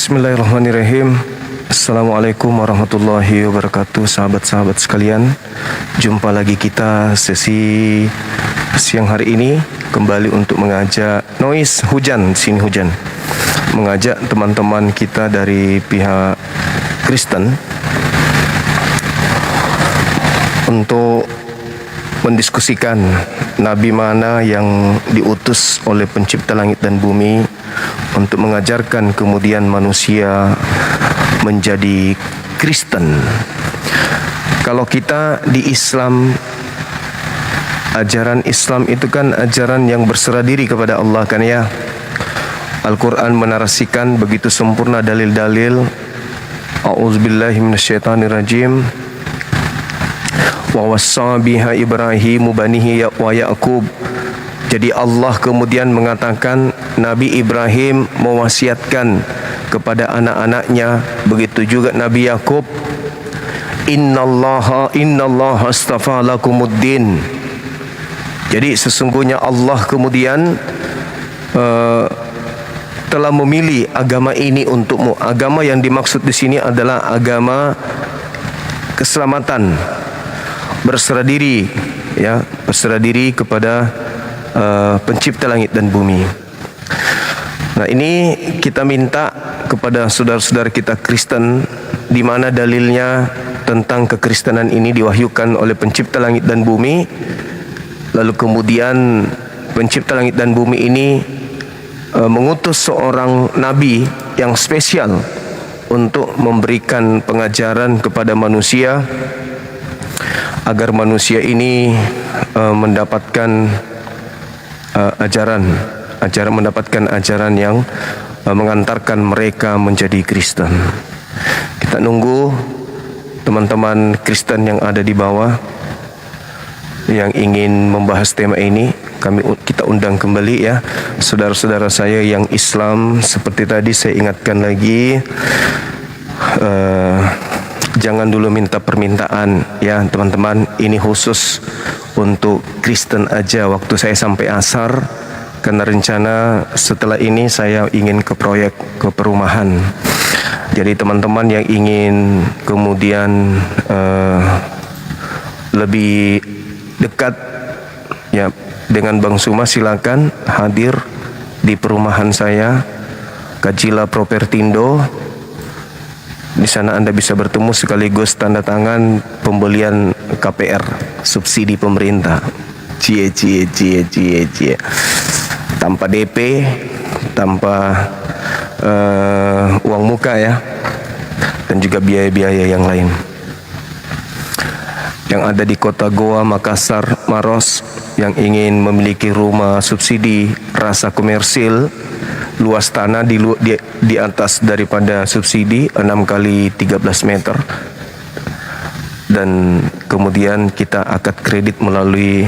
Bismillahirrahmanirrahim. Assalamualaikum warahmatullahi wabarakatuh, sahabat-sahabat sekalian. Jumpa lagi kita sesi siang hari ini kembali untuk mengajak noise hujan, sini hujan. Mengajak teman-teman kita dari pihak Kristen untuk mendiskusikan nabi mana yang diutus oleh pencipta langit dan bumi untuk mengajarkan kemudian manusia menjadi Kristen. Kalau kita di Islam, ajaran Islam itu kan ajaran yang berserah diri kepada Allah kan ya. Al-Quran menarasikan begitu sempurna dalil-dalil. A'udzubillahi minasyaitonirrajim. Wa wassa biha Ibrahimu banihi wa Ya'qub. Jadi Allah kemudian mengatakan Nabi Ibrahim mewasiatkan kepada anak-anaknya, begitu juga Nabi Ya'qub, innallaha astafa lakumuddin. Jadi sesungguhnya Allah kemudian telah memilih agama ini untukmu. Agama yang dimaksud di sini adalah agama keselamatan, berserah diri, ya, berserah diri kepada pencipta langit dan bumi. Nah, ini kita minta kepada saudara-saudara kita Kristen, di mana dalilnya tentang kekristenan ini diwahyukan oleh pencipta langit dan bumi. Lalu kemudian pencipta langit dan bumi ini mengutus seorang nabi yang spesial untuk memberikan pengajaran kepada manusia agar manusia ini mendapatkan mendapatkan ajaran yang mengantarkan mereka menjadi Kristen. Kita nunggu teman-teman Kristen yang ada di bawah yang ingin membahas tema ini. Kita undang kembali ya saudara-saudara saya yang Islam. Seperti tadi saya ingatkan lagi, jangan dulu minta permintaan ya teman-teman. Ini khusus untuk Kristen aja waktu saya sampai asar, karena rencana setelah ini saya ingin ke proyek, ke perumahan. Jadi teman-teman yang ingin kemudian lebih dekat ya dengan Bang Suma, silakan hadir di perumahan saya, Kajila Propertindo. Di sana Anda bisa bertemu sekaligus tanda tangan pembelian KPR, subsidi pemerintah. Cie. Tanpa DP, tanpa uang muka ya, dan juga biaya-biaya yang lain. Yang ada di kota Goa, Makassar, Maros, yang ingin memiliki rumah subsidi rasa komersil, luas tanah di atas daripada subsidi 6 kali 13 meter, dan kemudian kita akad kredit melalui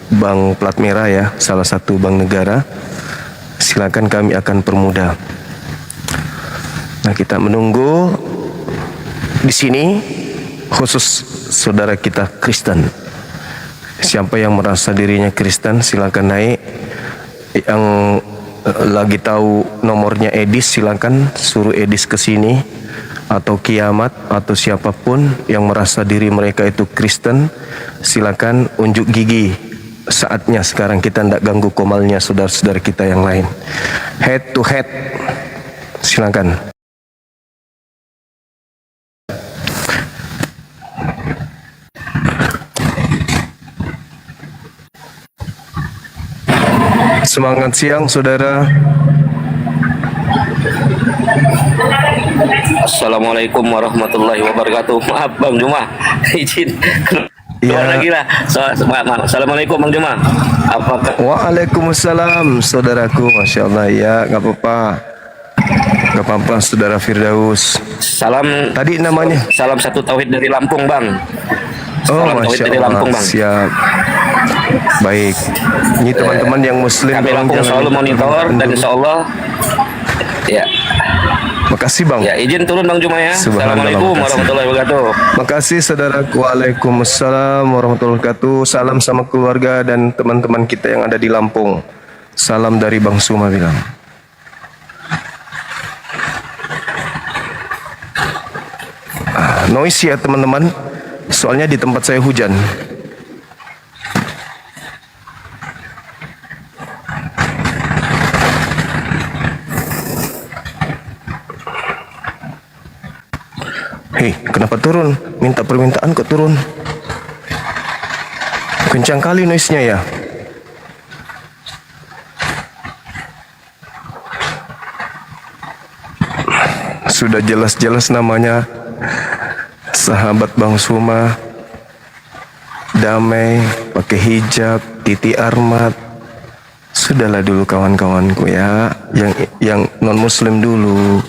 bank plat merah ya, salah satu bank negara, silakan, kami akan permudah. Nah, kita menunggu di sini khusus saudara kita Kristen. Siapa yang merasa dirinya Kristen silakan naik. Yang lagi tahu nomornya Edis silakan suruh Edis ke sini, atau Kiamat, atau siapapun yang merasa diri mereka itu Kristen silakan unjuk gigi. Saatnya sekarang kita tidak ganggu komalnya saudara-saudara kita yang lain. Head to head, silakan. Semangat siang saudara. Assalamualaikum warahmatullahi wabarakatuh. Maaf Bang Juma, izin doa lagi lah. Assalamualaikum Bang Juma. Apakah? Waalaikumsalam saudaraku, masya Allah ya, nggak apa-apa, nggak apa-apa saudara Firdaus. Salam. Tadi namanya? Salam satu tauhid dari Lampung Bang. Oh, masya Allah. Lampung, Bang. Siap. Baik. Ini teman-teman yang Muslim. Kami Lampung selalu monitor dan insya Allah. Ya. Makasih Bang. Ya, izin turun Bang Juma ya. Assalamualaikum warahmatullahi wabarakatuh. Makasih saudaraku. Waalaikumsalam warahmatullahi wabarakatuh. Salam sama keluarga dan teman-teman kita yang ada di Lampung. Salam dari Bang Suma bilang. noise ya teman-teman. Soalnya di tempat saya hujan. Hei, kenapa turun? Minta permintaan kok turun? Kencang kali noise-nya ya. Sudah jelas-jelas namanya sahabat Bang Suma, damai, pakai hijab, Titi Armat. Sudahlah dulu kawan-kawanku ya, yang non muslim dulu.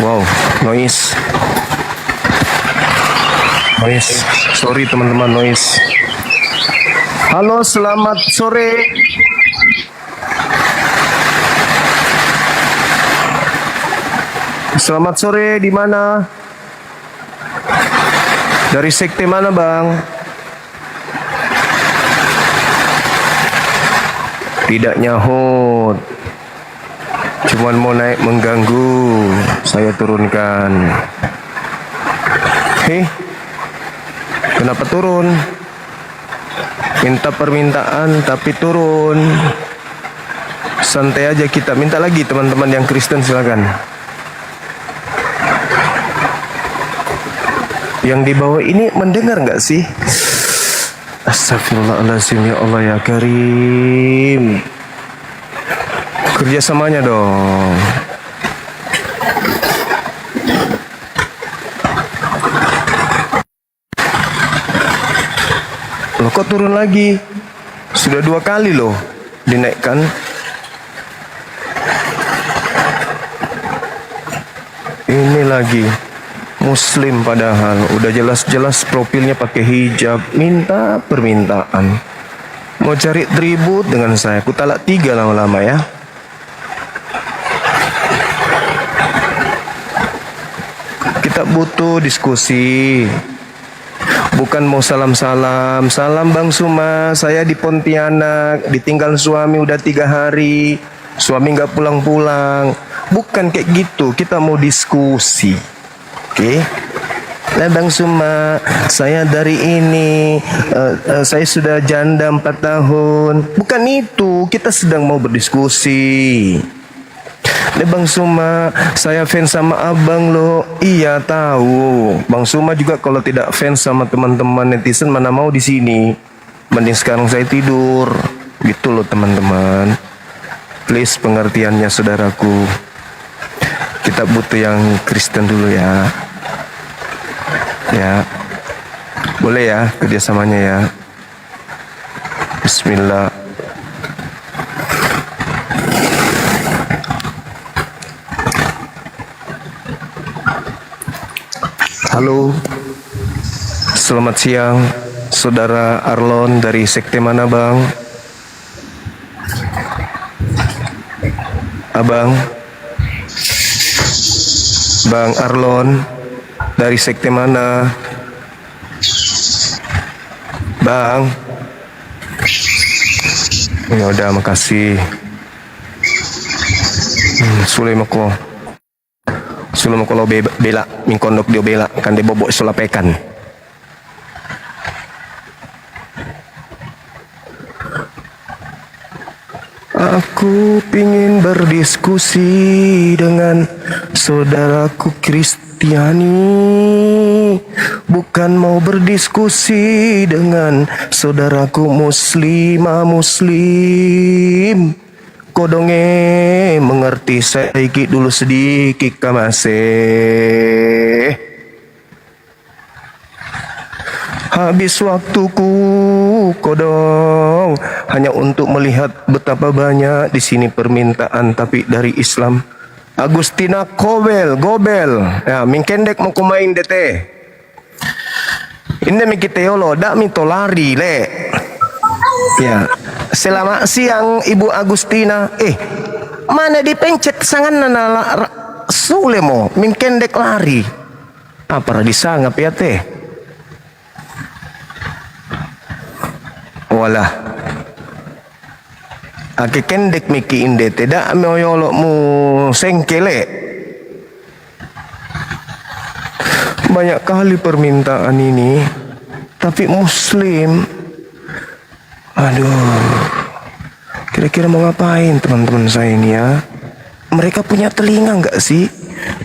Wow, noise. Sorry teman-teman, noise. Halo, selamat sore. Selamat sore, di mana? Dari sekte mana, Bang? Tidak nyahut. Cuman mau naik mengganggu. Saya turunkan. Hei, kenapa turun? Minta permintaan tapi turun. Santai aja kita. Minta lagi teman-teman yang Kristen, silakan. Yang di bawah ini mendengar nggak sih? Astagfirullahaladzim, ya Allah ya Karim. Kerjasamanya dong. Loh, kok turun lagi? Sudah 2 kali loh dinaikkan. Ini lagi muslim padahal udah jelas-jelas profilnya pakai hijab, minta permintaan. Mau cari tribut dengan saya, aku talak 3 lama-lama ya. Kita butuh diskusi. Bukan mau salam-salam. Salam Bang Suma, saya di Pontianak, ditinggal suami udah 3 hari. Suami nggak pulang-pulang. Bukan kayak gitu, kita mau diskusi. Oke? Nah Bang Suma, saya dari ini, saya sudah janda 4 tahun. Bukan itu, kita sedang mau berdiskusi. Nih Bang Suma, saya fans sama abang loh. Iya tahu. Bang Suma juga kalau tidak fans sama teman-teman netizen mana mau di sini. Mending sekarang saya tidur. Gitu loh teman-teman. Please pengertiannya saudaraku. Kita butuh yang Kristen dulu ya. Ya. Boleh ya kerjasamanya ya. Bismillah. Halo, selamat siang, Saudara Arlon dari sekte mana Bang? Abang, Bang Arlon dari sekte mana? Bang, ya udah makasih. Sulemako. Sulung kalau bela mingkondok dia bela kan dia bobok sulapekan. Aku pingin berdiskusi dengan saudaraku Kristiani, bukan mau berdiskusi dengan saudaraku muslim. Kodonge mengerti sedikit dulu sedikit kamase. Habis waktuku kodong hanya untuk melihat betapa banyak di sini permintaan tapi dari Islam. Agustina gobel ya mingkendek mau kumain dete. Ini mikiteolo dak mitolari le. Ya, selamat siang Ibu Agustina. Mana dipencet sangan nana sulemo mingkendek lari. Apa disangap ya teh? Walah. Ake kendek miki inde tidak moyolok mu sengkele. Banyak kali permintaan ini, tapi Muslim. Aduh, kira-kira mau ngapain teman-teman saya ini ya? Mereka punya telinga nggak sih?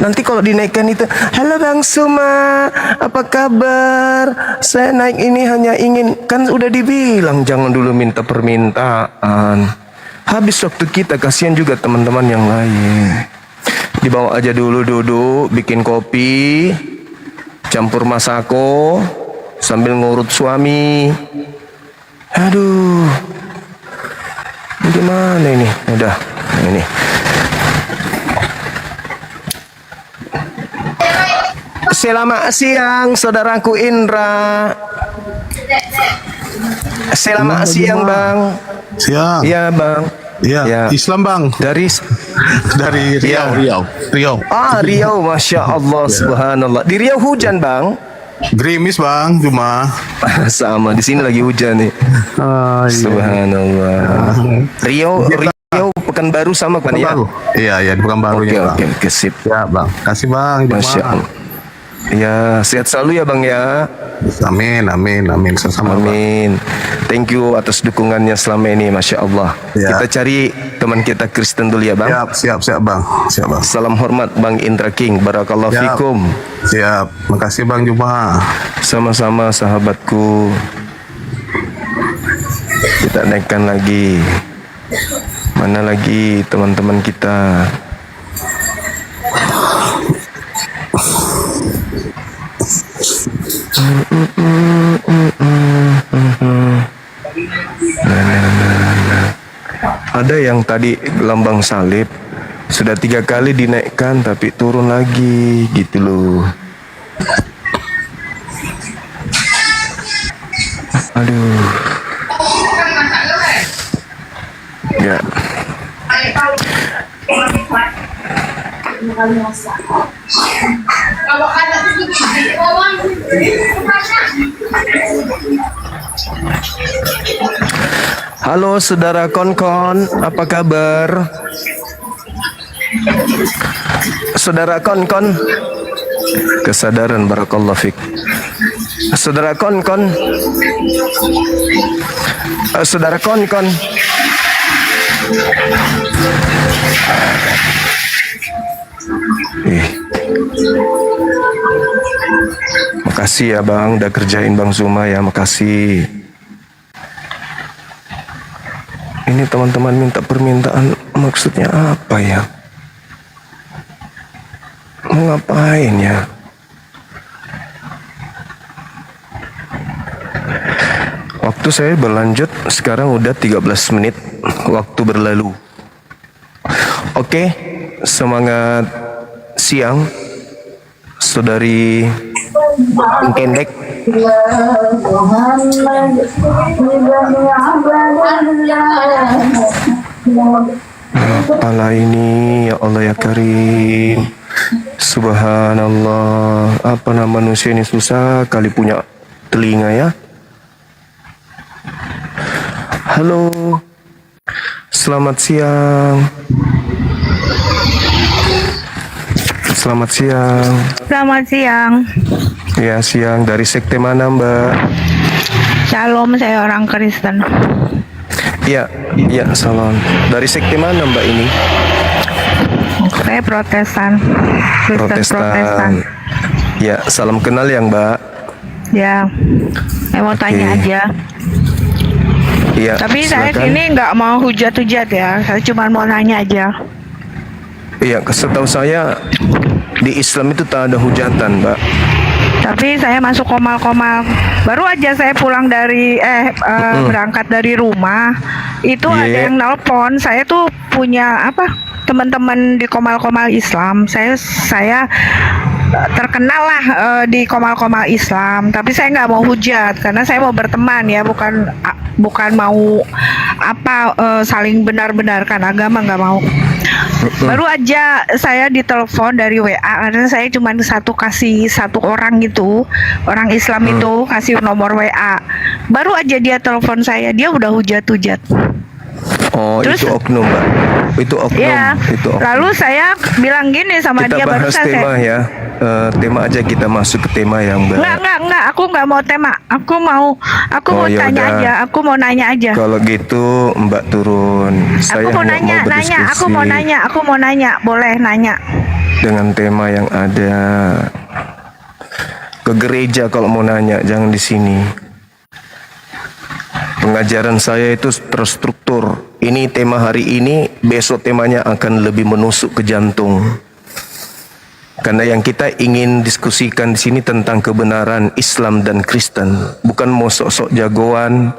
Nanti kalau dinaikkan itu, halo Bang Suma, apa kabar? Saya naik ini hanya ingin, kan udah dibilang jangan dulu minta permintaan. Habis waktu kita, kasihan juga teman-teman yang lain. Dibawa aja dulu duduk, bikin kopi, campur masako, sambil ngurut suami. Aduh, gimana ini? Udah, ini. Selamat siang, saudaraku Indra. Selamat siang, Bang. Siang. Iya, Bang. Iya. Ya. Islam Bang. Dari Riau. Ya. Riau. Riau, Masya Allah, Subhanallah. Di Riau hujan, Bang? Gerimis Bang, cuma. Sama, di sini lagi hujan nih. Iya. Subhanallah. Riau, Pekanbaru sama kan ya? Iya, di Pekanbaru ya. Oke, sip. Ya Bang. Kasih Bang. Masya Allah. Ya, sehat selalu ya Bang ya. Amin. Sama-sama. Amin. Thank you atas dukungannya selama ini, Masya Allah. Ya. Kita cari teman kita Kristen dulu ya Bang. Siap Bang. Salam hormat Bang Indra King. Barakallahu Siap. fikum. Siap. Makasih Bang Juma. Sama-sama sahabatku. Kita naikkan lagi. Mana lagi teman-teman kita? Ada yang tadi lambang salib sudah 3 kali dinaikkan tapi turun lagi gitu loh. Aduh. Ya. Halo saudara Konkon, apa kabar? Saudara Konkon, kesadaran barakallahu fik. Saudara Konkon, saudara Konkon. Makasih ya Bang, udah kerjain Bang Zuma ya, makasih. Ini teman-teman minta permintaan, maksudnya apa ya? Mau ngapain ya? Waktu saya berlanjut, sekarang udah 13 menit waktu berlalu. Oke, semangat siang, saudari Kendek. Apalah ini ya Allah ya Karim. Subhanallah. Apa nama manusia ini susah kali punya telinga ya. Halo. Selamat siang. Selamat siang. Selamat siang. Ya, siang. Dari sekte mana, Mbak? Shalom, saya orang Kristen. Iya, salam. Dari sekte mana, Mbak ini? Saya Protestan. Kristen Protestan. Ya, salam kenal ya, Mbak. Ya, saya mau tanya aja. Iya. Tapi saya silakan. ini nggak mau hujat-hujat ya. Saya cuma mau nanya aja. Iya, setahu saya di Islam itu tak ada hujatan, Mbak. Tapi saya masuk komal-komal. Baru aja saya pulang dari berangkat dari rumah. Itu ada yang nelpon. Saya tuh punya teman-teman di komal-komal Islam. Saya terkenal lah di komal-komal Islam. Tapi saya nggak mau hujat karena saya mau berteman ya, bukan mau saling benar-benarkan agama, nggak mau. Baru aja saya ditelepon dari WA karena saya cuma kasih satu orang gitu, orang Islam itu kasih nomor WA. Baru aja dia telepon saya, dia udah hujat-hujat. Oh, Terus- itu oknum, Mbak. Itu oknum. Iya. Itu oknum. Lalu saya bilang gini sama Kita dia bahas barusan tema saya. ya. Tema aja kita masuk ke tema yang berat. Enggak. Aku nggak mau tema. Aku mau Oh, ya tanya udah. aja. Aku mau nanya aja. Kalau gitu Mbak turun. Saya Aku mau nggak nanya. berdiskusi Aku mau nanya. Boleh nanya. dengan tema yang ada. Ke gereja kalau mau nanya, jangan di sini. Pengajaran saya itu terstruktur. Ini tema hari ini, besok temanya akan lebih menusuk ke jantung. Karena yang kita ingin diskusikan di sini tentang kebenaran Islam dan Kristen, bukan mau sok-sok jagoan,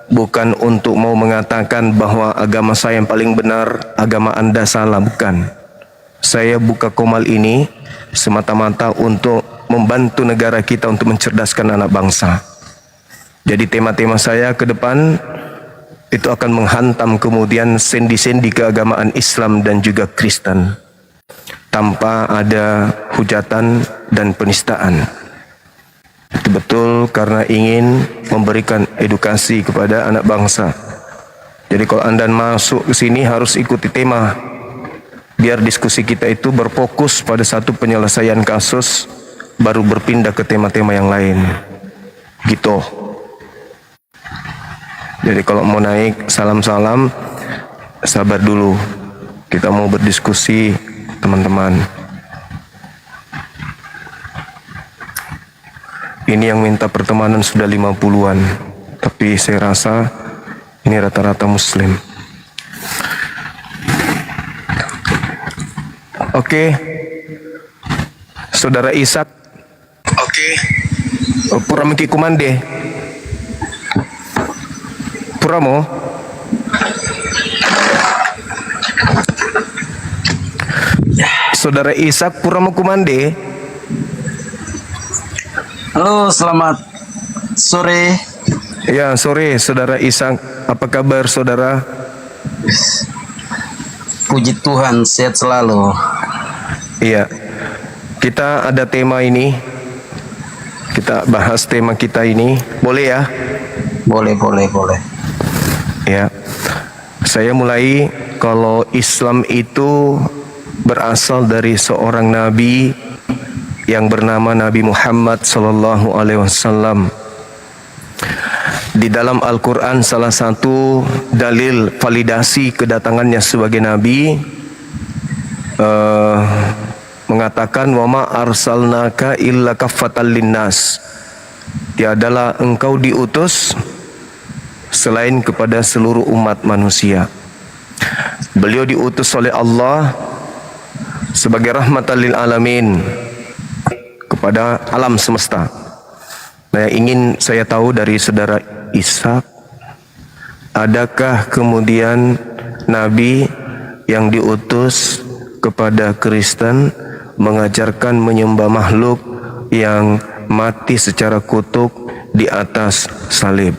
bukan untuk mau mengatakan bahwa agama saya yang paling benar, agama Anda salah, bukan. Saya buka komal ini semata-mata untuk membantu negara kita untuk mencerdaskan anak bangsa. Jadi tema-tema saya ke depan itu akan menghantam kemudian sendi-sendi keagamaan Islam dan juga Kristen tanpa ada hujatan dan penistaan. Itu betul karena ingin memberikan edukasi kepada anak bangsa. Jadi kalau Anda masuk ke sini harus ikuti tema. Biar diskusi kita itu berfokus pada satu penyelesaian kasus, baru berpindah ke tema-tema yang lain. Gitu. Jadi kalau mau naik salam-salam, sabar dulu. Kita mau berdiskusi, teman-teman. Ini yang minta pertemanan sudah 50-an. Tapi saya rasa ini rata-rata muslim. Oke. Saudara Ishak. Oke. Puramiki Kumande. Puramo. Saudara Ishak Puramo Kumande. Halo, selamat sore. Ya, sore Saudara Ishak. Apa kabar Saudara? Puji Tuhan, sehat selalu. Iya. Kita ada tema ini. Kita bahas tema kita ini. Boleh ya? Boleh. Ya. Saya mulai kalau Islam itu berasal dari seorang nabi yang bernama Nabi Muhammad sallallahu alaihi wasallam. Di dalam Al-Qur'an salah satu dalil validasi kedatangannya sebagai nabi mengatakan wa ma arsalnaka illa kaffatan linnas. Tiadalah engkau diutus selain kepada seluruh umat manusia. Beliau diutus oleh Allah sebagai rahmatan lil alamin kepada alam semesta. Nah, yang ingin saya tahu dari saudara Ishak, adakah kemudian nabi yang diutus kepada Kristen mengajarkan menyembah makhluk yang mati secara kutuk di atas salib?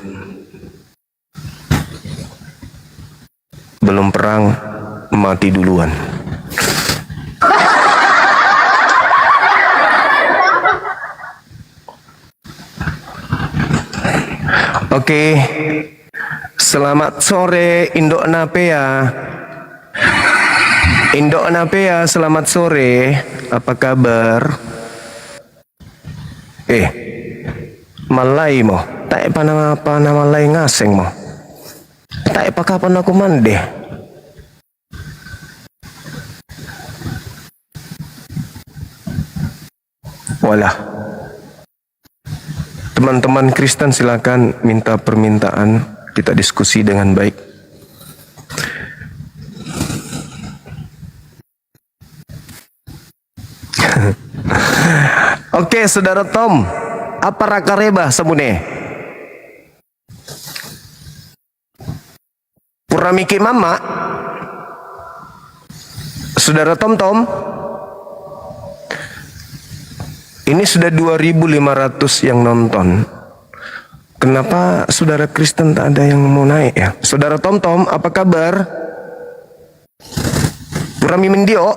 Belum perang, mati duluan. Oke. Selamat sore Indok Napea. Indok Napea, selamat sore. Apa kabar? Malay mo. Tak pa na malay ngaseng mo. Tak pa kapan aku mandi. Walah. Teman-teman Kristen silakan minta permintaan, kita diskusi dengan baik. Oke, Saudara Tom, apa rakareba sabune? Puramiki mama. Saudara Tom, ini sudah 2.500 yang nonton. Kenapa saudara Kristen tak ada yang mau naik ya? Saudara Tom, apa kabar? Purami mendio.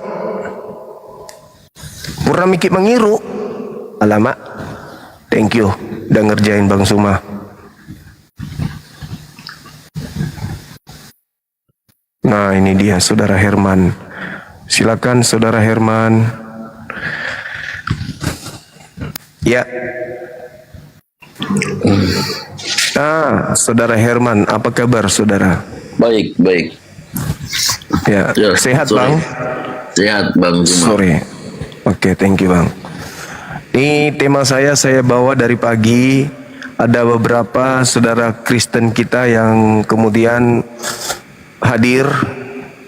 Purami ki mengiru. Alamak. Thank you. Udah ngerjain Bang Suma. Nah, ini dia Saudara Herman. Silakan Saudara Herman. Ya. Saudara Herman, apa kabar saudara? Baik, baik. Ya, Ya, sehat sore. bang? Sehat Bang Juma. Sore. Oke, thank you bang. Ini tema saya bawa dari pagi. Ada beberapa saudara Kristen kita yang kemudian hadir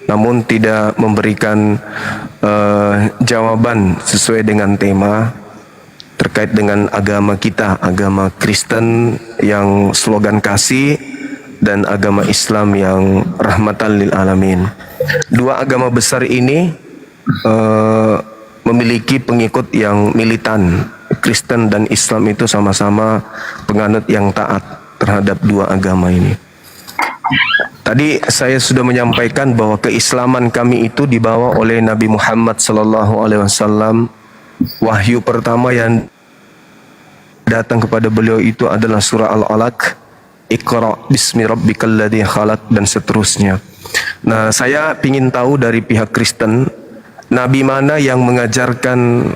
namun tidak memberikan jawaban sesuai dengan tema terkait dengan agama kita, agama Kristen yang slogan kasih dan agama Islam yang rahmatan lil alamin. Dua agama besar ini memiliki pengikut yang militan. Kristen dan Islam itu sama-sama penganut yang taat terhadap dua agama ini. Tadi saya sudah menyampaikan bahwa keislaman kami itu dibawa oleh Nabi Muhammad SAW. Wahyu pertama yang datang kepada beliau itu adalah surah Al-Alaq, Iqra bismi rabbikal ladzi khalaq, dan seterusnya. Nah, saya ingin tahu dari pihak Kristen, Nabi mana yang mengajarkan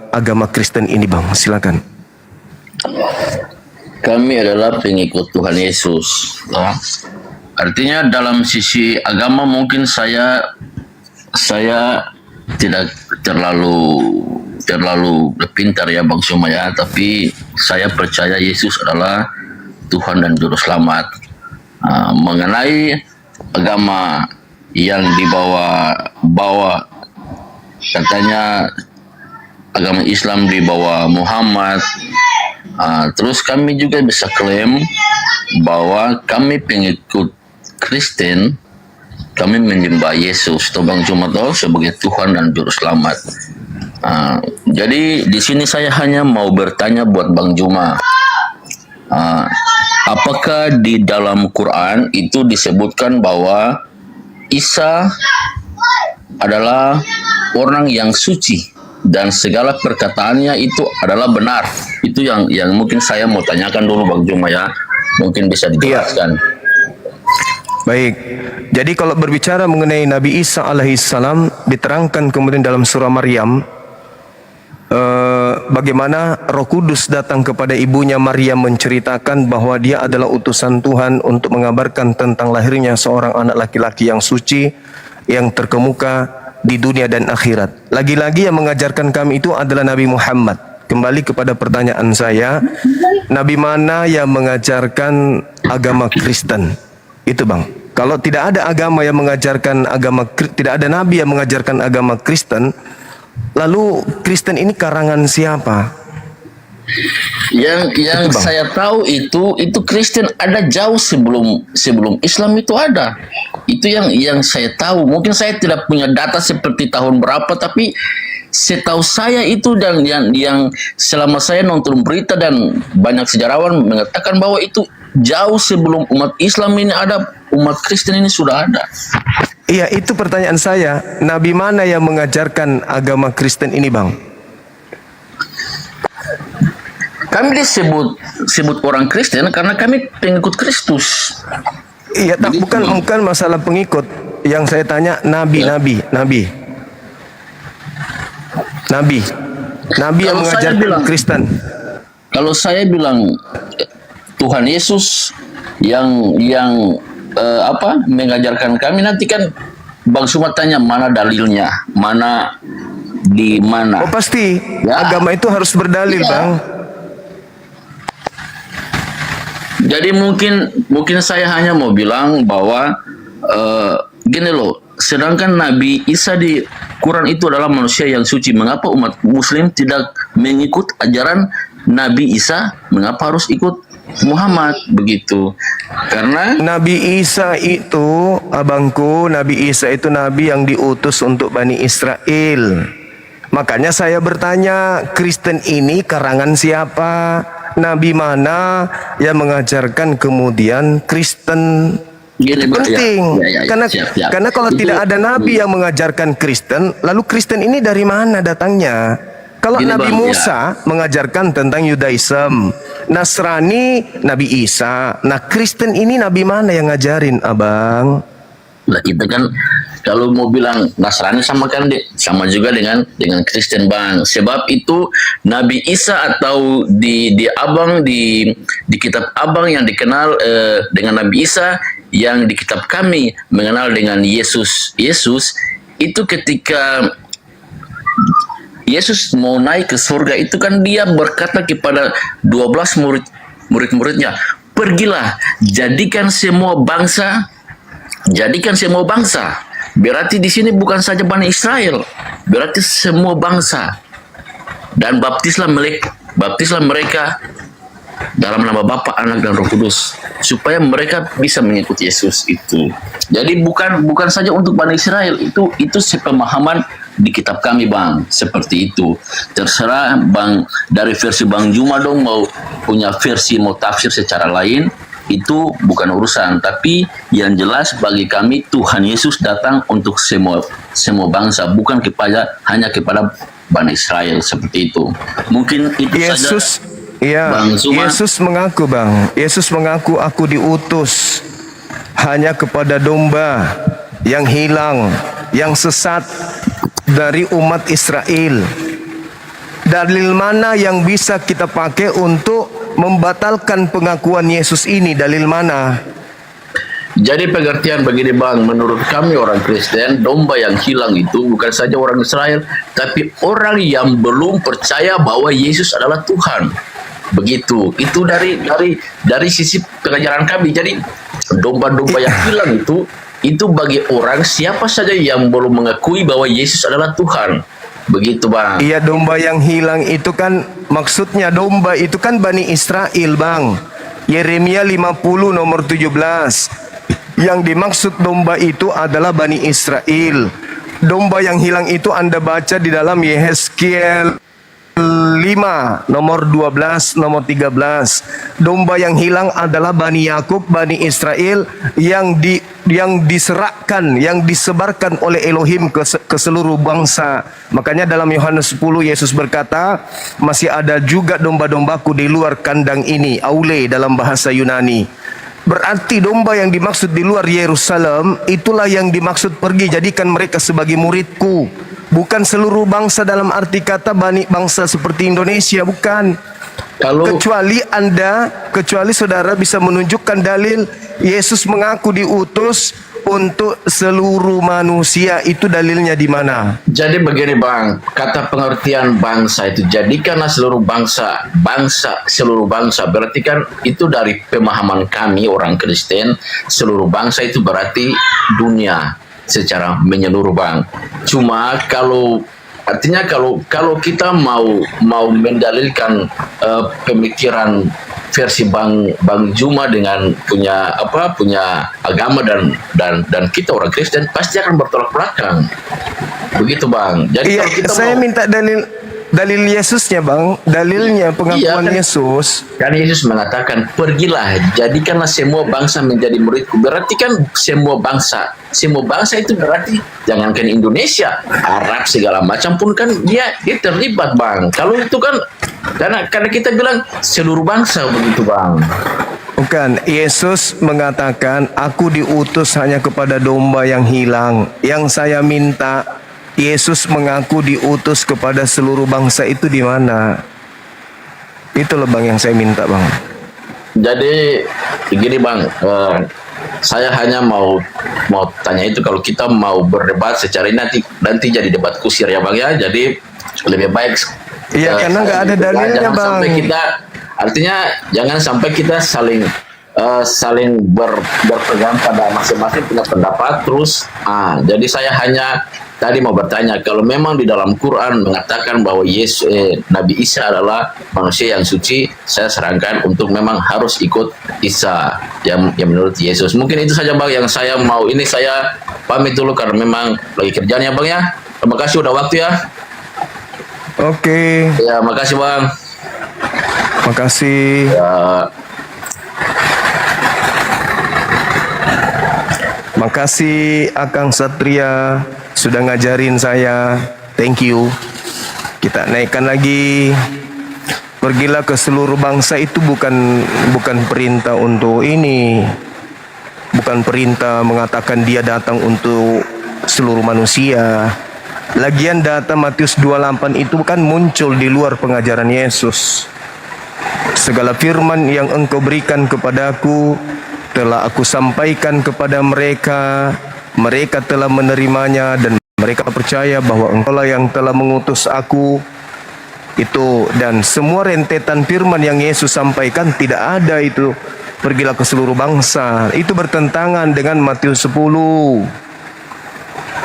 agama Kristen ini bang? Silakan. Kami adalah pengikut Tuhan Yesus. Ya. Artinya dalam sisi agama mungkin saya tidak terlalu pintar ya Bang Suma ya, tapi saya percaya Yesus adalah Tuhan dan Juru Selamat. Mengenai agama yang dibawa katanya agama Islam di bawah Muhammad, terus kami juga bisa klaim bahwa kami pengikut Kristen, kami menyembah Yesus atau Bang Juma sebagai Tuhan dan Juru Selamat. Jadi di sini saya hanya mau bertanya buat Bang Juma, apakah di dalam Quran itu disebutkan bahwa Isa adalah orang yang suci dan segala perkataannya itu adalah benar? Itu yang mungkin saya mau tanyakan dulu Bang Juma ya, mungkin bisa dijelaskan. Baik, jadi kalau berbicara mengenai Nabi Isa alaihissalam, diterangkan kemudian dalam surah Maryam bagaimana Roh Kudus datang kepada ibunya Maryam menceritakan bahwa dia adalah utusan Tuhan untuk mengabarkan tentang lahirnya seorang anak laki-laki yang suci, yang terkemuka di dunia dan akhirat. Lagi-lagi yang mengajarkan kami itu adalah Nabi Muhammad. Kembali kepada pertanyaan saya, Nabi mana yang mengajarkan agama Kristen? Itu bang. Kalau tidak ada agama yang mengajarkan tidak ada Nabi yang mengajarkan agama Kristen, lalu Kristen ini karangan siapa? Yang saya tahu itu Kristen ada jauh sebelum Islam itu ada. Itu yang saya tahu. Mungkin saya tidak punya data seperti tahun berapa, tapi setahu saya itu, dan yang selama saya nonton berita dan banyak sejarawan mengatakan bahwa itu jauh sebelum umat Islam ini ada, umat Kristen ini sudah ada. Iya, itu pertanyaan saya. Nabi mana yang mengajarkan agama Kristen ini bang? Kami disebut orang Kristen karena kami pengikut Kristus. Iya, tak bukan masalah pengikut. Yang saya tanya Nabi yang Kalau saya mengajarkan bilang Kristen. Kalau saya bilang Tuhan Yesus yang mengajarkan kami, nanti kan Bang Suma tanya mana dalilnya, mana di mana. Oh pasti, Ya. agama itu harus berdalil Ya. bang. Jadi mungkin saya hanya mau bilang bahwa gini loh, sedangkan Nabi Isa di Quran itu adalah manusia yang suci. Mengapa umat Muslim tidak mengikut ajaran Nabi Isa? Mengapa harus ikut Muhammad begitu? Karena Nabi Isa itu, abangku, Nabi Isa itu nabi yang diutus untuk Bani Israel. Makanya saya bertanya, Kristen ini karangan siapa? Nabi mana yang mengajarkan kemudian Kristen? gini, Itu penting. ya, siap. Karena kalau Itu- tidak ada nabi yang mengajarkan Kristen, lalu Kristen ini dari mana datangnya? Kalau Gini, Nabi Bang, Musa mengajarkan tentang Yudaism, Nasrani Nabi Isa, nah Kristen ini nabi mana yang ngajarin, abang? Lah kita kan kalau mau bilang Nasrani sama kan sama juga dengan Kristen bang. Sebab itu Nabi Isa atau di Abang di kitab Abang yang dikenal dengan Nabi Isa, yang di kitab kami mengenal dengan Yesus. Yesus itu ketika Yesus mau naik ke surga itu kan dia berkata kepada 12 murid-muridnya, pergilah jadikan semua bangsa. Berarti di sini bukan saja Bani Israel, berarti semua bangsa. Dan baptislah mereka dalam nama Bapa, Anak dan Roh Kudus, supaya mereka bisa mengikuti Yesus itu. Jadi bukan saja untuk Bani Israel, itu sepemahaman di kitab kami bang, seperti itu. Terserah bang, dari versi Bang Juma dong mau punya versi, mau tafsir secara lain, itu bukan urusan. Tapi yang jelas bagi kami Tuhan Yesus datang untuk semua bangsa, bukan hanya kepada Bani Israel, seperti itu. Mungkin itu Yesus, saja. Ya, Bang Zuma. Yesus mengaku aku diutus hanya kepada domba yang hilang, yang sesat dari umat Israel. Dalil mana yang bisa kita pakai untuk membatalkan pengakuan Yesus ini? Dalil mana? Jadi pengertian begini bang, menurut kami orang Kristen, domba yang hilang itu bukan saja orang Israel, tapi orang yang belum percaya bahwa Yesus adalah Tuhan. Begitu. Itu dari sisi pengajaran kami. Jadi domba-domba yang hilang itu bagi orang siapa saja yang belum mengakui bahwa Yesus adalah Tuhan. Begitu bang. Iya, domba yang hilang itu kan maksudnya domba itu kan Bani Israel bang. Yeremia 50 nomor 17. Yang dimaksud domba itu adalah Bani Israel. Domba yang hilang itu Anda baca di dalam Yehezkiel 5 nomor 12 nomor 13. Domba yang hilang adalah Bani Yakub, Bani Israel yang diserahkan, yang disebarkan oleh Elohim ke seluruh bangsa. Makanya dalam Yohanes 10 Yesus berkata, masih ada juga domba-dombaku di luar kandang ini, aule dalam bahasa Yunani. Berarti domba yang dimaksud di luar Yerusalem itulah yang dimaksud pergi jadikan mereka sebagai muridku. Bukan seluruh bangsa dalam arti kata bangsa seperti Indonesia, bukan. Kecuali saudara bisa menunjukkan dalil Yesus mengaku diutus untuk seluruh manusia. Itu dalilnya di mana? Jadi begini bang, kata pengertian bangsa itu jadikanlah seluruh bangsa seluruh bangsa, berarti kan itu dari pemahaman kami orang Kristen, seluruh bangsa itu berarti dunia secara menyeluruh bang. Cuma kalau kita mau mendalilkan pemikiran versi Bang Juma dengan punya agama dan kita orang Kristen pasti akan bertolak belakang. Begitu bang. Jadi Iya, kalau kita saya minta dalil Yesusnya bang, dalilnya pengakuan Iya, kan. Yesus. Kan Yesus mengatakan, pergilah, jadikanlah semua bangsa menjadi muridku. Berarti kan semua bangsa itu berarti jangankan Indonesia, Arab segala macam pun kan dia terlibat bang. Kalau itu kan karena kita bilang seluruh bangsa, begitu bang. Bukan, Yesus mengatakan aku diutus hanya kepada domba yang hilang. Yang saya minta Yesus mengaku diutus kepada seluruh bangsa itu di mana? Itu loh bang yang saya minta bang. Jadi begini bang, saya hanya mau tanya itu, kalau kita mau berdebat secara ini nanti jadi debat kusir ya bang ya. Jadi lebih baik. Iya, karena nggak ada dalilnya bang. Sampai kita, artinya jangan sampai kita saling berpegang pada masing-masing punya pendapat terus. Jadi saya hanya tadi mau bertanya, kalau memang di dalam Quran mengatakan bahwa Nabi Isa adalah manusia yang suci, saya sarankan untuk memang harus ikut Isa yang menurut Yesus. Mungkin itu saja bang yang saya mau. Ini saya pamit dulu karena memang lagi kerjanya bang ya. Terima kasih udah waktu ya. Oke. Ya, makasih bang. Makasih. Ya. Makasih Akang Satria sudah ngajarin saya. Thank you. Kita naikkan lagi. Pergilah ke seluruh bangsa itu bukan perintah untuk ini. bukan perintah mengatakan dia datang untuk seluruh manusia. Lagian data Matius 28 itu kan muncul di luar pengajaran Yesus. Segala firman yang engkau berikan kepadaku telah aku sampaikan kepada mereka. Mereka telah menerimanya dan mereka percaya bahwa engkaulah yang telah mengutus aku. Itu, dan semua rentetan firman yang Yesus sampaikan tidak ada itu pergilah ke seluruh bangsa. Itu bertentangan dengan Matius 10.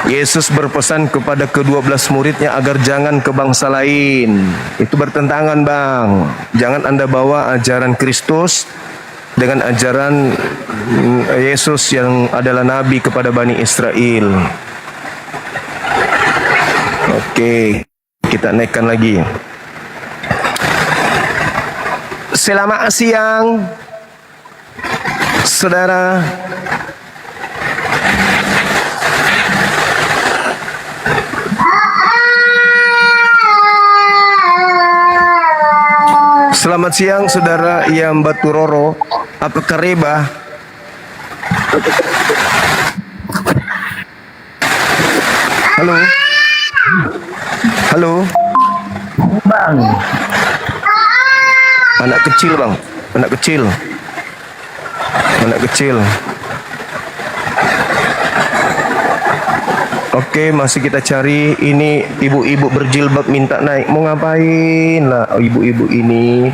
Yesus berpesan kepada ke-12 muridnya agar jangan ke bangsa lain. Itu bertentangan, Bang. Jangan Anda bawa ajaran Kristus dengan ajaran Yesus yang adalah nabi kepada Bani Israel. Oke, kita naikkan lagi. Selamat siang, saudara. Selamat siang, saudara yang Batu Roro. Apa kareba? Halo. Halo. Bang. Anak kecil, Bang. Anak kecil. Anak kecil. Oke, masih kita cari. Ini ibu-ibu berjilbab minta naik. Mau ngapain lah ibu-ibu ini?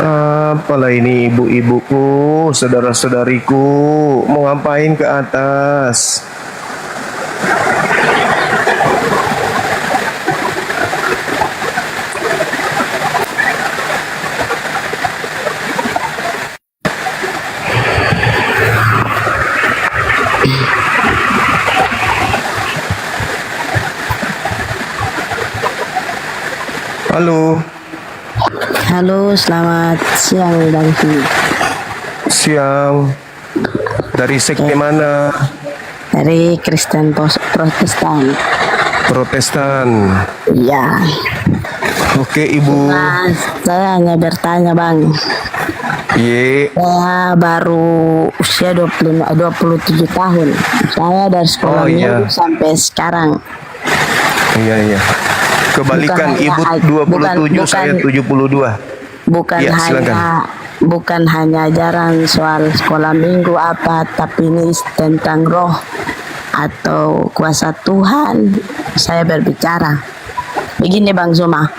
Apalah ini ibu-ibuku, saudara-saudariku. Mau ngapain ke atas? Halo. Halo, selamat siang Bang Fi. Siang. Dari sekte mana? Dari Kristen Protestan. Protestan. Ya. Oke, Ibu. Nah, saya hanya bertanya Bang. Ye. Saya baru usia 27 tahun. Saya dari sekolah Oh, iya. minggu sampai sekarang. Iya. Kebalikan, Bukan Ibu hanya- 27, saya 72. Bukan Ya, hanya silakan. bukan hanya ajaran soal sekolah minggu apa, tapi ini tentang roh atau kuasa Tuhan. Saya berbicara begini, Bang Suma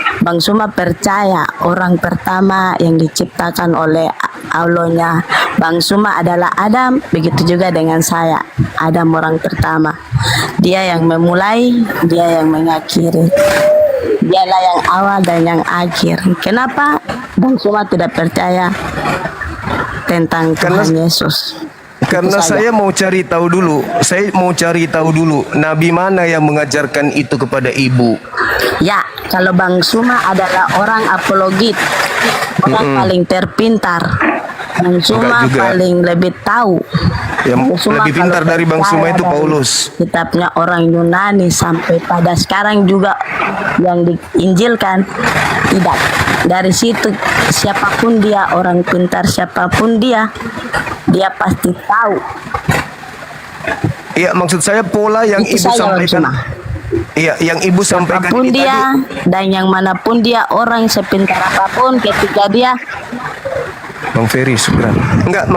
percaya orang pertama yang diciptakan oleh Allahnya Bang Suma adalah Adam. Begitu juga dengan saya, Adam orang pertama. Dia yang memulai, dia yang mengakhiri. Dialah yang awal dan yang akhir. Kenapa Bang Suma tidak percaya tentang Tuhan Yesus? Karena Itu saja. saya mau cari tahu dulu. Saya mau cari tahu dulu nabi mana yang mengajarkan itu kepada Ibu. Ya, kalau Bang Suma adalah orang apologit, orang paling terpintar. Bang Suma juga. paling lebih tahu. Yang Bang Suma lebih pintar kalau dari Bang Suma percaya itu dari Paulus. Kitabnya orang Yunani sampai pada sekarang juga yang diinjilkan tidak. Dari situ siapapun dia, orang pintar siapapun dia pasti tahu. Iya, maksud saya pola yang Itu Ibu saja, Bang sampaikan. Suma. Iya, yang Ibu sampaikan Apapun ini dia tadi. dan yang manapun dia, orang sepintar apapun, ketika dia Bang Ferry, syukran. Enggak,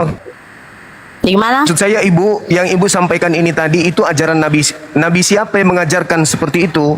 gimana? maksud saya Ibu, yang Ibu sampaikan ini tadi itu ajaran Nabi siapa yang mengajarkan seperti itu?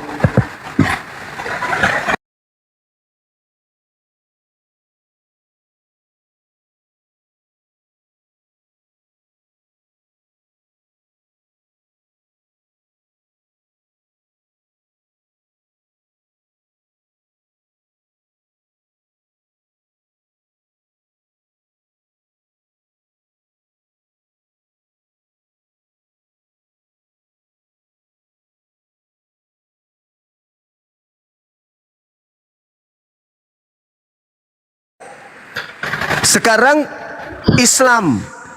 Sekarang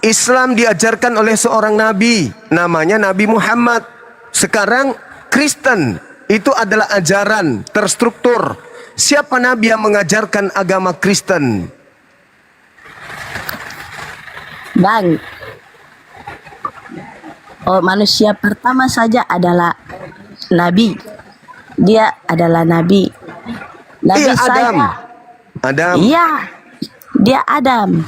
Islam diajarkan oleh seorang nabi, namanya Nabi Muhammad. Sekarang Kristen itu adalah ajaran terstruktur. Siapa nabi yang mengajarkan agama Kristen? Bang, manusia pertama saja adalah nabi. Dia adalah nabi. Nabi Iya, saya. Adam. Iya, dia Adam.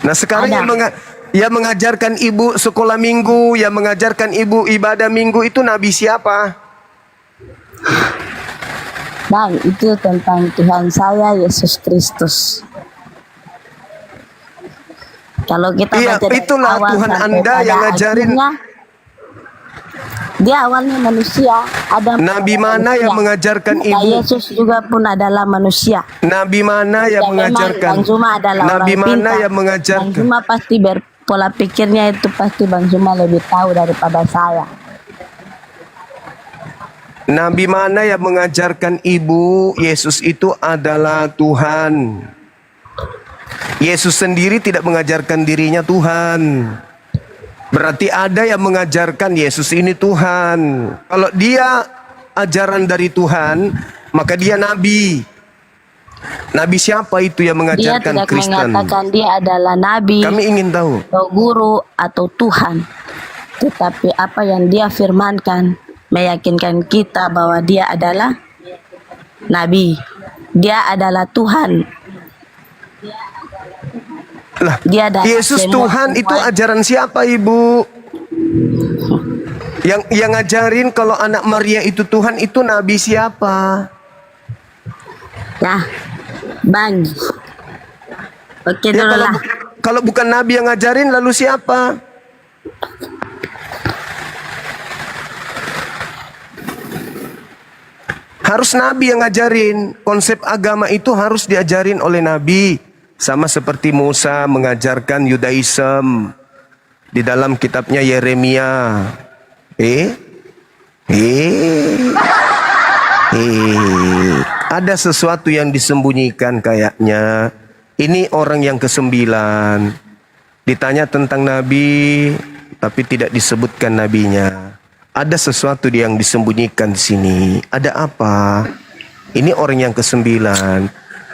Nah sekarang Adam. yang mengajarkan ibu sekolah minggu, yang mengajarkan ibu ibadah minggu itu nabi siapa? Bang, itu tentang Tuhan saya Yesus Kristus. Kalau kita Iya, baca dari itulah awal Tuhan sampai Anda pada yang ngajarin. akhirnya, dia awalnya manusia. Adam Nabi adalah mana manusia. yang mengajarkan Nah, ibu? Yesus juga pun adalah manusia. Nabi mana yang Ya, memang mengajarkan? Bang Zuma adalah Nabi orang mana pintar. yang Bang mengajarkan? Zuma pasti pola pikirnya itu pasti Bang Zuma lebih tahu daripada saya. Nabi mana yang mengajarkan ibu Yesus itu adalah Tuhan? Yesus sendiri tidak mengajarkan dirinya Tuhan. Berarti ada yang mengajarkan Yesus ini Tuhan. Kalau dia ajaran dari Tuhan, maka dia nabi. Nabi siapa itu yang Dia mengajarkan tidak Kristen? mengatakan dia adalah nabi Kami ingin tahu. atau guru atau Tuhan. Tetapi apa yang dia firmankan meyakinkan kita bahwa dia adalah nabi. Dia adalah Tuhan. Lah, Dia adalah Yesus semua Tuhan itu Tuhan. ajaran siapa ibu? Yang ngajarin kalau anak Maria itu Tuhan itu nabi siapa? Nah, Bang. Oke Ya, dulu kalau, lah. kalau bukan nabi yang ngajarin lalu siapa? Harus nabi yang ngajarin. Konsep agama itu harus diajarin oleh nabi. Sama seperti Musa mengajarkan Yudaism di dalam kitabnya Yeremia. Ada sesuatu yang disembunyikan kayaknya. Ini orang yang ke-9. Ditanya tentang nabi, tapi tidak disebutkan nabinya. Ada sesuatu yang disembunyikan di sini. Ada apa? Ini orang yang ke-9.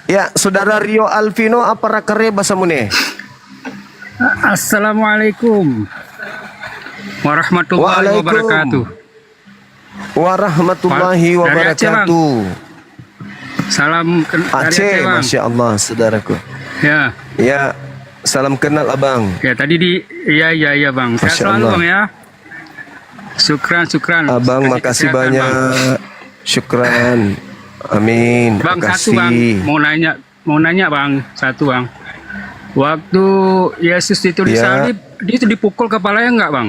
Ya, saudara Rio Alvino, apa rakare bahasa mune? Assalamualaikum warahmatullahi wabarakatuh. Warahmatullahi Dari Aceh, wabarakatuh. Salam dari Aceh, Aceh, Bang. Masya Allah, saudaraku. Ya, Ya, salam kenal abang. ya tadi iya Bang. Sehat Masya selalu Allah. Bang ya. Syukran. Abang, Kasih makasih kesehatan, banyak. Bang. Syukran. Amin. Bang, satu Bang, Makasih. mau nanya Bang, satu Bang. Waktu Yesus itu Ya. disalib, dia itu dipukul kepalanya enggak Bang?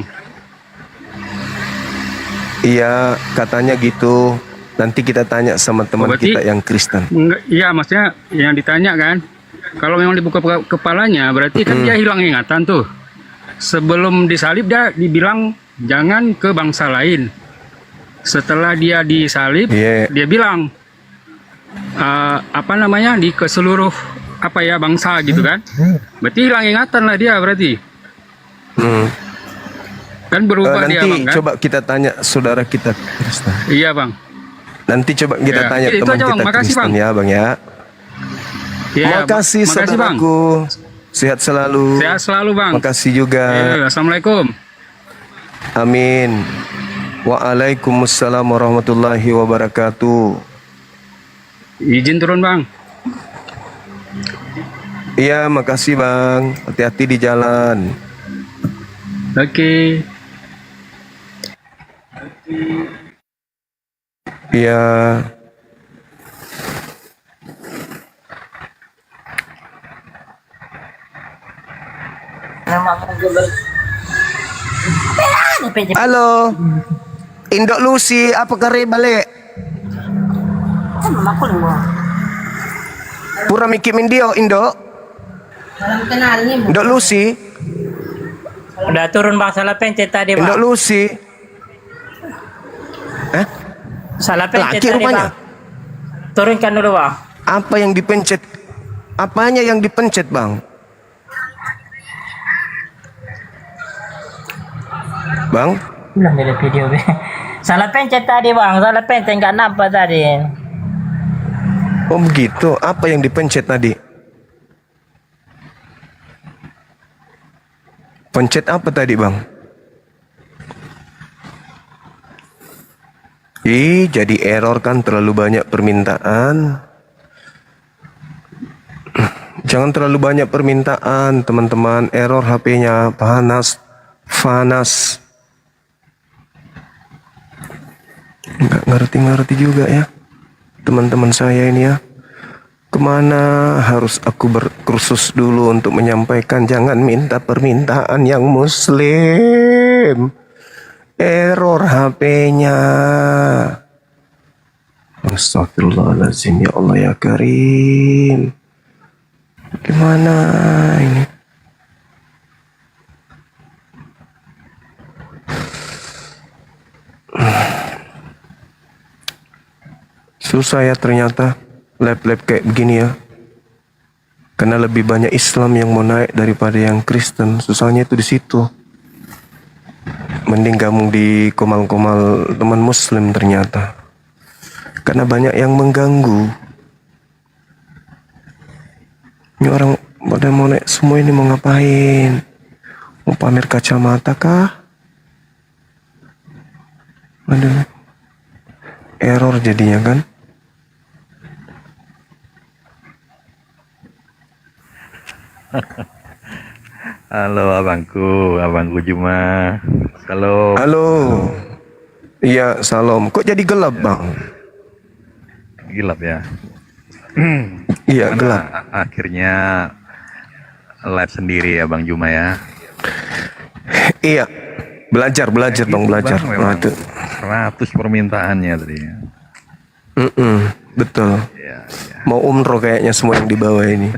Iya, katanya gitu. Nanti kita tanya sama teman berarti- kita yang Kristen. Enggak, iya maksudnya yang ditanya kan, kalau memang dibuka kepalanya berarti kan dia hilang ingatan tuh. Sebelum disalib dia dibilang jangan ke bangsa lain. Setelah dia disalib, Iya. dia bilang di ke seluruh bangsa gitu kan. Berarti hilang ingatan lah dia berarti. Hmm. Kan berubah dia Nanti Bang kan? coba kita tanya saudara kita Kristen. Iya Bang. Nanti coba kita Ya, tanya itu teman aja, Bang. kita Makasih, Kristen Bang. ya bang ya. Iya, Makasih makasih Bang. saudaraku. Sehat selalu. Sehat selalu Bang. Makasih juga. Iya, Assalamualaikum. Amin. Waalaikumsalam warahmatullahi wabarakatuh. Izin turun Bang. Iya, makasih bang. Hati-hati di jalan. Oke. Iya. Halo. Indok Lucy, apa kare balik? Pura mikir mindio, Indok. Indok Lucy, Udah turun Bang, salah pencet tadi Indok Bang. Lucy. Salah pencet Laki tadi rupanya. Bang. Turunkan dulu Bang. Apa yang dipencet? Apanya yang dipencet, Bang? Bang? Ulang dari video be. Salah pencet tadi Bang, salah pencet nggak nampak tadi. Oh begitu. Apa yang dipencet tadi? Pencet apa tadi bang? Jadi error kan, terlalu banyak permintaan. Jangan terlalu banyak permintaan teman-teman. Error HP-nya panas. Nggak ngerti-ngerti juga ya teman-teman saya ini ya. Kemana harus aku berkursus dulu untuk menyampaikan? Jangan minta permintaan yang muslim. Error HP-nya. Astagfirullahaladzim, ya Allah ya Karim. Gimana ini? Susah ya ternyata lab-lab kayak begini ya. Karena lebih banyak Islam yang mau naik daripada yang Kristen. Susahnya itu di situ. Mending gabung di komal-komal teman Muslim ternyata. Karena banyak yang mengganggu. Ini orang pada mau naik semua ini mau ngapain? Mau pamer kacamata kah? Aduh. Error jadinya kan? Halo abangku Juma. Halo. Halo. Iya, salam. Kok jadi gelap, Bang? Gelap ya. Iya, gelap. Akhirnya live sendiri ya Bang Juma ya. Iya. Belajar Bang, belajar. Bang, memang Waduh. 100 permintaannya tadi. Betul. Ya, ya. Mau umroh kayaknya semua yang di bawah ini.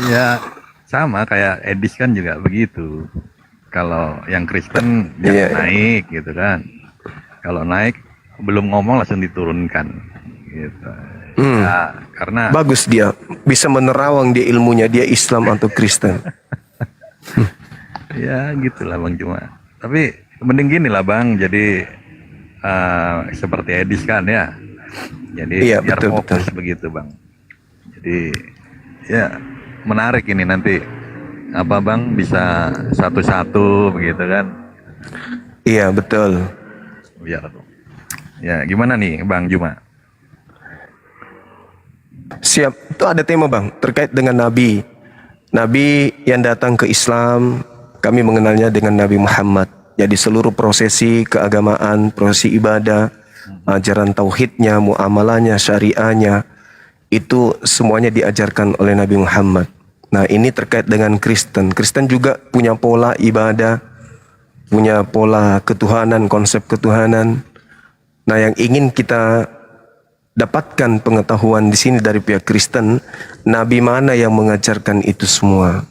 Ya, sama kayak Edis kan juga begitu. Kalau yang Kristen dia naik gitu kan. Kalau naik belum ngomong langsung diturunkan gitu. Ya, karena Bagus dia. Bisa menerawang dia ilmunya, dia Islam atau Kristen. ya gitulah Bang Juma. Tapi mending gini lah Bang. Jadi seperti Edis kan ya. Jadi Iya, biar betul. fokus begitu Bang. Jadi ya menarik ini nanti apa Bang bisa satu-satu begitu kan. Iya, betul. Biar tuh. Ya gimana nih Bang Juma? Siap. Itu ada tema Bang terkait dengan Nabi. Nabi yang datang ke Islam, kami mengenalnya dengan Nabi Muhammad. Jadi seluruh prosesi keagamaan, prosesi ibadah, ajaran tauhidnya, muamalahnya, syariahnya, itu semuanya diajarkan oleh Nabi Muhammad. Nah ini terkait dengan Kristen. Kristen juga punya pola ibadah, punya pola ketuhanan, konsep ketuhanan. Nah yang ingin kita dapatkan pengetahuan di sini dari pihak Kristen, Nabi mana yang mengajarkan itu semua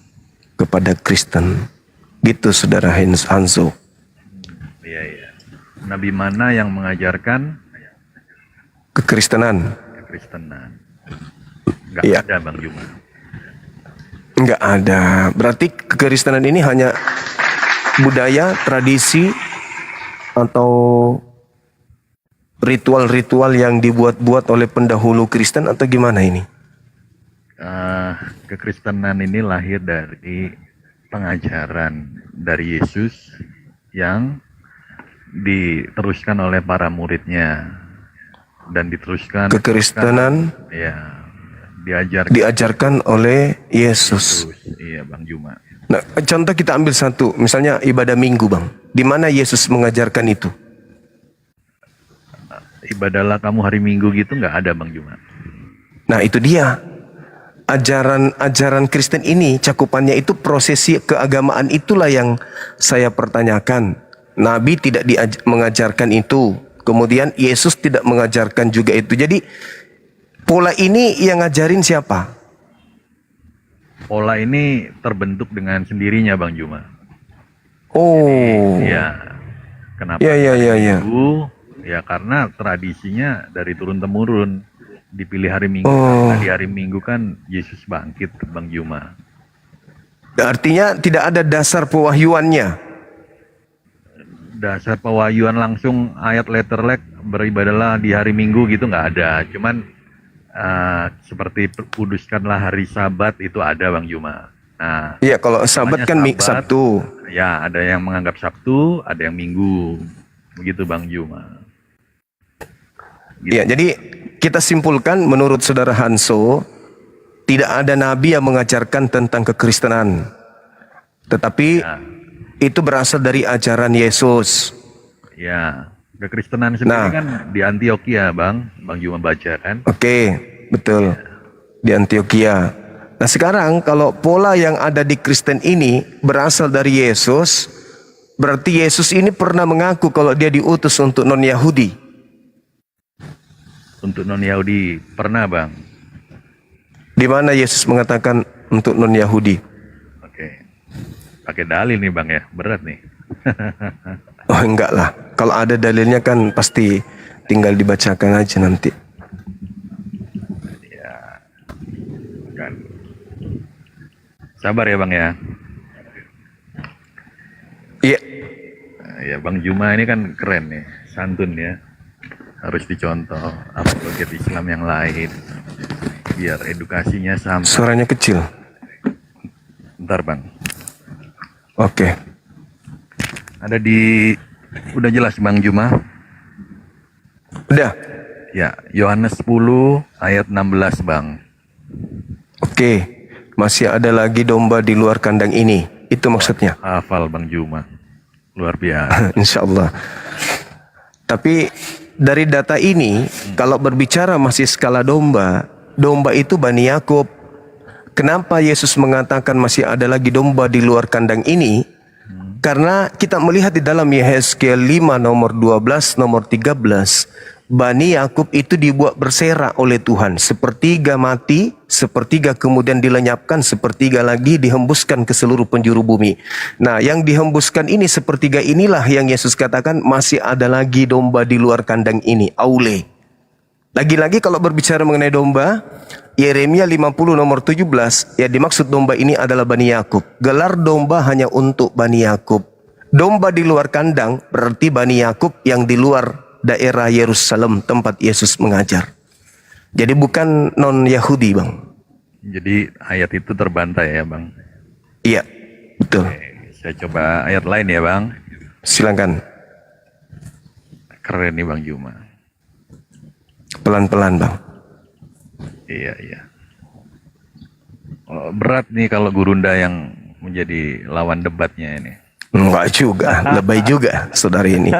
kepada Kristen? Gitu saudara Hanso. Iya iya. Nabi mana yang mengajarkan Kekristenan? kekristenan? Enggak Iya. ada Bang Juma. Enggak ada. Berarti kekristenan ini hanya budaya, tradisi, atau ritual-ritual yang dibuat-buat oleh pendahulu Kristen atau gimana ini? Kekristenan ini lahir dari pengajaran dari Yesus yang diteruskan oleh para muridnya dan diteruskan Kekristenan ya diajarkan oleh Yesus. Iya Bang Juma. Nah, contoh kita ambil satu, misalnya ibadah Minggu, Bang. Di mana Yesus mengajarkan itu? Ibadahlah kamu hari Minggu gitu nggak ada Bang Juma. Nah, itu dia. Ajaran Kristen ini cakupannya itu prosesi keagamaan, itulah yang saya pertanyakan. Nabi tidak mengajarkan itu. Kemudian Yesus tidak mengajarkan juga itu. Jadi pola ini yang ngajarin siapa? Pola ini terbentuk dengan sendirinya Bang Juma. Oh. Iya. Kenapa? Ya. Minggu? Ya karena tradisinya dari turun temurun. Dipilih hari Minggu. Karena di hari Minggu kan Yesus bangkit Bang Juma. Artinya tidak ada dasar pewahyuannya. Dasar pewahyuan langsung ayat letterlek beribadahlah di hari Minggu gitu nggak ada. Cuman seperti kuduskanlah hari Sabat itu ada Bang Juma. Nah, Iya, kalau Sabat namanya kan Sabat. Sabtu. Ya, ada yang menganggap Sabtu, ada yang Minggu. Begitu Bang Juma. Iya, jadi kita simpulkan menurut Saudara Hanso, tidak ada nabi yang mengajarkan tentang kekristenan. Tetapi Ya. itu berasal dari ajaran Yesus. Ya, kekristenan sendiri Nah. kan di Antioquia, Bang Juma baca kan? Oke, betul. Di Antioquia. Nah sekarang kalau pola yang ada di Kristen ini berasal dari Yesus, berarti Yesus ini pernah mengaku kalau dia diutus untuk non-Yahudi. Untuk non-Yahudi pernah, Bang. Di mana Yesus mengatakan untuk non-Yahudi? Oke. Pakai dalil nih, Bang ya. Berat nih. Oh enggak lah. Kalau ada dalilnya kan pasti tinggal dibacakan aja nanti. Kan. Sabar ya, Bang ya. Iya. Ya, Bang Juma ini kan keren nih, santun ya. Harus dicontoh apologet Islam yang lain. Biar edukasinya sama. Suaranya kecil. Bentar, Bang. Oke. Ada udah jelas Bang Juma? Udah. Ya, Yohanes 10 ayat 16, Bang. Oke. Masih ada lagi domba di luar kandang ini. Itu maksudnya. Hafal Bang Juma. Luar biasa. Insya Allah. Tapi dari data ini, kalau berbicara masih skala domba, domba itu Bani Yakub. Kenapa Yesus mengatakan masih ada lagi domba di luar kandang ini? Karena kita melihat di dalam Yehezkiel 5 nomor 12, nomor 13, Bani Yakub itu dibuat berserak oleh Tuhan. Sepertiga mati, sepertiga kemudian dilenyapkan, sepertiga lagi dihembuskan ke seluruh penjuru bumi. Nah, yang dihembuskan ini, sepertiga inilah yang Yesus katakan masih ada lagi domba di luar kandang ini, aule. Lagi-lagi kalau berbicara mengenai domba, Yeremia 50 nomor 17, ya dimaksud domba ini adalah Bani Yakub. Gelar domba hanya untuk Bani Yakub. Domba di luar kandang berarti Bani Yakub yang di luar daerah Yerusalem tempat Yesus mengajar. Jadi bukan non-Yahudi, Bang. Jadi ayat itu terbantai ya, Bang. Iya, betul. Oke, saya coba ayat lain ya, Bang. Silakan. Keren nih Bang Juma. Pelan-pelan, Bang. Iya, iya. Oh, berat nih kalau Gurunda yang menjadi lawan debatnya ini. Enggak juga, lebay juga saudari ini.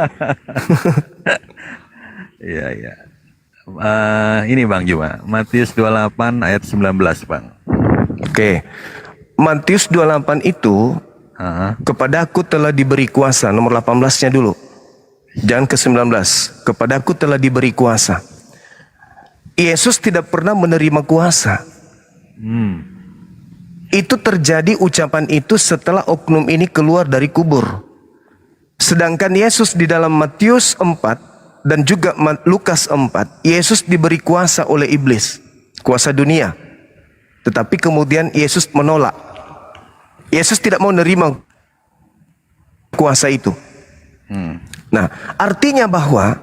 Iya, iya. Ini Bang Juma, Matius 28 ayat 19, Bang. Oke. Matius 28 itu kepadaku telah diberi kuasa, nomor 18-nya dulu. Jangan ke 19. Kepadaku telah diberi kuasa. Yesus tidak pernah menerima kuasa. Itu terjadi ucapan itu setelah oknum ini keluar dari kubur. Sedangkan Yesus di dalam Matius 4 dan juga Lukas 4, Yesus diberi kuasa oleh iblis, kuasa dunia. Tetapi kemudian Yesus menolak. Yesus tidak mau menerima kuasa itu. Nah, artinya bahwa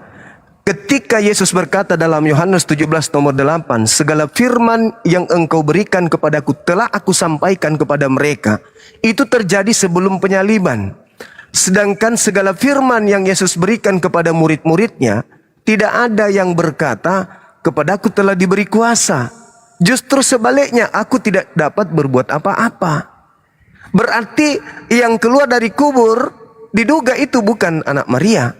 ketika Yesus berkata dalam Yohanes 17 nomor 8, segala firman yang engkau berikan kepadaku telah aku sampaikan kepada mereka. Itu terjadi sebelum penyaliban. Sedangkan segala firman yang Yesus berikan kepada murid-muridnya, tidak ada yang berkata, kepadaku telah diberi kuasa. Justru sebaliknya, aku tidak dapat berbuat apa-apa. Berarti yang keluar dari kubur, diduga itu bukan anak Maria.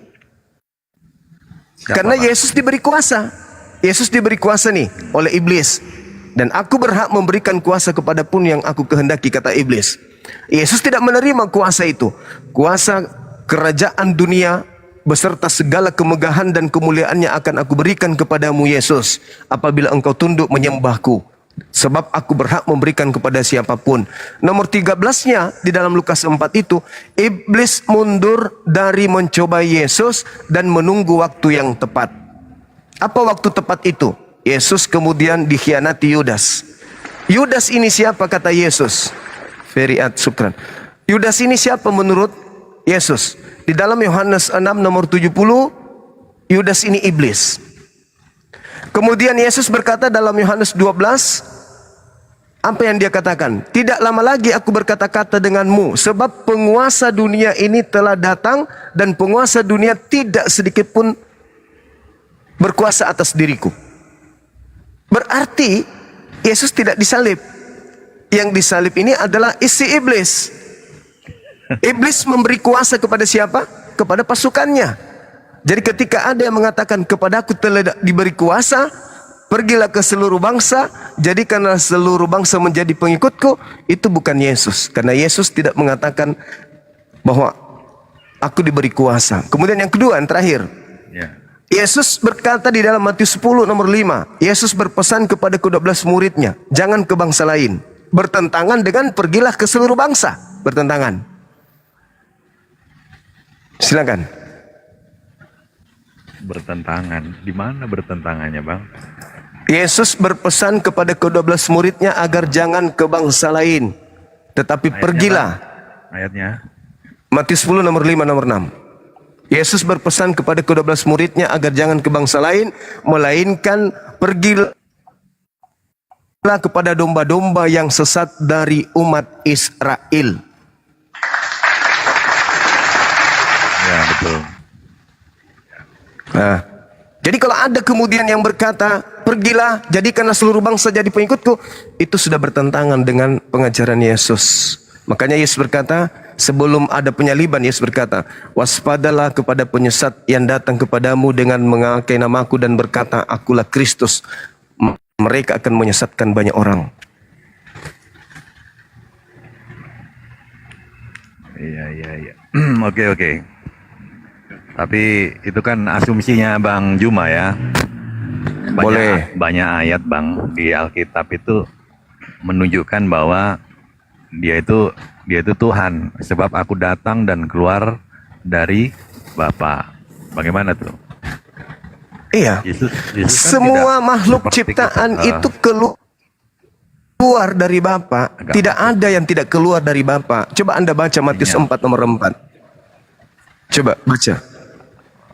Karena Yesus diberi kuasa. Yesus diberi kuasa nih oleh iblis. Dan aku berhak memberikan kuasa kepada pun yang aku kehendaki, kata iblis. Yesus tidak menerima kuasa itu. Kuasa kerajaan dunia beserta segala kemegahan dan kemuliaannya akan aku berikan kepadamu Yesus, apabila engkau tunduk menyembahku. Sebab aku berhak memberikan kepada siapapun. Nomor 13-nya di dalam Lukas 4 itu, iblis mundur dari mencoba Yesus dan menunggu waktu yang tepat. Apa waktu tepat itu? Yesus kemudian dikhianati Yudas. Yudas ini siapa kata Yesus? Feriat Sukran. Yudas ini siapa menurut Yesus? Di dalam Yohanes 6 nomor 70, Yudas ini iblis. Kemudian Yesus berkata dalam Yohanes 12, Apa yang dia katakan? Tidak lama lagi aku berkata-kata denganmu, sebab penguasa dunia ini telah datang dan penguasa dunia tidak sedikit pun berkuasa atas diriku. Berarti Yesus tidak disalib. Yang disalib ini adalah isi iblis. Iblis memberi kuasa kepada siapa? Kepada pasukannya. Jadi ketika ada yang mengatakan kepadaku telah diberi kuasa, pergilah ke seluruh bangsa, jadikanlah seluruh bangsa menjadi pengikutku, itu bukan Yesus. Karena Yesus tidak mengatakan bahwa aku diberi kuasa. Kemudian yang kedua, yang terakhir. Yesus berkata di dalam Matius 10 nomor 5, Yesus berpesan kepada ke-12 muridnya, jangan ke bangsa lain. Bertentangan dengan pergilah ke seluruh bangsa. Bertentangan. Silakan. Bertentangan. Di mana bertentangannya, Bang? Yesus berpesan kepada ke-12 muridnya agar jangan ke bangsa lain, tetapi ayatnya, pergilah. Bang. Ayatnya. Matius 10 nomor 5 nomor 6. Yesus berpesan kepada ke-12 muridnya agar jangan ke bangsa lain, melainkan pergilah kepada domba-domba yang sesat dari umat Israel. Ya, betul. Nah, jadi kalau ada kemudian yang berkata, pergilah, jadikanlah seluruh bangsa jadi pengikutku, itu sudah bertentangan dengan pengajaran Yesus. Makanya Yesus berkata, sebelum ada penyaliban, Yesus berkata, waspadalah kepada penyesat yang datang kepadamu dengan mengakai namaku dan berkata, akulah Kristus. Mereka akan menyesatkan banyak orang. Iya. Oke. Tapi itu kan asumsinya Bang Juma ya. Boleh. Banyak ayat Bang di Alkitab itu menunjukkan bahwa dia itu Tuhan, sebab aku datang dan keluar dari Bapa. Bagaimana tuh? Iya. Yesus semua makhluk ciptaan itu keluar dari Bapa. Tidak ada yang tidak keluar dari Bapa. Coba Anda baca Matius 4 nomor 4. Coba baca.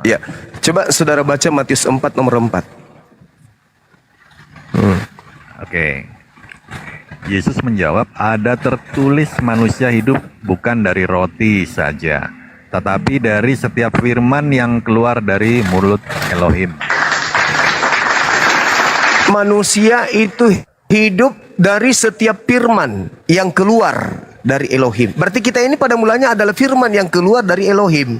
Ya, coba saudara baca Matius 4 nomor 4. Oke. Yesus menjawab, ada tertulis manusia hidup bukan dari roti saja, tetapi dari setiap firman yang keluar dari mulut Elohim. Manusia itu hidup dari setiap firman yang keluar dari Elohim. Berarti kita ini pada mulanya adalah firman yang keluar dari Elohim.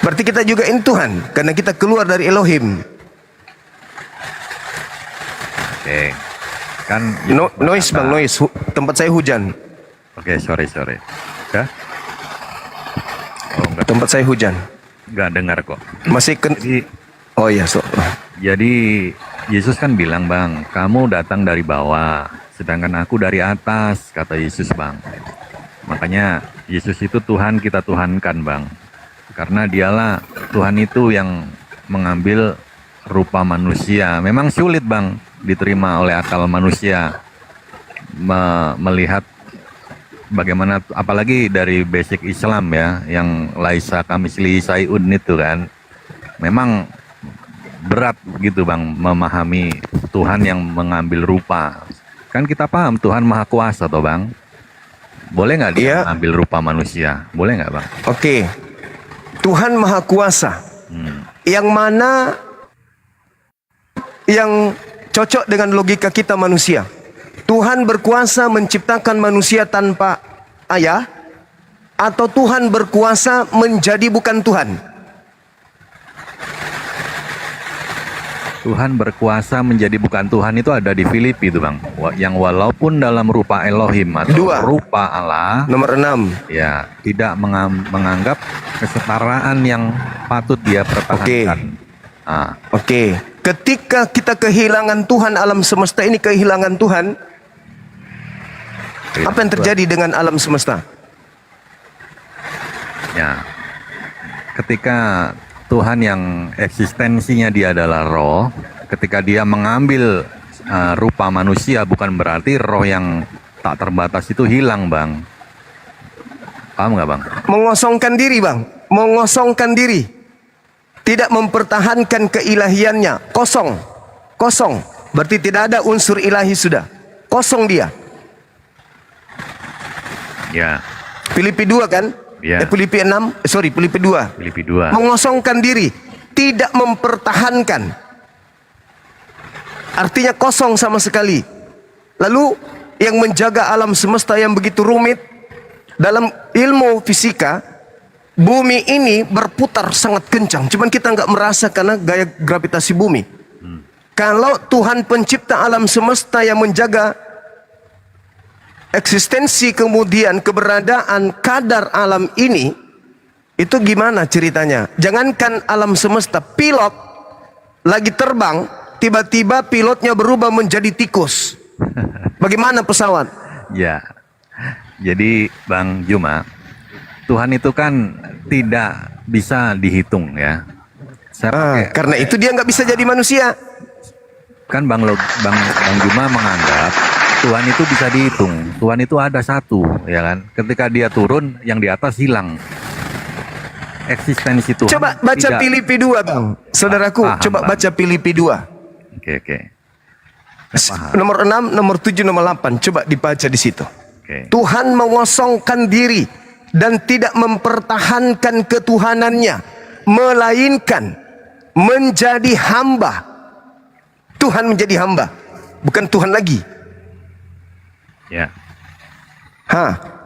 Berarti kita juga ini Tuhan, karena kita keluar dari Elohim. Oke. Kan noise Bang, noise. Tempat saya hujan. Oke, sorry. Ya? Oh, enggak. Tempat saya hujan. Enggak dengar kok. Masih oh iya, Jadi Yesus kan bilang, Bang, kamu datang dari bawah, sedangkan aku dari atas, kata Yesus, Bang. Makanya Yesus itu Tuhan, kita tuhankan, Bang. Karena dialah Tuhan itu yang mengambil rupa manusia. Memang sulit, Bang, diterima oleh akal manusia melihat bagaimana, apalagi dari basic Islam ya, yang laisa kamisli syai'un itu kan, memang berat gitu Bang memahami Tuhan yang mengambil rupa. Kan kita paham Tuhan Maha Kuasa toh Bang. Boleh nggak dia mengambil rupa manusia? Boleh nggak Bang? Oke. Tuhan Maha Kuasa. Yang mana yang cocok dengan logika kita manusia. Tuhan berkuasa menciptakan manusia tanpa ayah, atau Tuhan berkuasa menjadi bukan Tuhan? Tuhan berkuasa menjadi bukan Tuhan itu ada di Filipi itu Bang. Yang walaupun dalam rupa Elohim atau rupa Allah. Nomor 6. Ya, tidak menganggap kesetaraan yang patut dia pertahankan. Oke. Ketika kita kehilangan Tuhan, alam semesta ini kehilangan Tuhan, apa yang terjadi dengan alam semesta? Ya, ketika Tuhan yang eksistensinya dia adalah roh, ketika dia mengambil rupa manusia, bukan berarti roh yang tak terbatas itu hilang Bang. Paham nggak Bang? Mengosongkan diri Bang, mengosongkan diri. Tidak mempertahankan keilahiannya, kosong. Berarti tidak ada unsur ilahi sudah. Kosong dia. Ya, Filipi 2 kan? Ya. Filipi 6, Filipi 2. Filipi 2. Mengosongkan diri, tidak mempertahankan. Artinya kosong sama sekali. Lalu yang menjaga alam semesta yang begitu rumit, dalam ilmu fisika, bumi ini berputar sangat kencang. Cuman kita nggak merasa karena gaya gravitasi bumi. Kalau Tuhan pencipta alam semesta yang menjaga eksistensi kemudian keberadaan kadar alam ini, itu gimana ceritanya? Jangankan alam semesta, pilot lagi terbang, tiba-tiba pilotnya berubah menjadi tikus. Bagaimana pesawat? Ya. Jadi Bang Juma, Tuhan itu kan tidak bisa dihitung ya. Karena itu dia nggak bisa jadi manusia. Kan Bang Juma menganggap Tuhan itu bisa dihitung. Tuhan itu ada satu, ya kan? Ketika dia turun, yang di atas hilang. Eksistensi Tuhan. Coba baca tidak... Filipi 2, Bang. Saudaraku, coba Bang. baca Filipi 2. Oke. Nomor 6, nomor 7, nomor 8. Coba dibaca di situ. Oke. Tuhan mengosongkan diri dan tidak mempertahankan ketuhanannya, melainkan menjadi hamba. Tuhan menjadi hamba, bukan Tuhan lagi. Ya.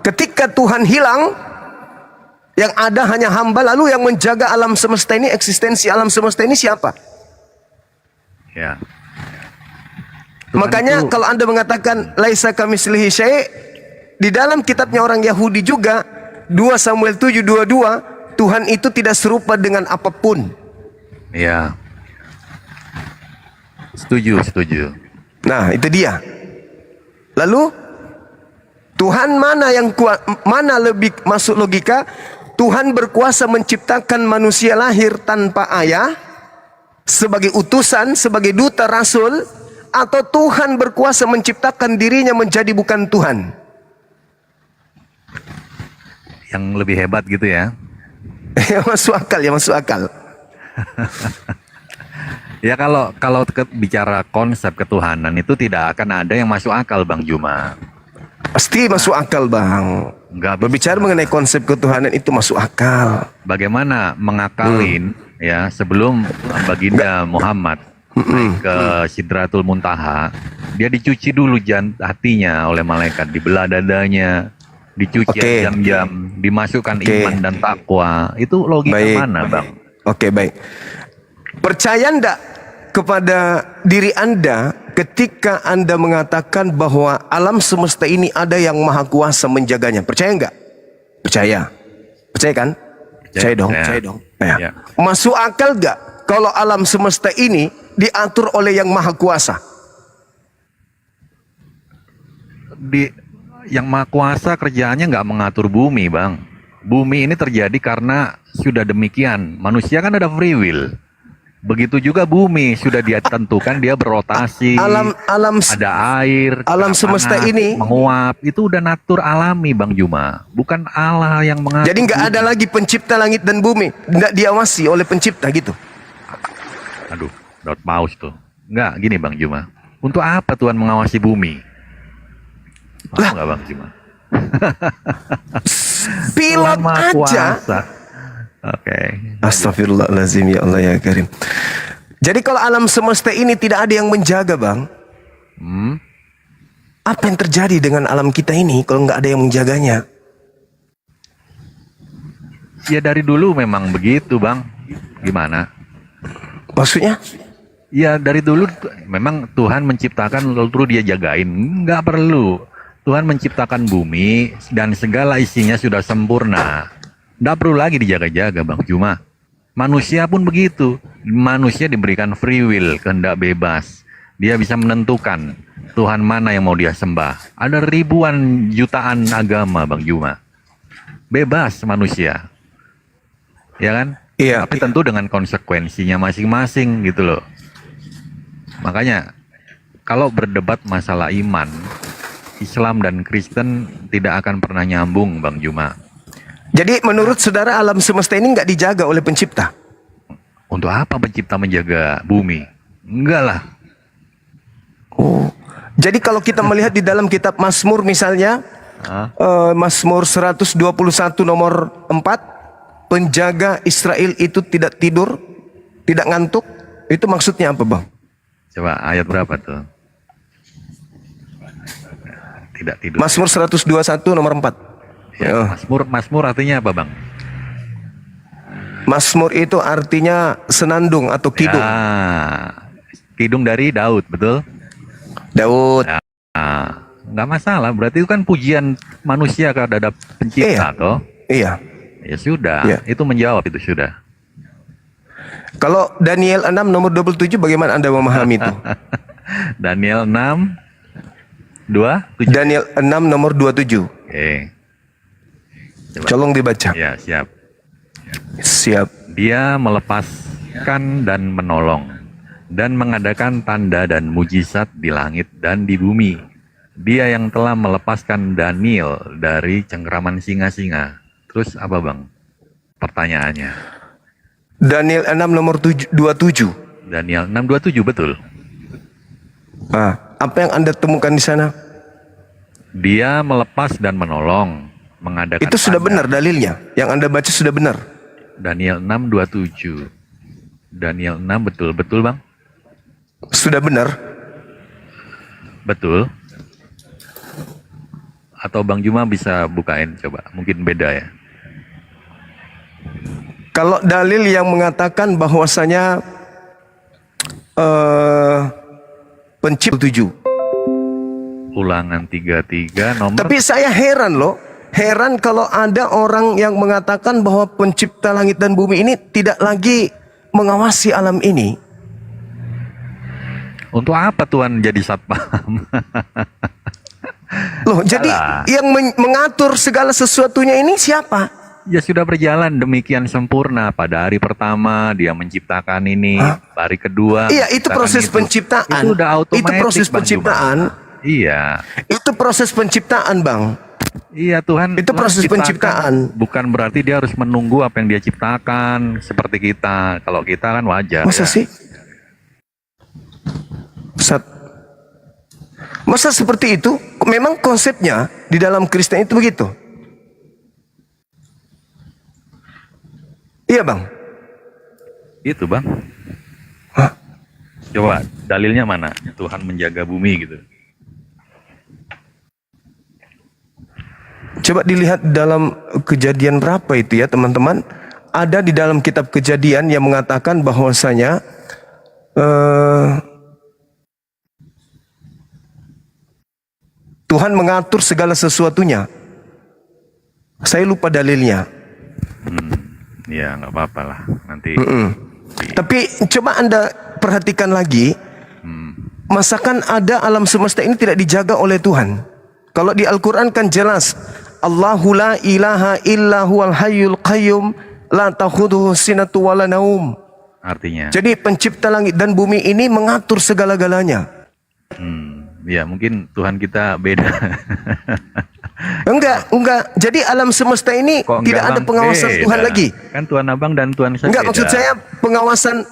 Ketika Tuhan hilang, yang ada hanya hamba. Lalu yang menjaga alam semesta ini, eksistensi alam semesta ini siapa? Ya. Tuhan Makanya itu... kalau Anda mengatakan laisa kamitslihi syai', di dalam kitabnya orang Yahudi juga 2 Samuel 7:22, Tuhan itu tidak serupa dengan apapun. Ya. Setuju. Nah, itu dia. Lalu Tuhan mana yang kuat, mana lebih masuk logika? Tuhan berkuasa menciptakan manusia lahir tanpa ayah sebagai utusan, sebagai duta rasul, atau Tuhan berkuasa menciptakan dirinya menjadi bukan Tuhan? Yang lebih hebat gitu ya. Masuk akal. Ya kalau bicara konsep ketuhanan itu tidak akan ada yang masuk akal Bang Juma. Pasti masuk akal, Bang. Berbicara mengenai konsep ketuhanan itu masuk akal. Bagaimana mengakalin ya sebelum baginda Muhammad naik ke Sidratul Muntaha, dia dicuci dulu hatinya oleh malaikat, dibelah dadanya, dicuci jam-jam, dimasukkan iman dan takwa. Itu logika mana, Bang? Oke, baik. Percaya enggak kepada diri Anda ketika Anda mengatakan bahwa alam semesta ini ada yang maha kuasa menjaganya? Percaya enggak? Percaya. Percaya kan? Percaya dong. Ya. Masuk akal enggak kalau alam semesta ini diatur oleh yang maha kuasa? Yang maha kuasa kerjaannya nggak mengatur bumi, Bang. Bumi ini terjadi karena sudah demikian. Manusia kan ada free will. Begitu juga bumi sudah dia tentukan, dia berotasi, ada air, alam semesta ini menguap, itu udah natur alami Bang Juma, bukan Allah yang mengatur. Jadi nggak ada lagi pencipta langit dan bumi, nggak diawasi oleh pencipta gitu. Aduh, dot paus tuh. Nggak, gini Bang Juma, untuk apa Tuhan mengawasi bumi? Lah nggak Bang Juma? Pilot aja. Oke. Astagfirullahaladzim, ya Allah ya Karim. Jadi kalau alam semesta ini tidak ada yang menjaga, Bang, apa yang terjadi dengan alam kita ini kalau nggak ada yang menjaganya? Ya dari dulu memang begitu, Bang. Gimana? Maksudnya? Ya dari dulu memang Tuhan menciptakan lalu dia jagain. Nggak perlu. Tuhan menciptakan bumi dan segala isinya sudah sempurna. Nggak perlu lagi dijaga-jaga Bang Juma. Manusia pun begitu. Manusia diberikan free will, kehendak bebas. Dia bisa menentukan Tuhan mana yang mau dia sembah. Ada ribuan jutaan agama Bang Juma. Bebas manusia. Ya kan? Iya. Tapi tentu dengan konsekuensinya masing-masing gitu loh. Makanya kalau berdebat masalah iman, Islam dan Kristen tidak akan pernah nyambung Bang Juma. Jadi menurut saudara alam semesta ini nggak dijaga oleh pencipta? Untuk apa pencipta menjaga bumi? Enggak lah. Oh. Jadi kalau kita melihat di dalam kitab Mazmur misalnya, Mazmur 121 nomor 4, penjaga Israel itu tidak tidur, tidak ngantuk. Itu maksudnya apa, Bang? Coba ayat berapa tuh? Tidak tidur. Mazmur 121 nomor 4. Ya, Mazmur artinya apa, Bang? Mazmur itu artinya senandung atau kidung. Ya, kidung dari Daud, betul? Daud. Nah, nggak masalah. Berarti itu kan pujian manusia terhadap pencipta, toh? Iya. Ya sudah, Iya. itu menjawab itu sudah. Kalau Daniel 6 nomor 27 bagaimana Anda memahami itu? Daniel 6 27. Daniel 6 nomor 27. Oke. Coba. Colong dibaca. Ya, siap. Siap. Dia melepaskan dan menolong dan mengadakan tanda dan mujizat di langit dan di bumi. Dia yang telah melepaskan Daniel dari cengkraman singa-singa. Terus apa, Bang? Pertanyaannya. Daniel 6 nomor 27. Daniel 6:27 betul. Apa yang Anda temukan di sana? Dia melepas dan menolong, mengadakan Itu sudah tanda. benar dalilnya. Yang Anda baca sudah benar. Daniel 6:27. Daniel 6 betul, Bang? Sudah benar. Betul. Atau Bang Juma bisa bukain coba. Mungkin beda ya. Kalau dalil yang mengatakan bahwasanya pencipta 7. Ulangan 33 nomor. Tapi saya heran loh. Heran kalau ada orang yang mengatakan bahwa pencipta langit dan bumi ini tidak lagi mengawasi alam ini. Untuk apa Tuhan jadi satpam? Loh, jadi yang mengatur segala sesuatunya ini siapa? Ya sudah berjalan demikian sempurna. Pada hari pertama dia menciptakan ini, hari kedua. Iya, itu menciptakan proses itu. penciptaan. Itu udah otomatis. Itu proses Bang penciptaan. Juma. Iya. Itu proses penciptaan, Bang. Iya Tuhan. Itu Tuhan proses ciptakan. penciptaan. Bukan berarti dia harus menunggu apa yang dia ciptakan seperti kita. Kalau kita kan wajar. Masa ya. sih? Masa seperti itu? Memang konsepnya di dalam Kristen itu begitu. Iya, Bang. Itu Bang. Coba dalilnya mana? Tuhan menjaga bumi gitu. Coba dilihat dalam Kejadian berapa itu ya, teman-teman. Ada di dalam kitab Kejadian yang mengatakan bahwasanya Tuhan mengatur segala sesuatunya. Saya lupa dalilnya. Ya nggak apa-apa lah. Nanti. Tapi coba Anda perhatikan lagi. Masakan ada alam semesta ini tidak dijaga oleh Tuhan? Kalau di Al-Quran kan jelas. Allahu la ilaha illa huwal hayyul qayyum la ta'khudhuhu sinatu wala naum. Artinya. Jadi pencipta langit dan bumi ini mengatur segala-galanya. Ya mungkin Tuhan kita beda. Enggak. Jadi alam semesta ini Kok tidak ada Bang? pengawasan Beda. Tuhan lagi. Kan Tuhan Abang dan Tuhan saya Enggak, beda. maksud saya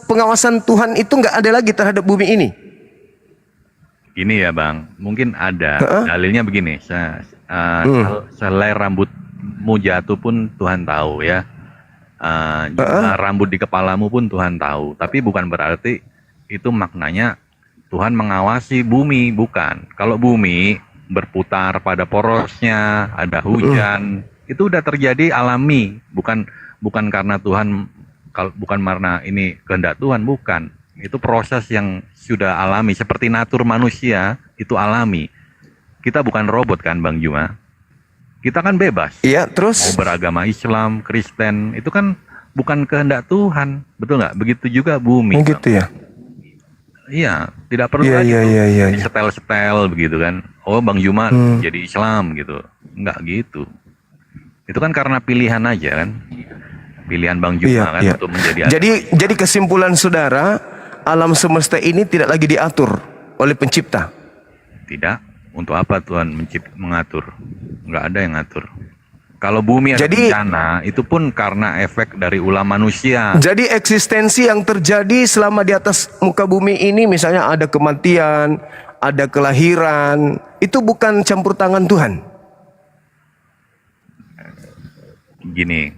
pengawasan Tuhan itu enggak ada lagi terhadap bumi ini. Gini ya Bang, mungkin ada. Dalilnya begini, selai rambutmu jatuh pun Tuhan tahu ya. Juga rambut di kepalamu pun Tuhan tahu. Tapi bukan berarti itu maknanya Tuhan mengawasi bumi, bukan. Kalau bumi berputar pada porosnya, ada hujan, itu udah terjadi alami, bukan karena Tuhan, bukan karena ini kehendak Tuhan, bukan. Itu proses yang sudah alami, seperti natur manusia itu alami. Kita bukan robot kan Bang Juma? Kita kan bebas. Iya, terus? Mau beragama Islam, Kristen, itu kan bukan kehendak Tuhan, betul nggak? Begitu juga bumi. Begitu ya. Iya, tidak perlu Iya, lagi iya. setel-setel begitu kan. Oh, Bang Juma jadi Islam gitu. Enggak gitu. Itu kan karena pilihan aja kan. Pilihan Bang Juma kan untuk menjadi Jadi kesimpulan saudara, alam semesta ini tidak lagi diatur oleh pencipta. Tidak. Untuk apa Tuhan mengatur? Enggak ada yang ngatur. Kalau bumi ada bencana, itu pun karena efek dari ulah manusia. Jadi eksistensi yang terjadi selama di atas muka bumi ini, misalnya ada kematian, ada kelahiran, itu bukan campur tangan Tuhan. Gini,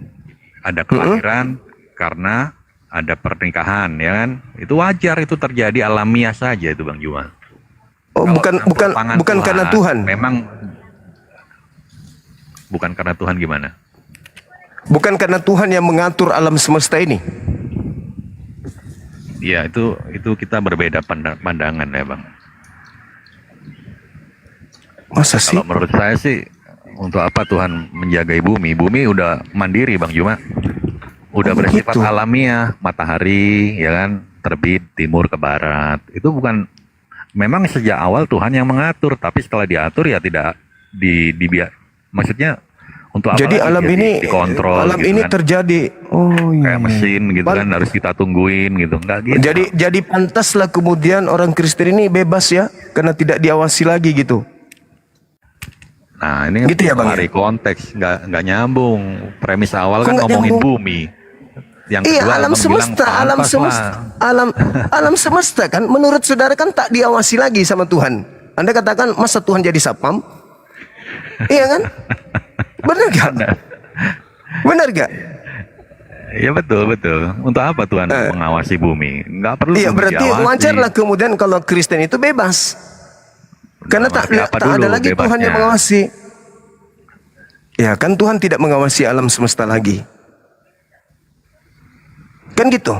ada kelahiran karena ada pernikahan, ya kan? Itu wajar, itu terjadi alamiah saja itu Bang Juma. Oh, Kalau bukan campur tangan karena Tuhan. Memang bukan karena Tuhan gimana? Bukan karena Tuhan yang mengatur alam semesta ini. Ya, itu kita berbeda pandangan ya Bang. Masa sih? Kalau menurut saya sih, untuk apa Tuhan menjaga bumi? Bumi udah mandiri Bang Juma. Udah bersifat begitu? alamiah, matahari ya kan, terbit timur ke barat. Itu bukan, memang sejak awal Tuhan yang mengatur, tapi setelah diatur ya tidak maksudnya untuk apa Jadi lagi alam dia ini dikontrol alam gitu ini kan. terjadi. Oh iya. Kayak mesin gitu kan, harus kita tungguin gitu. Enggak gitu. Jadi pantaslah kemudian orang Kristen ini bebas ya, karena tidak diawasi lagi gitu. Nah, ini Gitu ya, Bang, dari ya? konteks nggak nyambung. Premis awal Kok kan nggak ngomongin nyambung? bumi. Yang Iya, kedua alam Abang bilang semesta, pantas lah. alam semesta kan menurut saudara kan tak diawasi lagi sama Tuhan. Anda katakan masa Tuhan jadi satpam? Iya kan? Benar gak? Benar gak? Iya betul. Untuk apa Tuhan mengawasi bumi? Nggak perlu Iya, bumi berarti diawasi. wajarlah kemudian kalau Kristen itu bebas. Karena tak Berarti apa ada dulu lagi Tuhan bebasnya? yang mengawasi. Ya kan Tuhan tidak mengawasi alam semesta lagi. Kan gitu.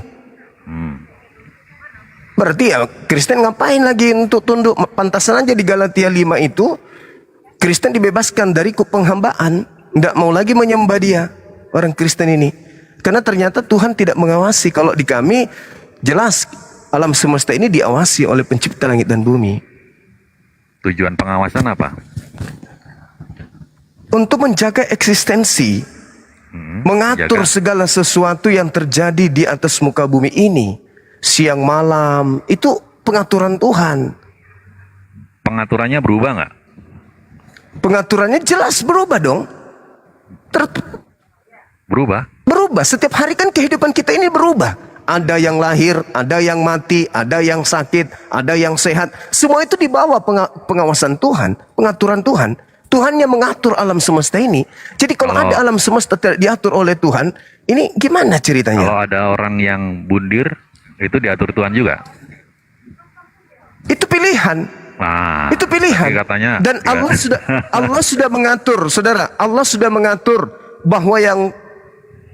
Berarti ya Kristen ngapain lagi untuk tunduk? Pantasan aja di Galatia 5 itu Kristen dibebaskan dari penghambaan, tidak mau lagi menyembah dia, orang Kristen ini. Karena ternyata Tuhan tidak mengawasi. Kalau di kami jelas alam semesta ini diawasi oleh pencipta langit dan bumi. Tujuan pengawasan apa? Untuk menjaga eksistensi, mengatur jaga. segala sesuatu yang terjadi di atas muka bumi ini, siang malam, itu pengaturan Tuhan. Pengaturannya berubah nggak? Pengaturannya jelas berubah dong. Berubah? Berubah, setiap hari kan kehidupan kita ini berubah. Ada yang lahir, ada yang mati, ada yang sakit, ada yang sehat. Semua itu di bawah pengawasan Tuhan, pengaturan Tuhan. Tuhan yang mengatur alam semesta ini. Jadi kalau ada alam semesta tidak diatur oleh Tuhan, ini gimana ceritanya? Kalau ada orang yang bundir, itu diatur Tuhan juga? Itu pilihan. Nah, Itu pilihan. tapi katanya, Dan Allah sudah mengatur, saudara. Allah sudah mengatur bahwa yang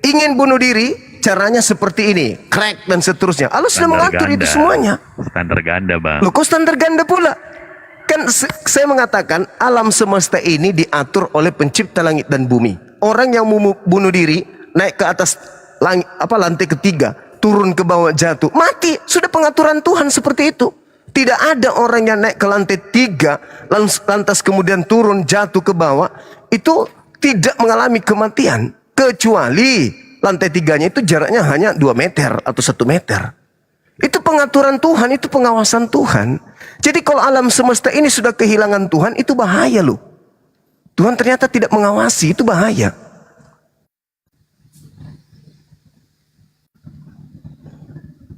ingin bunuh diri caranya seperti ini, crack dan seterusnya. Allah sudah standar mengatur itu ganda. semuanya. Standar ganda Bang. Loh, kok standar ganda pula? Kan saya mengatakan alam semesta ini diatur oleh pencipta langit dan bumi. Orang yang mau bunuh diri naik ke atas lantai ketiga, turun ke bawah jatuh, mati. Sudah pengaturan Tuhan seperti itu. Tidak ada orang yang naik ke lantai 3 lantas kemudian turun jatuh ke bawah itu tidak mengalami kematian, kecuali lantai 3-nya itu jaraknya hanya 2 meter atau 1 meter. Itu pengaturan Tuhan, itu pengawasan Tuhan. Jadi kalau alam semesta ini sudah kehilangan Tuhan, itu bahaya loh. Tuhan ternyata tidak mengawasi, itu bahaya.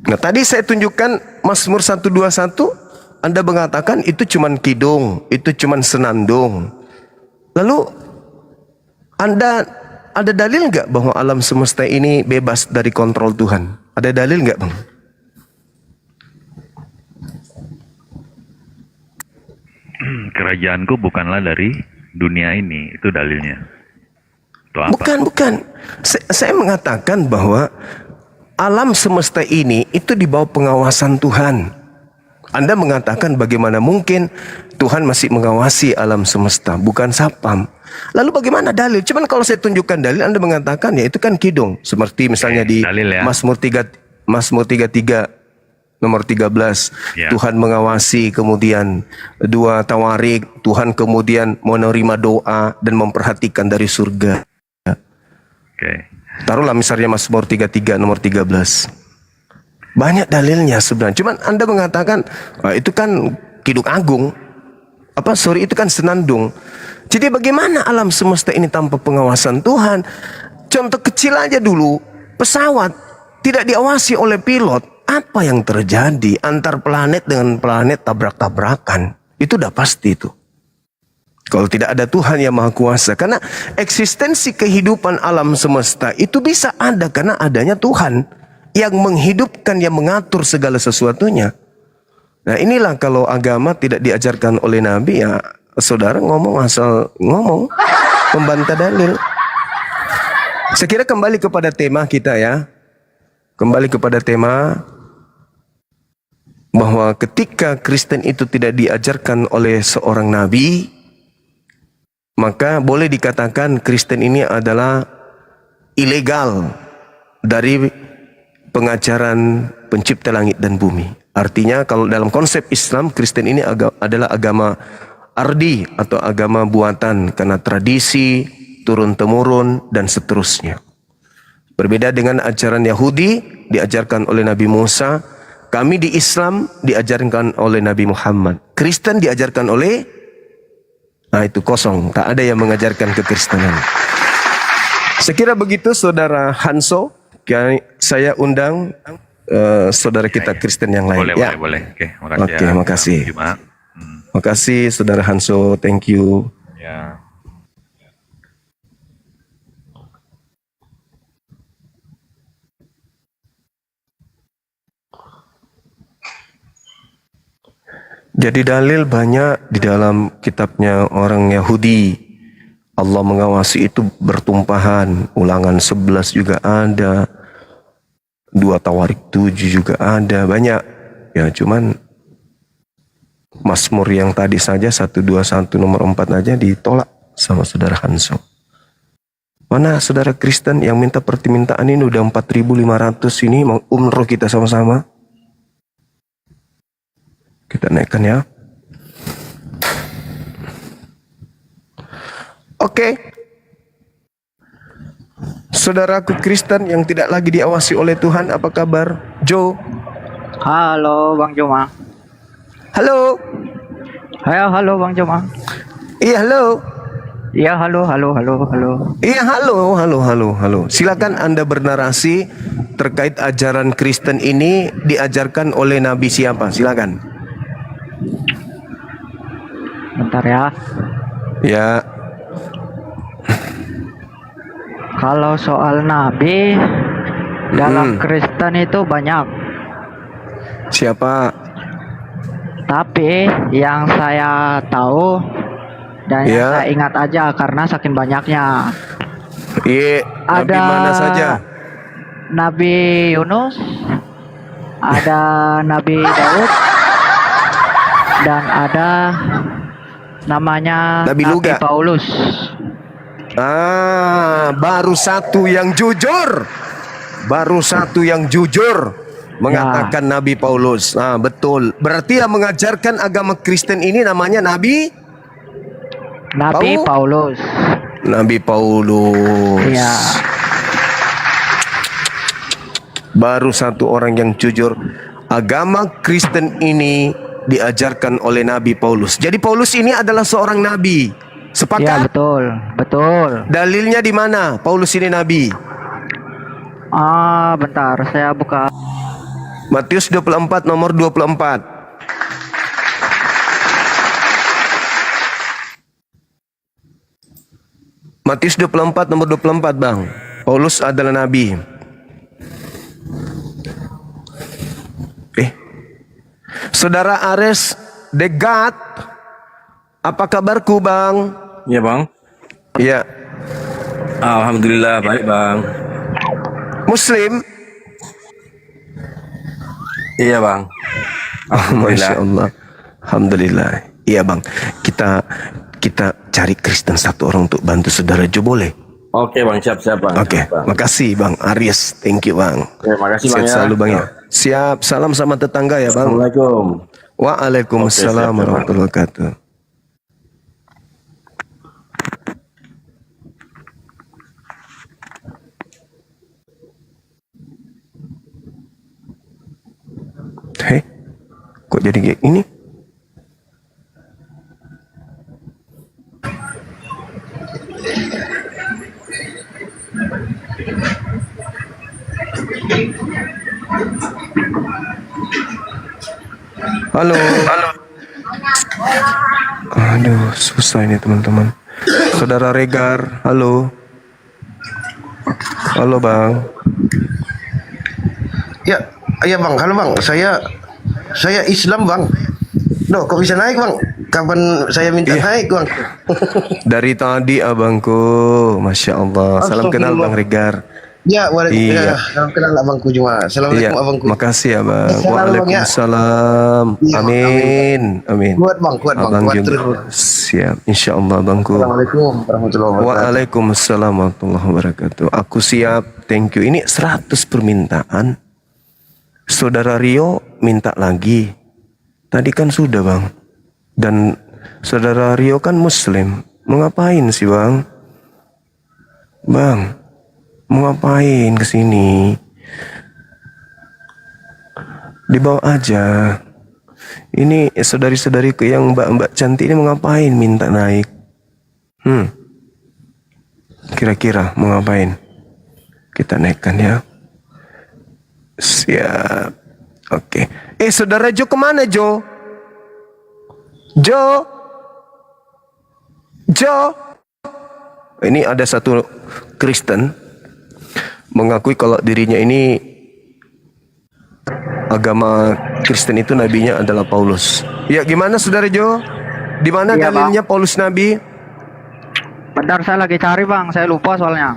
Nah, tadi saya tunjukkan Mazmur 121, Anda mengatakan itu cuman kidung, itu cuman senandung. Lalu Anda ada dalil nggak bahwa alam semesta ini bebas dari kontrol Tuhan? Ada dalil nggak, Bang? Kerajaanku bukanlah dari dunia ini, itu dalilnya. Itu apa? Bukan. Saya mengatakan bahwa alam semesta ini itu di bawah pengawasan Tuhan. Anda mengatakan bagaimana mungkin Tuhan masih mengawasi alam semesta, bukan satpam. Lalu bagaimana dalil? Cuman kalau saya tunjukkan dalil, Anda mengatakan ya itu kan kidung. Seperti misalnya di dalil ya. Mazmur 33 nomor 13, Ya. Tuhan mengawasi, kemudian 2 Tawarik, Tuhan kemudian menerima doa dan memperhatikan dari surga. Oke. Taruhlah misalnya Mazmur 33 nomor 13. Banyak dalilnya sebenarnya. Cuman Anda mengatakan itu kan kidung agung. Itu kan senandung. Jadi bagaimana alam semesta ini tanpa pengawasan Tuhan? Contoh kecil aja dulu. Pesawat tidak diawasi oleh pilot. Apa yang terjadi antar planet dengan planet tabrak-tabrakan? Itu udah pasti itu. Kalau tidak ada Tuhan yang Maha Kuasa. Karena eksistensi kehidupan alam semesta itu bisa ada karena adanya Tuhan yang menghidupkan, yang mengatur segala sesuatunya. Nah inilah kalau agama tidak diajarkan oleh Nabi, ya saudara ngomong asal ngomong, membantah dalil. Saya kira kembali kepada tema kita ya. Kembali kepada tema bahwa ketika Kristen itu tidak diajarkan oleh seorang Nabi, maka boleh dikatakan Kristen ini adalah ilegal dari pengajaran pencipta langit dan bumi. Artinya kalau dalam konsep Islam, Kristen ini adalah agama ardi atau agama buatan karena tradisi, turun-temurun dan seterusnya. Berbeda dengan ajaran Yahudi diajarkan oleh Nabi Musa, kami di Islam diajarkan oleh Nabi Muhammad. Kristen diajarkan oleh, nah itu kosong, tak ada yang mengajarkan kekristenan. Saya kira begitu saudara Hanso. Saya undang saudara kita Kristen yang lain. Boleh, ya. boleh. Oke, makasih. Oke, ya. makasih. Jumat. Makasih saudara Hanso, thank you. Ya. Jadi dalil banyak di dalam kitabnya orang Yahudi. Allah mengawasi itu bertumpahan. Ulangan 11 juga ada. 2 Tawarik 7 juga ada. Banyak. Ya cuman Mazmur yang tadi saja 121 nomor 4 aja ditolak sama saudara Hanso. Mana saudara Kristen yang minta permintaan ini udah 4.500 ini mau umroh kita sama-sama. Kita naikkan ya. Oke. Saudaraku Kristen yang tidak lagi diawasi oleh Tuhan, apa kabar? Joe. Halo Bang Juma. Halo. Halo Bang Juma. Iya, halo. Iya, halo. Iya, halo. Silakan Anda bernarasi terkait ajaran Kristen ini diajarkan oleh Nabi siapa? Silakan. Bentar ya. Ya. Kalau soal nabi dalam Kristen itu banyak. Siapa? Tapi yang saya tahu dan yang saya ingat aja karena saking banyaknya. Iya, Nabi mana saja? Nabi Yunus, ada Nabi Daud, dan ada namanya Nabi Luga. Paulus. Baru satu yang jujur. Mengatakan Nabi Paulus. Betul. Berarti yang mengajarkan agama Kristen ini namanya Nabi Paulus. Nabi Paulus. Iya. Baru satu orang yang jujur. Agama Kristen ini diajarkan oleh Nabi Paulus. Jadi Paulus ini adalah seorang nabi. Sepakat? Ya, betul. Dalilnya di mana? Paulus ini nabi. Bentar, saya buka. Matius 24 nomor 24. Matius 24 nomor 24, Bang. Paulus adalah nabi. Saudara Ares Degat, apa kabarku, Bang? Iya, Bang. Iya. Alhamdulillah baik, Bang. Muslim? Iya, Bang. Masya Allah. Alhamdulillah. Iya, Bang. Kita cari Kristen satu orang untuk bantu saudara Jo, boleh? Oke, Bang, siap, Bang. Oke, makasih Bang Aries. Thank you, Bang. Terima kasih, Bang. Sehat selalu, Bang ya. Siap. Salam sama tetangga ya, Bang. Assalamualaikum. Waalaikumsalam warahmatullahi wabarakatuh. Hei, kok jadi kayak ini? Halo. Aduh, susah ini teman-teman. Saudara Regar, halo. Halo bang. Ya, ya bang, halo bang. Saya Islam bang. Loh, kok bisa naik bang? Kapan saya minta naik bang? Dari tadi abangku, masya Allah. Salam kenal bang Regar. Ya, waalaikumsalam. Iya. Salam kenal abangku Juma. Assalamualaikum Iya, abangku. makasih ya bang. Sehat selalu, Bang, ya. Waalaikumsalam. Iya, Amin. Amin. Kuat bang, kuat bang. Abang Kuat juga. terus. Siap, insya Allah abangku. Assalamualaikum warahmatullahi wabarakatuh. Waalaikumsalam warahmatullahi wabarakatuh. Aku siap, thank you. Ini 100 permintaan. Saudara Rio minta lagi. Tadi kan sudah bang. Dan saudara Rio kan muslim. Mau ngapain sih bang? Bang, mau ngapain kesini? Dibawa aja. Ini saudari-saudariku yang mbak-mbak cantik ini mau ngapain minta naik? Kira-kira mau ngapain? Kita naikkan ya. Siap. Oke. Saudara Jo kemana Jo? Jo? Ini ada satu Kristen mengakui kalau dirinya ini agama Kristen itu nabinya adalah Paulus. Ya gimana saudara Jo? Di mana Iya, dalilnya Paulus nabi? Bentar, saya lagi cari bang, saya lupa soalnya.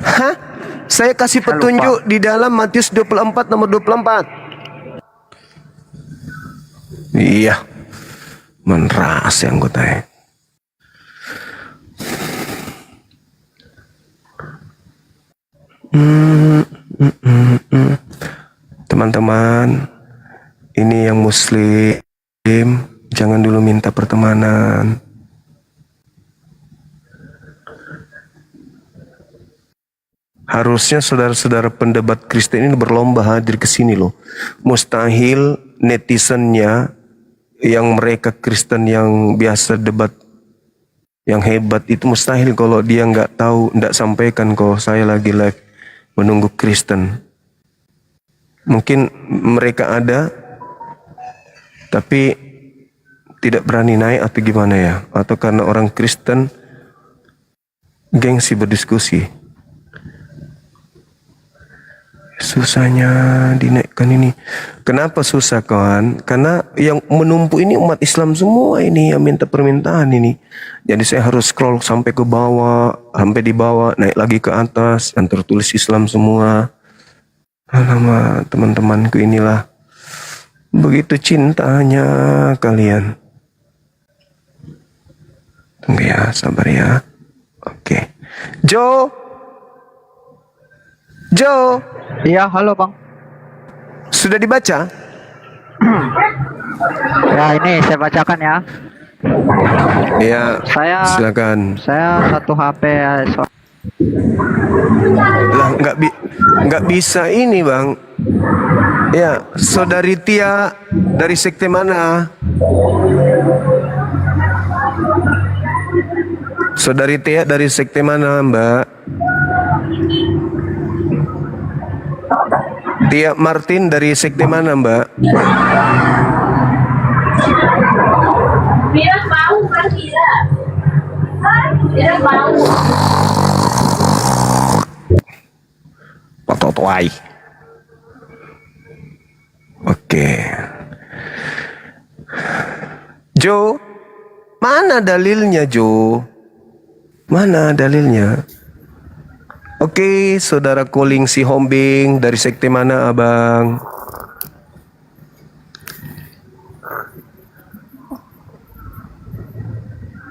Hah? Saya kasih Saya petunjuk di dalam Matius 24 nomor 24. Iya. Meneras yang gue tanya. Teman-teman, ini yang muslim, jangan dulu minta pertemanan. Harusnya saudara-saudara pendebat Kristen ini berlomba hadir ke sini loh. Mustahil netizennya yang mereka Kristen yang biasa debat yang hebat itu mustahil kalau dia nggak tahu, nggak sampaikan kalau saya lagi live menunggu Kristen. Mungkin mereka ada, tapi tidak berani naik atau gimana ya? Atau karena orang Kristen gengsi berdiskusi. Susahnya dinaikkan ini. Kenapa susah kawan? Karena yang menumpuk ini umat Islam semua ini yang minta permintaan ini. Jadi saya harus scroll sampai ke bawah, sampai di bawah, naik lagi ke atas, yang tertulis Islam semua. Alamak, teman-temanku inilah. Begitu cintanya kalian. Tunggu ya, sabar ya. Oke. Jo. Iya, halo bang. Sudah dibaca? Ya ini saya bacakan ya. Iya. Silakan. Saya satu HP ya. Lah nggak bisa ini bang. Ya, saudari Tia dari sekte mana? Saudari Tia dari sekte mana mbak? Tia Martin dari sekte mana mbak? Mira mau kan Mira mau. Patotoai. Oke. Jo, mana dalilnya Jo? Mana dalilnya? Oke, saudara Koling si Hombing dari sekte mana abang?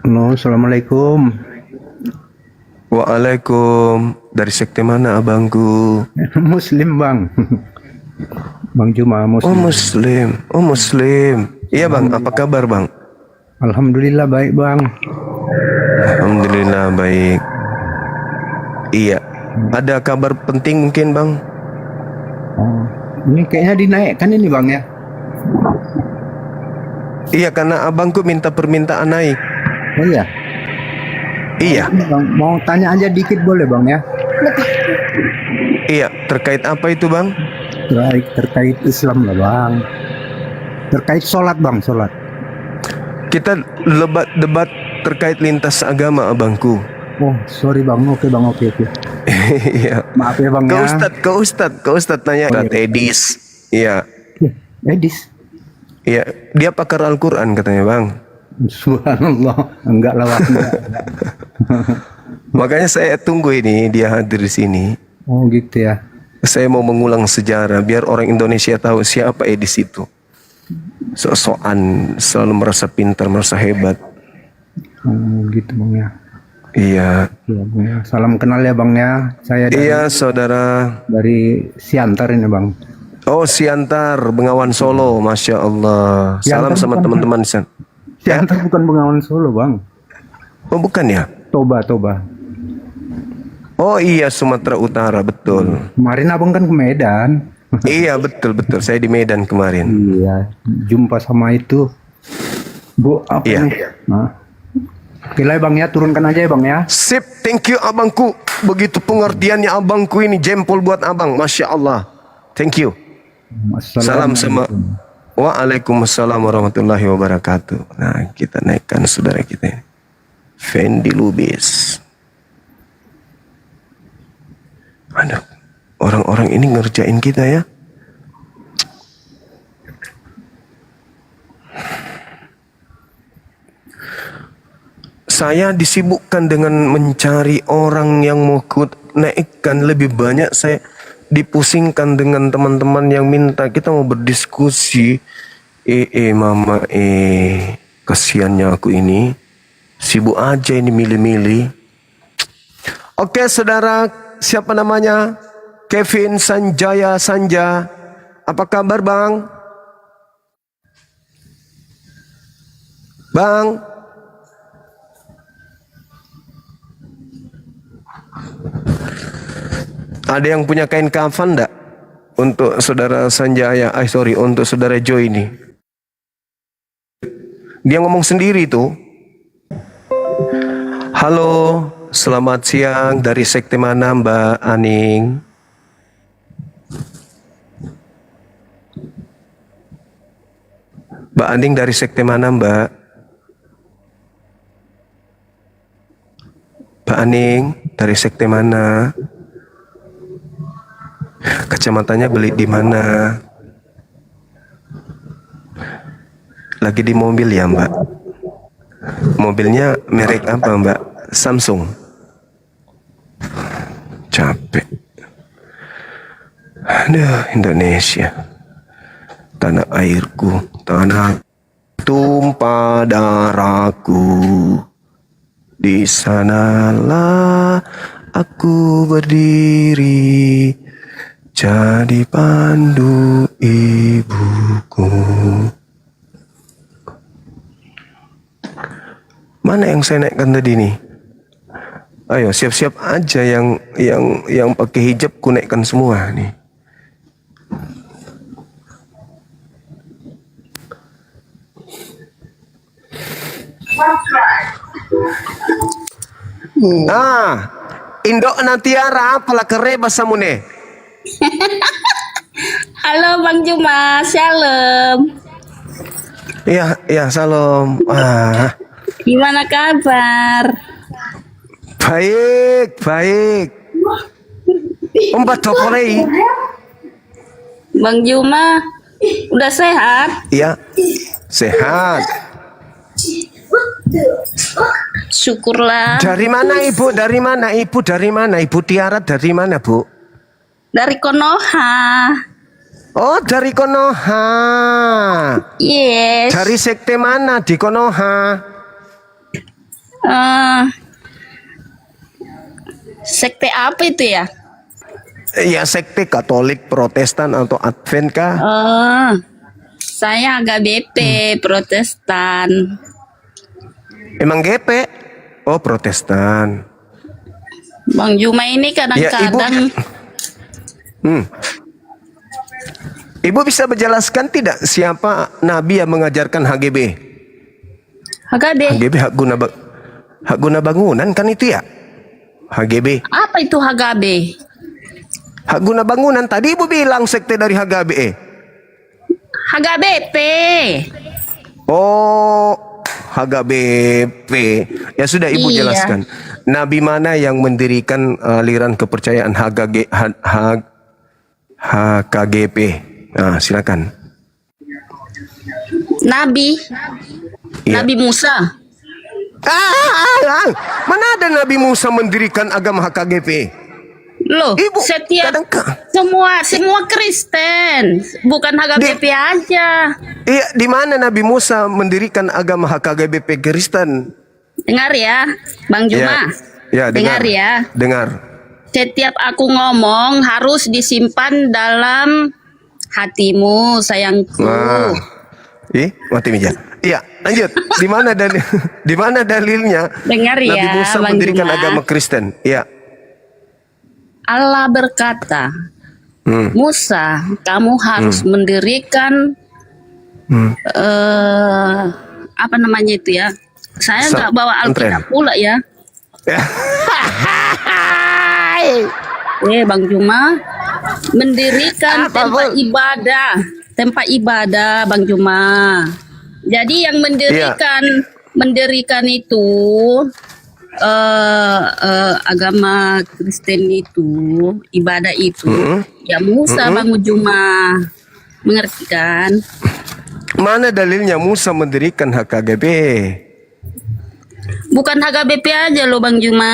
Halo, assalamualaikum. Waalaikum. Dari sekte mana abangku? Muslim bang. Bang Juma Muslim. Oh Muslim. Oh Muslim. Iya bang. Apa kabar bang? Alhamdulillah baik bang. Alhamdulillah baik. Iya. Ada kabar penting mungkin bang? Oh, ini kayaknya dinaikkan ini bang ya? Iya karena abangku minta permintaan naik. Oh iya? Iya. Bang, mau tanya aja dikit boleh bang ya? Iya, terkait apa itu bang? Terkait Islam lah bang. Terkait sholat bang, sholat. Kita debat terkait lintas agama abangku. Oh sorry bang, oke bang, oke. Iya. Maaf ya bang ya. Ke Ustadz nanya. Ustadz Edis. Iya. Edis. Iya, dia pakar Al-Quran katanya bang. Subhanallah, enggak lah bang. Makanya saya tunggu ini dia hadir di sini. Oh gitu ya. Saya mau mengulang sejarah biar orang Indonesia tahu siapa Edis itu. Sok-sokan, selalu merasa pintar, merasa hebat. Oh gitu bang ya. Iya. Ya, bang, ya. Salam kenal ya bang ya. Saya dari, iya saudara. Dari Siantar ini bang. Oh Siantar, Bengawan Solo, Masya Allah. Salam Siantar sama bukan, teman-teman di sana. Siantar bukan Bengawan Solo bang. Oh bukan ya? Toba. Oh iya Sumatera Utara, betul. Kemarin abang kan ke Medan. Iya betul. Saya di Medan kemarin. Iya, jumpa sama itu. Bu, apa Iya. nih? Nah. Oke lah bang ya, turunkan aja ya bang ya. Sip, thank you abangku. Begitu pengertiannya abangku ini, jempol buat abang, Masya Allah. Thank you. Salam sama. Waalaikumsalam warahmatullahi wabarakatuh. Nah kita naikkan saudara kita ini. Fendi Lubis. Aduh, orang-orang ini ngerjain kita ya. Saya disibukkan dengan mencari orang yang mau naikkan lebih banyak. Saya dipusingkan dengan teman-teman yang minta kita mau berdiskusi. Mama kasihannya aku ini. Sibuk aja ini milih-milih. Oke saudara, siapa namanya? Kevin Sanjaya Sanja. Apa kabar bang? Bang? Ada yang punya kain kafan enggak? Untuk saudara Sanjaya, untuk saudara Joy ini. Dia ngomong sendiri tuh. Halo, selamat siang. Dari sekte mana Mbak Aning? Mbak Aning dari sekte mana Mbak? Mbak Aning dari sekte mana? Kacamatanya beli di mana? Lagi di mobil ya Mbak? Mobilnya merek apa Mbak? Samsung. Capek. Aduh, Indonesia. Tanah airku, tanah tumpah darahku. Di sanalah aku berdiri, jadi pandu ibuku. Mana yang saya naikkan tadi nih? Ayo siap-siap aja yang pakai hijab ku naikkan semua nih. Indok nantiara apalah kereba samune. Halo Bang Juma, shalom. Iya, salam. Gimana kabar? Baik. Umpat topolei. Bang Juma, udah sehat? Iya, sehat. Syukurlah. Dari mana Ibu? Dari mana? Ibu Tiara dari mana, Bu? Dari Konoha. Oh, dari Konoha. Yes. Dari sekte mana di Konoha? Sekte apa itu ya? Ya, sekte Katolik, Protestan atau Advent kah? Saya agak BP, Protestan. Emang GP? Oh, Protestan. Bang Juma ini kadang-kadang Ibu bisa menjelaskan tidak siapa Nabi yang mengajarkan HGB? HGB hak guna bangunan kan itu ya? HGB. Apa itu HGB? Hak guna bangunan. Tadi Ibu bilang sekte dari HGB. HKBP. Oh, HKBP. Ya sudah Ibu Iya. jelaskan. Nabi mana yang mendirikan aliran kepercayaan HKGP? Nah, silakan. Nabi. Iya. Nabi Musa. Mana ada Nabi Musa mendirikan agama HKGP? Loh, Ibu, setiap semua Kristen, bukan HKBP aja. Iya, di mana Nabi Musa mendirikan agama HKGBP Kristen? Dengar ya, Bang Juma. Ya, dengar ya. Dengar. Setiap aku ngomong harus disimpan dalam hatimu, sayangku. Wah. Mati meja. Iya, lanjut. Di mana dalilnya Dengar Nabi ya, Musa Bang mendirikan Juma. agama Kristen? Iya. Allah berkata, Musa, kamu harus mendirikan apa namanya itu ya? Saya nggak bawa Alkitab pula ya. Bang Juma, mendirikan tempat ibadah, Bang Juma. Jadi yang mendirikan itu agama Kristen itu, ibadah itu, ya Musa, Bang Juma. Mengerti kan? Mana dalilnya Musa mendirikan HKGP? Bukan HKBP aja loh, Bang Juma.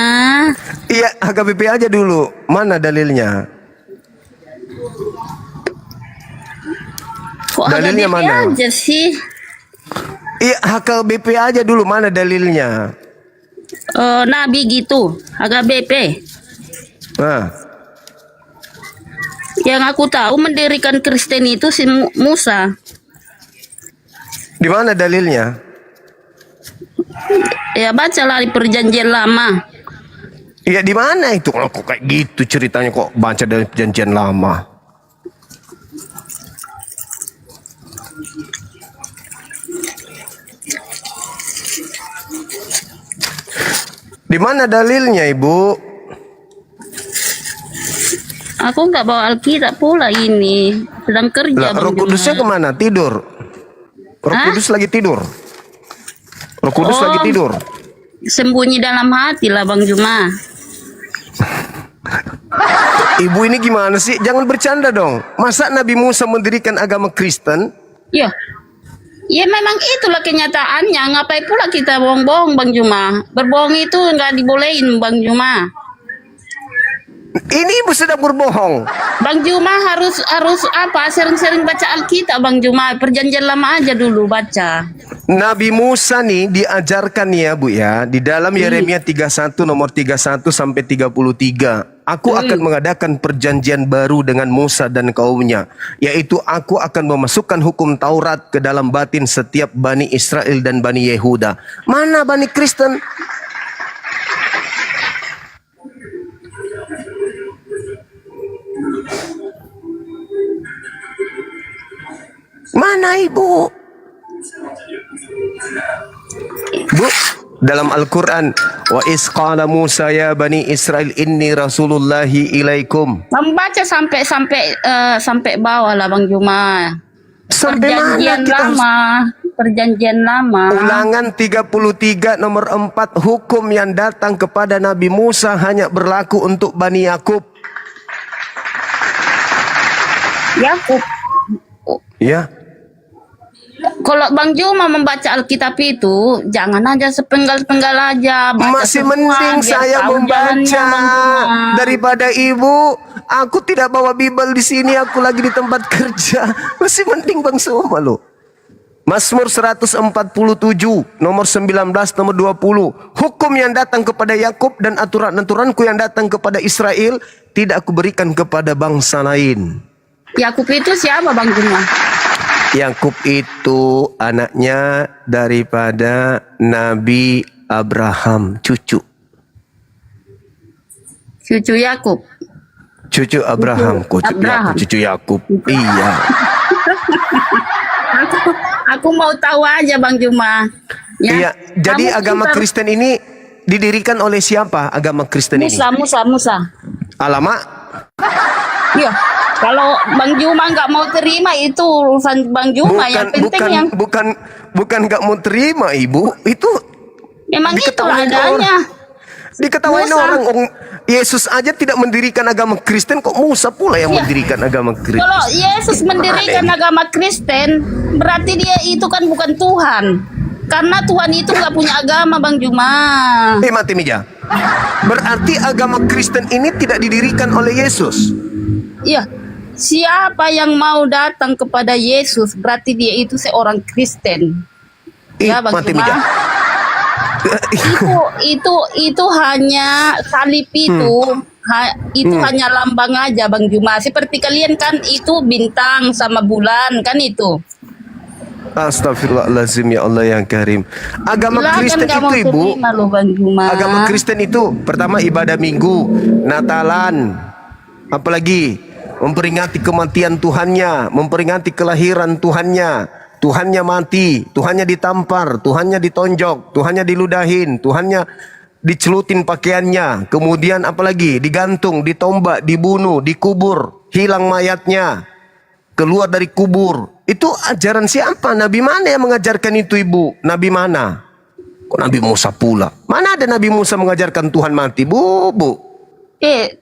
Iya, HKBP aja dulu. Mana dalilnya? Kok Dalilnya HKBP mana? aja sih? Iya, HKBP aja dulu. Mana dalilnya? Nabi gitu, HKBP. Nah, Yang aku tahu mendirikan Kristen itu si Musa. di mana dalilnya? Ya bacalah di Perjanjian Lama. Iya, di mana itu? Kalau kok kayak gitu ceritanya, kok baca dari Perjanjian Lama? Di mana dalilnya, Ibu? Aku nggak bawa Alkitab pula ini. Sedang kerja. Lah, Roh Bang Kudusnya Juma. kemana? Tidur. Roh Kudus lagi tidur. Roh Kudus lagi tidur. Sembunyi dalam hati lah, Bang Juma. Ibu ini gimana sih? Jangan bercanda dong. Masa Nabi Musa mendirikan agama Kristen? Ya, ya memang itulah kenyataannya. Ngapain pula kita bohong-bohong, Bang Juma? Berbohong itu nggak dibolehin, Bang Juma. Ini ibu sedang berbohong. Bang Juma harus apa? Sering-sering baca Alkitab, Bang Juma. Perjanjian Lama aja dulu baca. Nabi Musa nih diajarkan ya Bu ya, di dalam Yeremia 31 nomor 31 sampai 33. Aku akan mengadakan perjanjian baru dengan Musa dan kaumnya, yaitu aku akan memasukkan hukum Taurat ke dalam batin setiap Bani Israel dan Bani Yehuda. Mana Bani Kristen? Mana Ibu? Bu, dalam Al-Quran, wa isqala Musa ya Bani Israel inni rasulullahi ilaikum. Membaca sampai bawah lah, Bang Juma. Sampai Perjanjian mana kita Lama. Perjanjian Lama. Ulangan 33 nomor 4, hukum yang datang kepada Nabi Musa hanya berlaku untuk Bani Yakub. Yakub. Ya. Kalau Bang Juma membaca Alkitab itu, jangan aja sepenggal-penggal aja. Baca Masih semua, mending biar saya tahu membaca jalannya, Bang Juma. daripada Ibu. Aku tidak bawa Bible di sini, aku lagi di tempat kerja. Masih mending Bang semua lo. Mazmur 147 nomor 19 nomor 20. Hukum yang datang kepada Yakub dan aturan-aturanku yang datang kepada Israel tidak aku berikan kepada bangsa lain. Yakub itu siapa, Bang Juma? Yakub itu anaknya daripada Nabi Abraham, cucu Yakub. Cucu Abraham, cucu Yakub. Iya. Aku mau tahu aja, Bang Juma. Ya, Iya, jadi kamu agama pintar. Kristen ini didirikan oleh siapa? Agama Kristen ini? Musa. Alamak. Iya. Kalau Bang Juma nggak mau terima itu urusan Bang Juma. Yang penting bukan nggak mau terima, Ibu. Itu memang itu diketawain adanya. Diketawain Musa. orang, Yesus aja tidak mendirikan agama Kristen, kok Musa pula yang mendirikan agama Kristen? Kalau Yesus mendirikan agama Kristen, berarti dia itu kan bukan Tuhan. Karena Tuhan itu nggak punya agama, Bang Juma. Mati meja. Berarti agama Kristen ini tidak didirikan oleh Yesus. Iya. Siapa yang mau datang kepada Yesus, berarti dia itu seorang Kristen. Ya, Bang mati Juma. meja. Itu hanya salib itu. Itu hanya lambang aja, Bang Juma. Seperti kalian kan itu bintang sama bulan kan itu. Astagfirullahaladzim, ya Allah yang karim. Agama Kristen itu, Ibu, agama Kristen itu pertama ibadah minggu, Natalan, apalagi memperingati kematian Tuhannya, memperingati kelahiran Tuhannya. Tuhannya mati, Tuhannya ditampar, Tuhannya ditonjok, Tuhannya diludahin, Tuhannya dicelutin pakaiannya, kemudian apalagi digantung, ditombak, dibunuh, dikubur, hilang mayatnya, keluar dari kubur. Itu ajaran siapa? Nabi mana yang mengajarkan itu, Ibu? Nabi mana? Kok Nabi Musa pula? Mana ada Nabi Musa mengajarkan Tuhan mati, Bu?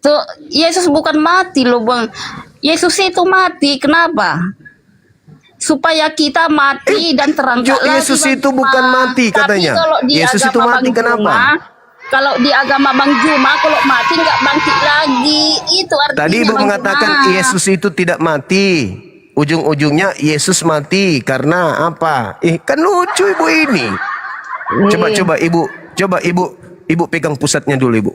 Tuh Yesus bukan mati loh, Bang. Yesus itu mati, kenapa? Supaya kita mati dan terangkat lagi. Yesus itu bukan mati katanya. Tapi kalau di Yesus itu agama mati Bang kenapa? Juma, kalau di agama Bang Juma, kalau mati nggak bangkit lagi. Itu artinya Tadi Ibu Bang mengatakan Juma. Yesus itu tidak mati. Ujung-ujungnya Yesus mati karena apa? Kan lucu Ibu ini. Coba Ibu pegang pusatnya dulu, Ibu.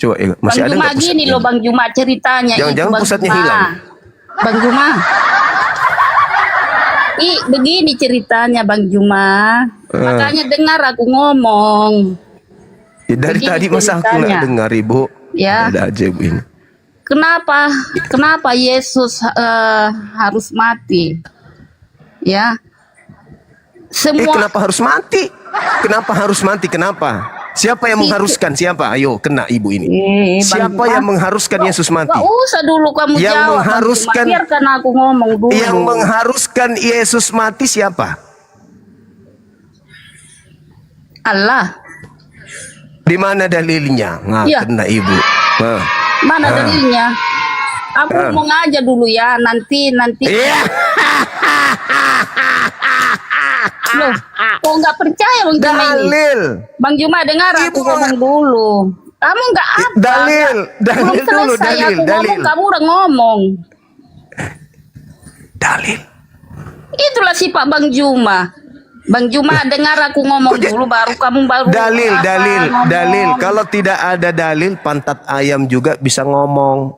Coba masih Bang ada Juma nggak pusatnya? gini loh Bang Juma ceritanya. Jangan-jangan Bang pusatnya Juma. hilang. Bang Juma. Begini ceritanya Bang Juma. Makanya dengar aku ngomong. Ya, dari Begini tadi masa aku ceritanya. nggak dengar, Ibu? Ya. Ada aja Ibu ini. Kenapa Yesus harus mati? Ya. Kenapa harus mati? Kenapa harus mati? Kenapa? Siapa yang mengharuskan? Siapa? Ayo, kena Ibu ini. Siapa yang mengharuskan Yesus mati? Gak usah dulu kamu Yang jawab. mengharuskan, biarkan aku ngomong dulu. Yang mengharuskan Yesus mati siapa? Allah. Di mana dalilnya? Kena Ibu. Mana dalilnya? Aku ngomong aja dulu ya. Nanti. Loh, kok nggak percaya Bang Juma ini? Dalil. Bang Juma dengar aku ngomong dulu. Kamu nggak apa? Dalil Belum dulu, selesai dalil. aku ngomong, kamu udah ngomong. Dalil. Itulah sifat Bang Juma. Bang Juma dengar aku ngomong dulu, baru kamu Dalil. ngomong. Kalau tidak ada dalil, pantat ayam juga bisa ngomong.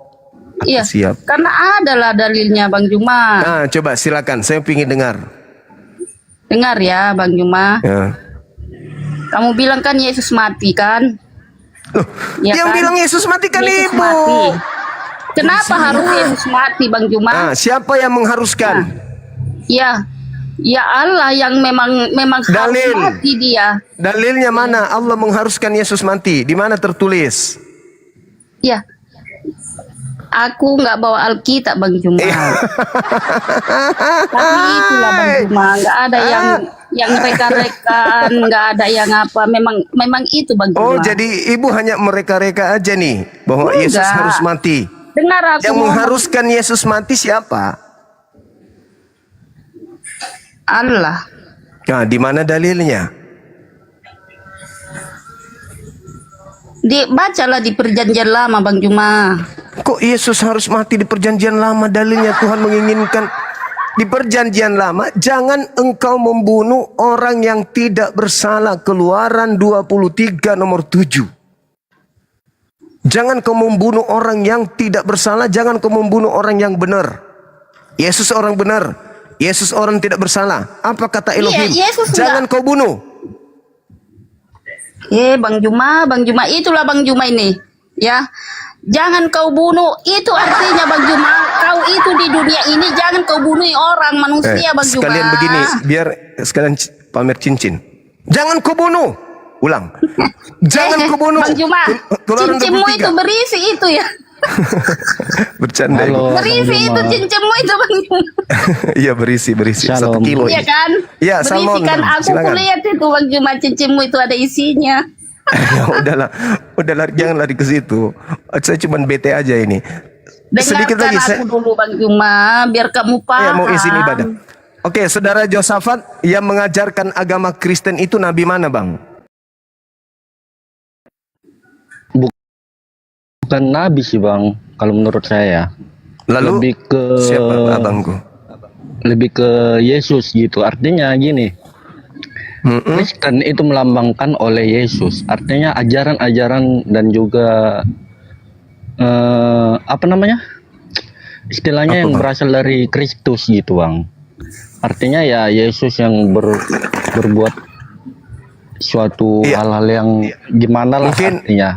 Iya. Siap. Karena adalah dalilnya Bang Juma. Nah, coba silakan. Saya ingin dengar. Dengar ya Bang Juma. Ya. Kamu bilang kan Yesus mati kan? Ya Yang kan? bilang Yesus mati kan Yesus Ibu. mati. Kenapa harus Yesus mati Bang Juma? Siapa yang mengharuskan? Ya Allah yang memang Dalil. harus mati dia. Dalilnya mana? Allah mengharuskan Yesus mati. Di mana tertulis? Ya. Aku nggak bawa Alkitab Bang Juma. Tapi itulah Bang Juma, nggak ada yang reka-rekaan, nggak ada yang apa. Memang itu Bang Juma. Oh, jadi Ibu hanya mereka-reka aja nih bahwa Enggak. Yesus harus mati. Dengar aku Yang ngomong. mengharuskan Yesus mati siapa? Allah. Nah, di mana dalilnya? Bacalah di perjanjian lama Bang Juma. Kok Yesus harus mati di perjanjian lama? Dalilnya Tuhan menginginkan di perjanjian lama, jangan engkau membunuh orang yang tidak bersalah. Keluaran 23 nomor 7. Jangan kau membunuh orang yang tidak bersalah, jangan kau membunuh orang yang benar. Yesus orang benar, Yesus orang tidak bersalah. Apa kata Elohim? Yesus Jangan kau bunuh. Bang Juma, itulah Bang Juma ini. Ya. Jangan kau bunuh, itu artinya Bang Juma, kau itu di dunia ini jangan kau bunuh orang manusia Bang Juma. Sekalian begini, biar sekalian pamer cincin. Jangan kau bunuh. Ulang. Jangan kau bunuh. Bang Juma, Keluaran cincinmu 23. itu berisi itu ya. Bercanda. Halo, Bang Berisi itu Juma. cincinmu itu Bang Juma. Iya berisi 1 Shalom. kilo. Iya kan? Ya, Berisi Salmon. kan aku Silakan. kulihat itu Bang Juma cincinmu itu ada isinya. Ya udahlah, jangan lari ke situ. Saya cuma bete aja ini. Sedikit Dengarkan lagi aku dulu Bang Juma, biar kamu paham. Ya, mau izin ibadah. Oke, saudara Josafat yang mengajarkan agama Kristen itu nabi mana, Bang? Bukan nabi sih Bang, kalau menurut saya. Lalu lebih ke siapa abangku? Lebih ke Yesus gitu. Artinya gini. Kristen itu melambangkan oleh Yesus. Artinya ajaran-ajaran dan juga apa namanya? Istilahnya yang berasal dari Kristus gitu, Bang. Artinya ya Yesus yang berbuat suatu hal-hal yang gimana lah artinya.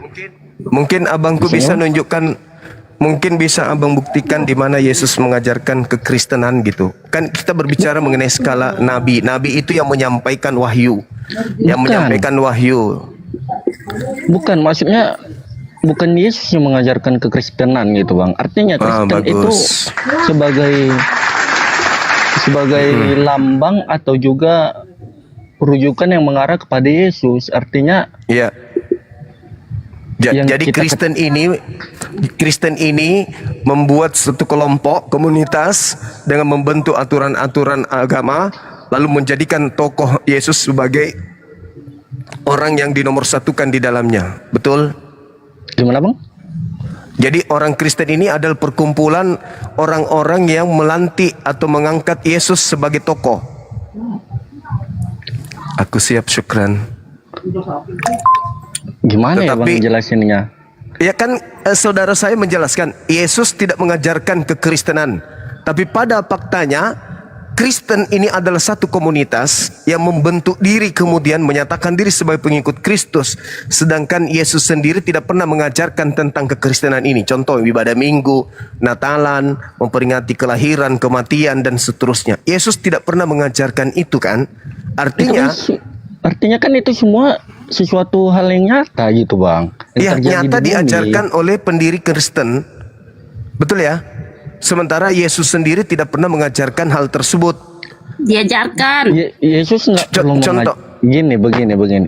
Mungkin abangku bisa nunjukkan, mungkin bisa abang buktikan di mana Yesus mengajarkan kekristenan gitu. Kan kita berbicara mengenai skala nabi. Nabi itu yang menyampaikan wahyu. Yang menyampaikan wahyu. Bukan, maksudnya bukan Yesus yang mengajarkan kekristenan gitu, Bang. Artinya Kristen itu sebagai lambang atau juga rujukan yang mengarah kepada Yesus. Artinya jadi Kristen ini membuat satu kelompok komunitas dengan membentuk aturan-aturan agama, lalu menjadikan tokoh Yesus sebagai orang yang dinomorsatukan di dalamnya. Betul? Gimana, Bang? Jadi orang Kristen ini adalah perkumpulan orang-orang yang melantik atau mengangkat Yesus sebagai tokoh. Aku siap, syukran. Gimana ya Bang jelasinnya? Ya kan saudara saya menjelaskan Yesus tidak mengajarkan kekristenan, tapi pada faktanya Kristen ini adalah satu komunitas yang membentuk diri kemudian menyatakan diri sebagai pengikut Kristus, sedangkan Yesus sendiri tidak pernah mengajarkan tentang kekristenan ini. Contoh ibadah Minggu, Natalan, memperingati kelahiran, kematian dan seterusnya. Yesus tidak pernah mengajarkan itu kan? Artinya kan itu semua sesuatu hal yang nyata gitu Bang. Ya, nyata diajarkan oleh pendiri Kristen. Betul ya? Sementara Yesus sendiri tidak pernah mengajarkan hal tersebut. Diajarkan. Yesus nggak perlu contoh. Begini.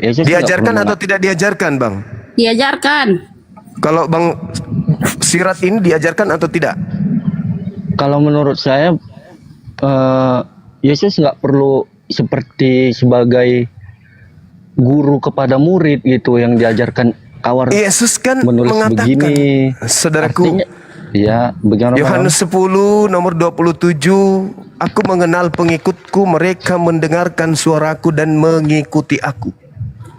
Yesus diajarkan atau tidak diajarkan, Bang? Diajarkan. Kalau Bang Sirat ini diajarkan atau tidak? Kalau menurut saya Yesus nggak perlu seperti sebagai guru kepada murid gitu yang diajarkan awal. Yesus kan menulis mengatakan, begini, saudaraku. Ya, bagaimana Yohanes 10 nomor 27, aku mengenal pengikutku, mereka mendengarkan suaraku dan mengikuti aku.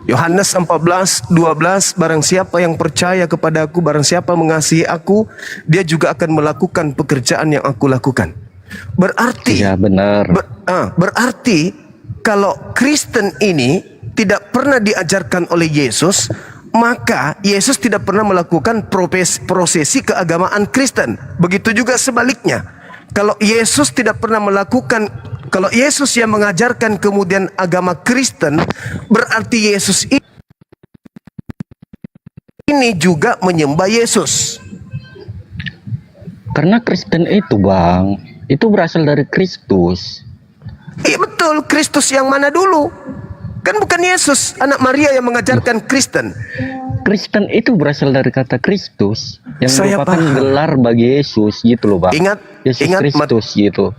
Yohanes 14:12, barang siapa yang percaya kepadaku, barang siapa mengasihi aku, dia juga akan melakukan pekerjaan yang aku lakukan. Berarti ya benar. Berarti kalau Kristen ini tidak pernah diajarkan oleh Yesus, maka Yesus tidak pernah melakukan prosesi keagamaan Kristen. Begitu juga sebaliknya. Kalau Yesus tidak pernah melakukan, kalau Yesus yang mengajarkan kemudian agama Kristen, berarti Yesus ini juga menyembah Yesus. Karena Kristen itu Bang, itu berasal dari Kristus. Iya betul, Kristus yang mana dulu? Kan bukan Yesus, anak Maria yang mengajarkan Kristen. Kristen itu berasal dari kata Kristus yang merupakan gelar bagi Yesus gitu loh Bang. Yesus Kristus gitu.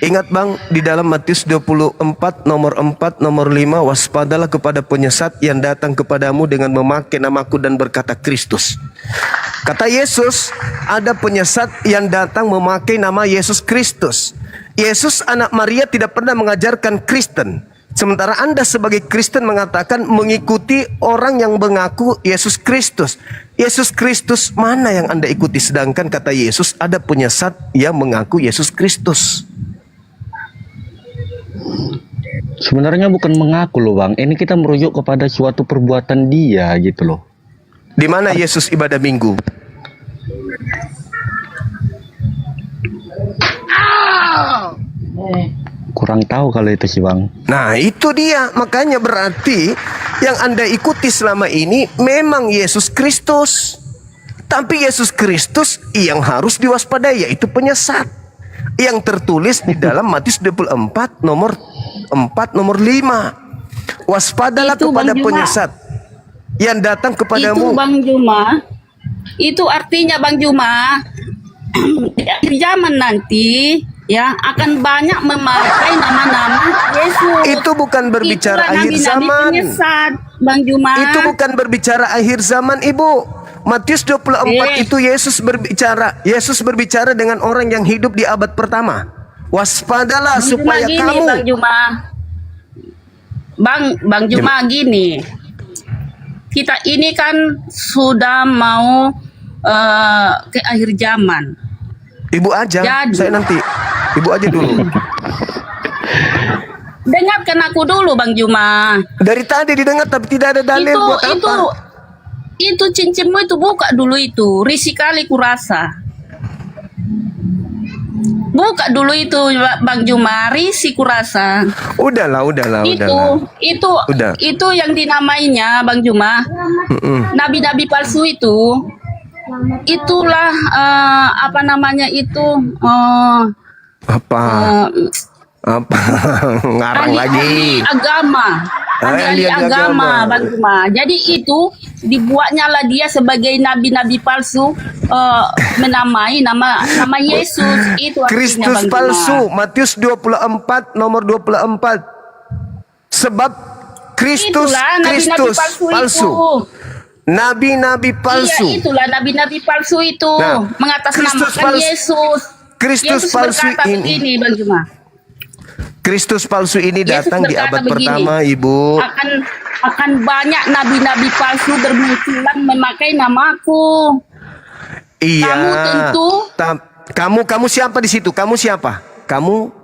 Ingat Bang, di dalam Matius 24 nomor 4 nomor 5, waspadalah kepada penyesat yang datang kepadamu dengan memakai namaku dan berkata Kristus. Kata Yesus, ada penyesat yang datang memakai nama Yesus Kristus. Yesus anak Maria tidak pernah mengajarkan Kristen. Sementara Anda sebagai Kristen mengatakan mengikuti orang yang mengaku Yesus Kristus. Yesus Kristus mana yang Anda ikuti? Sedangkan kata Yesus ada penyesat yang mengaku Yesus Kristus. Sebenarnya bukan mengaku loh Bang. Ini kita merujuk kepada suatu perbuatan dia gitu loh. Di mana Yesus ibadah Minggu? Kurang tahu kalau itu sih Bang. Nah itu dia, makanya berarti yang Anda ikuti selama ini memang Yesus Kristus. Tapi Yesus Kristus yang harus diwaspadai, yaitu penyesat. Yang tertulis di dalam Matius 24 nomor 4 nomor 5. Waspadalah Itu, kepada Bang Juma. penyesat yang datang kepadamu. Itu Bang Juma. Itu artinya Bang Juma, di akhir zaman nanti ya akan banyak memakai nama-nama Yesus. Itu bukan berbicara Itulah akhir nabi-nabi zaman. penyesat, Bang Juma. Itu bukan berbicara akhir zaman, Ibu. Matius 24 itu Yesus berbicara. Yesus berbicara dengan orang yang hidup di abad pertama. Waspadalah Bang supaya Juma, gini, kamu. Bang Juma. Bang Juma gini. Kita ini kan sudah mau ke akhir zaman. Ibu aja, Jadi. saya nanti. Ibu aja dulu. Dengarkan aku dulu Bang Juma. Dari tadi didengar tapi tidak ada dalil buat apa? Itu cincinmu itu buka dulu itu, risih kali kurasa. Buka dulu itu Bang Juma, risih kurasa. Udahlah. Itu yang dinamainya Bang Juma. Nabi-nabi palsu itu. Itulah apa namanya itu? Apa ngarang lagi? Ahli agama Bang Juma. Jadi itu dibuatnya lah dia sebagai nabi-nabi palsu, menamai nama Yesus. Itu artinya, Kristus Bang Juma. palsu. Matius 24 nomor 24. Sebab Kristus Itulah nabi-nabi palsu. Nabi-nabi palsu. Iya, itulah nabi-nabi palsu itu, Nah, mengatasnamakan Yesus. Kristus Yesus palsu berkata ini. begini, Bang Juma. Kristus palsu ini Yesus datang di berkata abad begini, pertama, Ibu. Akan banyak nabi-nabi palsu bermunculan memakai namaku. Iya. Kamu tentu. Kamu siapa di situ? Kamu siapa? Kamu?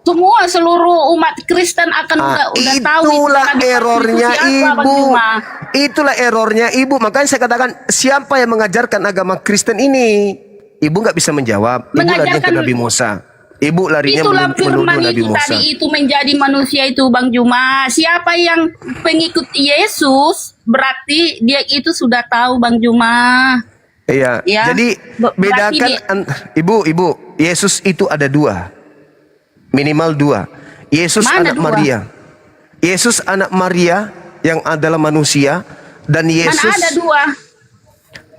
Semua seluruh umat Kristen akan udah tahu Itulah nabi palsu itu errornya siapa, Bang Ibu. Juma. Itulah errornya Ibu. Makanya saya katakan, siapa yang mengajarkan agama Kristen ini? Ibu nggak bisa menjawab. Ibu larinya ke Nabi Musa. Ibu larinya Itulah menuduh firman Nabi itu Musa. tadi itu menjadi manusia itu Bang Juma. Siapa yang pengikut Yesus berarti dia itu sudah tahu Bang Juma. Iya. Ya, Jadi berarti bedakan Ibu, Yesus itu ada dua. Minimal dua. Yesus Mana anak dua? Maria. Yesus anak Maria yang adalah manusia dan Yesus. Mana ada dua?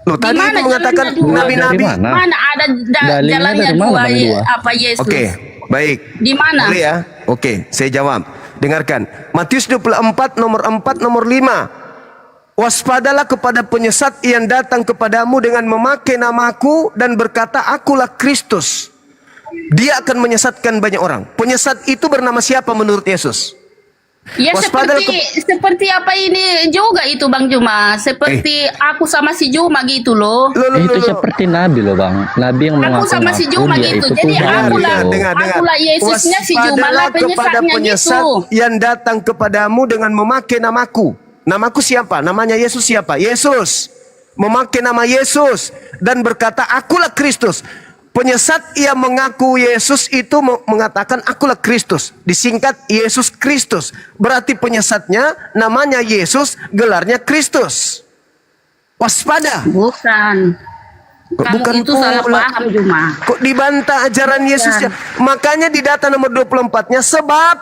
Loh, tadi Di mana Ibu mengatakan jalannya dua? nabi-nabi. Mana ada Dalilnya jalannya dari mana, dua, Bang, dua? apa Yesus? Oke, baik. Di mana? Boleh ya? Oke, saya jawab. Dengarkan. Matius 24 nomor 4 nomor 5. Waspadalah kepada penyesat yang datang kepadamu dengan memakai namaku dan berkata, akulah Kristus. Dia akan menyesatkan banyak orang. Penyesat itu bernama siapa menurut Yesus? Ya Waspadalah seperti apa ini juga itu Bang Juma. Seperti aku sama si Juma gitu loh. Itu seperti Nabi loh Bang. Nabi yang Aku sama si Juma dia gitu. itu Jadi Tuhan akulah Yesusnya, si Juma lah kepada penyesatnya penyesat gitu. yang datang kepadamu dengan memakai namaku. Namaku siapa? Namanya Yesus siapa? Yesus. Memakai nama Yesus dan berkata, akulah Kristus. Penyesat yang mengaku Yesus itu mengatakan akulah Kristus. Disingkat Yesus Kristus. Berarti penyesatnya namanya Yesus, gelarnya Kristus. Waspada. Bukan. Bukan itu salah pula. paham Juma. Kok dibantah ajaran Yesusnya? Makanya di data nomor 24-nya sebab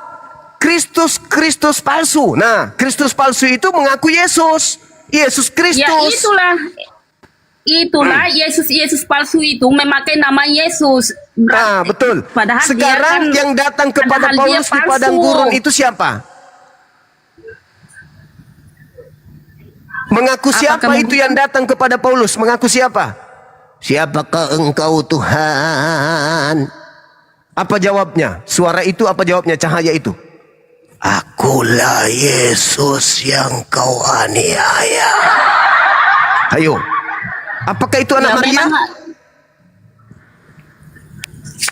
Kristus palsu. Nah, Kristus palsu itu mengaku Yesus. Yesus Kristus. Ya itulah Yesus palsu itu memakai nama Yesus. Nah, betul. Padahal sekarang dia kan, yang datang kepada padahal dia Paulus di padang palsu. gurun itu siapa? Mengaku siapa itu yang datang kepada Paulus? Mengaku siapa? Siapakah engkau Tuhan? Apa jawabnya? Suara itu apa jawabnya? Cahaya itu. Akulah Yesus yang kau aniaya. Ayo. Apakah itu anak Maria?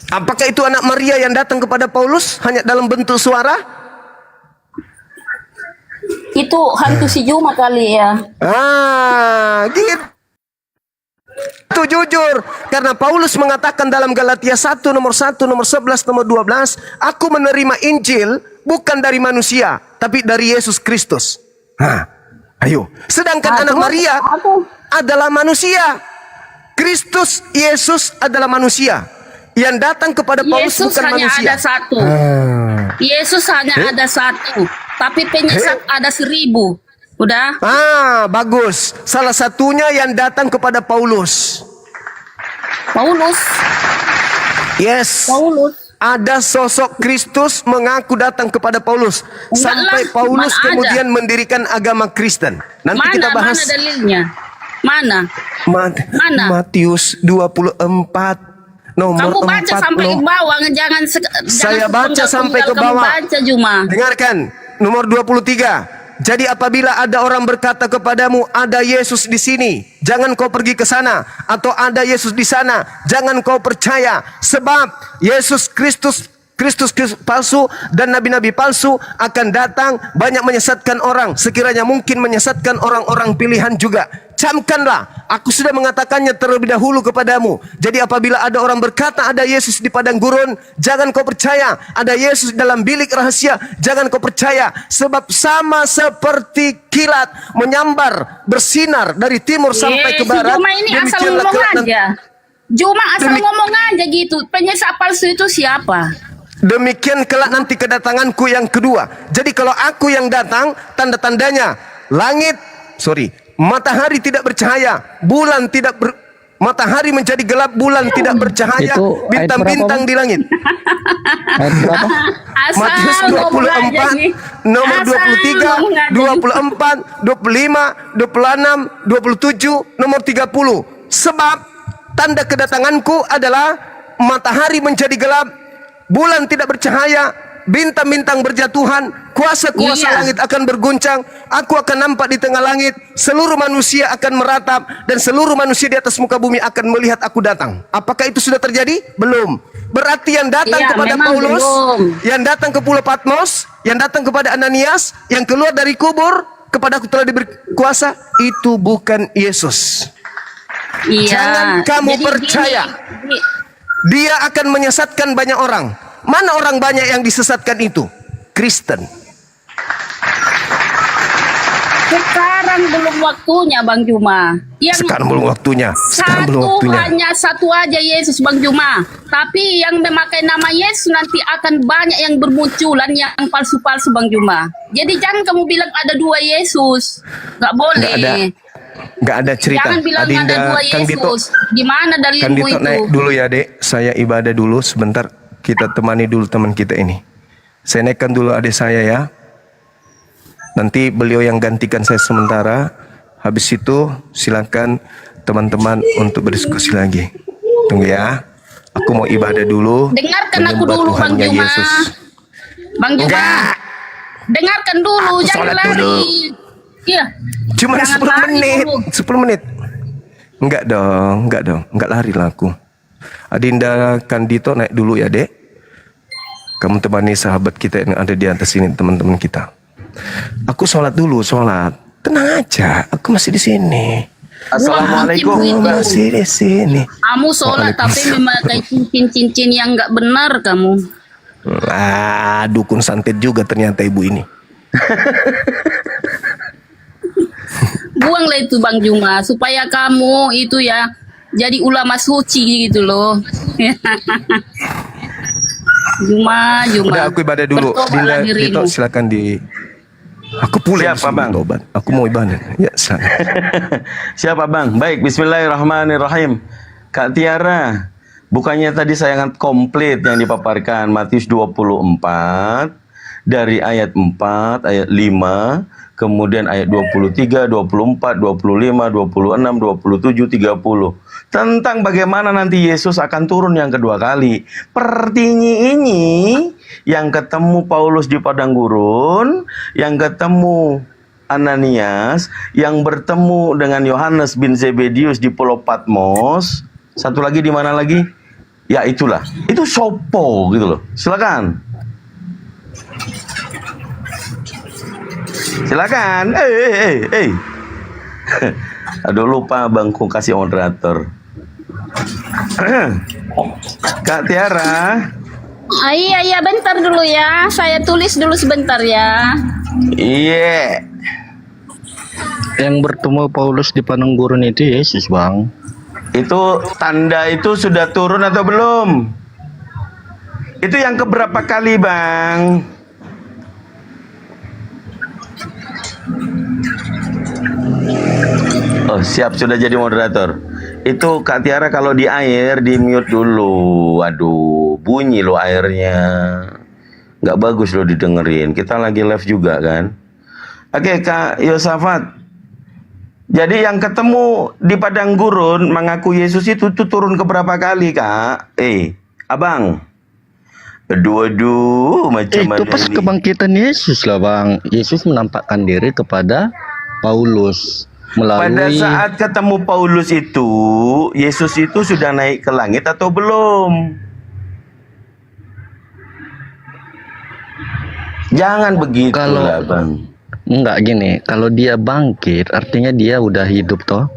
Apakah itu anak Maria yang datang kepada Paulus hanya dalam bentuk suara? Itu hantu si Juma kali ya. Gitu. Itu jujur. Karena Paulus mengatakan dalam Galatia 1 nomor 11 nomor 12, aku menerima Injil bukan dari manusia, tapi dari Yesus Kristus. Ayo. Sedangkan anak Maria adalah manusia. Kristus Yesus adalah manusia. Yang datang kepada Paulus Yesus bukan hanya manusia. ada satu. Yesus hanya ada satu, tapi penyesat ada 1000. Udah? Bagus. Salah satunya yang datang kepada Paulus. Paulus. Yes. Paulus. Ada sosok Kristus mengaku datang kepada Paulus. Sampai lah, Paulus mana kemudian mendirikan agama Kristen. Nanti Mana? kita bahas. Mana dalilnya? Mana? Mana? Matius 24 nomor Kamu baca 4 sampai ke bawah, jangan Saya baca sepenggal-penggal sampai ke kamu bawah. baca Juma. Dengarkan nomor 23. Jadi apabila ada orang berkata kepadamu ada Yesus di sini, jangan kau pergi ke sana, atau ada Yesus di sana, jangan kau percaya, sebab Yesus Kristus palsu dan nabi-nabi palsu akan datang banyak menyesatkan orang, sekiranya mungkin menyesatkan orang-orang pilihan juga. Camkanlah, aku sudah mengatakannya terlebih dahulu kepadamu. Jadi apabila ada orang berkata ada Yesus di padang gurun, jangan kau percaya. Ada Yesus dalam bilik rahasia, jangan kau percaya. Sebab sama seperti kilat menyambar bersinar dari timur sampai ke barat. Cuma ini asal demikianlah ngomong kelak aja. Cuma asal ngomong aja gitu. Penyesat palsu itu siapa? Demikian kelak nanti kedatanganku yang kedua. Jadi kalau aku yang datang, tanda-tandanya matahari tidak bercahaya, matahari menjadi gelap, bulan tidak bercahaya, Itu ayat bintang-bintang berapa, di langit. Ayat berapa? Matius 24 nomor 23, 24, 25, 26, 27, nomor 30. Sebab tanda kedatanganku adalah matahari menjadi gelap, bulan tidak bercahaya, bintang-bintang berjatuhan, kuasa-kuasa langit akan berguncang, aku akan nampak di tengah langit, seluruh manusia akan meratap, dan seluruh manusia di atas muka bumi akan melihat aku datang. Apakah itu sudah terjadi? Belum. Berarti yang datang kepada Paulus, yang datang ke Pulau Patmos, yang datang kepada Ananias, yang keluar dari kubur, kepada aku telah diberi kuasa, itu bukan Yesus. Jangan kamu percaya. Dia akan menyesatkan banyak orang. Mana orang banyak yang disesatkan itu? Kristen. Sekarang belum waktunya Bang Juma. Sekarang belum waktunya. Hanya satu aja Yesus Bang Juma. Tapi yang memakai nama Yesus nanti akan banyak yang bermunculan yang palsu-palsu Bang Juma. Jadi jangan kamu bilang ada 2 Yesus. Gak boleh. Gak ada cerita. Jangan bilang ada 2 Yesus. Gimana dalilmu itu? Naik dulu ya dek. Saya ibadah dulu sebentar. Kita temani dulu teman kita ini. Saya naikkan dulu adik saya ya. Nanti beliau yang gantikan saya sementara. Habis itu silakan teman-teman untuk berdiskusi lagi. Tunggu ya. Aku mau ibadah dulu. Dengarkan aku dulu Bang Juma. Bang Juma. Dengarkan dulu, jangan lari. Iya. Cuma 10 menit. 10 menit. Enggak dong. Enggak lari lah aku. Adinda Kandito naik dulu ya dek. Kamu temani sahabat kita yang ada di atas sini, teman-teman kita. Aku sholat dulu, sholat. Tenang aja, aku masih di sini. Assalamualaikum. Masih di sini. Kamu sholat tapi memakai cincin-cincin yang nggak benar kamu. Dukun santet juga ternyata ibu ini. Buanglah itu Bang Juma supaya kamu itu ya jadi ulama suci gitu loh. Juma. Udah aku ibadah dulu. Dinda Dito silakan di. Aku pulang. Siapa Bang? Aku mau ibadah. Ya, Siapa Bang? Baik, bismillahirrahmanirrahim. Kak Tiara, bukannya tadi saya sangat komplit yang dipaparkan Matius 24 dari ayat 4, ayat 5, kemudian ayat 23, 24, 25, 26, 27, 30. Tentang bagaimana nanti Yesus akan turun yang kedua kali. Pertinyi ini yang ketemu Paulus di padang gurun, yang ketemu Ananias, yang bertemu dengan Yohanes bin Zebedius di Pulau Patmos. Satu lagi di mana lagi? Ya itulah. Itu sopo gitu loh. Silakan. Silakan. Aduh lupa bangku kasih moderator. Kak Tiara. Iya bentar dulu ya. Saya tulis dulu sebentar ya. Iya. Yang bertemu Paulus di padang gurun itu Yesus Bang. Itu tanda itu sudah turun atau belum? Itu yang keberapa kali, Bang? Oh, siap, sudah jadi moderator. Itu Kak Tiara kalau di air di mute dulu. Waduh, bunyi lo airnya. Nggak bagus lo didengerin. Kita lagi live juga kan. Oke, Kak Yosafat. Jadi yang ketemu di padang gurun mengaku Yesus itu tuh turun ke berapa kali, Kak? Abang. Aduh, macam mana itu pas ini? kebangkitan Yesus lah, Bang. Yesus menampakkan diri kepada Paulus Pada melalui saat ketemu Paulus itu, Yesus itu sudah naik ke langit atau belum? Jangan begitu lah, Bang. Enggak gini, kalau dia bangkit artinya dia udah hidup toh.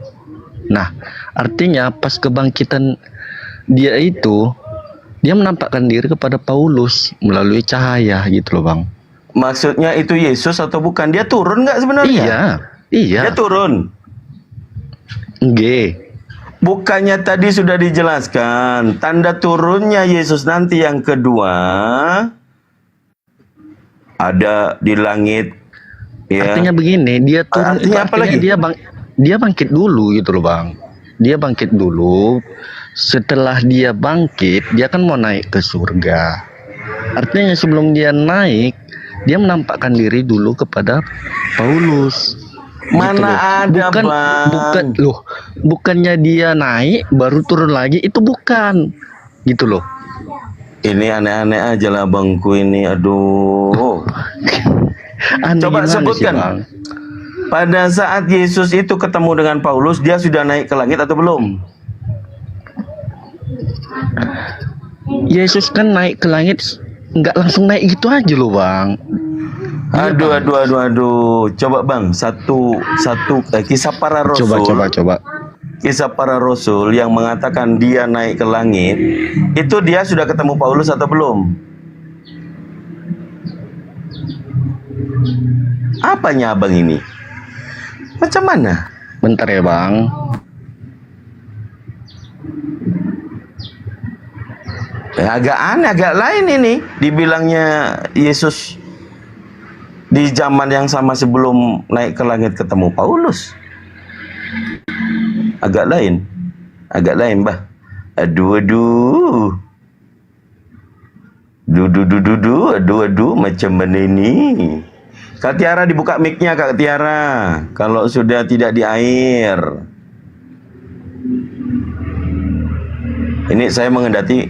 Nah, artinya pas kebangkitan dia itu dia menampakkan diri kepada Paulus melalui cahaya gitu loh, Bang. Maksudnya itu Yesus atau bukan? Dia turun nggak sebenarnya? Iya. Dia turun. Bukannya tadi sudah dijelaskan tanda turunnya Yesus nanti yang kedua ada di langit. Ya. Artinya begini, dia turun itu Artinya apa lagi? dia bangkit dulu gitu loh, Bang. Dia bangkit dulu. Setelah dia bangkit, dia kan mau naik ke surga. Artinya sebelum dia naik, dia menampakkan diri dulu kepada Paulus. Mana gitu ada, Bang? Bukannya dia naik baru turun lagi, itu bukan. Gitu loh. Ini aneh-aneh aja lah bangku ini, aduh. Coba sebutkan. Pada saat Yesus itu ketemu dengan Paulus, dia sudah naik ke langit atau belum? Yesus kan naik ke langit, nggak langsung naik gitu aja loh, Bang. Aduh. Coba Bang, satu kisah para rasul. Coba. Kisah para rasul yang mengatakan dia naik ke langit, itu dia sudah ketemu Paulus atau belum? Apanya abang ini? Macam mana? Bentar ya, Bang. Agak aneh, agak lain ini. Dibilangnya Yesus di zaman yang sama sebelum naik ke langit ketemu Paulus. Agak lain, bah. Aduh. Aduh, macam mana ini? Kak Tiara dibuka mic-nya, Kak Tiara. Kalau sudah tidak di air. Ini saya menghendaki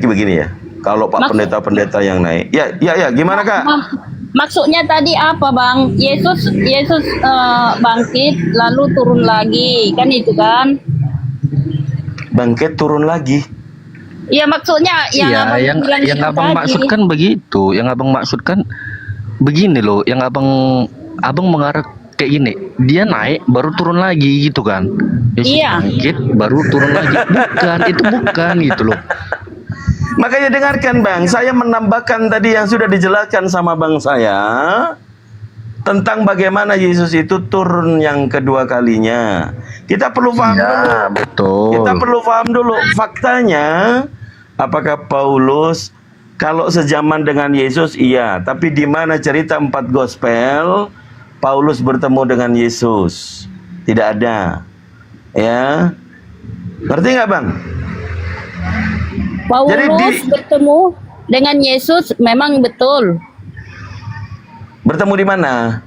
begini ya. Kalau Pak pendeta-pendeta yang naik. Ya, gimana Kak? Maksudnya tadi apa, Bang? Yesus bangkit lalu turun lagi, kan itu kan? Bangkit turun lagi. Iya, maksudnya yang abang maksudkan begitu. Yang abang maksudkan begini loh. Yang abang mengarah kayak gini. Dia naik baru turun lagi gitu kan? Yesus bangkit baru turun lagi. Bukan, itu bukan gitu loh. Makanya dengarkan Bang, saya menambahkan tadi yang sudah dijelaskan sama Bang saya tentang bagaimana Yesus itu turun yang kedua kalinya. Kita perlu paham dulu. Betul. Kita perlu paham dulu faktanya. Apakah Paulus kalau sejaman dengan Yesus? Iya. Tapi di mana cerita 4 gospel Paulus bertemu dengan Yesus? Tidak ada. Ya. Ngerti nggak Bang? Paulus bertemu dengan Yesus memang betul. Bertemu di mana?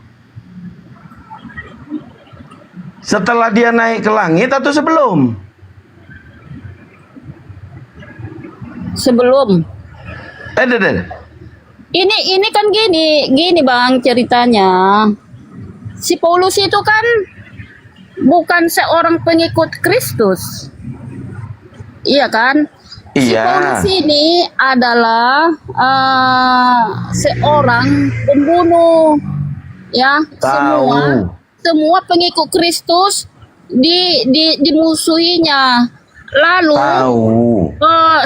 Setelah dia naik ke langit atau sebelum? Sebelum. Ini kan gini Bang ceritanya. Si Paulus itu kan bukan seorang pengikut Kristus. Iya kan? Si Paulus ini adalah seorang pembunuh, ya. Semua pengikut Kristus dimusuhinya. Lalu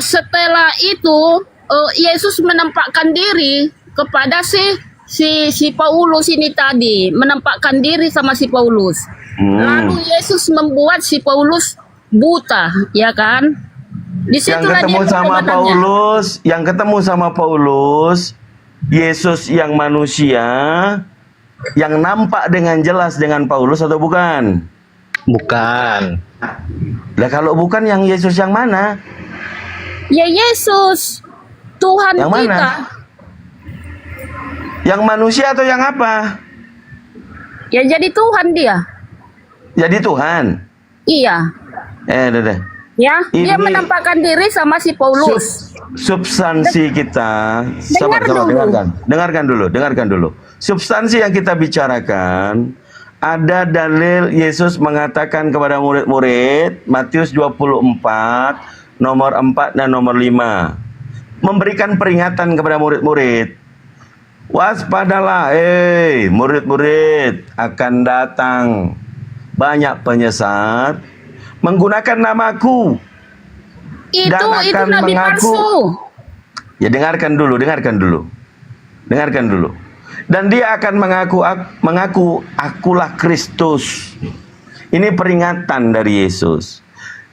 setelah itu Yesus menampakkan diri kepada si Paulus ini tadi, menampakkan diri sama si Paulus. Lalu Yesus membuat si Paulus buta, ya kan? Yang ketemu sama Paulus, Yesus yang manusia, yang nampak dengan jelas dengan Paulus atau bukan? Bukan. Lah kalau bukan, yang Yesus yang mana? Ya Yesus, Tuhan Yang kita. mana? Yang manusia atau yang apa? Ya jadi Tuhan dia. Jadi Tuhan. Iya. Dede. Ya, dia Ini menampakkan diri sama si Paulus. Substansi kita, Dengar dulu. dengarkan dulu. Substansi yang kita bicarakan, ada dalil Yesus mengatakan kepada murid-murid, Matius 24, nomor 4 dan nomor 5. Memberikan peringatan kepada murid-murid. Waspadalah, murid-murid, akan datang banyak penyesat menggunakan namaku. Itu akan nabi palsu. Ya dengarkan dulu. Dan dia akan mengaku akulah Kristus. Ini peringatan dari Yesus.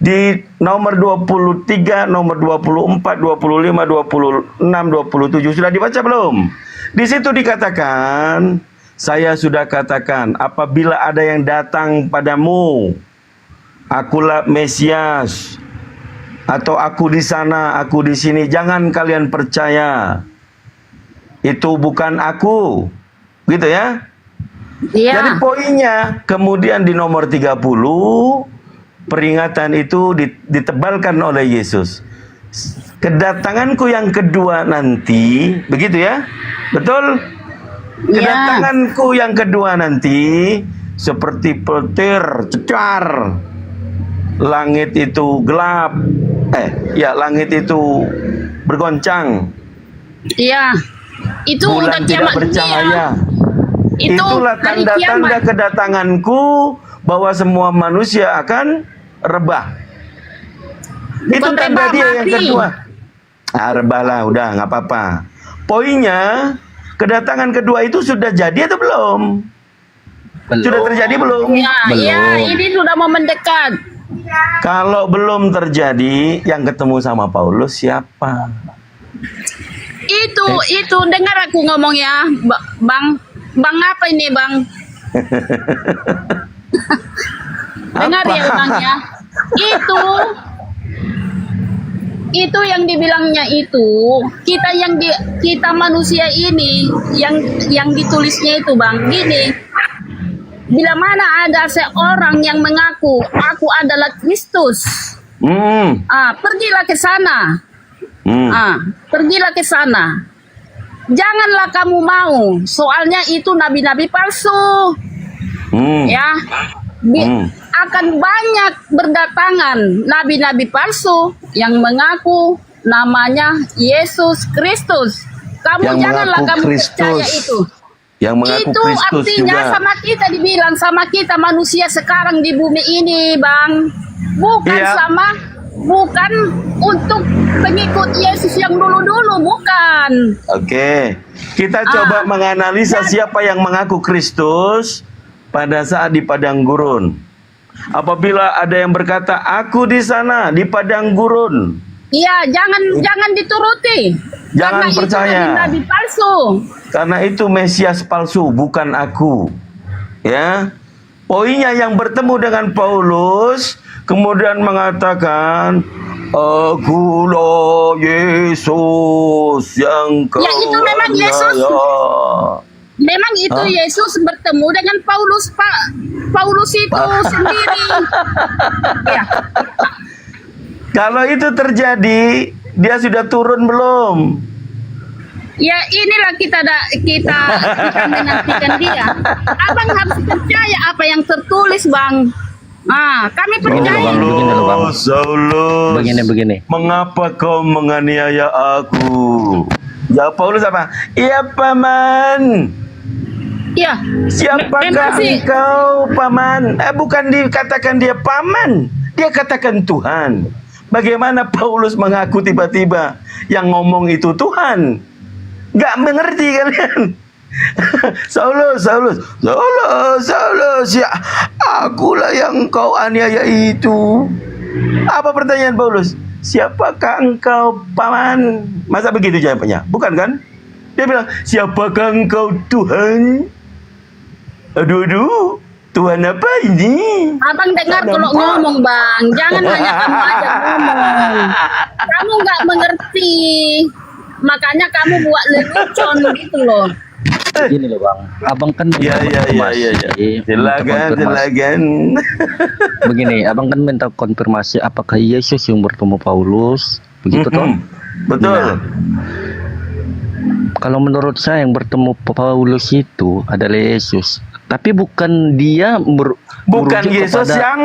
Di nomor 23, nomor 24, 25, 26, 27 sudah dibaca belum? Di situ dikatakan, saya sudah katakan, apabila ada yang datang padamu, akulah Mesias, atau aku di sana, aku di sini, jangan kalian percaya. Itu bukan aku. Gitu ya? Iya. Jadi poinnya, kemudian di nomor 30, peringatan itu ditebalkan oleh Yesus. Kedatanganku yang kedua nanti, begitu ya? Betul? Kedatanganku yang kedua nanti, seperti petir cecar. Langit itu gelap. Langit itu bergoncang. Iya. Itu bulan tidak bercahaya. Itulah tanda-tanda kedatanganku, bahwa semua manusia akan rebah. Itu tanda dia yang kedua. Rebahlah, udah nggak apa-apa. Poinnya, kedatangan kedua itu sudah jadi atau belum? Sudah terjadi belum? Ya, ini sudah mau mendekat. Kalau belum terjadi, yang ketemu sama Paulus siapa? Itu dengar aku ngomong ya, Bang apa ini Bang? Dengar ya Bang ya. Itu yang dibilangnya itu, kita manusia ini yang ditulisnya itu Bang, gini. Bila mana ada seorang yang mengaku aku adalah Kristus, pergilah ke sana. Pergilah ke sana. Janganlah kamu mau, soalnya itu nabi-nabi palsu. Ya, akan banyak berdatangan nabi-nabi palsu yang mengaku namanya Yesus Kristus. Janganlah kamu percaya itu. Yang mengaku itu Kristus artinya juga. sama kita dibilang, sama kita manusia sekarang di bumi ini Bang, bukan untuk pengikut Yesus yang dulu-dulu, bukan. Oke, kita coba menganalisa siapa yang mengaku Kristus pada saat di padang gurun. Apabila ada yang berkata, aku di sana di padang gurun, iya, jangan dituruti. Jangan karena percaya. Itu nabi palsu. Karena itu Mesias palsu, bukan aku. Ya, poinnya yang bertemu dengan Paulus, kemudian mengatakan, akulah Yesus yang kau itu memang Yesus. Memang itu Yesus bertemu dengan Paulus, Pak. Paulus itu sendiri. Ya. Kalau itu terjadi, dia sudah turun belum? Ya inilah kita menantikan dia. Abang harus percaya apa yang tertulis Bang. Kami percaya. Saulus, begini. Mengapa kau menganiaya aku? Ya Paulus apa? Iya paman. Iya. Siapakah engkau paman? Bukan dikatakan dia paman, dia katakan Tuhan. Bagaimana Paulus mengaku tiba-tiba yang ngomong itu Tuhan? Gak mengerti kalian. Saulus, ya akulah yang kau aniaya itu. Apa pertanyaan Paulus? Siapakah engkau paman? Masa begitu jawabannya? Bukan kan? Dia bilang, siapakah engkau Tuhan? Aduh, Tuhan apa ini? Abang dengar kalau ngomong bang, jangan hanya kamu aja ngomong. Kamu nggak mengerti, makanya kamu buat lelucon gitu loh. Gini loh bang, abang kan Ya. Silakan. Begini, abang kan minta konfirmasi apakah Yesus yang bertemu Paulus, begitu toh? Betul. Nah, kalau menurut saya yang bertemu Paulus itu adalah Yesus, tapi bukan dia Bukan merujuk Yesus kepada- yang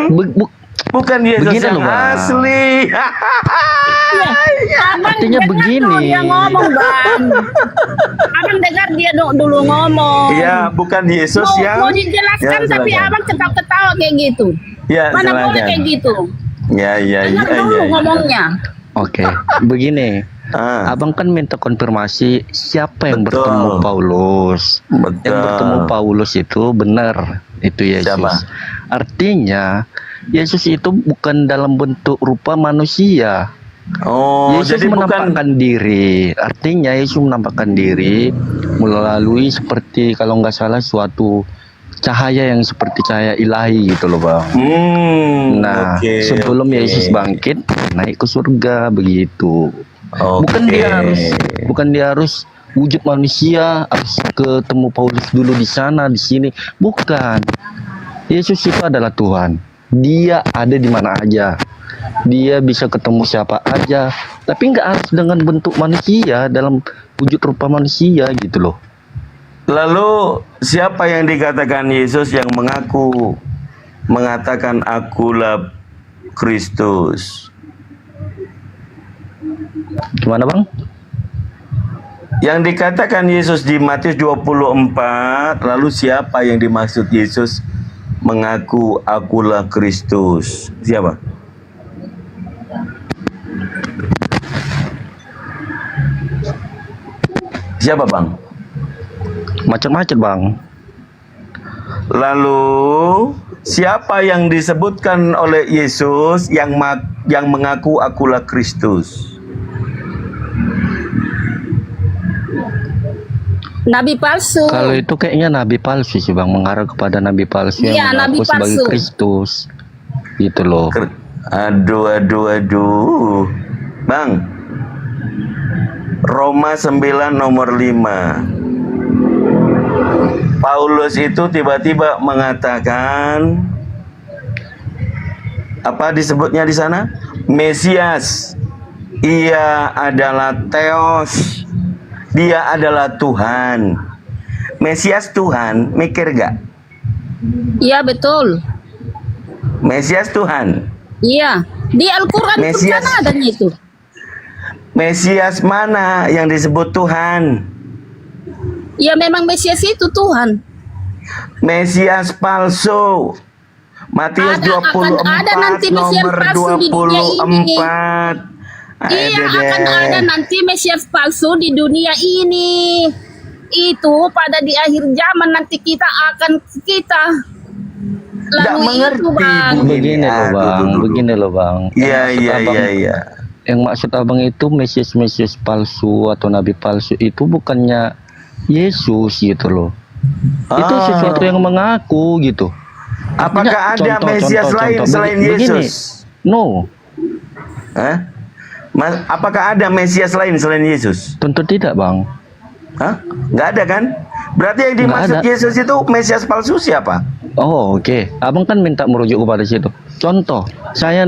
bukan Yesus begini yang loh, Bang. asli. Artinya begini. Dia ngomong bang. Abang dengar dia dulu ngomong. Iya, bukan Yesus yang Mau dijelaskan Ya, tapi silakan. abang ketawa-ketawa kayak gitu. Ya, Mana boleh silakan. kayak gitu. Ya. Dengar dulu ngomongnya. Oke, begini. Abang kan minta konfirmasi siapa yang bertemu Paulus. Yang bertemu Paulus itu benar, itu Yesus. Siapa? Artinya Yesus itu bukan dalam bentuk rupa manusia. Oh, Yesus jadi menampakkan diri. Artinya Yesus menampakkan diri melalui seperti kalau nggak salah suatu cahaya yang seperti cahaya ilahi gitu loh bang. Nah, oke, sebelum oke. Yesus bangkit naik ke surga begitu. Bukan dia harus wujud manusia, harus ketemu Paulus dulu di sana di sini. Bukan. Yesus itu adalah Tuhan. Dia ada di mana aja. Dia bisa ketemu siapa aja, tapi nggak harus dengan bentuk manusia dalam wujud rupa manusia gitu loh. Lalu siapa yang dikatakan Yesus yang mengatakan akulah Kristus? Gimana bang? Yang dikatakan Yesus di Matius 24, lalu siapa yang dimaksud Yesus mengaku akulah Kristus? Siapa? Siapa bang? Macet-macet bang. Lalu siapa yang disebutkan oleh Yesus yang mengaku akulah Kristus? Nabi palsu. Kalau itu kayaknya nabi palsu sih bang, mengarah kepada nabi palsu Iya, yang nabi mengaku sebagai palsu. Kristus, gitu loh. Aduh. Bang, Roma 9 nomor 5. Paulus itu tiba-tiba mengatakan apa disebutnya di sana? Mesias. Ia adalah Theos. Dia adalah Tuhan. Mesias Tuhan, mikir gak? Iya betul. Mesias Tuhan. Iya. Di Al-Quran pun Mesias. kan adanya itu. Mesias mana yang disebut Tuhan? Ya memang Mesias itu Tuhan. Mesias palsu. Matius akan ada 24 nanti Mesias nomor palsu di dunia ini. 24. Iya akan ada nanti Mesias palsu di dunia ini. Itu pada di akhir zaman nanti kita Nggak lalu mengerti, itu bang. Begini loh bang, begini loh bang. Iya. Yang maksud abang itu Mesias palsu atau nabi palsu itu bukannya Yesus gitu loh. Itu sesuatu yang mengaku gitu. Apakah ada Mesias lain selain begini. Yesus? No. Hah? Apakah ada Mesias lain selain Yesus? Tentu tidak bang. Hah? Nggak ada kan? Berarti yang Nggak dimaksud ada. Yesus itu Mesias palsu siapa? Oh oke. Abang kan minta merujuk kepada situ. Contoh, saya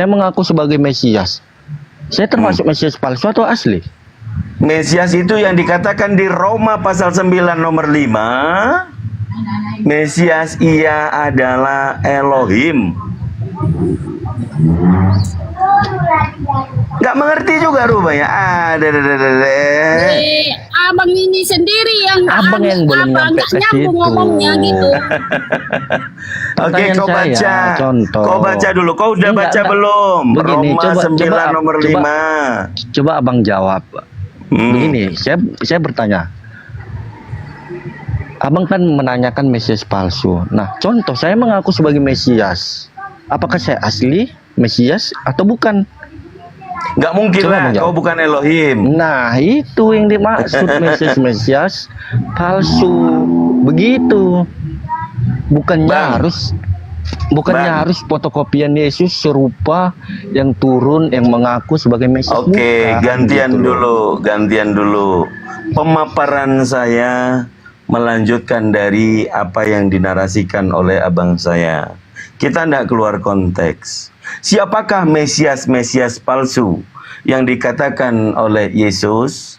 mengaku sebagai Mesias. Saya termasuk Mesias palsu atau asli? Mesias itu yang dikatakan di Roma pasal 9 nomor 5. Mesias ia adalah Elohim. Nggak mengerti juga rupanya. Abang ini sendiri yang Abang yang belum nyampe ke nyambung situ. ngomongnya gitu. Oke, kau Pertanyaan baca. saya, contoh. Kau baca dulu. Kau udah Enggak, baca enggak. belum? Begini, Roma 9 nomor 5. Coba abang jawab. Begini, saya bertanya. Abang kan menanyakan Mesias palsu. Nah, contoh saya mengaku sebagai Mesias. Apakah saya asli Mesias atau bukan? Nggak mungkin Coba lah, menjawab. kau bukan Elohim. Nah, itu yang dimaksud Mesias palsu. Begitu. Bukannya harus fotokopian Yesus serupa yang turun yang mengaku sebagai Mesias. Oke, Bukan, gantian gitu loh. gantian dulu. Pemaparan saya melanjutkan dari apa yang dinarasikan oleh abang saya. Kita tidak keluar konteks. Siapakah Mesias palsu yang dikatakan oleh Yesus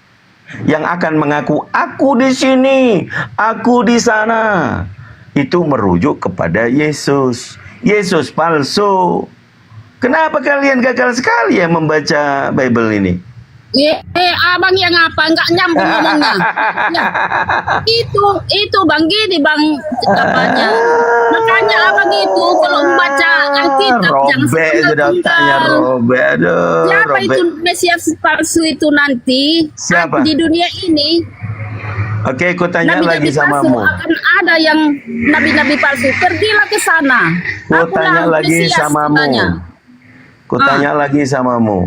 yang akan mengaku aku di sini, aku di sana? Itu merujuk kepada Yesus. Yesus palsu. Kenapa kalian gagal sekali ya membaca Bible ini? Abang yang apa? Nggak nyambung ngomongnya. Ya. Itu bang gini bang apanya. Makanya abang itu kalau membaca Alkitab jangan sudah tanya Robe. Aduh, siapa Robe. itu Mesias palsu itu nanti? Siapa? Di dunia ini. Oke, aku tanya lagi Nabi-nabi palsu samamu. akan ada yang nabi-nabi palsu. Pergilah ke sana. Ku tanya Akulah lagi Mesias, samamu. katanya. Ku tanya lagi samamu.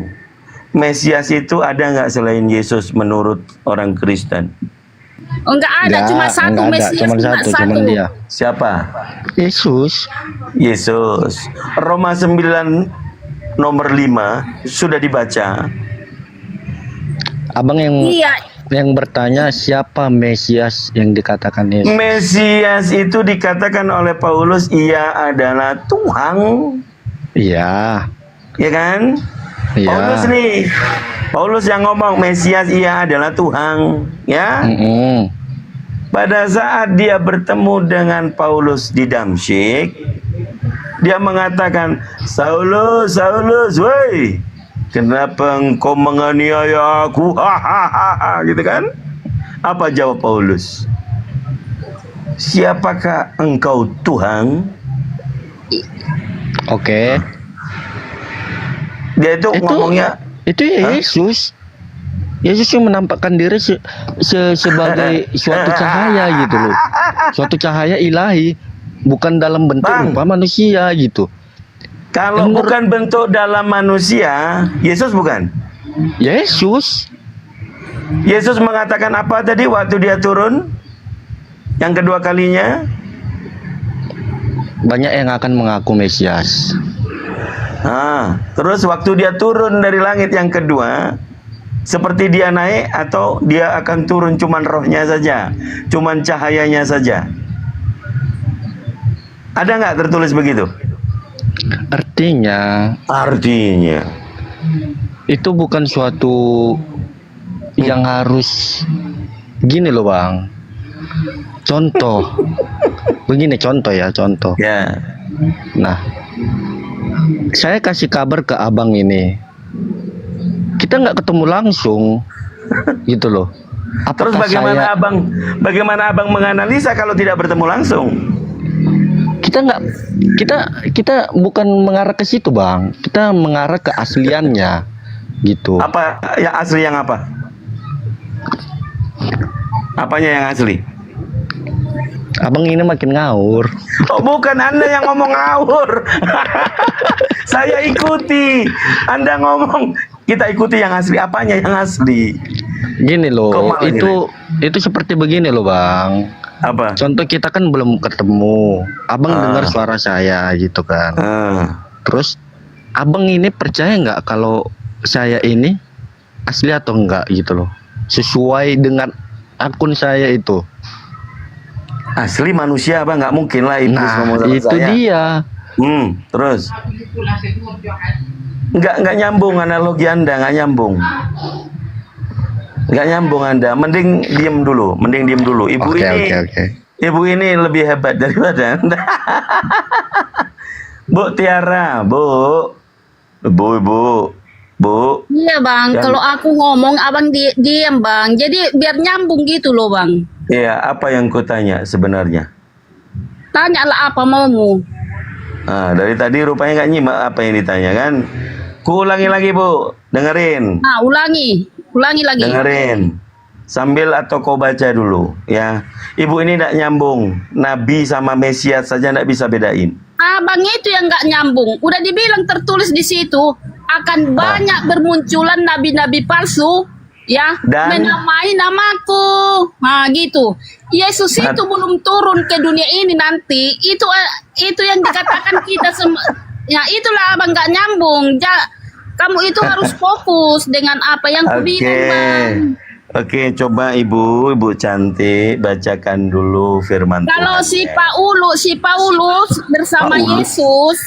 Mesias itu ada nggak selain Yesus menurut orang Kristen? Enggak ada, cuma satu Mesias, cuma dia. Siapa? Yesus. Yesus. Roma 9 nomor 5 sudah dibaca. Abang Iya. yang bertanya siapa Mesias yang dikatakan Yesus? Mesias itu dikatakan oleh Paulus ia adalah Tuhan. Iya. Ya kan? Iya. Paulus yang ngomong Mesias ia adalah Tuhan, ya. Pada saat dia bertemu dengan Paulus di Damsyik, dia mengatakan, Saulus, Saulus, woi, kenapa engkau menganiaya aku? Hahaha, gitu kan? Apa jawab Paulus? Siapakah engkau Tuhan? Oke. Dia itu ngomongnya itu ya Yesus. Yesus yang menampakkan diri sebagai suatu cahaya gitu loh. Suatu cahaya ilahi, bukan dalam bentuk rupa manusia gitu. Kalau bukan bentuk dalam manusia, Yesus bukan? Yesus. Yesus mengatakan apa tadi waktu dia turun? Yang kedua kalinya? Banyak yang akan mengaku Mesias. Terus waktu dia turun dari langit yang kedua, seperti dia naik atau dia akan turun cuman rohnya saja, cuman cahayanya saja? Ada nggak tertulis begitu? Artinya itu bukan suatu yang harus gini loh bang. Contoh, begini contoh. Ya. Nah, saya kasih kabar ke abang ini, kita nggak ketemu langsung, gitu loh. Terus bagaimana abang menganalisa kalau tidak bertemu langsung? Kita bukan mengarah ke situ bang, kita mengarah ke asliannya, gitu. Apa yang asli yang apa? Apanya yang asli? Abang ini makin ngawur. Oh bukan, Anda yang ngomong ngawur. Saya ikuti. Anda ngomong, kita ikuti yang asli. Apanya yang asli? Gini loh, itu seperti begini loh bang. Apa? Contoh kita kan belum ketemu. Abang dengar suara saya gitu kan. Terus abang ini percaya nggak kalau saya ini asli atau enggak gitu loh? Sesuai dengan akun saya itu. Asli manusia apa? Nggak mungkin lah iblis ngomong sama itu saya. dia. Terus nggak nyambung analogi Anda, nggak nyambung. Nggak nyambung Anda. Mending diem dulu. Ibu Ibu ini lebih hebat daripada Anda. Bu Tiara, Bu. Iya bang, kalau aku ngomong abang diam bang. Jadi biar nyambung gitu loh bang. Iya, apa yang ku tanya sebenarnya? Tanyalah apa maumu. Dari tadi rupanya nggak nyimak apa yang ditanya kan? Ku ulangi lagi Bu, dengerin. Ulangi lagi. Dengerin. Sambil atau kau baca dulu ya. Ibu ini tidak nyambung. Nabi sama Mesias saja tidak bisa bedain. abang itu yang nggak nyambung. Udah dibilang tertulis di situ akan banyak bermunculan nabi-nabi palsu, ya, Dan? menamai namaku. Nah, gitu. Yesus itu belum turun ke dunia ini nanti. Itu yang dikatakan kita semua. Ya, itulah abang nggak nyambung. Kamu itu harus fokus dengan apa yang kubilang, Bang. Oke, coba Ibu cantik bacakan dulu firman Kalau Tuhan. si Paulus bersama Paulus. Yesus.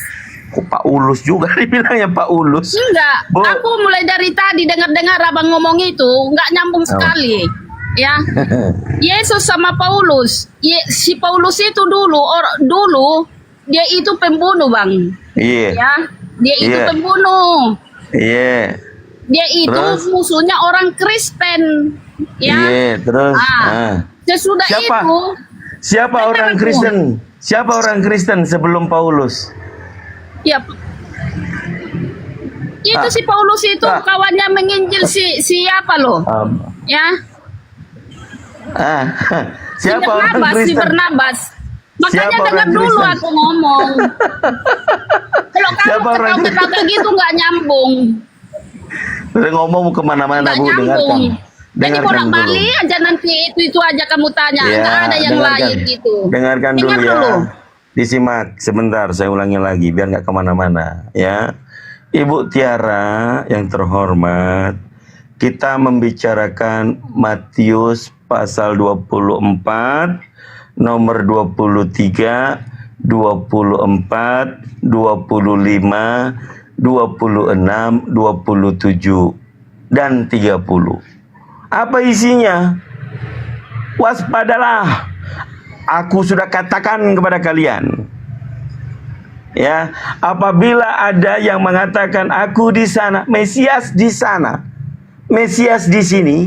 Kok Pak Ulus juga dibilangnya Pak Ulus? Enggak, Bu. aku mulai dari tadi dengar abang ngomong itu nggak nyambung sekali, ya. Yesus sama Paulus, si Paulus itu dulu dia itu pembunuh, Bang. Iya. Ya, dia itu Iya. pembunuh. Iya. Dia itu Terus? musuhnya orang Kristen, ya. Iya, terus. Sesudah Siapa? itu, Siapa orang aku. Kristen? Siapa orang Kristen sebelum Paulus? ya. Itu si Paulus itu kawannya menginjil siapa loh? Ya. Siapa orang Si Kristen? Barnabas. Makanya Siapa dengar orang dulu Kristen? aku ngomong. Kalau Siapa orang kamu ketawa gitu nggak nyambung. Udah ngomong kemana-mana Nggak Bu, dengarkan. nyambung. Jadi Dengarkan bolak dulu. balik aja nanti itu aja kamu tanya. Ya, Nggak ada yang dengarkan. lain gitu. Dengarkan Dengar dulu ya. dulu. Disimak sebentar, saya ulangi lagi biar nggak kemana-mana ya. Ibu Tiara yang terhormat, kita membicarakan Matius pasal 24, nomor 23, 24, 25, 26, 27, dan 30. Apa isinya? Waspadalah, aku sudah katakan kepada kalian. Ya, apabila ada yang mengatakan aku di sana, Mesias di sana, Mesias di sini,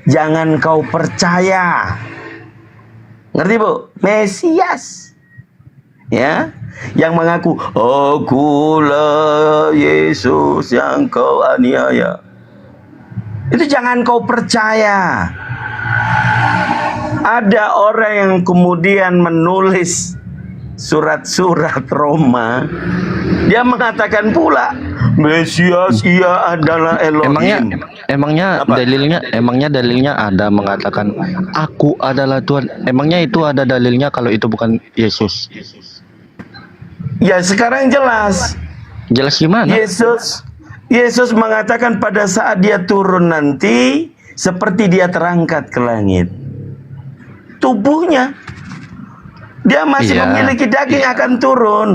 jangan kau percaya. Ngerti Bu? Mesias. Ya, yang mengaku akulah Yesus yang kau aniaya. Itu jangan kau percaya. Ada orang yang kemudian menulis surat-surat Roma, dia mengatakan pula Mesias ia adalah Elohim. Emangnya dalilnya ada mengatakan aku adalah Tuhan. Emangnya itu ada dalilnya kalau itu bukan Yesus? Ya sekarang jelas. Jelas gimana? Yesus mengatakan pada saat dia turun nanti seperti dia terangkat ke langit. Tubuhnya dia masih memiliki daging akan turun.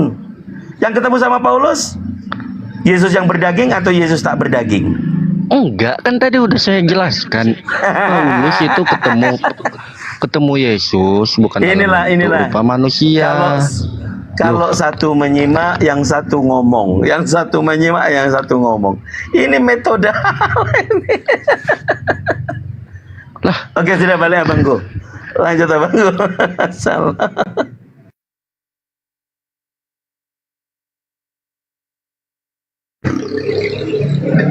Yang ketemu sama Paulus, Yesus yang berdaging atau Yesus tak berdaging? Enggak, kan tadi udah saya jelaskan. Paulus itu ketemu Yesus bukan Inilah. rupa manusia. Kalau satu menyimak, yang satu ngomong, yang satu menyimak, yang satu ngomong. Ini metode ini. Lah, oke sudah balik abangku. Lanjut abangku. Salah.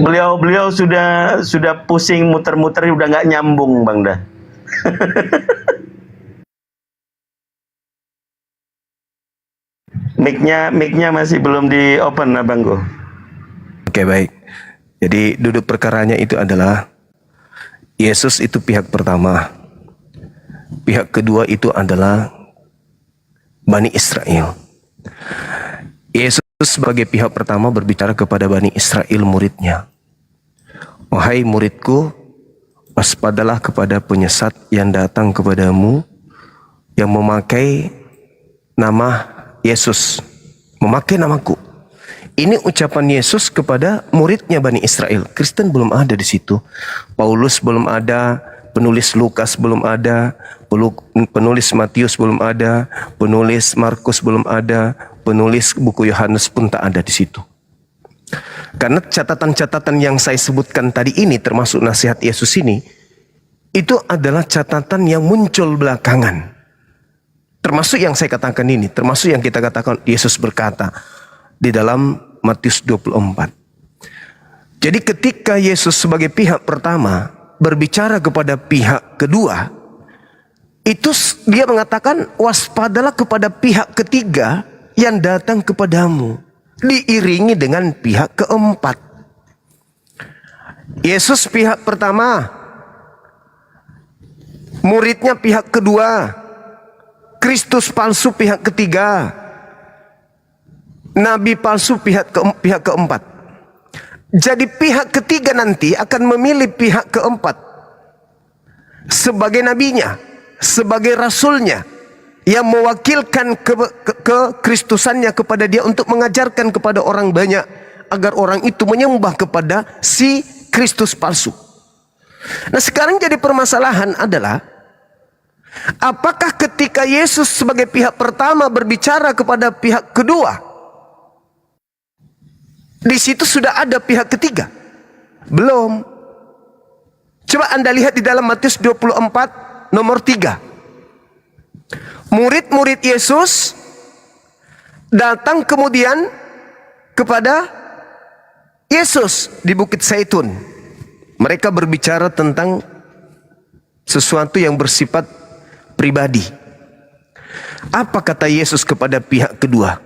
Beliau sudah pusing muter-muter udah nggak nyambung Bang dah. Mic-nya masih belum di open abangku. Oke baik. Jadi duduk perkaranya itu adalah Yesus itu pihak pertama. Pihak kedua itu adalah Bani Israel. Yesus sebagai pihak pertama berbicara kepada Bani Israel muridnya. Wahai muridku, waspadalah kepada penyesat yang datang kepadamu yang memakai nama Yesus, memakai namaku. Ini ucapan Yesus kepada muridnya Bani Israel. Kristen belum ada di situ. Paulus belum ada, penulis Lukas belum ada, penulis Matius belum ada, penulis Markus belum ada, penulis buku Yohanes pun tak ada di situ. Karena catatan-catatan yang saya sebutkan tadi ini, termasuk nasihat Yesus ini, itu adalah catatan yang muncul belakangan. Termasuk yang saya katakan ini, termasuk yang kita katakan Yesus berkata di dalam Matius 24. Jadi ketika Yesus sebagai pihak pertama berbicara kepada pihak kedua, itu dia mengatakan waspadalah kepada pihak ketiga yang datang kepadamu diiringi dengan pihak keempat. Yesus pihak pertama, muridnya pihak kedua, Kristus palsu pihak ketiga, nabi palsu pihak keempat. Jadi pihak ketiga nanti akan memilih pihak keempat sebagai nabinya, sebagai rasulnya, yang mewakilkan kekristusannya kepada dia untuk mengajarkan kepada orang banyak agar orang itu menyembah kepada si Kristus palsu. Nah, sekarang jadi permasalahan adalah, apakah ketika Yesus sebagai pihak pertama berbicara kepada pihak kedua, di situ sudah ada pihak ketiga? Belum. Coba Anda lihat di dalam Matius 24 nomor 3. Murid-murid Yesus datang kemudian kepada Yesus di Bukit Zaitun. Mereka berbicara tentang sesuatu yang bersifat pribadi. Apa kata Yesus kepada pihak kedua?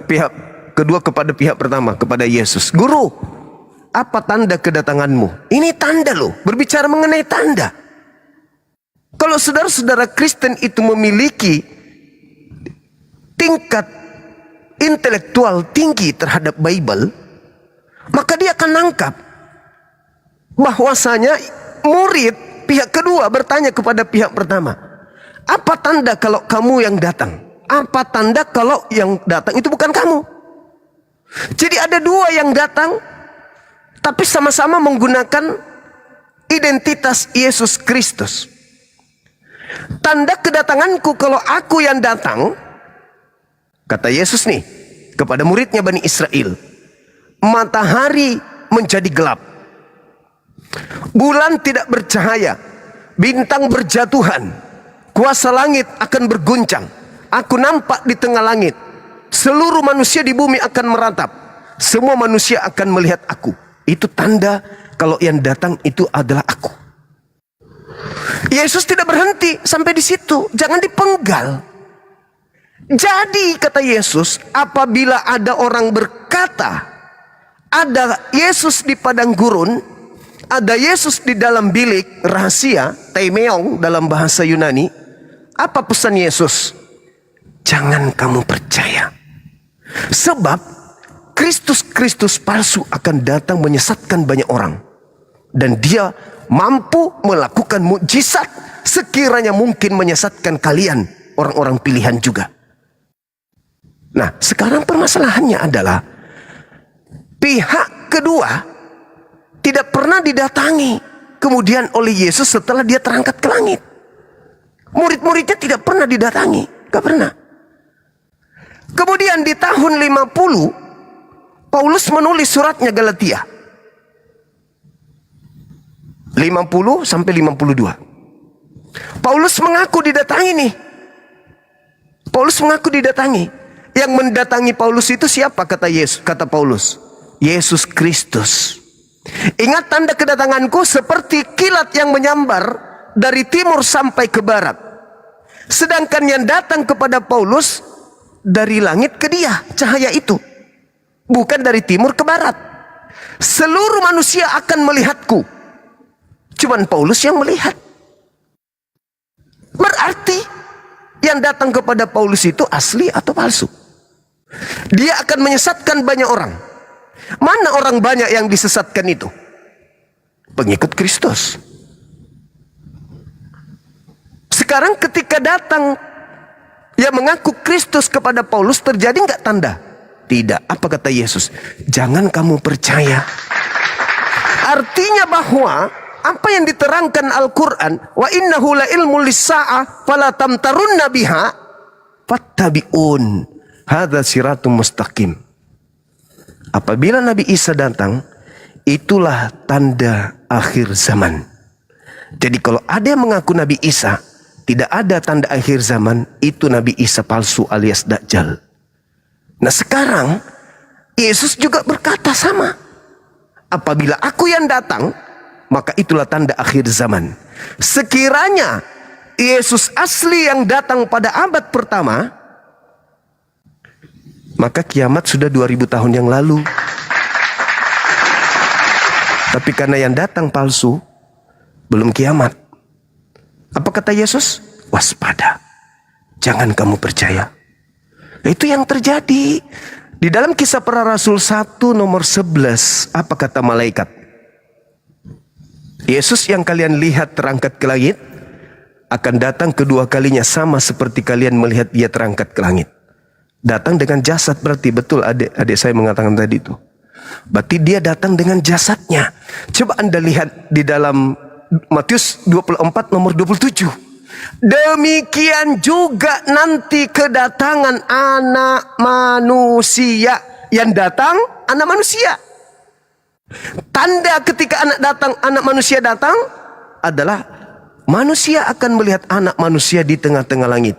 Pihak kedua kepada pihak pertama, kepada Yesus. Guru, apa tanda kedatanganmu? Ini tanda loh, berbicara mengenai tanda. Kalau saudara-saudara Kristen itu memiliki tingkat intelektual tinggi terhadap Bible, maka dia akan nangkap bahwasanya murid pihak kedua bertanya kepada pihak pertama, apa tanda kalau kamu yang datang? Apa tanda kalau yang datang itu bukan kamu? Jadi ada dua yang datang, tapi sama-sama menggunakan identitas Yesus Kristus. Tanda kedatanganku kalau aku yang datang, kata Yesus nih kepada muridnya Bani Israel, matahari menjadi gelap, bulan tidak bercahaya, bintang berjatuhan, kuasa langit akan berguncang, aku nampak di tengah langit, seluruh manusia di bumi akan meratap, semua manusia akan melihat aku. Itu tanda kalau yang datang itu adalah aku. Yesus tidak berhenti sampai di situ, jangan dipenggal. Jadi kata Yesus, apabila ada orang berkata ada Yesus di padang gurun, ada Yesus di dalam bilik rahasia, teimeong dalam bahasa Yunani, apa pesan Yesus? Jangan kamu percaya. Sebab Kristus palsu akan datang menyesatkan banyak orang, dan dia mampu melakukan mukjizat sekiranya mungkin menyesatkan kalian, orang-orang pilihan juga. Nah, sekarang permasalahannya adalah pihak kedua tidak pernah didatangi kemudian oleh Yesus setelah dia terangkat ke langit. Murid-muridnya tidak pernah didatangi, gak pernah. Kemudian di tahun 50 Paulus menulis suratnya Galatia 50 sampai 52. Paulus mengaku didatangi nih. Paulus mengaku didatangi. Yang mendatangi Paulus itu siapa? Kata Yesus, kata Paulus, Yesus Kristus. Ingat, tanda kedatanganku seperti kilat yang menyambar dari timur sampai ke barat. Sedangkan yang datang kepada Paulus dari langit ke dia, cahaya itu, bukan dari timur ke barat. Seluruh manusia akan melihatku. Cuman Paulus yang melihat. Berarti yang datang kepada Paulus itu asli atau palsu? Dia akan menyesatkan banyak orang. Mana orang banyak yang disesatkan itu? Pengikut Kristus. Sekarang ketika datang yang mengaku Kristus kepada Paulus, terjadi nggak tanda? Tidak. Apa kata Yesus? Jangan kamu percaya. Artinya bahwa apa yang diterangkan Al-Quran, wa innahu la ilmu lis-sa'ah fala tamtarunna biha fattabi'un hadza siratum mustaqim. Apabila Nabi Isa datang, itulah tanda akhir zaman. Jadi kalau ada yang mengaku Nabi Isa, tidak ada tanda akhir zaman, itu Nabi Isa palsu alias Dajjal. Nah sekarang Yesus juga berkata sama. Apabila aku yang datang, maka itulah tanda akhir zaman. Sekiranya Yesus asli yang datang pada abad pertama, Maka kiamat sudah 2000 tahun yang lalu. Tapi karena yang datang palsu, belum kiamat. Apa kata Yesus? Waspada. Jangan kamu percaya. Itu yang terjadi. Di dalam Kisah Para Rasul 1 nomor 11, apa kata malaikat? Yesus yang kalian lihat terangkat ke langit akan datang kedua kalinya sama seperti kalian melihat dia terangkat ke langit. Datang dengan jasad, berarti betul adik saya mengatakan tadi itu. Berarti dia datang dengan jasadnya. Coba Anda lihat di dalam Matius 24 nomor 27. Demikian juga nanti kedatangan anak manusia. Yang datang anak manusia. Tanda ketika anak manusia datang adalah manusia akan melihat anak manusia di tengah-tengah langit.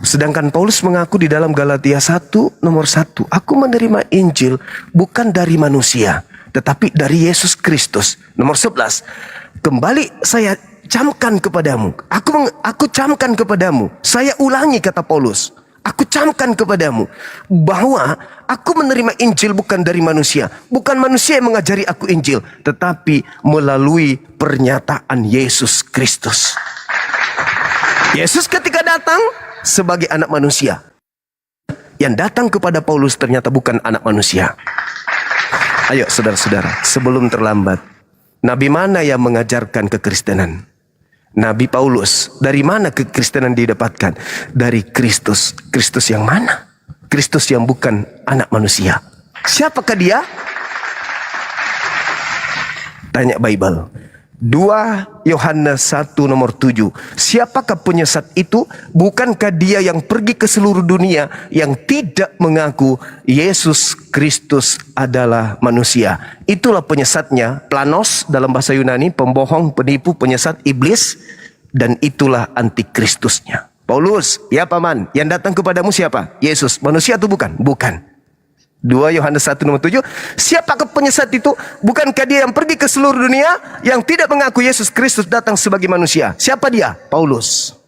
Sedangkan Paulus mengaku di dalam Galatia 1 nomor 1, aku menerima Injil bukan dari manusia, tetapi dari Yesus Kristus. Nomor 11, kembali saya camkan kepadamu. Aku camkan kepadamu. Saya ulangi kata Paulus. Aku camkan kepadamu bahwa aku menerima Injil bukan dari manusia. Bukan manusia yang mengajari aku Injil, tetapi melalui pernyataan Yesus Kristus. Yesus ketika datang sebagai anak manusia. Yang datang kepada Paulus ternyata bukan anak manusia. Ayo saudara-saudara, sebelum terlambat. Nabi mana yang mengajarkan kekristenan? Nabi Paulus. Dari mana kekristenan didapatkan? Dari Kristus. Kristus yang mana? Kristus yang bukan anak manusia. Siapakah dia? Tanya Bible. 2 Yohanes 1 nomor 7. Siapakah penyesat itu? Bukankah dia yang pergi ke seluruh dunia yang tidak mengaku Yesus Kristus adalah manusia? Itulah penyesatnya. Planos dalam bahasa Yunani, pembohong, penipu, penyesat, iblis. Dan itulah antikristusnya. Paulus, ya paman, yang datang kepadamu siapa? Yesus. Manusia atau bukan? Bukan. 2 Yohanes 1 nomor 7. Siapakah penyesat itu? Bukankah dia yang pergi ke seluruh dunia yang tidak mengaku Yesus Kristus datang sebagai manusia? Siapa dia? Paulus.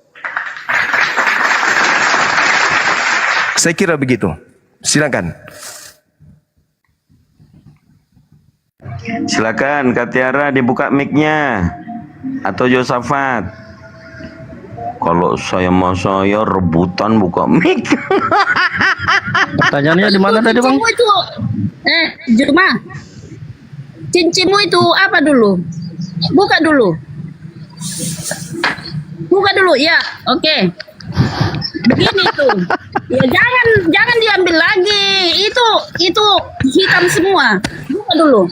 Saya kira begitu. Silakan. Silakan Kak Tiara dibuka mic-nya. Atau Yosafat. Kalau saya rebutan buka mic. Pertanyaannya di mana tadi, Bang? Cincinmu itu, Juma. Cincinmu itu apa dulu? Buka dulu. Buka dulu, ya. Oke. Begini tuh. Ya jangan diambil lagi. Itu hitam semua. Buka dulu.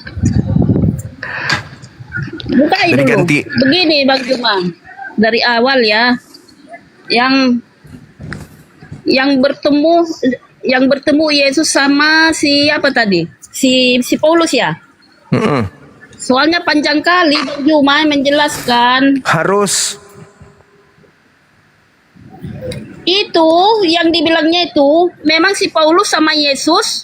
Buka dulu. Ganti. Begini Bang Juma. Dari awal ya. Yang bertemu Yesus sama siapa tadi? Si Paulus ya? Soalnya panjang kali Bang Juma menjelaskan. Harus. Itu yang dibilangnya itu memang si Paulus sama Yesus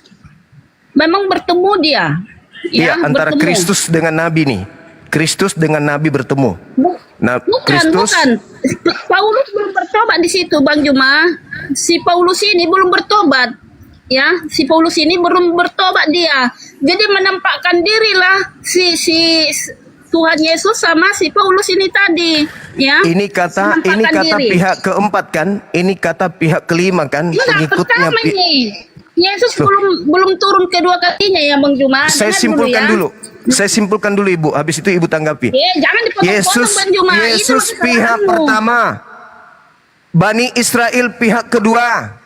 memang bertemu dia. Iya, antara bertemu. Kristus dengan Nabi nih. Kristus dengan Nabi bertemu. Bukan. Paulus belum bertobat di situ, Bang Juma. Si Paulus ini belum bertobat. Ya, si Paulus ini belum bertobat dia. Jadi menampakkan dirilah si Tuhan Yesus sama si Paulus ini tadi, ya. Ini kata diri. Pihak keempat kan? Ini kata pihak kelima kan? Pengikutnya. Yesus belum turun kedua kalinya ya, Bang Juma. Saya simpulkan dulu. Saya simpulkan dulu Ibu, habis itu Ibu tanggapi. Jangan dipotong-potong Bang Juma. Yesus pihak pertama. Bani Israel pihak kedua.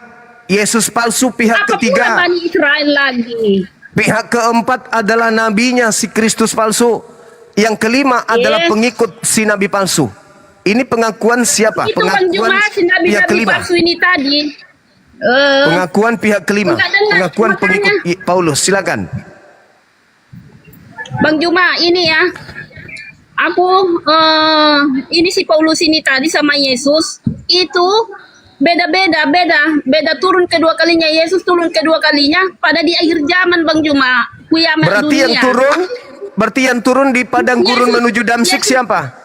Yesus palsu pihak ketiga. Apa Bani Israel lagi? Pihak keempat adalah nabinya si Kristus palsu. Yang kelima adalah pengikut si nabi palsu. Ini pengakuan siapa? Itu pengakuan Bang Juma, si pihak kelima. palsu ini tadi. Pengakuan pihak kelima. Pengakuan pengikut Paulus. Silakan. Bang Juma, ini ya. Ini si Paulus ini tadi sama Yesus itu beda turun kedua kalinya. Yesus turun kedua kalinya pada di akhir zaman, Bang Juma. Berarti yang turun di padang gurun menuju Damsyik siapa?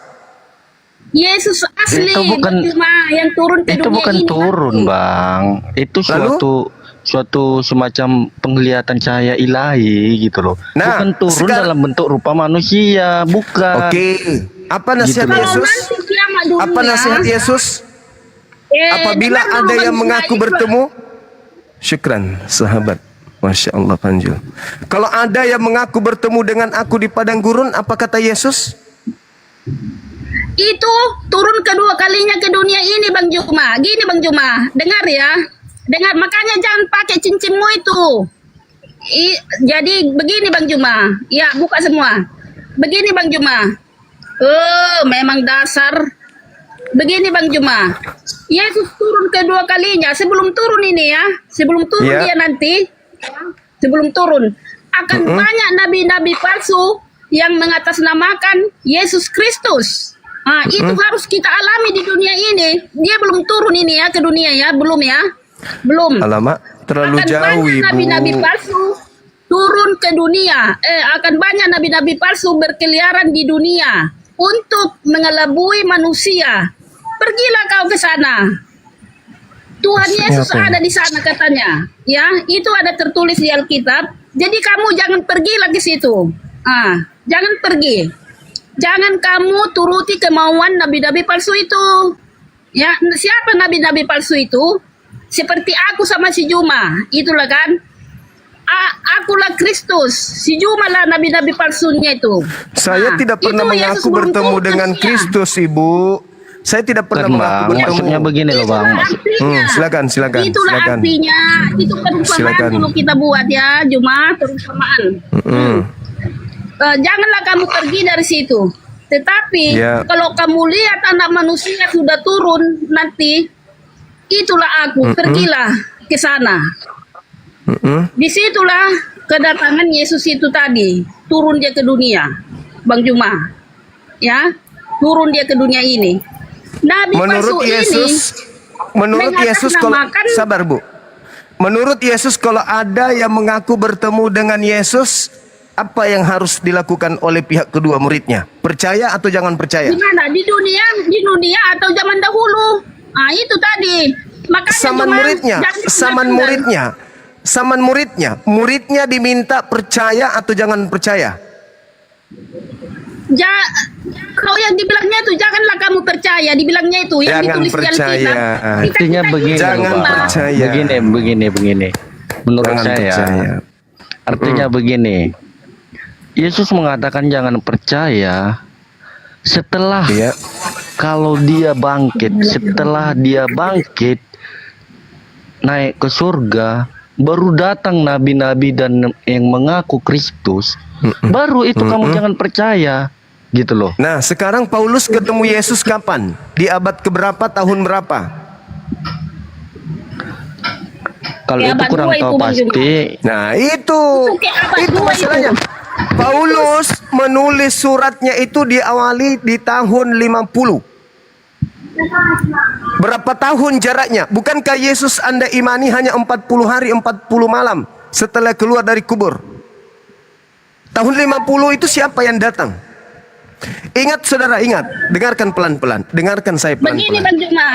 Yesus asli, itu bukan, Bang Juma, yang turun ke itu dunia bukan ini. turun, Bang. Itu suatu suatu semacam penglihatan cahaya ilahi gitu loh. Nah, Bukan turun dalam bentuk rupa manusia, bukan. Oke. Apa nasihat Gitu loh. Yesus? Apa nasihat Yesus? Apabila dengar dulu, ada yang Bang Juma, mengaku itu- bertemu, syukran sahabat. Masya Allah Panjul. Kalau ada yang mengaku bertemu dengan aku di padang gurun, apa kata Yesus? Itu turun kedua kalinya ke dunia ini Bang Juma. Gini Bang Juma, dengar ya. Dengar, makanya jangan pakai cincinmu itu. Jadi begini Bang Juma. Ya, buka semua. Begini Bang Juma. Memang dasar. Begini Bang Juma. Yesus turun kedua kalinya. Sebelum turun ini ya. Sebelum turun Ya. dia nanti. Sebelum turun. Akan banyak nabi-nabi palsu yang mengatasnamakan Yesus Kristus. Nah, itu harus kita alami di dunia ini. Dia belum turun ini ya ke dunia ya. Belum ya. Belum. Alamak, terlalu Akan jauh banyak Ibu. nabi-nabi palsu turun ke dunia. Akan banyak nabi-nabi palsu berkeliaran di dunia untuk mengelabui manusia. Pergilah kau ke sana. Tuhan Yesus Apa? ada di sana katanya. Ya, itu ada tertulis di Alkitab. Jadi kamu jangan pergi lagi situ. Jangan pergi. Jangan kamu turuti kemauan nabi-nabi palsu itu. Ya, siapa nabi-nabi palsu itu? Seperti aku sama si Juma, itulah kan. Akulah Kristus, si Juma lah nabi-nabi palsunya itu. Saya tidak pernah itu Yesus mengaku belum bertemu turun dengan dunia. Kristus, Ibu. Saya tidak pernah Kan, mengaku Bang, bertemu. maksudnya begini loh, Bang. Artinya, Silakan. itulah Silakan. artinya. Itu perumpamaan Silakan. dulu kita buat ya, Juma, perumpamaan. Janganlah kamu pergi dari situ. Tetapi Ya. kalau kamu lihat anak manusia sudah turun nanti, itulah aku, pergilah ke sana. Disitulah kedatangan Yesus itu tadi, turun dia ke dunia, Bang Juma, ya, turun dia ke dunia ini. Nabi palsu Menurut Yesus kalau mengatasnamakan- sabar Bu. Menurut Yesus kalau ada yang mengaku bertemu dengan Yesus, apa yang harus dilakukan oleh pihak kedua muridnya? Percaya atau jangan percaya? Di mana? Di dunia atau zaman dahulu? Itu tadi. Makanya Saman Juma, muridnya, jangan saman muridnya diminta percaya atau jangan percaya? Kalau yang dibilangnya itu janganlah kamu percaya, dibilangnya itu yang Jangan ditulis di percaya. Alkitab. Artinya begini loh, Jangan Bang. percaya. Begini. Menurut Jangan saya, percaya. artinya begini. Yesus mengatakan jangan percaya setelah Iya. kalau dia bangkit, setelah dia bangkit naik ke surga, baru datang nabi-nabi dan yang mengaku Kristus, baru itu kamu jangan percaya, gitu loh. Nah, sekarang Paulus ketemu Yesus kapan? Di abad keberapa, tahun berapa? Kalau Kayak itu abad kurang dua tahu itu, Bang pasti. Nah, itu kayak abad dua masalahnya. itu. Paulus menulis suratnya itu diawali di tahun 50. Berapa tahun jaraknya? Bukankah Yesus Anda imani hanya 40 hari 40 malam setelah keluar dari kubur? Tahun 50 itu siapa yang datang? Ingat saudara, ingat. Dengarkan pelan-pelan. Dengarkan saya Begini pelan-pelan. Bang Juma,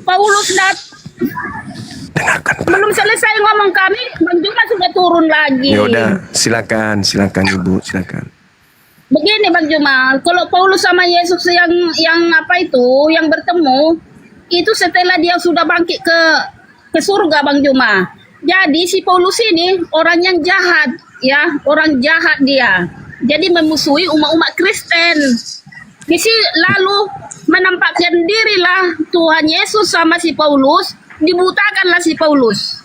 Paulus belum selesai ngomong kami, Bang Juma sudah turun lagi. Ya udah, silakan Ibu, silakan. Begini Bang Juma, kalau Paulus sama Yesus yang apa itu, yang bertemu, itu setelah dia sudah bangkit ke surga Bang Juma. Jadi si Paulus ini orang yang jahat, ya, orang jahat dia. Jadi memusuhi umat-umat Kristen. Lalu menampakkan dirilah Tuhan Yesus sama si Paulus, dibutakanlah si Paulus.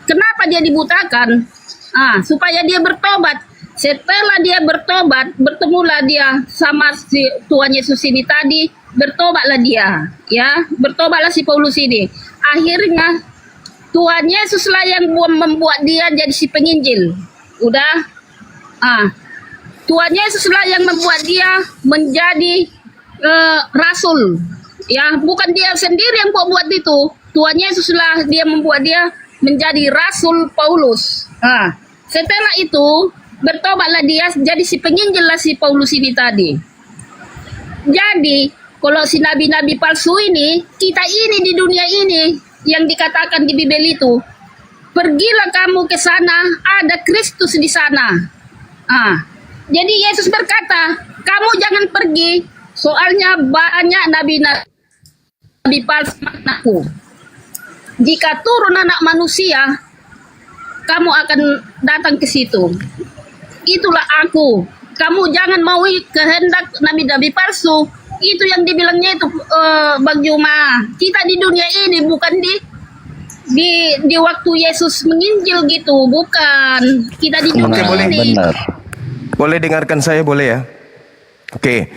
Kenapa dia dibutakan? Supaya dia bertobat. Setelah dia bertobat, bertemulah dia sama si Tuhan Yesus ini tadi, bertobatlah dia, ya, bertobatlah si Paulus ini. Akhirnya Tuhan Yesuslah yang membuat dia jadi si penginjil. Udah, Tuhan Yesuslah yang membuat dia menjadi rasul, ya, bukan dia sendiri yang buat itu. Tuhan Yesuslah dia membuat dia menjadi rasul Paulus. Setelah itu bertobatlah dia jadi si penginjil lah si Paulus ini tadi. Jadi kalau si nabi-nabi palsu ini, kita ini di dunia ini yang dikatakan di Bibel itu. Pergilah kamu ke sana, ada Kristus di sana. Jadi Yesus berkata, kamu jangan pergi, soalnya banyak nabi palsu anakku. Jika turun anak manusia, kamu akan datang ke situ. Itulah aku. Kamu jangan mau kehendak nabi-nabi palsu. Itu yang dibilangnya itu Bang Juma. Kita di dunia ini bukan di waktu Yesus menginjil gitu, bukan. Kita di dunia ini. Benar. Boleh dengarkan saya, boleh ya? Oke.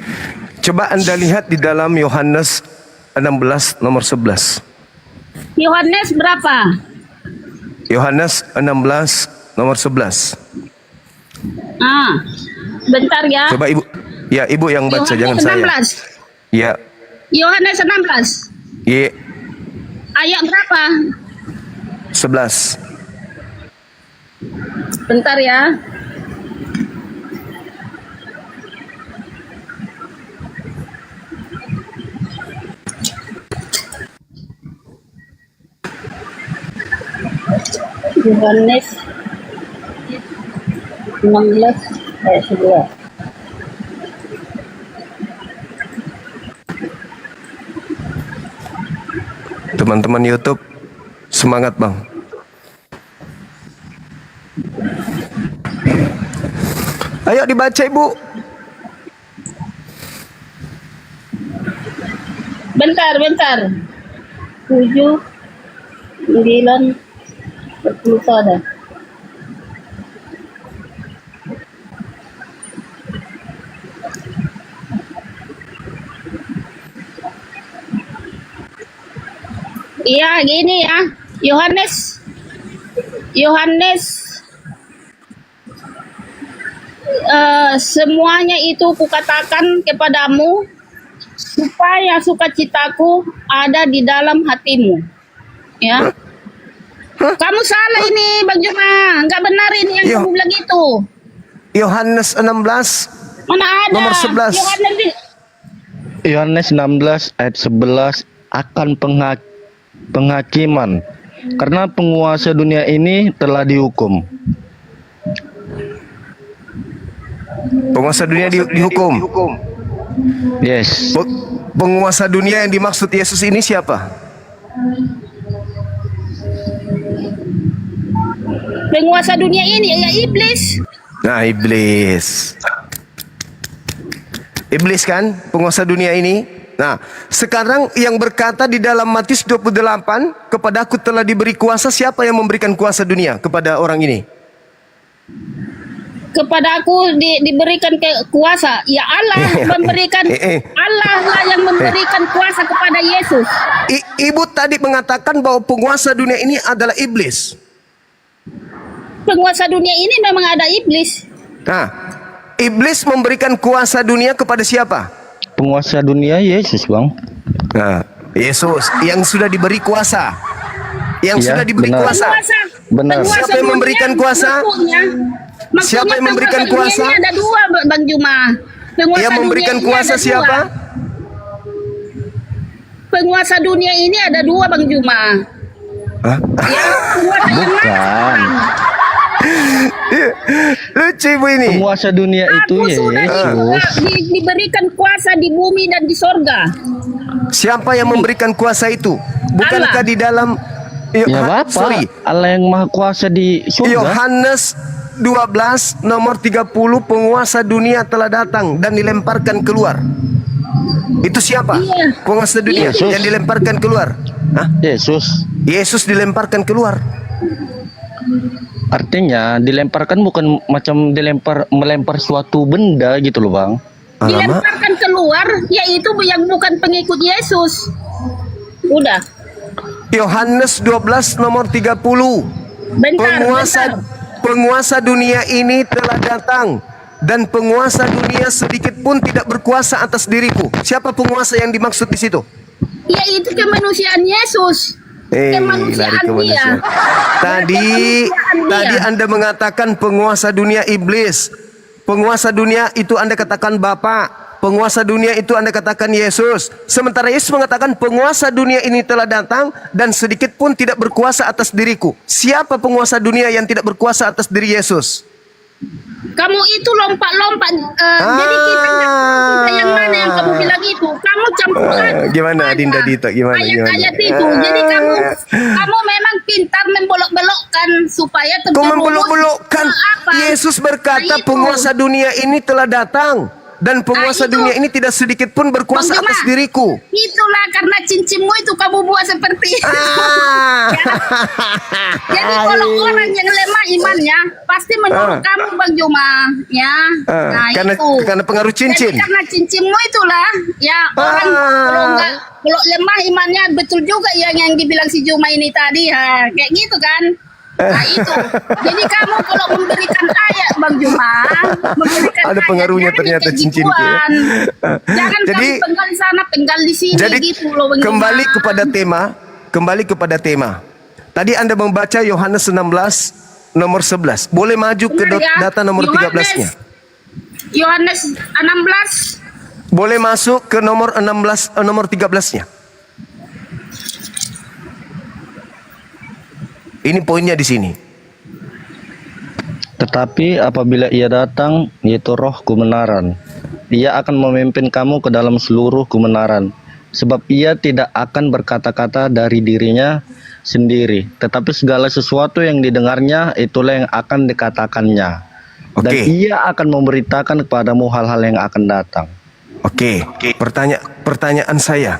Coba Anda lihat di dalam Yohanes 16 nomor 11. Yohanes berapa? Yohanes 16 nomor 11. Bentar ya. Coba Ibu. Ya, Ibu yang baca, jangan saya. Ya. Yohanes 16. Ye. Ayat berapa? 11. Bentar ya. Yohanes 16 ayat 11. Teman-teman YouTube, semangat Bang. Ayo dibaca Ibu. Bentar. 7, 9, 10 ada. Iya, gini ya. Yohanes semuanya itu kukatakan kepadamu supaya sukacitaku ada di dalam hatimu. Ya. Kamu salah ini, Bang Juma. Enggak benar ini yang kamu bilang itu. Yohanes 16 mana ada? Nomor 11. Yohanes 16 ayat 11 akan penghakiman karena penguasa dunia ini telah dihukum. Penguasa dunia dihukum. Yes. Penguasa dunia yang dimaksud Yesus ini siapa? Penguasa dunia ini ya iblis. Nah, iblis. Iblis kan penguasa dunia ini. Nah, sekarang yang berkata di dalam Matius 28, kepadaku telah diberi kuasa, siapa yang memberikan kuasa dunia kepada orang ini? Kepada aku diberikan kuasa, ya Allah memberikan, Allah lah yang memberikan kuasa kepada Yesus. Ibu tadi mengatakan bahwa penguasa dunia ini adalah iblis. Penguasa dunia ini memang ada iblis. Nah, iblis memberikan kuasa dunia kepada siapa? Penguasa dunia Yesus, Bang. Nah, Yesus yang sudah diberi kuasa. Yang sudah diberi kuasa. Benar. Siapa yang memberikan kuasa? Siapa yang memberikan kuasa? Ada dua, Bang Juma. Yang memberikan kuasa siapa? Penguasa dunia ini ada dua, Bang Juma. Bukan. Lucu Ibu ini. Penguasa dunia itu Yesus. Diberikan kuasa di bumi dan di sorga. Siapa yang memberikan kuasa itu? Bukankah di dalam Bapak, Allah yang maha kuasa di surga. Yohanes 12 nomor 30, penguasa dunia telah datang dan dilemparkan keluar. Itu siapa? Penguasa dunia yang dilemparkan keluar. Yesus dilemparkan keluar. Artinya dilemparkan bukan macam melempar suatu benda gitu loh, Bang. Dilemparkan keluar yaitu yang bukan pengikut Yesus. Udah. Yohanes 12 nomor 30. Penguasa dunia ini telah datang dan penguasa dunia sedikit pun tidak berkuasa atas diriku. Siapa penguasa yang dimaksud di situ? Yaitu kemanusiaan Yesus. Kemanusiaan dia. Tadi Anda mengatakan penguasa dunia iblis. Penguasa dunia itu Anda katakan Bapak. penguasa dunia itu Anda katakan Yesus. Sementara Yesus mengatakan penguasa dunia ini telah datang dan sedikit pun tidak berkuasa atas diriku. Siapa penguasa dunia yang tidak berkuasa atas diri Yesus? Kamu itu lompat-lompat. Jadi kita yang mana yang kamu bilang itu? Kamu campuran. Gimana Dinda Dito? Gimana? Ayat-ayat itu. Jadi kamu memang pintar membelok-belokkan supaya Kau membelok-belokkan. Yesus berkata penguasa dunia ini telah datang dan penguasa dunia ini tidak sedikit pun berkuasa atas diriku. Itulah karena cincinmu itu kamu buat seperti itu. Jadi kalau orang yang lemah imannya pasti menurut kamu Bang Juma, ya. Nah, karena pengaruh cincin. Jadi karena cincinmu itulah, ya orang kalau lemah imannya betul juga yang dibilang si Juma ini tadi, ya kayak gitu kan. Nah itu, jadi kamu kalau memberikan ayat Bang Juma, memberikan ada pengaruhnya ternyata cincin itu. Ya. Jangan kamu penggal di sana, penggal di sini jadi, gitu loh Bang kembali Juma. kembali kepada tema. Tadi Anda membaca Yohanes 16 nomor 11. Boleh maju ke data nomor 13-nya. Yohanes 16. Boleh masuk ke nomor 16 nomor 13-nya. Ini poinnya di sini. Tetapi apabila ia datang, yaitu roh kebenaran, ia akan memimpin kamu ke dalam seluruh kebenaran. Sebab ia tidak akan berkata-kata dari dirinya sendiri, tetapi segala sesuatu yang didengarnya, itulah yang akan dikatakannya. Dan ia akan memberitakan kepadamu hal-hal yang akan datang. Oke. Pertanyaan saya.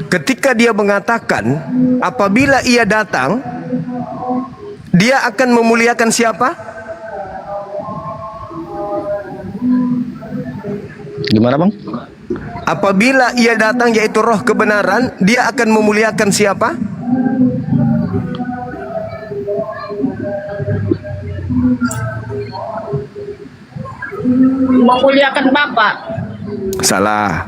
Ketika dia mengatakan apabila ia datang, dia akan memuliakan siapa? Gimana Bang? Apabila ia datang yaitu roh kebenaran, dia akan memuliakan siapa? Memuliakan Bapak. Salah.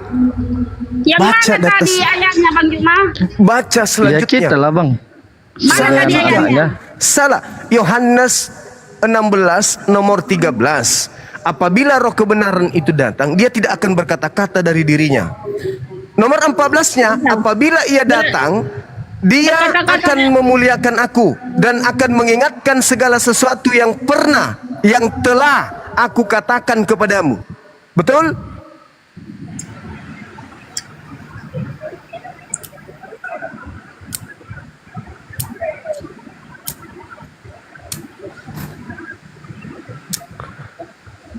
Yang baca mana tadi ayatnya Bang Juma? Baca selanjutnya. Ya kita lah Bang. Mana tadi ayatnya? Salah. Yohanes 16 nomor 13. Apabila roh kebenaran itu datang, dia tidak akan berkata-kata dari dirinya. Nomor 14-nya, apabila ia datang, dia akan memuliakan aku dan akan mengingatkan segala sesuatu yang telah aku katakan kepadamu. Betul?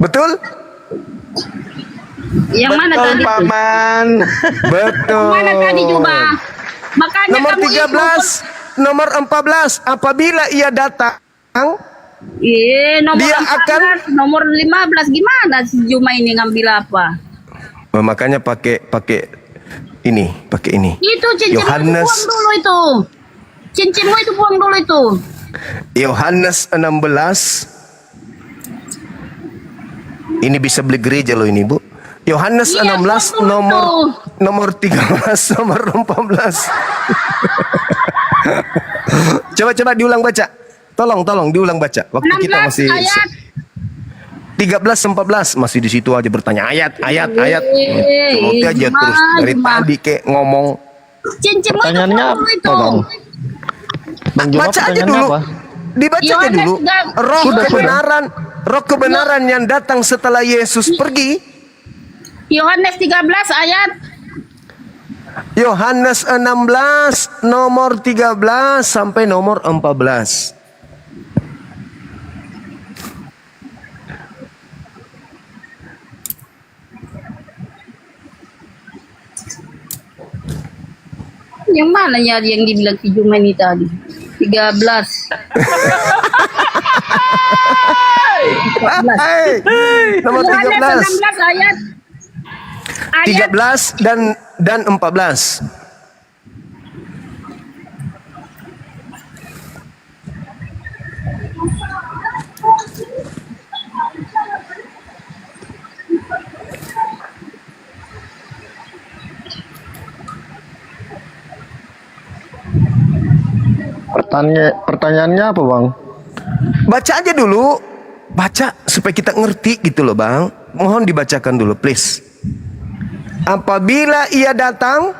Betul? Yang mana tadi? Paman. Betul. Yang mana tadi Juma? Makanya nomor kamu 13, nomor 14. Apabila ia datang, nomor dia 14, nomor 15 gimana si Juma ini ngambil apa? Makanya pakai ini. Itu cincinmu Yohanes, buang dulu itu. Cincinmu itu buang dulu itu. Yohanes 16. Ini bisa beli gereja loh ini Bu. Yohanes 16 nomor 13 nomor 14. Coba diulang baca. Tolong diulang baca. Waktu kita masih 13-14 masih di situ aja bertanya ayat. Multi aja terus dari tadi kayak ngomong. Pertanyaannya apa Bang? Baca aja dulu. Dibaca aja dulu. Roh kebenaran yang datang setelah Yesus pergi. Yohanes 13 ayat. Yohanes 16 nomor 13 sampai nomor 14. Yang mana ya yang dibilang si Juma ini tadi? 13. Nomor 13. 16 ayat. 13 dan 14. Pertanyaannya apa Bang? Baca aja dulu. Baca supaya kita ngerti gitu loh Bang. Mohon dibacakan dulu, please. Apabila ia datang,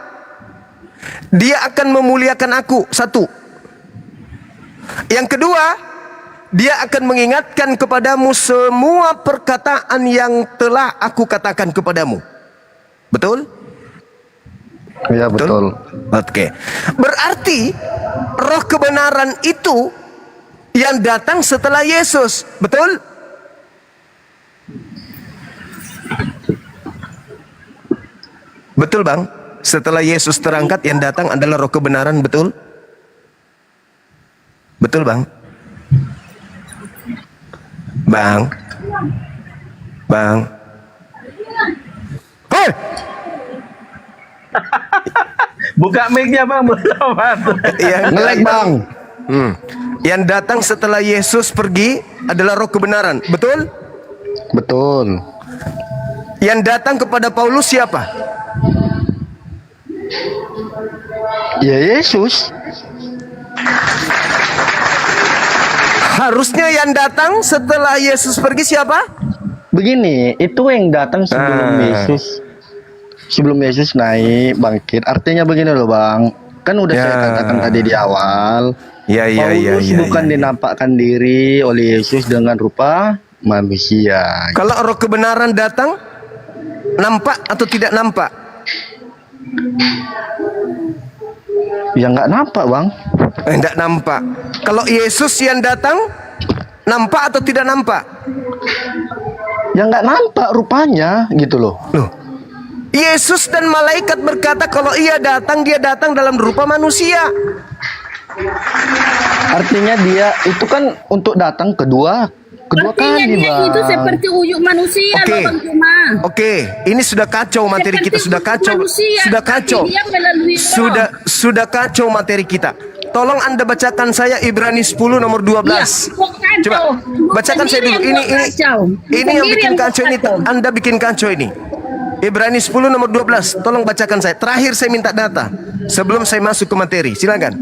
dia akan memuliakan aku. Satu. Yang kedua, dia akan mengingatkan kepadamu semua perkataan yang telah aku katakan kepadamu. Betul? Iya, betul. Oke. Berarti roh kebenaran itu yang datang setelah Yesus. Betul? Betul, Bang? Setelah Yesus terangkat, yang datang adalah roh kebenaran. Betul? Betul, Bang? Bang? Bang? Hei! Buka mic-nya Bang, Ngelag, Bang. Yang datang setelah Yesus pergi adalah roh kebenaran. Betul? Betul. Yang datang kepada Paulus siapa? Ya Yesus. Harusnya yang datang setelah Yesus pergi siapa? Begini, itu yang datang sebelum Yesus. Sebelum Yesus naik bangkit. Artinya begini loh, Bang. Kan udah saya katakan tadi di awal. Paulus bukan dinampakkan diri oleh Yesus dengan rupa manusia. Kalau roh kebenaran datang, nampak atau tidak nampak? Ya nggak nampak, Bang. Tidak nampak. Kalau Yesus yang datang, nampak atau tidak nampak? Ya nggak nampak rupanya, gitu loh. Yesus dan malaikat berkata kalau ia datang, dia datang dalam rupa manusia. Artinya dia itu kan untuk datang kedua kali, dia Bang. itu seperti uyuk manusia loh, Bang Juma. Oke, ini sudah kacau materi kita, sudah kacau. Manusia, Sudah kacau. tapi dia melalui roh. Sudah kacau materi kita. Tolong Anda bacakan saya Ibrani 10 nomor 12. Coba bacakan saya dulu. Ini yang bikin kacau ini. Anda bikin kacau ini. Ibrani 10 nomor 12. Tolong bacakan saya. Terakhir saya minta data sebelum saya masuk ke materi. Silakan.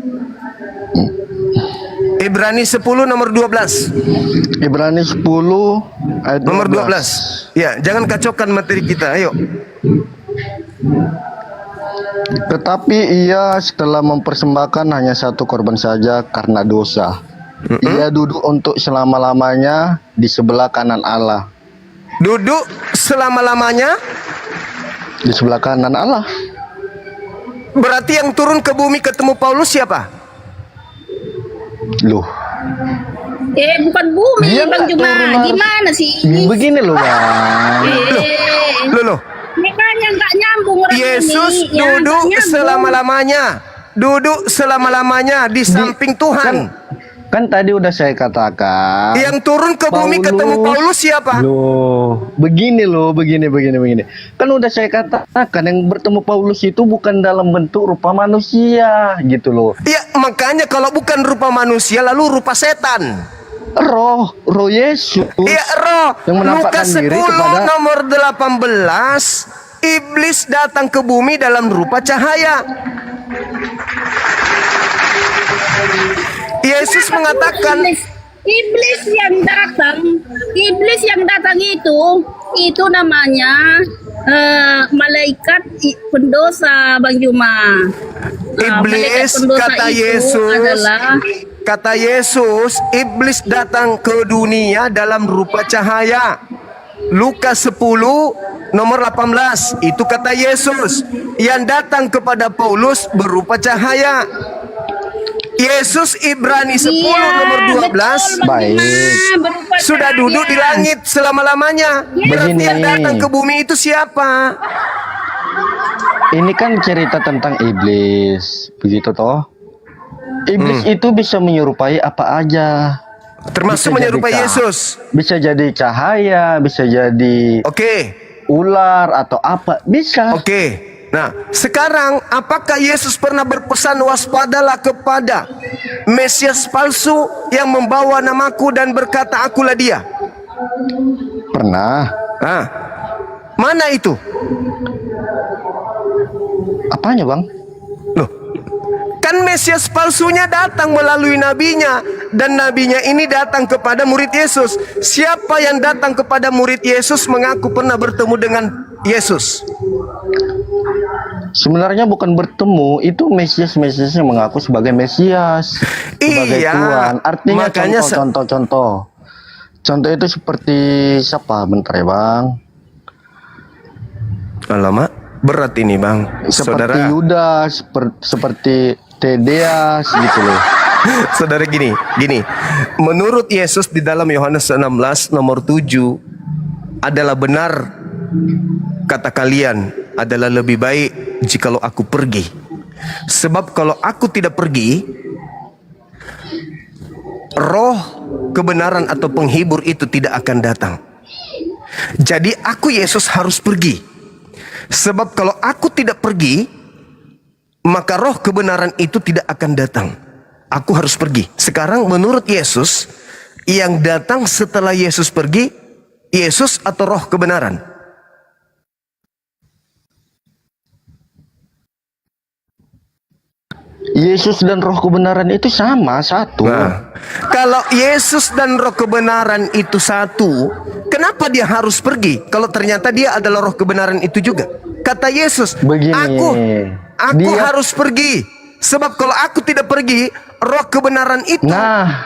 Ibrani 10 nomor 12. Ibrani 10 ayat 12. Nomor 12. Ya, jangan kacaukan materi kita. Ayo. Tetapi ia setelah mempersembahkan hanya satu korban saja karena dosa. Ia duduk untuk selama-lamanya di sebelah kanan Allah. Duduk selama-lamanya di sebelah kanan Allah. Berarti yang turun ke bumi ketemu Paulus siapa? Loh. Bukan bumi, Dia Bang nggak Juma. turun Gimana sih? Begini loh, Bang. Loh. Makanya nggak nyambung orang Yesus ini. Ya, duduk nggak nyambung. selama-lamanya. Duduk selama-lamanya di samping Tuhan. Kan tadi udah saya katakan. Yang turun ke bumi ketemu Paulus siapa? Loh, begini. Kan udah saya katakan yang bertemu Paulus itu bukan dalam bentuk rupa manusia, gitu loh. Ya, makanya kalau bukan rupa manusia lalu rupa setan. Roh Yesus. Iya, roh. Yang menampakkan Lukas 10 diri kepada nomor 18, iblis datang ke bumi dalam rupa cahaya. Yesus mengatakan iblis yang datang itu namanya malaikat pendosa, Bang Juma. Iblis, kata Yesus, iblis datang ke dunia dalam rupa cahaya. Lukas 10 nomor 18, itu kata Yesus. Yang datang kepada Paulus berupa cahaya. Yesus Ibrani 10 nomor 12 sudah duduk di langit selama-lamanya. Berarti yang datang ke bumi itu siapa? Ini kan cerita tentang iblis, begitu toh? Iblis itu bisa menyerupai apa aja. Termasuk menyerupai Yesus. Bisa jadi cahaya, bisa jadi ular atau apa, bisa. Nah, sekarang apakah Yesus pernah berpesan waspadalah kepada Mesias palsu yang membawa namaku dan berkata akulah dia? Pernah. Mana itu? Apanya, Bang? Loh, kan Mesias palsunya datang melalui nabinya. dan nabinya ini datang kepada murid Yesus. Siapa yang datang kepada murid Yesus mengaku pernah bertemu dengan Yesus? Sebenarnya bukan bertemu, itu Mesias yang mengaku sebagai Mesias, sebagai Tuhan. Artinya makanya contoh. Contoh itu seperti siapa? Bentar ya Bang. Alamak, berat ini Bang. Seperti Saudara Yudas, seperti Tedeas gitu loh. Saudara gini. Menurut Yesus di dalam Yohanes 16 nomor 7 adalah benar kata kalian adalah lebih baik jikalau aku pergi. Sebab kalau aku tidak pergi, roh kebenaran atau penghibur itu tidak akan datang. Jadi aku Yesus harus pergi. Sebab kalau aku tidak pergi, maka roh kebenaran itu tidak akan datang. Aku harus pergi. Sekarang menurut Yesus, yang datang setelah Yesus pergi, Yesus atau roh kebenaran? Yesus dan roh kebenaran itu sama, satu. Nah, kalau Yesus dan roh kebenaran itu satu, kenapa dia harus pergi? Kalau ternyata dia adalah roh kebenaran itu juga. Kata Yesus, aku harus pergi. Sebab kalau aku tidak pergi, roh kebenaran itu. Nah,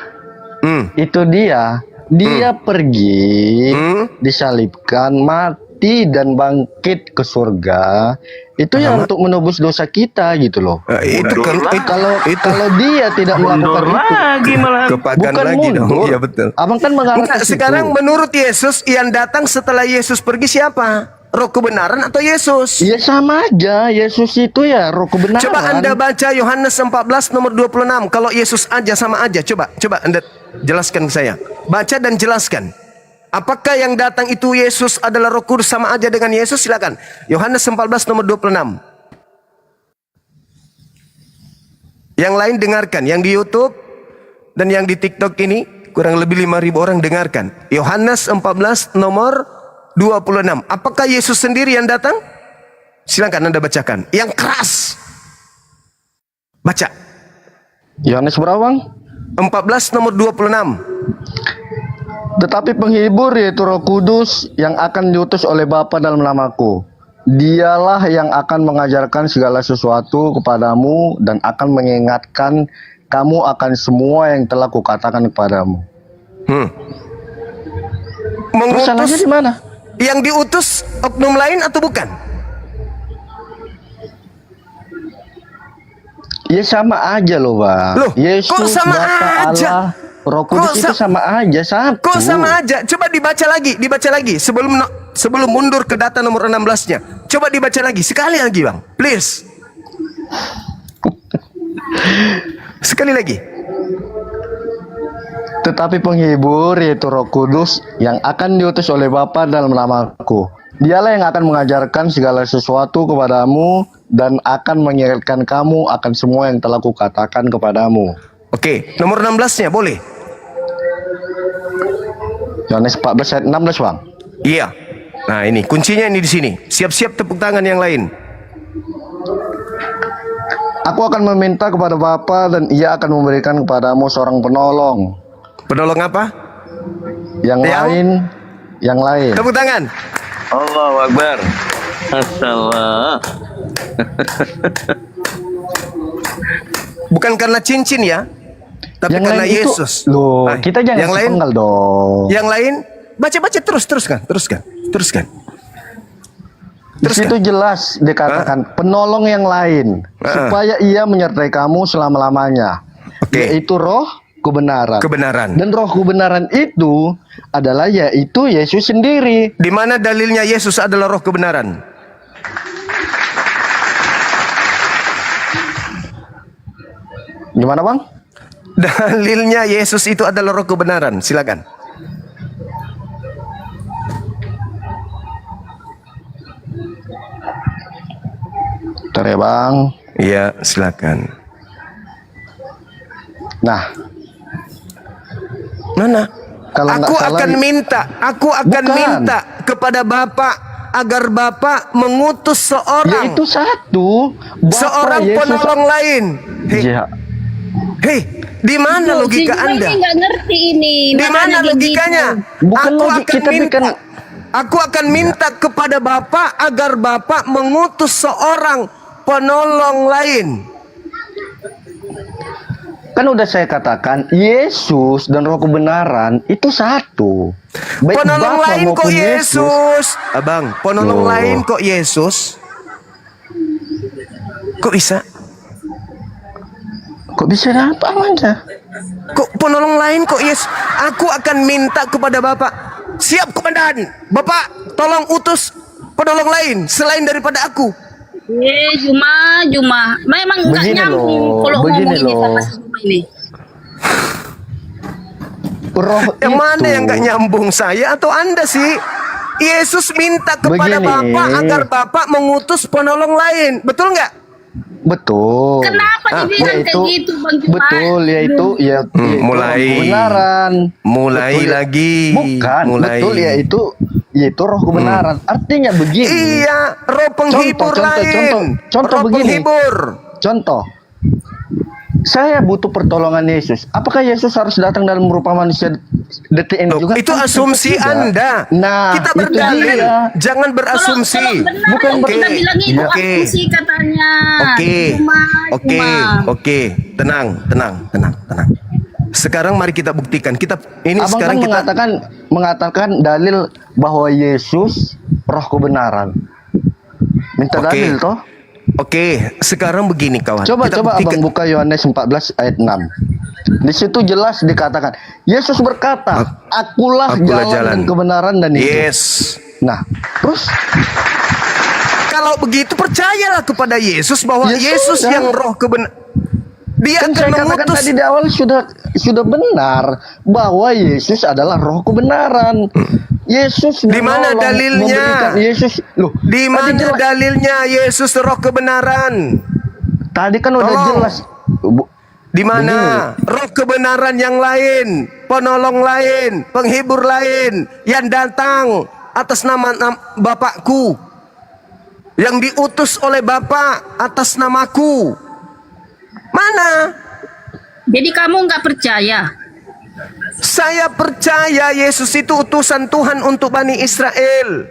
itu dia. Dia pergi, disalibkan, mati dan bangkit ke surga. Itu yang untuk menebus dosa kita gitu loh. Kalau dia tidak melakukan itu, kepagan bukan lagi mundur. dong. Iya betul. Abang kan mengarah ke situ. Sekarang menurut Yesus yang datang setelah Yesus pergi siapa? Roh kebenaran atau Yesus? Ya sama aja, Yesus itu ya roh kebenaran. Coba Anda baca Yohanes 14 nomor 26. Kalau Yesus aja sama aja. Coba Anda jelaskan ke saya. Baca dan jelaskan. Apakah yang datang itu Yesus adalah Roh Kudus sama aja dengan Yesus? Silakan. Yohanes 14 nomor 26. Yang lain dengarkan, yang di YouTube dan yang di TikTok ini kurang lebih 5.000 orang dengarkan. Yohanes 14 nomor 26. Apakah Yesus sendiri yang datang? Silakan Anda bacakan. Yang keras. Baca. Yohanes berapa, Bang? 14 nomor 26. Tetapi penghibur yaitu Roh Kudus yang akan diutus oleh Bapa dalam namaku. Dialah yang akan mengajarkan segala sesuatu kepadamu dan akan mengingatkan kamu akan semua yang telah kukatakan kepadamu. Masalahnya di mana? Yang diutus oknum lain atau bukan? Ya sama aja loh Bang. Loh, Yesus, kok sama Bapa, aja? Allah, Roh Kudus itu sama aja, satu. Kok sama aja? Coba dibaca lagi sebelum mundur ke data nomor 16-nya. Coba dibaca lagi, sekali lagi Bang, please. Sekali lagi. Tetapi penghibur yaitu Roh Kudus yang akan diutus oleh Bapa dalam namaku. Dialah yang akan mengajarkan segala sesuatu kepadamu dan akan mengingatkan kamu akan semua yang telah kukatakan kepadamu. Oke, nomor 16-nya boleh? Yohanes 14 ayat 16, Bang. Iya. Nah, ini kuncinya ini di sini. Siap-siap tepuk tangan yang lain. Aku akan meminta kepada Bapa dan Ia akan memberikan kepadamu seorang penolong. Penolong apa? Yang lain. Tepuk tangan. Allahu Akbar. Masyaallah. Bukan karena cincin ya, tapi yang karena lain itu, Yesus. loh, kita jangan yang lain sepenggal dong. Yang lain baca teruskan. Di situ jelas dikatakan penolong yang lain supaya Ia menyertai kamu selama-lamanya. Yaitu Roh kebenaran. Dan Roh kebenaran itu adalah yaitu Yesus sendiri. Di mana dalilnya Yesus adalah Roh kebenaran? Gimana Bang? Dalilnya Yesus itu adalah Roh kebenaran. Silakan. Bentar ya Bang. Iya, silakan. Nah, mana? Kalau aku akan minta kepada Bapa agar Bapa mengutus seorang. Yaitu satu. Seorang penolong lain. Hei, Di mana logika Juma Anda? ini nggak ngerti ini. Di mana makanya logikanya? begitu. Bukan Aku logik, akan kita minta, bikin- aku akan minta kepada Bapak agar Bapak mengutus seorang penolong lain. Kan udah saya katakan, Yesus dan Roh kebenaran itu satu. Baik Penolong Bapa lain kok maupun Yesus. Abang, penolong Loh. lain kok Yesus? Kok bisa? Kok bisa apa aja? Kok penolong lain kok Yesus? Aku akan minta kepada Bapak. Siap komandan. Bapak, tolong utus penolong lain selain daripada aku. Juma. Memang nggak Begini nyambung loh, kalau begini ngomong ini loh. sama si Juma ini. Roh Yang mana itu- yang gak nyambung, saya atau Anda sih? Yesus minta kepada Begini. Bapak agar Bapak mengutus penolong lain. Betul nggak? Betul. Kenapa dibilang kayak gitu, Bang Juma? Betul, yaitu yaitu mulai. roh kebenaran. Mulai Betul, lagi. Bukan, Mulai. betul yaitu roh kebenaran. Artinya begini. Iya, roh penghibur lain. Contoh Roh begini. penghibur. Contoh. Saya butuh pertolongan Yesus. Apakah Yesus harus datang dalam rupa manusia detik ini juga? Itu asumsi Tidak. Anda. Nah, Kita itu berdalil. dia. Jangan berasumsi. Bukan kita bilang itu Oke. asumsi katanya. Oke. Juma. Oke. Tenang. Sekarang mari kita buktikan. Ini Abang sekarang kan kita mengatakan dalil bahwa Yesus roh kebenaran. Minta Oke. dalil toh? Oke, sekarang begini kawan. Coba Kita Abang buktikan. buka Yohanes 14 ayat 6. Di situ jelas dikatakan, Yesus berkata, Akulah jalan dan kebenaran dan hidup. Yes. Nah, terus Kalau begitu percayalah kepada Yesus bahwa Ya Yesus sudah. yang roh kebenaran. Dia kan akan saya katakan mengutus. tadi di awal sudah benar bahwa Yesus adalah roh kebenaran. Yesus Di mana menolong, dalilnya? memberikan Yesus loh. Di tadi mana jelas- dalilnya Yesus roh kebenaran? Tadi kan udah Tolong. jelas. Di mana roh kebenaran yang lain, penolong lain, penghibur lain yang datang atas nama Bapakku, yang diutus oleh Bapa atas namaku? Mana? Jadi kamu nggak percaya? Saya percaya Yesus itu utusan Tuhan untuk Bani Israel.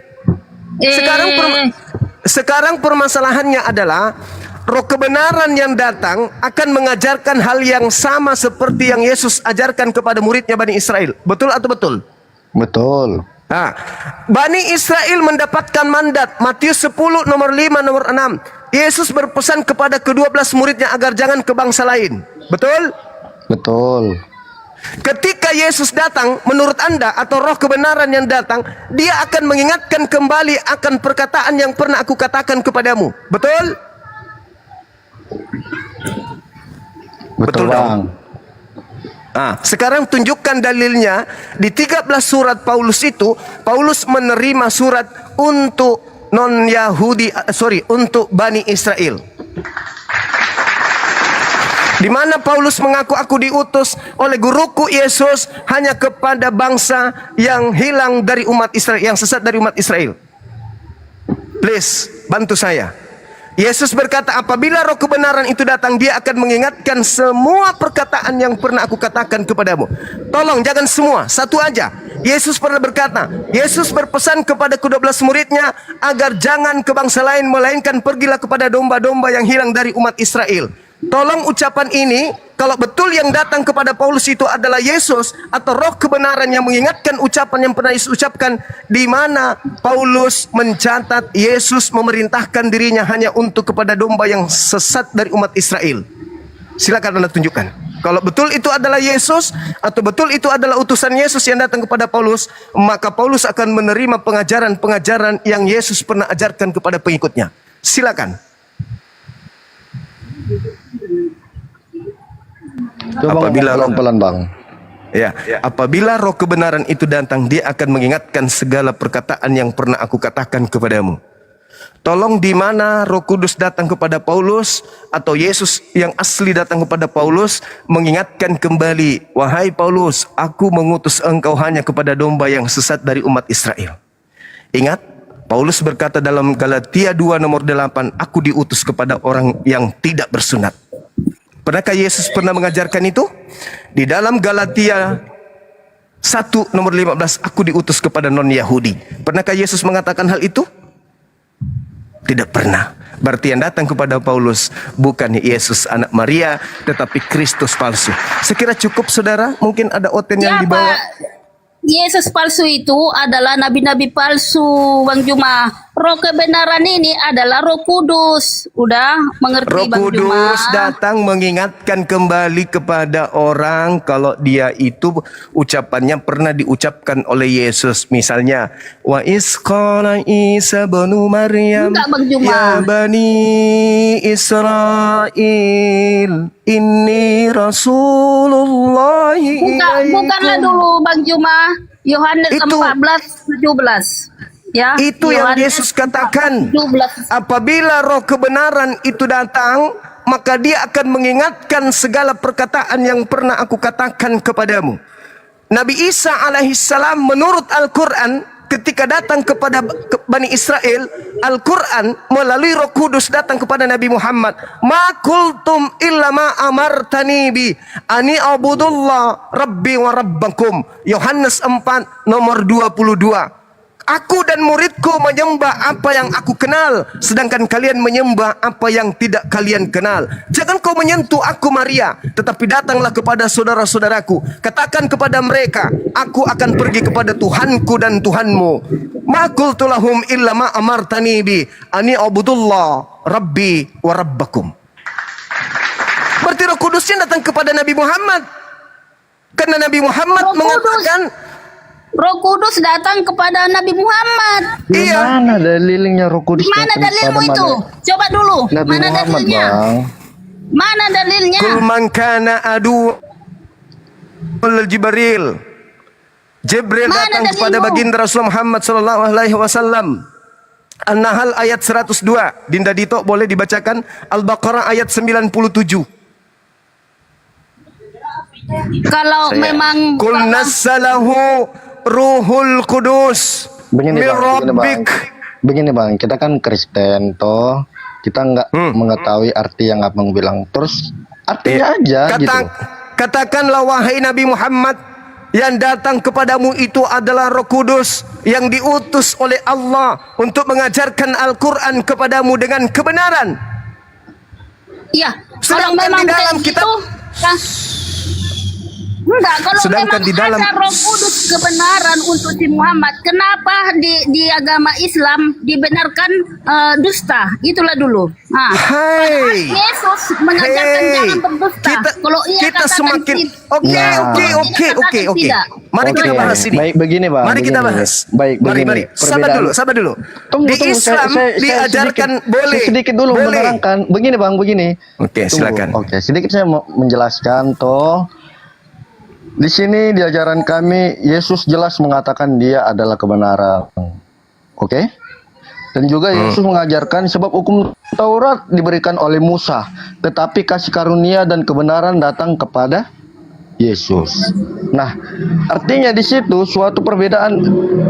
Sekarang permasalahannya adalah roh kebenaran yang datang akan mengajarkan hal yang sama seperti yang Yesus ajarkan kepada muridnya Bani Israel. Betul atau betul? Betul. Nah, Bani Israel mendapatkan mandat Matius 10 nomor 5 nomor 6. Yesus berpesan kepada ke-12 muridnya agar jangan ke bangsa lain. Betul? Betul. Ketika Yesus datang, menurut Anda atau roh kebenaran yang datang, dia akan mengingatkan kembali akan perkataan yang pernah aku katakan kepadamu. Betul? Betul Bang. Nah, sekarang tunjukkan dalilnya di 13 surat Paulus itu. Paulus menerima surat untuk untuk Bani Israel. Di mana Paulus mengaku aku diutus oleh guruku Yesus hanya kepada bangsa yang hilang dari umat Israel, yang sesat dari umat Israel. Please, bantu saya. Yesus berkata, apabila roh kebenaran itu datang, dia akan mengingatkan semua perkataan yang pernah aku katakan kepadamu. Tolong, jangan semua, satu aja. Yesus pernah berkata, Yesus berpesan kepada ke-12 muridnya agar jangan ke bangsa lain, melainkan pergilah kepada domba-domba yang hilang dari umat Israel. Tolong ucapan ini, kalau betul yang datang kepada Paulus itu adalah Yesus atau roh kebenaran yang mengingatkan ucapan yang pernah Yesus ucapkan, di mana Paulus mencatat Yesus memerintahkan dirinya hanya untuk kepada domba yang sesat dari umat Israel. Silakan Anda tunjukkan. Kalau betul itu adalah Yesus atau betul itu adalah utusan Yesus yang datang kepada Paulus, maka Paulus akan menerima pengajaran-pengajaran yang Yesus pernah ajarkan kepada pengikutnya. Silakan. Apabila pelan-pelan Bang. Ya, apabila roh kebenaran itu datang, dia akan mengingatkan segala perkataan yang pernah aku katakan kepadamu. Tolong, di mana Roh Kudus datang kepada Paulus atau Yesus yang asli datang kepada Paulus mengingatkan kembali, wahai Paulus, aku mengutus engkau hanya kepada domba yang sesat dari umat Israel. Ingat, Paulus berkata dalam Galatia 2 nomor 8, aku diutus kepada orang yang tidak bersunat. Pernahkah Yesus pernah mengajarkan itu? Di dalam Galatia 1 nomor 15, aku diutus kepada non-Yahudi. Pernahkah Yesus mengatakan hal itu? Tidak pernah. Berarti yang datang kepada Paulus bukan Yesus anak Maria, tetapi Kristus palsu. Sekira cukup saudara, mungkin ada oten yang dibawa. Yesus palsu itu adalah nabi-nabi palsu, Bang Juma. Roh kebenaran ini adalah Roh Kudus. Udah mengerti, Roh Bang Juma? Kudus datang mengingatkan kembali kepada orang kalau dia itu ucapannya pernah diucapkan oleh Yesus. Misalnya, wa isqala Isa banu Maryam Enggak, Bang Juma. ya bani Israel inni Rasulullah Bukanlah dulu, Bang Juma. Yohanes 14:17. Ya, itu yang Yohanes Yesus katakan. 14. Apabila roh kebenaran itu datang, maka dia akan mengingatkan segala perkataan yang pernah aku katakan kepadamu. Nabi Isa alaihissalam menurut Al-Quran ketika datang kepada Bani Israel, Al-Quran melalui Roh Kudus datang kepada Nabi Muhammad. Ma kultum illa ma amartani bi ani abudullah rabbi wa rabbakum. Yohanes 4 nomor 22. Aku dan muridku menyembah apa yang aku kenal, sedangkan kalian menyembah apa yang tidak kalian kenal. Jangan kau menyentuh aku Maria, tetapi datanglah kepada saudara-saudaraku. Katakan kepada mereka, aku akan pergi kepada Tuhanku dan Tuhanmu. Ma qultu lahum illa ma amartani bi ani abudullah rabbi wa rabbakum. Berarti Roh Kudusnya datang kepada Nabi Muhammad. Karena Nabi Muhammad mengatakan Roh Kudus datang kepada Nabi Muhammad. Iya. Mana dalilnya Roh Kudus? Mana dalilmu itu? Coba dulu. Nabi Mana Muhammad, dalilnya? Bang. Mana dalilnya? Kul man kana adu Jibril. Jibril datang kepada baginda Rasulullah Muhammad sallallahu alaihi wasallam. An-Nahl ayat 102. Dinda Dito boleh dibacakan Al-Baqarah ayat 97. Kalau memang Kul nassalahu Ruhul Kudus Begini min bang, Rabbik. begini bang, kita kan Kristen toh, kita nggak mengetahui arti yang abang bilang. Terus artinya aja gitu. Katakanlah wahai Nabi Muhammad, yang datang kepadamu itu adalah Roh Kudus yang diutus oleh Allah untuk mengajarkan Al-Quran kepadamu dengan kebenaran. Iya, kalau Sedangkan memang di dalam begitu, kitab enggak, kalau Sedangkan memang di dalam ada Roh Kudus kebenaran untuk si Muhammad, kenapa di agama Islam dibenarkan dusta? Itulah dulu. Nah, Hai. Yesus mengajarkan jangan berdusta. Kalau ia kita katakan semakin oke. Mari kita bahas ini. Baik, begini bang. Mari kita bahas. Baik, begini. Mari. Sabar dulu. Di Islam diajarkan boleh. Sedikit dulu menerangkan. Begini bang, begini. Oke, silakan. Oke, sedikit saya mau menjelaskan toh. Di sini di ajaran kami Yesus jelas mengatakan dia adalah kebenaran. Oke? Dan juga Yesus mengajarkan sebab hukum Taurat diberikan oleh Musa, tetapi kasih karunia dan kebenaran datang kepada Yesus. Nah, artinya di situ suatu perbedaan.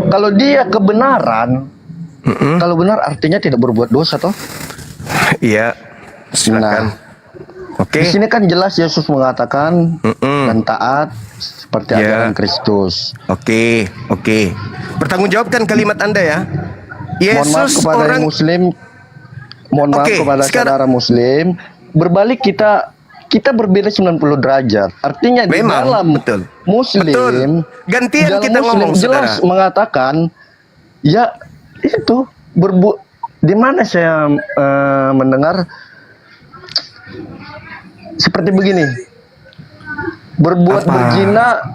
Kalau dia kebenaran, kalau benar artinya tidak berbuat dosa toh? Iya. Silakan. Nah, di sini kan jelas Yesus mengatakan dan taat seperti ajaran Kristus. Oke. Pertanggungjawabkan kalimat Anda ya. Mohon maaf Yesus kepada orang Muslim. Mohon maaf kepada saudara Muslim. Berbalik kita berbeda 90 derajat. Artinya di dalam Muslim, gantian dalam kita Muslim ngomong jelas saudara. mengatakan ya itu di mana saya mendengar seperti begini, berbuat berzina,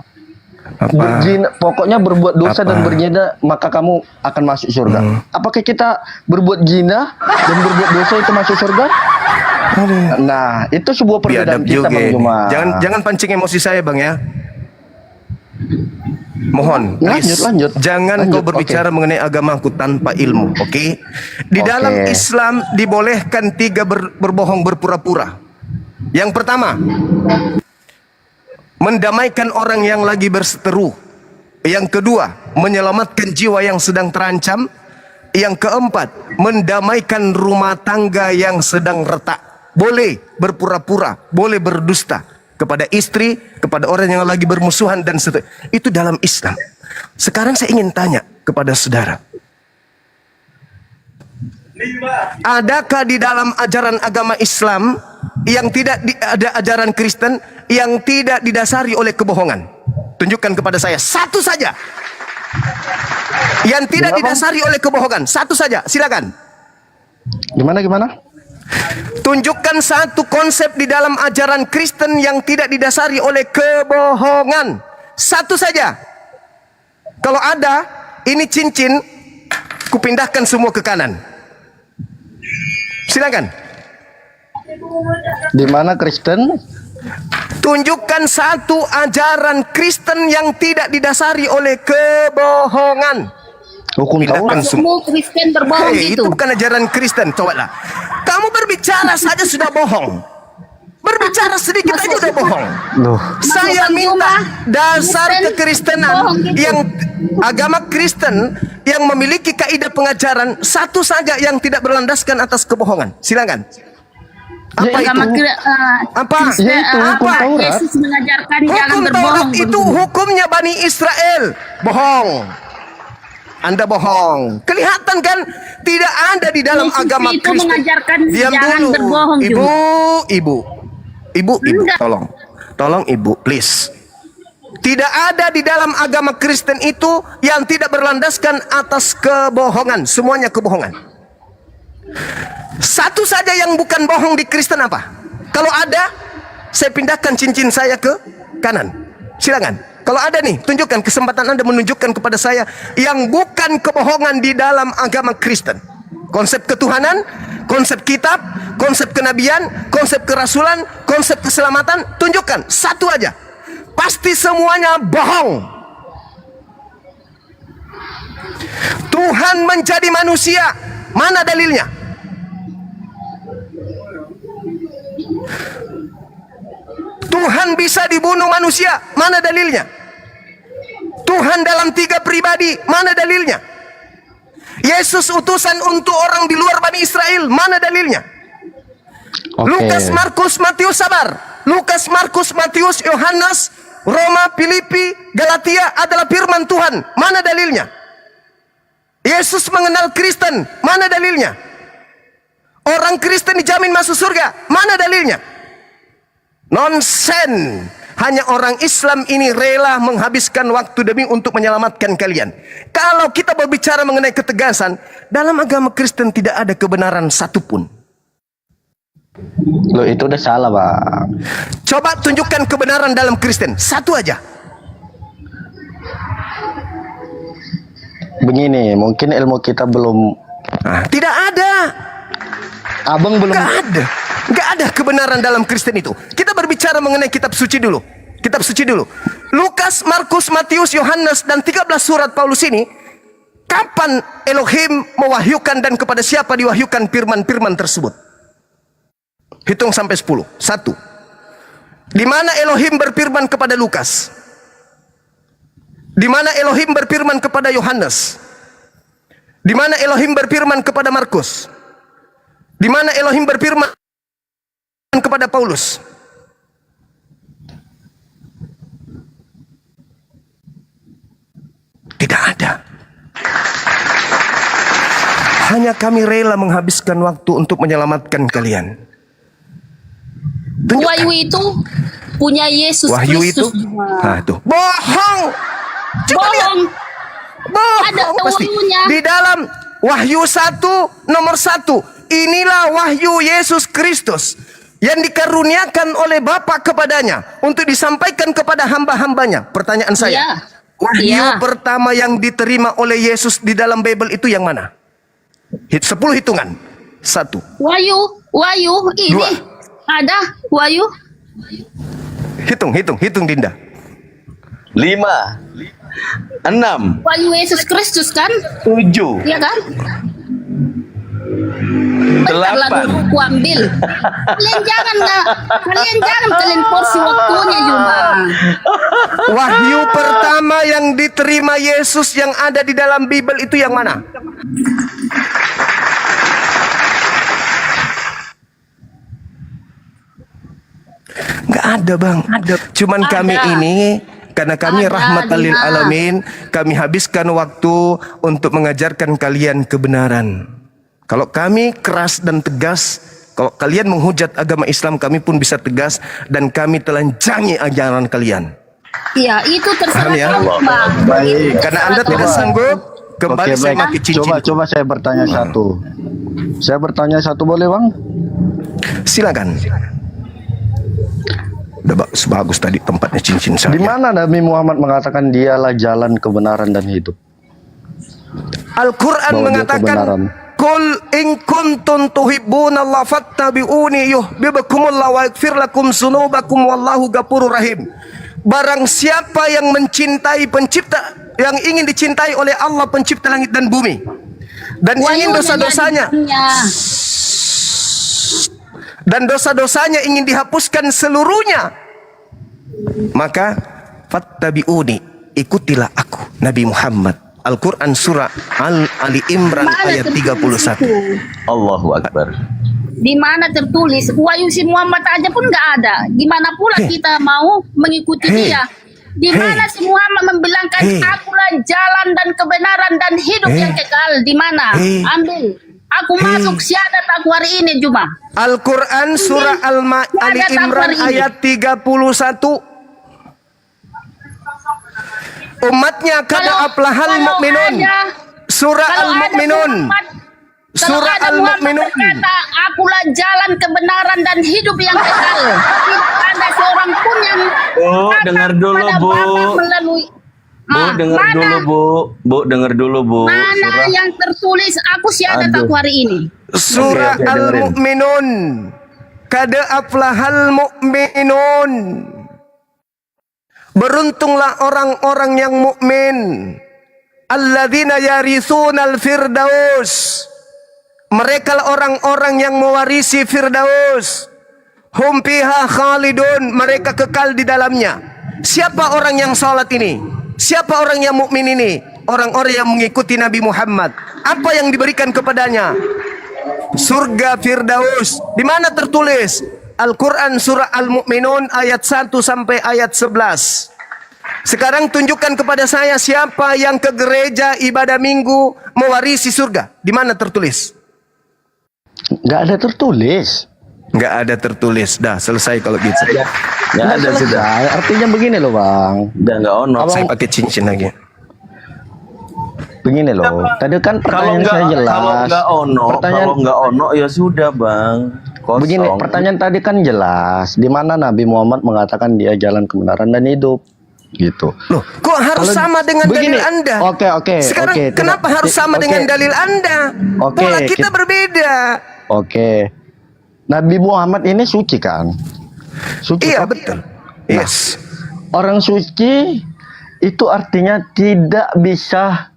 pokoknya berbuat dosa dan berzina maka kamu akan masuk surga. Apakah kita berbuat zina dan berbuat dosa itu masuk surga? Nah, itu sebuah perbedaan kita Bang Juma. Jangan pancing emosi saya Bang ya. Mohon, lanjut. Jangan kau berbicara mengenai agamaku tanpa ilmu, oke? Di dalam Islam dibolehkan 3 berbohong berpura-pura. Yang pertama, mendamaikan orang yang lagi berseteru. Yang kedua, menyelamatkan jiwa yang sedang terancam. Yang keempat, mendamaikan rumah tangga yang sedang retak. boleh berpura-pura, boleh berdusta kepada istri, kepada orang yang lagi bermusuhan dan seterusnya. Itu dalam Islam. Sekarang saya ingin tanya kepada saudara. Adakah di dalam ajaran agama Islam yang tidak ada ajaran Kristen yang tidak didasari oleh kebohongan? Tunjukkan kepada saya satu saja. Yang tidak didasari oleh kebohongan, satu saja, silakan. Gimana? Tunjukkan satu konsep di dalam ajaran Kristen yang tidak didasari oleh kebohongan. Satu saja. Kalau ada, ini cincin, kupindahkan semua ke kanan. Silakan. Di mana Kristen? Tunjukkan satu ajaran Kristen yang tidak didasari oleh kebohongan. Hukum Taurat. Semua Kristen berbohong Hey, gitu. itu bukan ajaran Kristen. Cobalah. Kamu berbicara saja sudah bohong. Berbicara sedikit aja sudah bohong. Saya minta dasar kekristenan yang agama Kristen yang memiliki kaidah pengajaran satu saja yang tidak berlandaskan atas kebohongan. Silakan. Apa itu? Apa? Apa? Yesus mengajarkan jangan Hukum berbohong. Taurat itu hukumnya Bani Israel. Bohong. Anda bohong. Kelihatan kan tidak ada di dalam Yesus agama itu Kristen. mengajarkan Diam jangan dulu. berbohong juga. Ibu, tolong ibu, please. Tidak ada di dalam agama Kristen itu yang tidak berlandaskan atas kebohongan. Semuanya kebohongan. Satu saja yang bukan bohong di Kristen apa? Kalau ada, saya pindahkan cincin saya ke kanan. Silakan. Kalau ada nih, tunjukkan kesempatan Anda menunjukkan kepada saya yang bukan kebohongan di dalam agama Kristen. Konsep ketuhanan, konsep kitab, konsep kenabian, konsep kerasulan, konsep keselamatan, tunjukkan satu aja. Pasti semuanya bohong. Tuhan menjadi manusia, mana dalilnya? Tuhan bisa dibunuh manusia, mana dalilnya? Tuhan dalam 3 pribadi, mana dalilnya? Yesus utusan untuk orang di luar Bani Israel, mana dalilnya? Lukas, Markus, Matius, sabar. Lukas, Markus, Matius, Yohanes, Roma, Filipi, Galatia adalah firman Tuhan, mana dalilnya? Yesus mengenal Kristen, mana dalilnya? Orang Kristen dijamin masuk surga, mana dalilnya? Nonsen. Hanya orang Islam ini rela menghabiskan waktu demi untuk menyelamatkan kalian. Kalau kita berbicara mengenai ketegasan, dalam agama Kristen tidak ada kebenaran satupun. Loh, itu udah salah, Bang. Coba tunjukkan kebenaran dalam Kristen, satu aja. Begini, mungkin ilmu kita belum. Tidak ada. Abang belum. Gak ada kebenaran dalam Kristen itu. Kita berbicara mengenai kitab suci dulu. Kitab suci dulu. Lukas, Markus, Matius, Yohanes dan 13 surat Paulus ini, kapan Elohim mewahyukan dan kepada siapa diwahyukan firman-firman tersebut? Hitung sampai 10. 1. Di mana Elohim berfirman kepada Lukas? Di mana Elohim berfirman kepada Yohanes? Di mana Elohim berfirman kepada Markus? Di mana Elohim berfirman kepada Paulus? Tidak ada. Hanya kami rela menghabiskan waktu untuk menyelamatkan kalian. Wahyu itu punya Yesus Wahyu Kristus. itu? Tuh. Bohong. Coba lihat. Bohong Ada pasti. wahyunya. Di dalam Wahyu 1 nomor 1. Inilah wahyu Yesus Kristus yang dikaruniakan oleh Bapa kepadanya untuk disampaikan kepada hamba-hambanya. Pertanyaan saya, wahyu pertama yang diterima oleh Yesus di dalam Bible itu yang mana? 10 hitungan. 1. Wahyu ini 2. ada Wahyu. Hitung Dinda. 5. 6. Wahyu Yesus Kristus kan? 7. Iya kan? Bentarlah 8. dulu ku ambil. Kalian jangan porsi waktunya cuma. Wahyu pertama yang diterima Yesus yang ada di dalam Bible itu yang mana? Nggak ada bang. Cuman kami ini karena kami rahmatan lil alamin, kami habiskan waktu untuk mengajarkan kalian kebenaran. Kalau kami keras dan tegas, kalau kalian menghujat agama Islam, kami pun bisa tegas dan kami telanjangi ajaran kalian. Iya, itu terserah Paham ya? kamu, Bang. Baik. Karena Anda tidak sanggup, kembali Oke, saya baik. pakai cincin. Coba saya bertanya satu. Saya bertanya satu boleh bang? Silakan. Udah bagus tadi tempatnya cincin saya. Di mana Nabi Muhammad mengatakan dialah jalan kebenaran dan hidup? Al-Quran Bahwa dia mengatakan, kebenaran. Qul in kuntum tuhibbunallaha fattabi'uni yuhibbukumullah wa yaghfir lakum dzunubakum wallahu ghafurur rahim. Barang siapa yang mencintai pencipta, yang ingin dicintai oleh Allah pencipta langit dan bumi, dan ingin dosa-dosanya dan dosa-dosanya ingin dihapuskan seluruhnya, maka fattabi'uni, ikutilah aku Nabi Muhammad. Al-Quran surah Ali Imran ayat 31. Allahu Akbar. Di mana tertulis wahyu si Muhammad aja pun nggak ada. Gimana pula kita mau mengikuti dia? Di mana si Muhammad membilangkan akulah jalan dan kebenaran dan hidup yang kekal? Di mana? Ambil. Aku masuk syahadat aku hari ini Juma. Al-Quran surah Ali Imran ayat 31. Umatnya kada aflahal mu'minun. Surah Al-Mu'minun. Surah Al-Mu'minun. Berkata, akulah jalan kebenaran dan hidup yang kekal. Tidak ada seorang pun yang dengar dulu, Bu. Melalui Bu, dengar dulu, Bu. Bu, dengar dulu, Bu. mana yang tertulis aku syahadat aku hari ini. Surah Al-Mu'minun. Kada aflahal mu'minun. Beruntunglah orang-orang yang mukmin. Alladzina yaritsunal firdaus. Mereka lah orang-orang yang mewarisi firdaus. Hum fiha khalidun, mereka kekal di dalamnya. Siapa orang yang salat ini? Siapa orang yang mukmin ini? Orang-orang yang mengikuti Nabi Muhammad. Apa yang diberikan kepadanya? Surga firdaus. Di mana tertulis? Al-Quran surah Al-Mu'minun ayat 1 sampai ayat 11. Sekarang tunjukkan kepada saya siapa yang ke gereja ibadah minggu mewarisi surga. Di mana tertulis? Nggak ada tertulis. Nggak ada tertulis. Dah selesai kalau gitu. Nggak ada sudah. Artinya begini loh bang. Udah nggak ono. Saya pakai cincin lagi. Begini loh. Tadi kan Kalau pertanyaan saya jelas. kalau nggak ono ya sudah bang. Kosong. Begini, pertanyaan tadi kan jelas. Di mana Nabi Muhammad mengatakan dia jalan kebenaran dan hidup, gitu. Loh, kok harus sama dengan dalil Anda? Oke. Sekarang kenapa harus sama dengan dalil Anda? Pola kita berbeda. Oke. Nabi Muhammad ini suci kan? Suci. Iya, betul. Yes. Orang suci itu artinya tidak bisa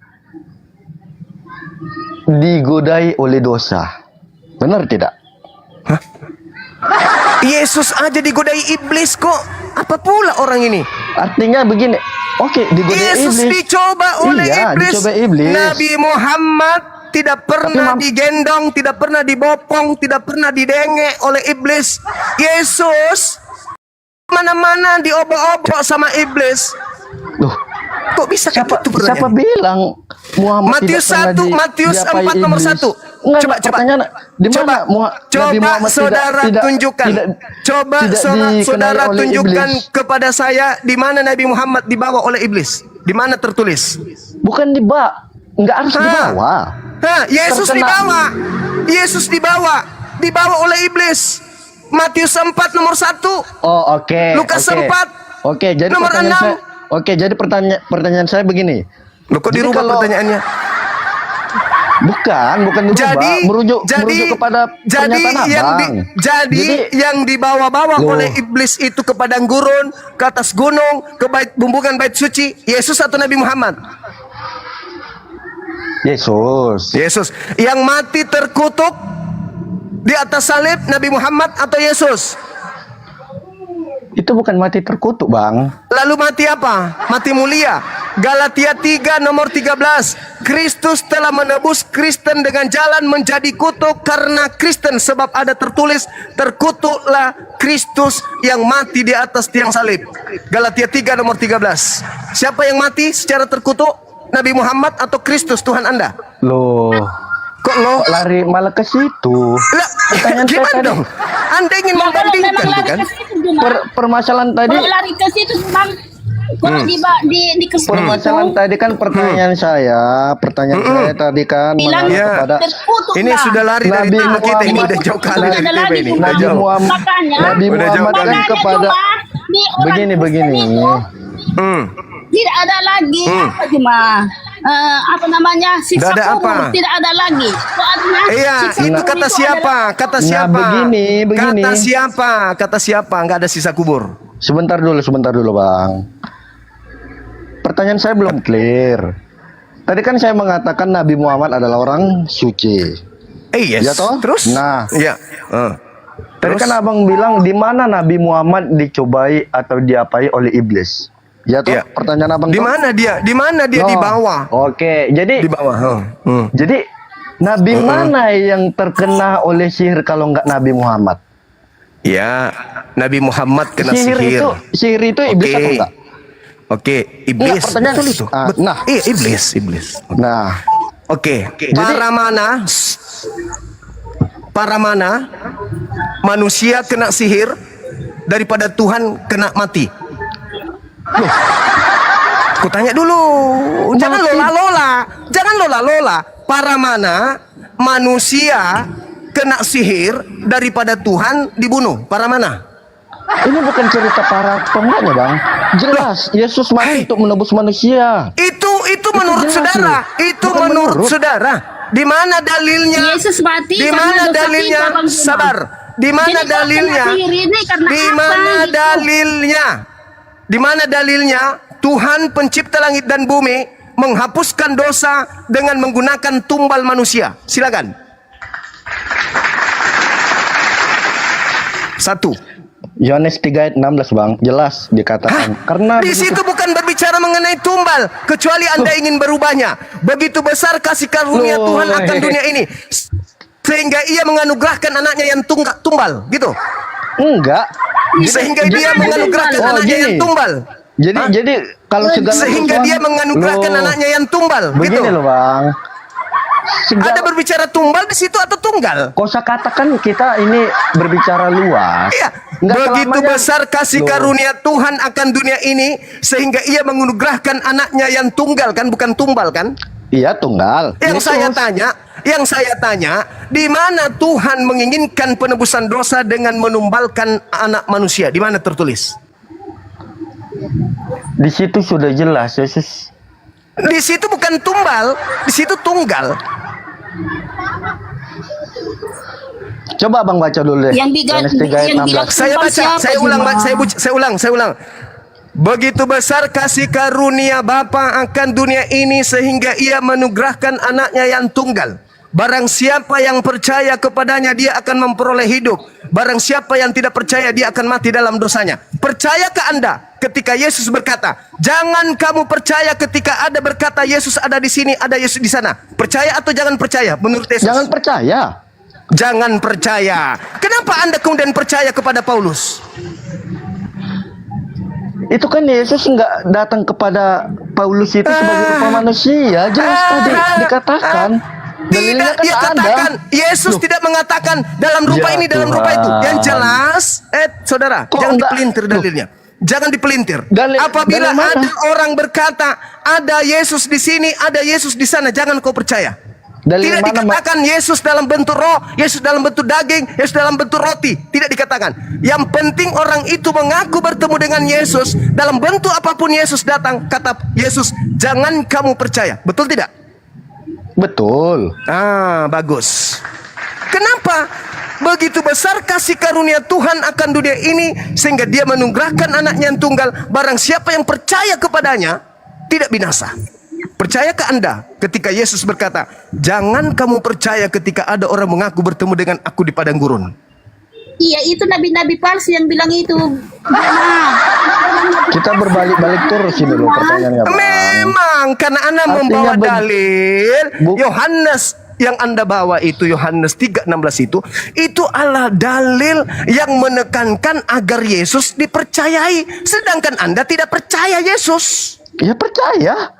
digodai oleh dosa. Benar tidak? Yesus aja digodai iblis kok. Apa pula orang ini? Artinya begini. Oke, digodai Yesus iblis. dicoba oleh iblis. Dicoba iblis. Nabi Muhammad tidak pernah digendong, tidak pernah dibopong, tidak pernah didenge oleh iblis. Yesus mana-mana diobok-obok sama iblis. Loh, kok bisa siapa gitu? bilang Muhammad Matius tidak 1, Matius 4 nomor 1. Coba di mana Nabi Muhammad saudara tunjukkan. Saudara tunjukkan kepada saya di mana Nabi Muhammad dibawa oleh iblis. Di mana tertulis? Bukan dibawa, enggak harus dibawa. Yesus dibawa. Yesus dibawa oleh iblis. Matius 4 nomor 1. Oh, oke. Lukas 4. Oke, jadi nomor 6. Jadi pertanyaan saya begini. Loh, kok dirubah pertanyaannya? Bukan dirubah, merujuk kepada pernyataan abang. Jadi yang dibawa-bawa oleh iblis itu ke padang gurun, ke atas gunung, ke bumbungan bait suci, Yesus atau Nabi Muhammad? Yesus. Yang mati terkutuk di atas salib, Nabi Muhammad atau Yesus? Itu bukan mati terkutuk, bang. Lalu mati apa? Mati mulia. Galatia 3 nomor 13. Kristus telah menebus Kristen dengan jalan menjadi kutuk karena Kristen, sebab ada tertulis, terkutuklah Kristus yang mati di atas tiang salib. Galatia 3 nomor 13. Siapa yang mati secara terkutuk? Nabi Muhammad atau Kristus Tuhan Anda? Loh, kok lo lari malah ke situ? Lah, Pertanyaan gimana saya dong? Anda ingin membandingkan kan? Permasalahan tadi. Kalau lari ke situ, Bang. Kalau di Permasalahan tadi kan pertanyaan saya, saya tadi kan bilang mengarah kepada terkutuk ini lah. sudah lari dari Nabi tema kita, ini Muhammad. udah jauh kali dari Ada tema lagi, ini. Cuma. Udah jauh. Makanya, Nabi Udah jauh Muhammad kali. kan kepada begini. tidak ada lagi apa cuma apa namanya siksa Tidak ada kubur, apa? tidak ada lagi. Soalnya Iya, siksa itu kubur kata itu siapa? Kata Nah, siapa? begini. Kata siapa? Kata siapa? Enggak ada sisa kubur. Sebentar dulu, Bang. Pertanyaan saya belum clear. Tadi kan saya mengatakan Nabi Muhammad adalah orang suci. Yes. Ya toh? Terus? Nah, ya. Tadi kan abang bilang di mana Nabi Muhammad dicobai atau diapai oleh iblis. Ya toh? Ya. Pertanyaan abang. Di mana dia? Di mana dia di bawah? Oke, jadi di bawah. Jadi Nabi mana yang terkena oleh sihir kalau nggak Nabi Muhammad? Ya, Nabi Muhammad kena sihir. Sihir itu iblis atau enggak? Oke, iblis. Enggak, pertanyaan betul itu. nah, iya iblis. Nah, oke. Para mana manusia kena sihir daripada Tuhan kena mati? Loh, aku tanya dulu. Jangan lola. Para mana manusia kena sihir daripada Tuhan dibunuh? Para mana? ini bukan cerita para pembacanya, Bang. Jelas, Yesus mati untuk menebus manusia. Itu menurut saudara. Itu menurut saudara. Di mana dalilnya? Yesus mati Di karena mana dosa dalilnya? kita, Bang Juma. Sabar. Di mana Jadi kalau dalilnya? kena sihir ini karena Di apa mana gitu? dalilnya? Di mana dalilnya? Tuhan pencipta langit dan bumi menghapuskan dosa dengan menggunakan tumbal manusia. Silakan. 1. Yohanes 3 ayat 16, Bang. Jelas dikatakan. Karena Di situ bukan berbicara mengenai tumbal, kecuali Anda ingin berubahnya. Begitu besar kasih karunia Tuhan akan dunia ini, sehingga Ia menganugerahkan anaknya yang tumbal, gitu. Enggak. Sehingga Dia menganugerahkan anaknya yang tumbal. Jadi kalau segala sehingga Dia menganugerahkan anaknya yang tumbal, begini gitu. loh, Bang. Ada berbicara tumbal di situ atau tunggal? Kosa kata kan kita ini berbicara luas. Iya. Nggak Begitu selamanya- besar kasih Loh. karunia Tuhan akan dunia ini, sehingga Ia menganugerahkan anaknya yang tunggal, kan, bukan tumbal, kan? Iya, tunggal. Yang saya tanya, di mana Tuhan menginginkan penebusan dosa dengan menumbalkan anak manusia? Di mana tertulis? Di situ sudah jelas Yesus. Di situ bukan tumbal, di situ tunggal. Coba Abang baca dulu deh. Yohanes 3 ayat 16. Saya baca, saya ulang. Begitu besar kasih karunia Bapa akan dunia ini sehingga Ia menugerahkan anaknya yang tunggal. Barang siapa yang percaya kepadanya, dia akan memperoleh hidup. Barang siapa yang tidak percaya, dia akan mati dalam dosanya. Percayakah Anda ketika Yesus berkata, jangan kamu percaya ketika ada berkata Yesus ada di sini, ada Yesus di sana? Percaya atau jangan percaya menurut Yesus? Jangan percaya. Jangan percaya. Kenapa Anda kemudian percaya kepada Paulus? Itu kan Yesus nggak datang kepada Paulus itu sebagai rupa manusia. Jelas tadi dikatakan. Tidak dia katakan, Yesus tidak mengatakan dalam rupa ini, dalam rupa itu. Yang jelas, saudara, jangan dipelintir dalilnya. Jangan dipelintir. Apabila ada orang berkata, ada Yesus di sini, ada Yesus di sana, jangan kau percaya. Tidak dikatakan Yesus dalam bentuk roh, Yesus dalam bentuk daging, Yesus dalam bentuk roti. Tidak dikatakan. Yang penting orang itu mengaku bertemu dengan Yesus dalam bentuk apapun Yesus datang. Kata Yesus, jangan kamu percaya. Betul tidak? Betul. Bagus. Kenapa? Begitu besar kasih karunia Tuhan akan dunia ini sehingga Dia menugerahkan anaknya yang tunggal. Barang siapa yang percaya kepadanya tidak binasa. Percayakah Anda ketika Yesus berkata, jangan kamu percaya ketika ada orang mengaku bertemu dengan aku di padang gurun? Iya, itu nabi-nabi palsu yang bilang itu. Kita berbalik-balik terus ini loh pertanyaannya, Bang. Memang karena Anda membawa dalil Yohanes yang Anda bawa itu Yohanes 3:16 itu adalah dalil yang menekankan agar Yesus dipercayai, sedangkan Anda tidak percaya Yesus. Ya percaya.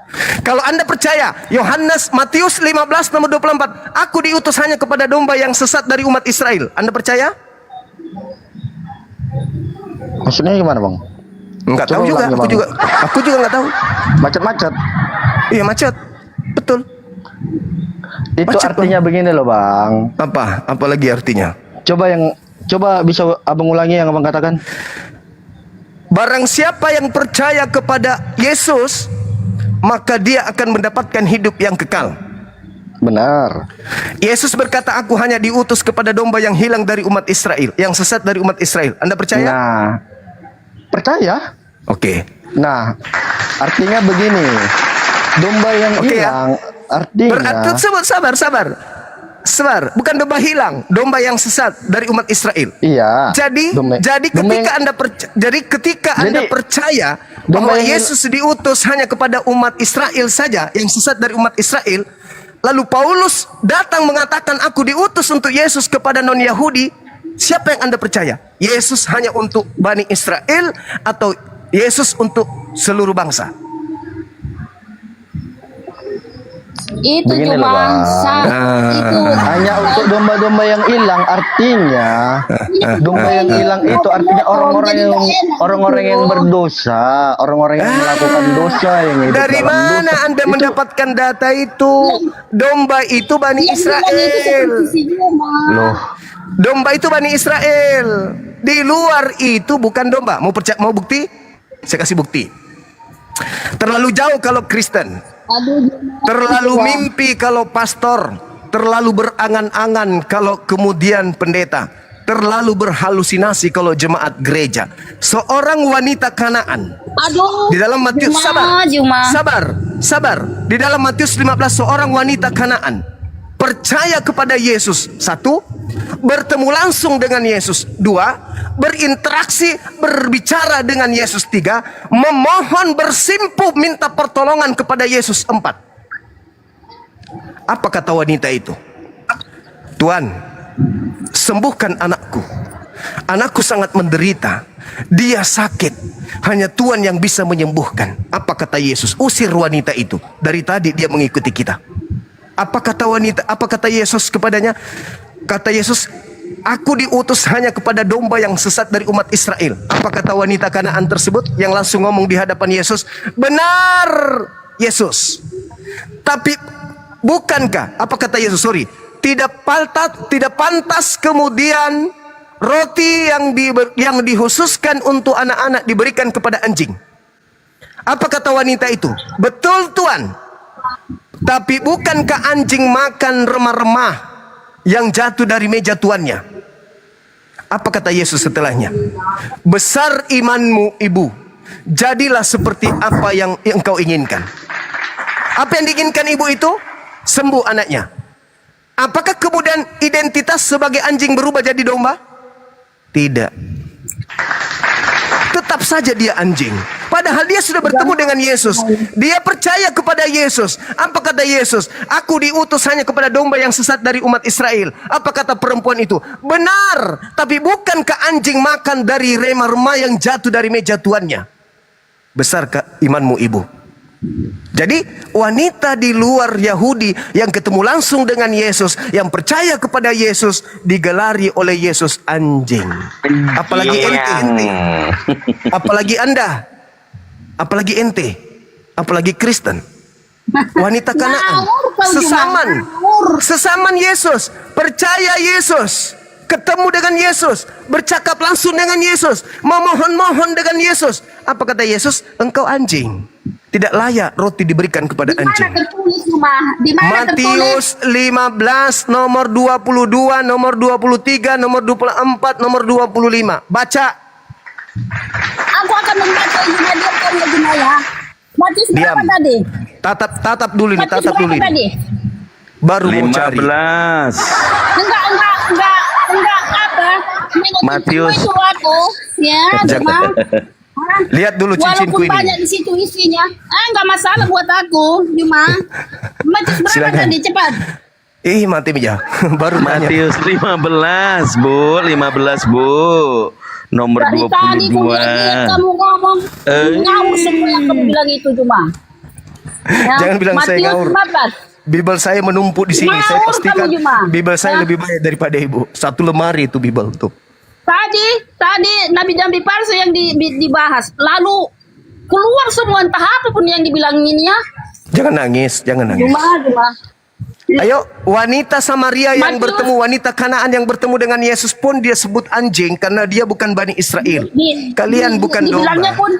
Kalau Anda percaya Matius 15 nomor 24, aku diutus hanya kepada domba yang sesat dari umat Israel. Anda percaya? Maksudnya gimana, Bang? Enggak tahu juga, aku juga enggak tahu. Macet-macet. Iya, macet. Betul. Itu Macet, artinya begini loh, Bang. Apa lagi artinya? Coba bisa Abang ulangi yang Abang katakan. Barang siapa yang percaya kepada Yesus, maka dia akan mendapatkan hidup yang kekal. Benar. Yesus berkata, aku hanya diutus kepada domba yang hilang dari umat Israel, yang sesat dari umat Israel. Anda percaya? Nah, percaya. Oke. Nah, artinya begini. Domba yang hilang, artinya. Berarti sabar. Bukan domba hilang, domba yang sesat dari umat Israel. Iya. Jadi ketika Anda percaya bahwa Yesus diutus hanya kepada umat Israel saja, yang sesat dari umat Israel, lalu Paulus datang mengatakan aku diutus untuk Yesus kepada non-Yahudi, siapa yang Anda percaya? Yesus hanya untuk Bani Israel atau Yesus untuk seluruh bangsa? Itu begini loh, Bang. itu hanya untuk domba-domba yang hilang, artinya domba yang hilang itu artinya orang-orang yang berdosa, orang-orang yang melakukan dosa yang hidup dari dalam mana dosa. Anda mendapatkan data itu? Domba itu Bani Israel. Loh, domba itu Bani Israel. Di luar itu bukan domba. Mau bukti? Saya kasih bukti. Terlalu jauh kalau Kristen. Terlalu mimpi kalau pastor, terlalu berangan-angan kalau kemudian pendeta, terlalu berhalusinasi kalau jemaat gereja. Seorang wanita Kanaan di dalam Matius, sabar. Di dalam Matius 15, seorang wanita Kanaan percaya kepada Yesus. 1, bertemu langsung dengan Yesus. 2, berinteraksi, berbicara dengan Yesus. 3, memohon bersimpuh minta pertolongan kepada Yesus. 4. Apa kata wanita itu? Tuhan, sembuhkan anakku. Anakku sangat menderita. Dia sakit. Hanya Tuhan yang bisa menyembuhkan. Apa kata Yesus? Usir wanita itu. Dari tadi dia mengikuti kita. Apa kata wanita? Apa kata Yesus kepadanya? Kata Yesus, aku diutus hanya kepada domba yang sesat dari umat Israel. Apa kata wanita Kanaan tersebut yang langsung ngomong di hadapan Yesus? Benar, Yesus. Tapi bukankah, apa kata Yesus? Tidak pantas kemudian roti yang dihususkan untuk anak-anak diberikan kepada anjing. Apa kata wanita itu? Betul, Tuhan. Tapi bukankah anjing makan remah-remah yang jatuh dari meja tuannya? Apa kata Yesus setelahnya? Besar imanmu, ibu. Jadilah seperti apa yang engkau inginkan. Apa yang diinginkan ibu itu? Sembuh anaknya. Apakah kemudian identitas sebagai anjing berubah jadi domba? Tidak. Tetap saja dia anjing. Padahal dia sudah bertemu dengan Yesus. Dia percaya kepada Yesus. Apa kata Yesus? Aku diutus hanya kepada domba yang sesat dari umat Israel. Apa kata perempuan itu? Benar. Tapi bukankah anjing makan dari remah-remah yang jatuh dari meja tuannya? Besarkah imanmu, ibu? Jadi wanita di luar Yahudi yang ketemu langsung dengan Yesus, yang percaya kepada Yesus, digelari oleh Yesus anjing. Apalagi ente. Apalagi Anda. Apalagi ente. Apalagi Kristen. Wanita Kanaan. Sesaman Yesus. Percaya Yesus. Ketemu dengan Yesus. Bercakap langsung dengan Yesus. Memohon-mohon dengan Yesus. Apa kata Yesus? Engkau anjing. Tidak layak roti diberikan kepada anjing. Matius 15 nomor 22, nomor 23, nomor 24, nomor 25. Baca. Aku akan membaca ya. Matius berapa tadi? Tatap dulu nih, tatap dulu ini. Baru mau cari. 15. Enggak apa? Nengok Matius. itu aku, ya, cuma. Lihat dulu cincinku Walaupun ini. banyak di situ isinya, nggak masalah buat aku, cuma. Matius berapa Silakan. tadi cepat? Mati ya. Baru nanya. Matius 15, Bu. 15, Bu. Nomor Dari tadi aku 22. lihat kamu ngomong ngawur semua yang kamu bilang itu cuma. Ya, Jangan bilang saya Matius ngawur. 14. Bibel saya menumpuk di sini. Saya Ngawur pastikan kamu, Juma. Bibel saya Ya. lebih banyak daripada ibu. Satu lemari itu Bibel tuh. Tadi nabi-nabi palsu yang dibahas. Lalu keluar semua entah apapun yang dibilanginnya. Jangan nangis, jangan nangis. Cuma. Ayo, wanita Samaria yang Matius. bertemu, wanita Kanaan yang bertemu dengan Yesus pun dia sebut anjing karena dia bukan Bani Israel. Kalian bukan dibilangnya domba. pun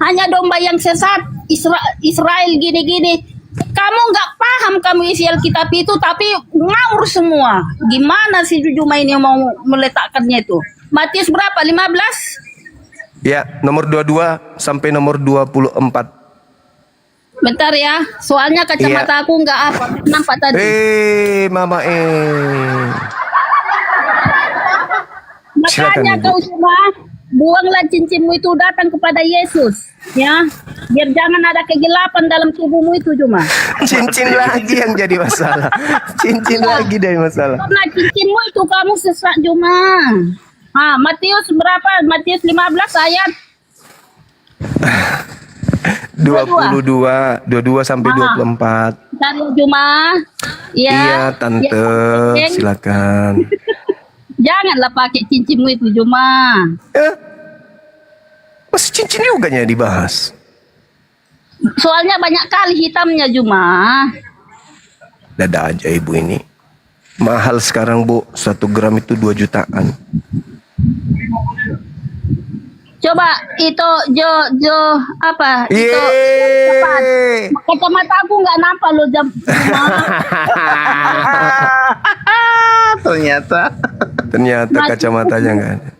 hanya domba yang sesat. Israel gini-gini. Kamu nggak paham kamu isi Alkitab itu, tapi ngawur semua. Gimana sih Juma ini mau meletakkannya itu? Matius berapa? 15? Ya, nomor 22 sampai nomor 24. Bentar ya, soalnya kacamata aku nggak apa. Nampak tadi. Mama Makanya Silakan, Ibu. kau semua buanglah cincinmu itu datang kepada Yesus, ya. Biar jangan ada kegelapan dalam tubuhmu itu cuma. Cincin lagi yang jadi masalah. Cincin lagi dari masalah. Karena cincinmu itu kamu sesak cuma. Matius berapa? Matius 15 ayat 22 sampai 24. dari Juma. Ya. Iya, Tante, Ya, silakan. janganlah pakai cincinmu itu Juma. Masih cincin juga nya dibahas. Soalnya banyak kali hitamnya Juma. Dada aja ibu ini. Mahal sekarang Bu, 1 gram itu 2 jutaan. Coba itu Jo apa? Itu cepat. Kacamata aku nggak nampak loh jam. Ternyata kacamatanya nggak ada.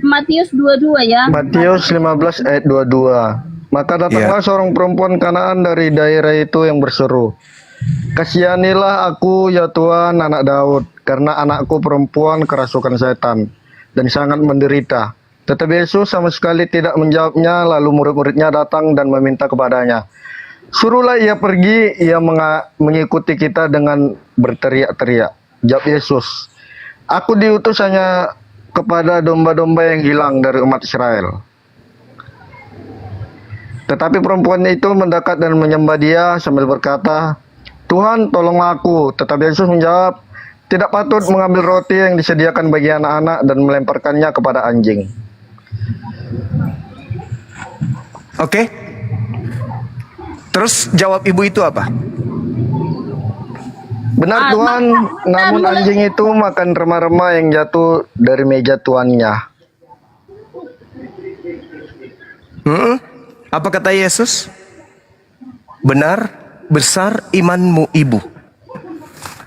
Matius 22 ya. Matius 15 ayat 22. Maka datanglah seorang perempuan Kanaan dari daerah itu yang berseru, "Kasihanilah aku ya Tuhan, anak Daud, karena anakku perempuan kerasukan setan dan sangat menderita." Tetapi Yesus sama sekali tidak menjawabnya. Lalu murid-muridnya datang dan meminta kepadanya, "Suruhlah ia pergi, ia mengikuti kita," dengan berteriak-teriak. Jawab Yesus, "Aku diutus hanya kepada domba-domba yang hilang dari umat Israel." Tetapi perempuan itu mendekat dan menyembah dia sambil berkata, "Tuhan, tolonglah aku." Tetapi Yesus menjawab, "Tidak patut mengambil roti yang disediakan bagi anak-anak dan melemparkannya kepada anjing." Oke. Terus jawab ibu itu apa? Benar Tuhan, namun anjing itu makan remah-remah yang jatuh dari meja tuannya. Apa kata Yesus? Benar, besar imanmu ibu.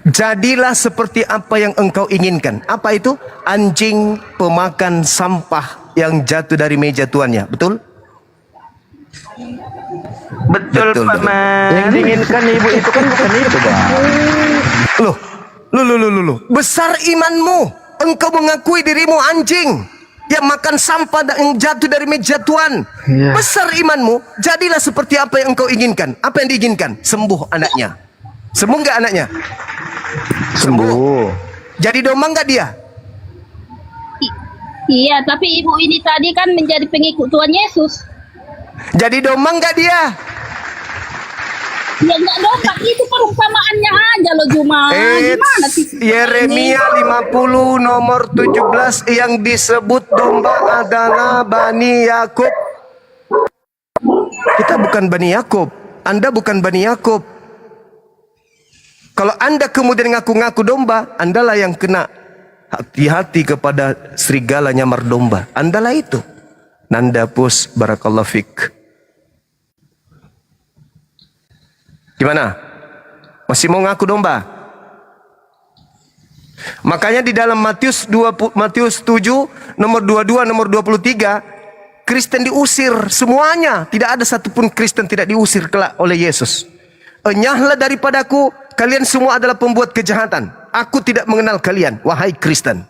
Jadilah seperti apa yang engkau inginkan. Apa itu? Anjing pemakan sampah yang jatuh dari meja tuannya. Betul? Betul, Pak Man. Yang diinginkan ibu itu kan bukan itu, Bang. Loh. Besar imanmu. Engkau mengakui dirimu anjing yang makan sampah dan yang jatuh dari meja Tuhan. Iya. Besar imanmu. Jadilah seperti apa yang engkau inginkan. Apa yang diinginkan? Sembuh anaknya. Sembuh nggak anaknya? Sembuh. Jadi domba nggak dia? Iya, tapi ibu ini tadi kan menjadi pengikut Tuhan Yesus. Jadi domba nggak dia? Ya nggak domba, itu perumpamaannya aja loh Juma. Gimana sih? Yeremia 50 nomor 17 yang disebut domba adalah Bani Yakub. Kita bukan Bani Yakub. Anda bukan Bani Yakub. Kalau Anda kemudian ngaku-ngaku domba, Andalah yang kena. Hati-hati kepada serigala nyamar domba. Andalah itu. Nanda Pus Barakallahu Fik. Gimana? Masih mau ngaku domba? Makanya di dalam Matius 7 nomor 22 nomor 23 Kristen diusir semuanya. Tidak ada satupun Kristen tidak diusir kelak oleh Yesus. Enyahlah daripadaku, kalian semua adalah pembuat kejahatan. Aku tidak mengenal kalian, wahai Kristen.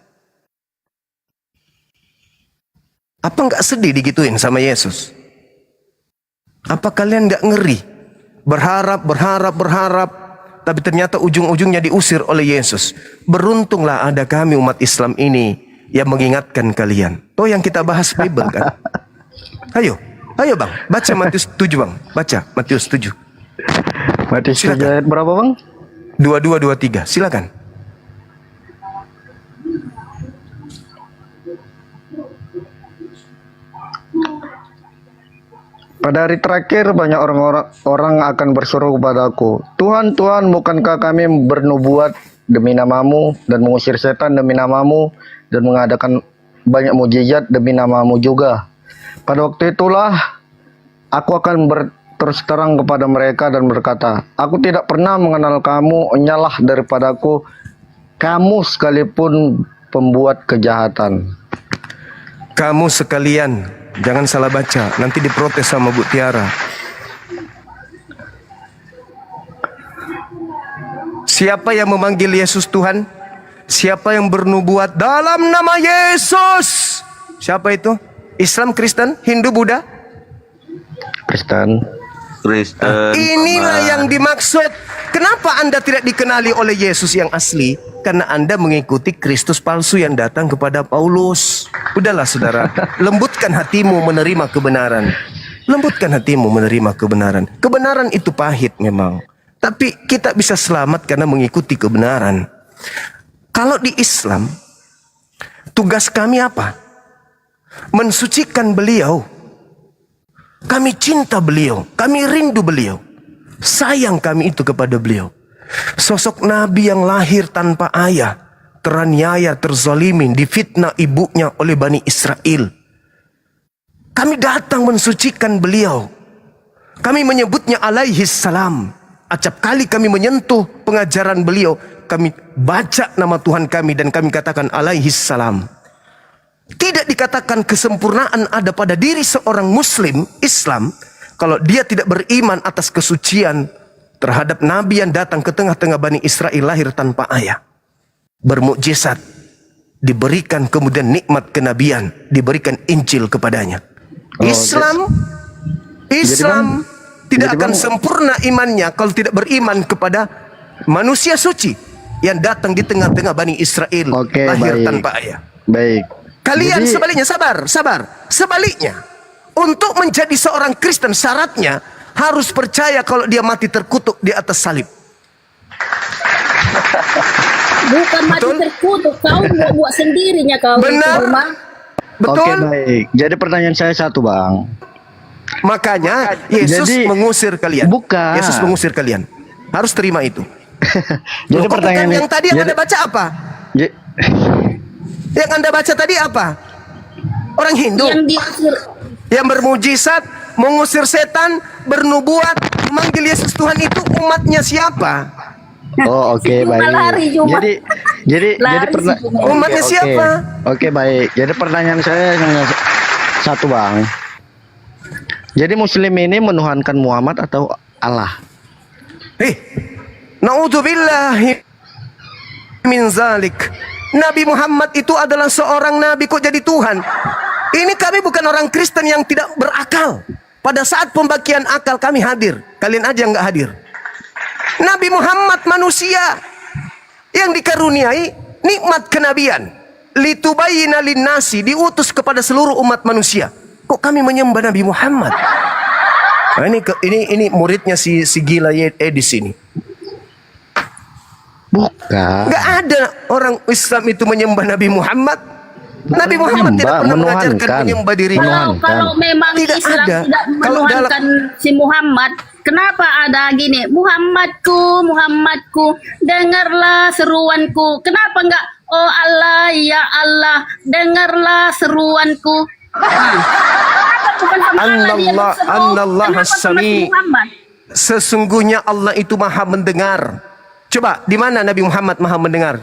Apa nggak sedih digituin sama Yesus? Apa kalian nggak ngeri? Berharap, tapi ternyata ujung-ujungnya diusir oleh Yesus. Beruntunglah ada kami umat Islam ini yang mengingatkan kalian. Toh yang kita bahas Bible kan? Ayo bang, baca Matius 7 bang. Baca Matius 7. Matius 7 ayat berapa bang? 22-23, silakan. Pada hari terakhir banyak orang akan berseru kepadaku, Tuhan, Tuhan, bukankah kami bernubuat demi namamu dan mengusir setan demi namamu dan mengadakan banyak mujizat demi namamu juga. Pada waktu itulah aku akan terus terang kepada mereka dan berkata, aku tidak pernah mengenal kamu, enyalah daripadaku, kamu sekalipun pembuat kejahatan. Kamu sekalian, jangan salah baca, nanti diprotes sama Bu Tiara. Siapa yang memanggil Yesus Tuhan? Siapa yang bernubuat dalam nama Yesus? Siapa itu? Islam, Kristen, Hindu, Buddha? Kristen. Inilah yang dimaksud. Kenapa Anda tidak dikenali oleh Yesus yang asli? Karena Anda mengikuti Kristus palsu yang datang kepada Paulus. Udahlah saudara, lembutkan hatimu menerima kebenaran. Lembutkan hatimu menerima kebenaran. Kebenaran itu pahit memang, tapi kita bisa selamat karena mengikuti kebenaran. Kalau di Islam, tugas kami apa? Mensucikan beliau. Kami cinta beliau, kami rindu beliau. Sayang kami itu kepada beliau. Sosok Nabi yang lahir tanpa ayah, teraniaya, terzalimin, difitnah ibunya oleh Bani Israel. Kami datang mensucikan beliau. Kami menyebutnya alaihi salam. Acap kali kami menyentuh pengajaran beliau, kami baca nama Tuhan kami dan kami katakan alaihi salam. Tidak dikatakan kesempurnaan ada pada diri seorang Muslim Islam kalau dia tidak beriman atas kesucian terhadap Nabi yang datang ke tengah-tengah Bani Israel lahir tanpa ayah, bermukjizat, diberikan kemudian nikmat kenabian, diberikan Injil kepadanya. Islam tidak akan sempurna imannya kalau tidak beriman kepada manusia suci yang datang di tengah-tengah Bani Israel lahir tanpa ayah. Baik. Kalian sebaliknya, sabar. Sebaliknya, untuk menjadi seorang Kristen syaratnya harus percaya kalau dia mati terkutuk di atas salib. Bukan mati terkutuk, kau buat sendirinya kau. Benar. Betul. Oke, baik. Jadi pertanyaan saya satu, Bang. Makanya Yesus mengusir kalian. Bukan. Yesus mengusir kalian. Harus terima itu. Jadi pertanyaan yang tadi yang Anda baca apa? Yang Anda baca tadi apa? Orang Hindu yang bermujizat, mengusir setan, bernubuat, memanggil Yesus Tuhan, itu umatnya siapa? Oh, oke, baik. Jadi umatnya siapa? Oke, baik. Jadi pertanyaan saya hanya satu, Bang. Jadi Muslim ini menuhankan Muhammad atau Allah? Naudzubillahi min zalik. Nabi Muhammad itu adalah seorang nabi, kok jadi Tuhan? Ini kami bukan orang Kristen yang tidak berakal. Pada saat pembagian akal kami hadir, kalian aja nggak hadir. Nabi Muhammad manusia yang dikaruniai nikmat kenabian, litubayyina linnasi, diutus kepada seluruh umat manusia. Kok kami menyembah Nabi Muhammad? Nah, ini muridnya si gila Edis ini. Bukan. Nggak ada orang Islam itu menyembah Nabi Muhammad. Nabi Muhammad tidak pernah mengajarkan menyembah dirinya. Kalau memang tidak Islam ada. tidak menuhankan si Muhammad, kenapa ada gini? Muhammadku, dengarlah seruanku. Kenapa enggak? Oh Allah, ya Allah, dengarlah seruanku. Annallah as-sami. Sesungguhnya Allah itu maha mendengar. Coba, di mana Nabi Muhammad maha mendengar?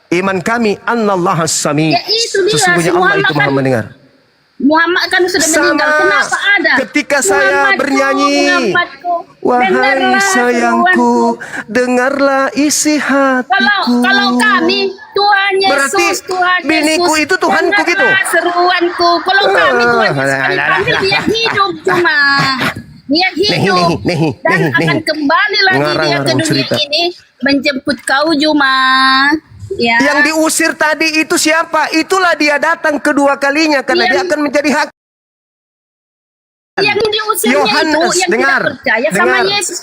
Iman kami, Annallah as-sami. Ya itu dia, sesungguhnya Allah itu maha mendengar. Muhammad kan sudah meninggal. Kenapa ada? Ketika saya bernyanyi, wahai sayangku, dengarlah isi hatiku. Kalau kami, Tuhan Tuhan Yesus, Berarti Tuhan biniku Yesus. itu Tuhanku gitu. Dengarlah seruanku. Kalau kami Tuhan Yesus dipanggil, dia hidup cuma. Dia hidup dan akan kembali lagi dia ke dunia ini menjemput kau Juma. Ya. Yang diusir tadi itu siapa? Itulah dia datang kedua kalinya karena dia akan menjadi hakim. Yang diusirnya Yohanes, itu yang dengar, tidak percaya sama Yesus.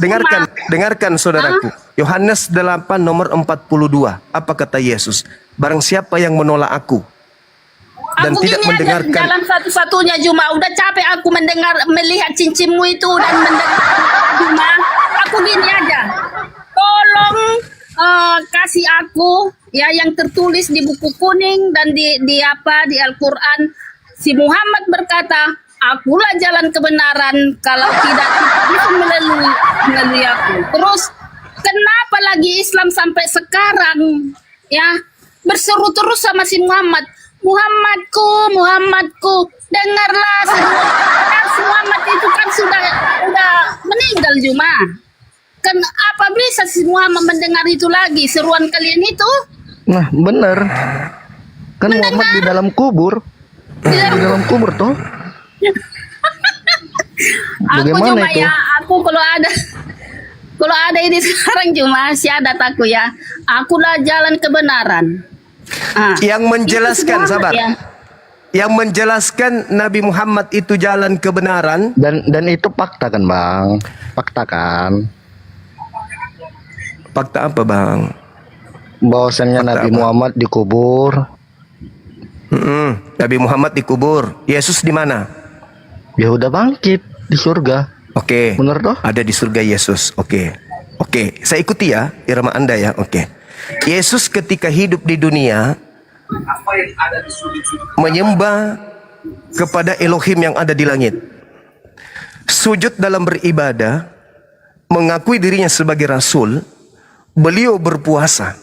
dengarkan saudaraku. Yohanes 8 nomor 42. Apa kata Yesus? Barang siapa yang menolak aku dan aku tidak gini mendengarkan. aja, jalan satu-satunya Juma. Udah capek aku melihat cincinmu itu dan mendengar Juma. Aku gini aja. Tolong kasih aku ya yang tertulis di buku kuning dan di Al-Qur'an. Si Muhammad berkata, akulah jalan kebenaran, kalau tidak bisa melalui aku. Terus kenapa lagi Islam sampai sekarang ya berseru terus sama si Muhammad, Muhammadku, dengarlah si Muhammad itu kan sudah meninggal Juma. Kan apa bisa si Muhammad mendengar itu lagi seruan kalian itu? Nah, bener. Kan Muhammad di dalam kubur. Di dalam kubur toh. Aku Bagaimana cuma itu? ya, aku kalau ada ini sekarang cuma syahadat aku ya. Akulah jalan kebenaran. Yang menjelaskan, itu sabar. ya. Yang menjelaskan Nabi Muhammad itu jalan kebenaran. Dan itu fakta kan, Bang? Fakta kan? Fakta apa, Bang? Bahwasannya Nabi Muhammad dikubur. Nabi Muhammad dikubur. Yesus di mana? Ya udah bangkit di surga. Oke. Benar toh? Ada di surga Yesus. Oke. Saya ikuti ya irama Anda ya. Oke. Yesus ketika hidup di dunia menyembah kepada Elohim yang ada di langit. Sujud dalam beribadah, mengakui dirinya sebagai rasul, beliau berpuasa.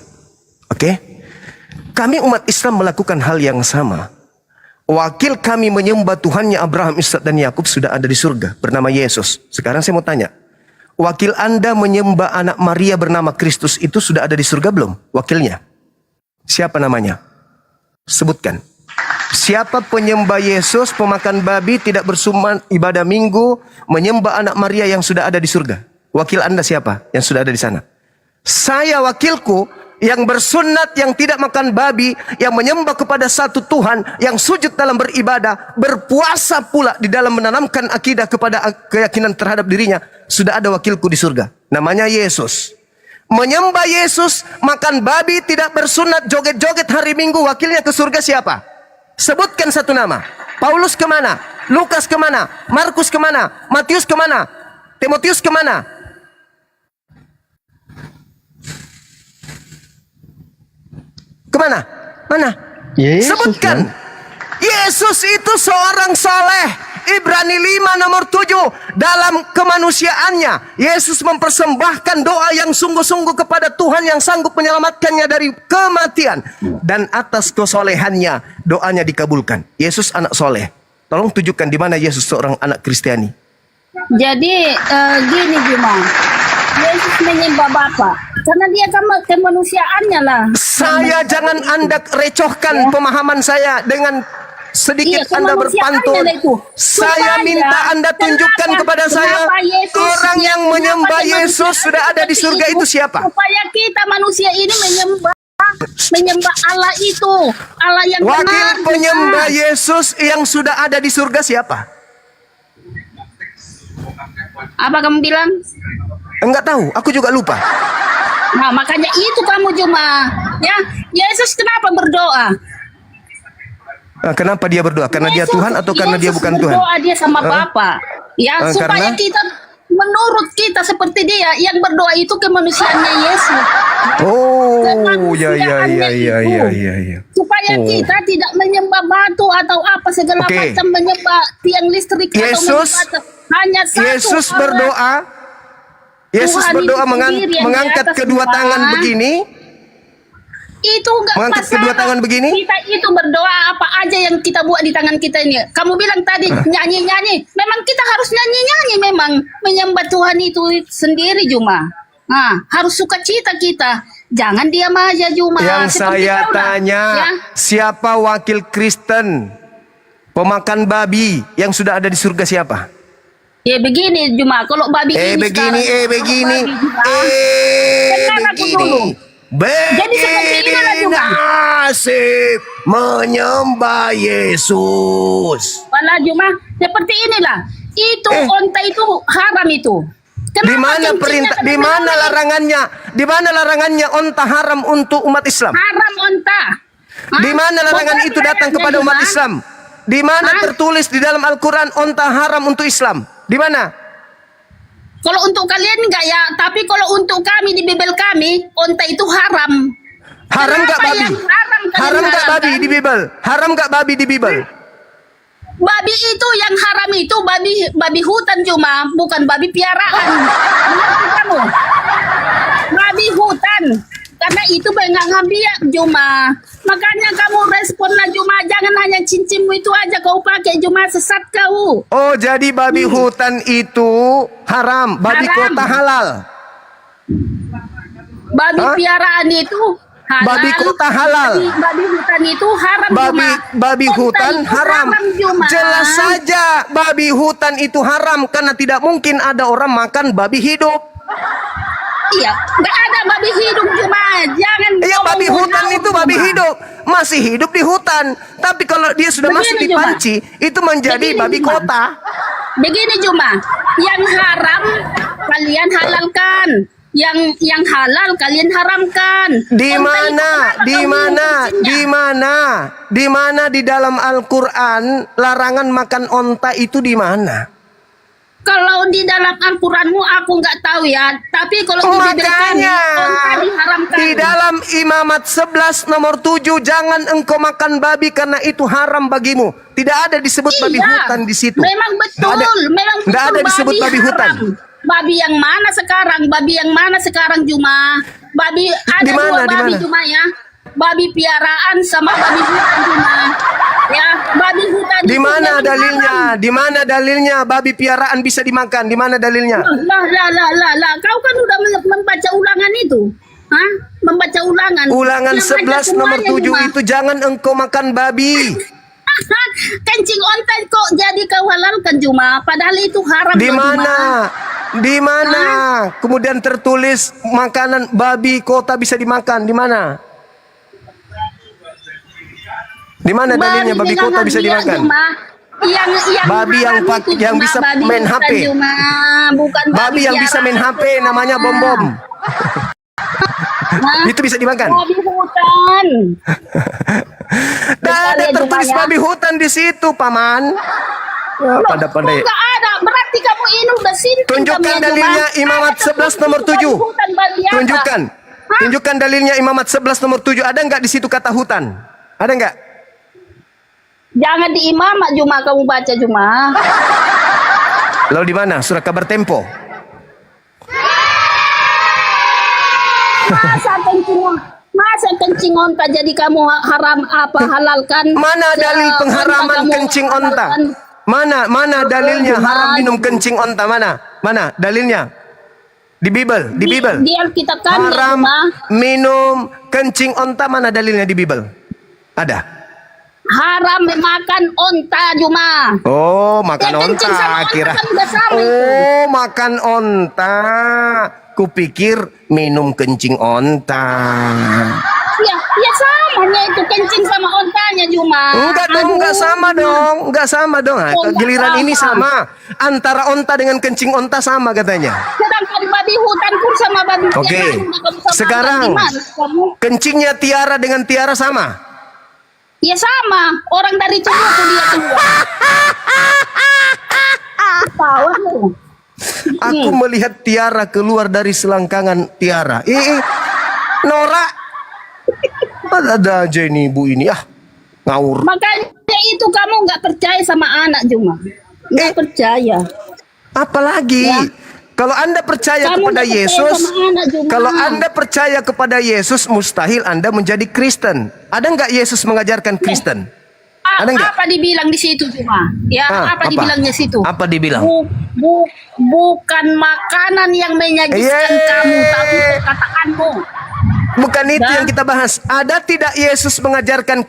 Oke. Kami umat Islam melakukan hal yang sama. Wakil kami menyembah Tuhannya Abraham, Ishak dan Yakub sudah ada di surga bernama Yesus. Sekarang saya mau tanya, wakil Anda menyembah anak Maria bernama Kristus itu sudah ada di surga belum? Wakilnya siapa namanya? Sebutkan. Siapa penyembah Yesus, pemakan babi, tidak bersuman, ibadah minggu, menyembah anak Maria yang sudah ada di surga? Wakil Anda siapa yang sudah ada di sana? Saya wakilku yang bersunat, yang tidak makan babi, yang menyembah kepada satu Tuhan, yang sujud dalam beribadah, berpuasa pula di dalam menanamkan akidah kepada keyakinan terhadap dirinya, sudah ada wakilku di surga. Namanya Yesus. Menyembah Yesus, makan babi, tidak bersunat, joget-joget hari Minggu, wakilnya ke surga siapa? Sebutkan satu nama. Paulus kemana? Lukas kemana? Markus kemana? Matius kemana? Timotius kemana? Kemana? Mana? Yesus, sebutkan. kan? Yesus itu seorang soleh. Ibrani 5 nomor 7. Dalam kemanusiaannya, Yesus mempersembahkan doa yang sungguh-sungguh kepada Tuhan yang sanggup menyelamatkannya dari kematian. Dan atas kesolehannya, doanya dikabulkan. Yesus anak soleh. Tolong tunjukkan di mana Yesus seorang anak Kristiani. Jadi gini Juma, Yesus menyembah Bapa karena dia kemanusiaannya lah. Saya jangan Anda recohkan pemahaman saya dengan sedikit Anda berpantun. Saya minta Anda tunjukkan kepada saya orang yang menyembah Yesus sudah ada di surga itu siapa? Supaya kita manusia ini menyembah Allah itu, Allah yang benar. Wakil penyembah Yesus yang sudah ada di surga siapa? Apa kamu bilang? Enggak tahu, aku juga lupa. Nah, makanya itu kamu cuma ya, Yesus kenapa berdoa? Kenapa dia berdoa? Karena dia Tuhan atau karena dia bukan Tuhan? Berdoa dia sama Bapa. Ya, supaya karena? kita menurut kita seperti dia yang berdoa itu kemanusiaannya Yesus. Oh, ya. Supaya kita tidak menyembah batu atau apa segala macam, menyembah tiang listrik Yesus, atau hanya satu Yesus Allah. berdoa. Yesus Tuhan berdoa itu sendiri yang mengangkat di atas kedua semua. tangan begini. Itu enggak Mengangkat masalah. kedua tangan begini. Kita itu berdoa apa aja yang kita buat di tangan kita ini. Kamu bilang tadi nyanyi-nyanyi. Memang kita harus nyanyi-nyanyi memang. Menyembah Tuhan itu sendiri cuma. Nah, harus sukacita kita. Jangan diam aja Juma. Yang Seperti saya kau lah, tanya, ya. siapa wakil Kristen pemakan babi yang sudah ada di surga siapa? Ya begini Juma, kalau babi ini begini, sekarang, begini, kalau babi, Juma, dengar aku dulu. Jadi seperti inilah Juma. Nasib menyembah Yesus. Wala Juma, seperti inilah. Itu onta itu haram itu. Di mana perintah? Di mana larangannya? Di mana larangannya onta haram untuk umat Islam? Haram onta. Di mana larangan itu datang kepada umat Islam? Di mana tertulis di dalam Al-Quran onta haram untuk Islam? Di mana? Kalau untuk kalian enggak ya, tapi kalau untuk kami di Bible kami, onta itu haram. Haram nggak babi? Haram nggak babi di Bible? Haram nggak babi di Bible? Babi itu yang haram itu babi hutan Juma, bukan babi piaraan. Mengerti kamu? Babi hutan. Karena itu bengang biak Juma. Makanya kamu responlah Juma, jangan hanya cincinmu itu aja kau pakai Juma, sesat kau. Oh, jadi babi hutan itu haram, babi Haram. kota halal. Babi piaraan itu halal. Babi kota halal. Babi hutan itu haram Juma. Babi Onta hutan itu haram. Juma. Jelas saja babi hutan itu haram karena tidak mungkin ada orang makan babi hidup. Iya, nggak ada babi hidup Juma. Jangan. Iya, babi hutan itu babi hidup, masih hidup di hutan. Tapi kalau dia sudah masuk di Juma. panci, itu menjadi Begini, babi Juma. kota. Begini Juma, yang haram kalian halalkan, yang halal kalian haramkan. Di Onta mana? itu Di kenapa mana? kamu mencincinya? Di mana? Di mana di dalam Al-Qur'an larangan makan onta itu di mana? Kalau di dalam Al-Quranmu aku nggak tahu ya, tapi kalau di Bible kami onta diharamkan. Di dalam Imamat 11 nomor 7, jangan engkau makan babi karena itu haram bagimu. Tidak ada disebut babi hutan di situ. Memang betul, memang betul. Tidak ada disebut babi hutan. haram. Babi yang mana sekarang? Babi yang mana sekarang Juma? Babi ada Di mana, dua di babi mana? Juma ya. Babi piaraan sama babi hutan Juma. Ya, babi hutan. Di itu mana memang dalilnya? haram. Di mana dalilnya babi piaraan bisa dimakan? Di mana dalilnya? Lah. Kau kan udah membaca ulangan itu. Hah? Membaca ulangan. Ulangan Yang ada 11 nomor semuanya, 7 Juma. itu jangan engkau makan babi. Kencing onta kok jadi kau halalkan Juma, padahal itu haram. Di loh, Juma. mana? Di mana? Kemudian tertulis makanan babi kota bisa dimakan. Di mana? Di mana dalilnya babi kota bisa dimakan? Yang Babi yang haram pak- itu, yang Juma, bisa babi main hutan, HP. Juma. Bukan Babi yang bisa main piaraan. HP namanya bom-bom. Itu bisa dimakan. Babi hutan. Tidak ada tertulis Juma, ya. babi hutan di situ, Paman. Loh, Pada pandai. kok nggak ada, berarti kamu ini udah sinting Tunjukkan kamu ya, Juma. dalilnya Imamat Ada 11 nomor tertulis 7. babi hutan, babi apa? Tunjukkan. Tunjukkan dalilnya Imamat 11 nomor 7. Ada nggak di situ kata hutan? Ada nggak? Jangan di imamat Juma kamu baca Juma. Lalu di mana? Surat kabar Tempo. Masa kencing onta jadi kamu haram apa halalkan? Mana dalil Onta pengharaman kamu kencing onta? halalkan. Mana dalilnya haram minum kencing onta? Mana dalilnya? Di Bible, di Bible. Di Alkitab kami Haram Juma. minum kencing onta, mana dalilnya di Bible? Ada. Haram makan onta Juma. Oh, makan Ya, kencing onta sama onta kira. kan udah sama itu. Oh, makan onta. Kupikir minum kencing onta. Ya samanya itu kencing sama ontanya Juma. Enggak dong, Aduh. enggak sama dong. Nah, Oh, enggak giliran ini sama. sama. Antara onta dengan kencing onta sama katanya. Sedangkan babi hutan pun sama babi Oke. piaraan, kamu sama Sekarang gimana kamu? kencingnya Tiara dengan Tiara sama. Ya sama, orang dari Celutu dia keluar. Tahu lu. Aku melihat Tiara keluar dari selangkangan Tiara. Nora. Ada aja ini ibu ini. Ngawur. Makanya itu kamu nggak percaya sama anak Juma. Nggak percaya. Apalagi Ya. kalau Anda percaya Kamu kepada nggak percaya Yesus, sama anak Juma. kalau Anda percaya kepada Yesus, mustahil Anda menjadi Kristen. Ada nggak Yesus mengajarkan Kristen? Ada nggak? Apa dibilang di situ cuma? Ya, apa dibilangnya situ? Apa dibilang? Bukan makanan yang menyajikan kamu, tapi perkataanmu. Bukan itu yang kita bahas. Ada tidak Yesus mengajarkan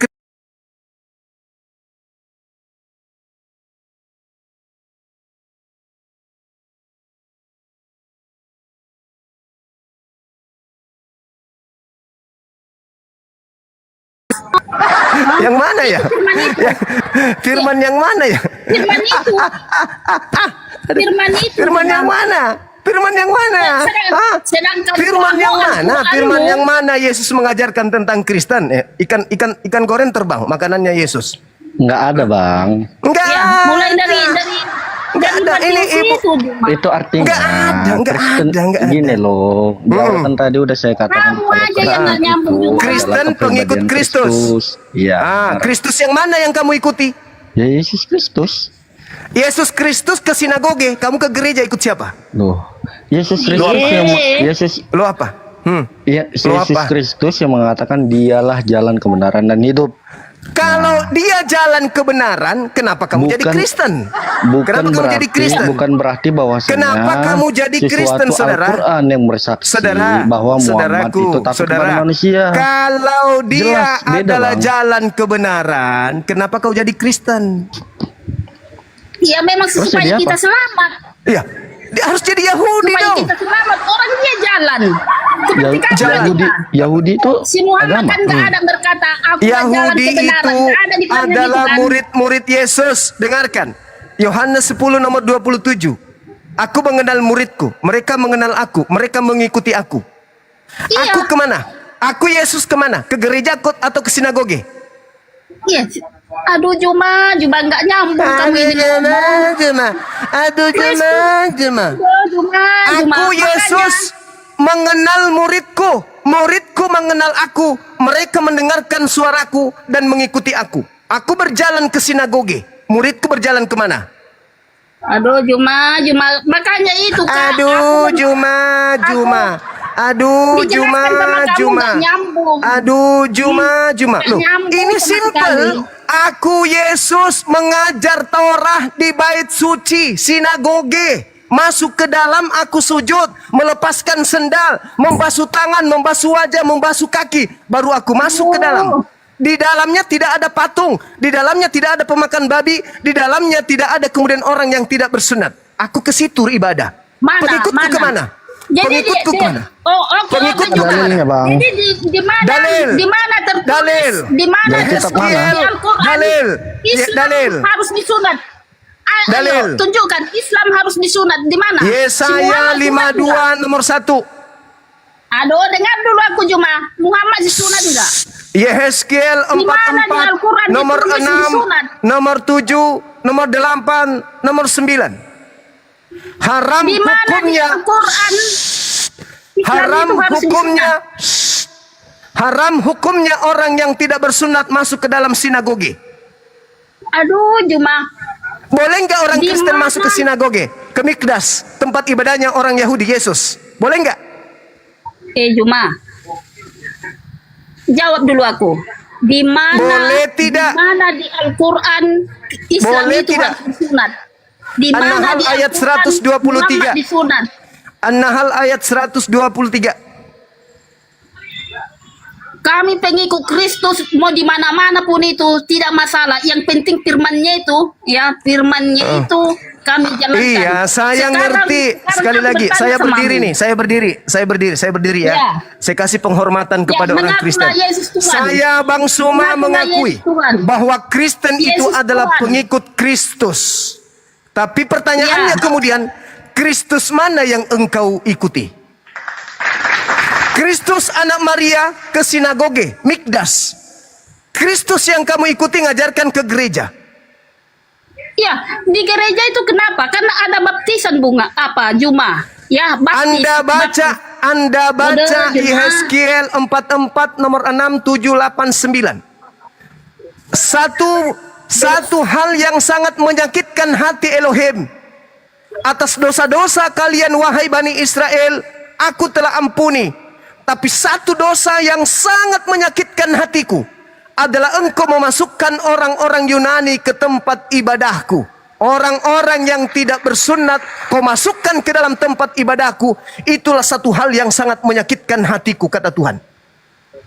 yang mana ya? Firman yang mana ya? Firman itu. Firman itu. Firman yang mana? Firman yang mana? Sedangkan Firman yang mana? Al-Qur'anmu- Firman yang mana Yesus mengajarkan tentang Kristen? Ikan goreng terbang makanannya Yesus. Nggak ada bang. Enggak. Ya, mulai dari Enggak ada. Ini ibu. Itu artinya Nggak Kristen ada. gini loh. Di awal kan tadi udah saya katakan Kamu aja yang nggak nyambung juga. Kristen pengikut Kristus. Iya. Kristus yang mana yang kamu ikuti? Ya Yesus Kristus. Yesus Kristus ke sinagoge, kamu ke gereja ikut siapa? Loh, Yesus Kristus yang Lo apa? Ya, Lo Yesus apa? Kristus yang mengatakan dialah jalan kebenaran dan hidup. Kalau dia jalan kebenaran, kenapa kamu jadi Kristen? Kenapa kamu jadi Kristen? Bukan berarti bahwasanya Kenapa kamu jadi Kristen, sesuatu saudara? Al-Quran yang bersaksi bahwa Muhammad saudaraku, itu takut kepada saudara, manusia. kalau dia Jelas, beda, adalah Bang. jalan kebenaran, kenapa kau jadi Kristen? Ya memang Terus supaya jadi kita apa? selamat. Iya, dia harus jadi Yahudi Supaya dong. kita selamat. Orang dia jalan. Seperti kata Yahudi itu si Muhammad agama. kan nggak ada berkata aku jalan Yahudi kebenaran. itu Nggak ada di Quran adalah itu kan. murid-murid Yesus. Dengarkan. Yohanes 10 nomor 27. Aku mengenal muridku, mereka mengenal aku, mereka mengikuti aku. Iya. Aku kemana? Aku Yesus kemana? Ke gereja atau ke sinagoge? Iya. Aduh Juma nggak nyambung kamu ini. Aduh Juma. Aku Makanya- Yesus mengenal muridku, muridku mengenal aku, mereka mendengarkan suaraku dan mengikuti aku. Aku berjalan ke sinagoge, muridku berjalan kemana? Aduh Juma, makanya itu Kak. Aduh Juma. Aduh Juma. Aduh Juma. Loh, ini simple. Aku Yesus mengajar Taurat di bait suci, sinagoge. Masuk ke dalam, aku sujud, melepaskan sendal, membasuh tangan, membasuh wajah, membasuh kaki. Baru aku masuk ke dalam. Di dalamnya tidak ada patung, di dalamnya tidak ada pemakan babi, di dalamnya tidak ada kemudian orang yang tidak bersunat. Aku ke situ ibadah. Pengikutku kemana? Pengikutku kemana? Pengikutku kemana? Bang. Jadi di mana? Dalil. Di mana tertulis? Dalil. Di mana Dalil. tertulis di Al-Quran? Dalil. Islam Dalil. harus disunat. Ayo, Dalil. tunjukkan Islam harus disunat di mana? Yesaya 52 nomor 1. Aduh, dengar dulu aku Juma. Muhammad disunat enggak? Yehezkiel Di mana di 44 Al-Quran nomor ditulis 6, disunat? nomor 7, nomor 8, nomor 9. Haram Di mana di hukumnya. Al-Quran? Islam Haram itu harus hukumnya. disunat. Haram hukumnya orang yang tidak bersunat masuk ke dalam sinagoge. Aduh, Juma. Boleh nggak orang Di Kristen mana? masuk ke sinagoge? Ke Mikdas, tempat ibadahnya orang Yahudi Yesus. Boleh nggak? Juma. Jawab dulu aku. Di mana? Boleh tidak? Di mana di Al-Quran Islam Boleh itu tidak? harus disunat? Di mana An-Nahl di ayat Al-Quran 123. Muhammad disunat? An-Nahl ayat 123. Kami pengikut Kristus mau di mana-mana pun itu tidak masalah. Yang penting firman-Nya itu, ya firman-Nya itu kami jalankan. Iya, saya ngerti. Sekali kami lagi, bertanya saya sama berdiri kamu. nih, saya berdiri ya. Ya. Saya kasih penghormatan kepada orang mengakulah Kristen. Yesus Tuhan. Saya Bang Suma Mengakulah mengakui Yesus Tuhan. bahwa Kristen itu Yesus adalah Tuhan. pengikut Kristus. Tapi pertanyaannya kemudian, Kristus mana yang engkau ikuti? Kristus anak Maria ke sinagoge, Mikdas. Kristus yang kamu ikuti ngajarkan ke gereja. Ya, di gereja itu kenapa? Karena ada baptisan bunga apa Juma. Ya, baptis. Anda baca Udah, Juma. Yehezkiel 44 nomor 6, 7, 8, 9. Satu hal yang sangat menyakitkan hati Elohim. Atas dosa-dosa kalian wahai Bani Israel, aku telah ampuni. Tapi satu dosa yang sangat menyakitkan hatiku. adalah engkau memasukkan orang-orang Yunani ke tempat ibadahku. Orang-orang yang tidak bersunat kau masukkan ke dalam tempat ibadahku. Itulah satu hal yang sangat menyakitkan hatiku, kata Tuhan.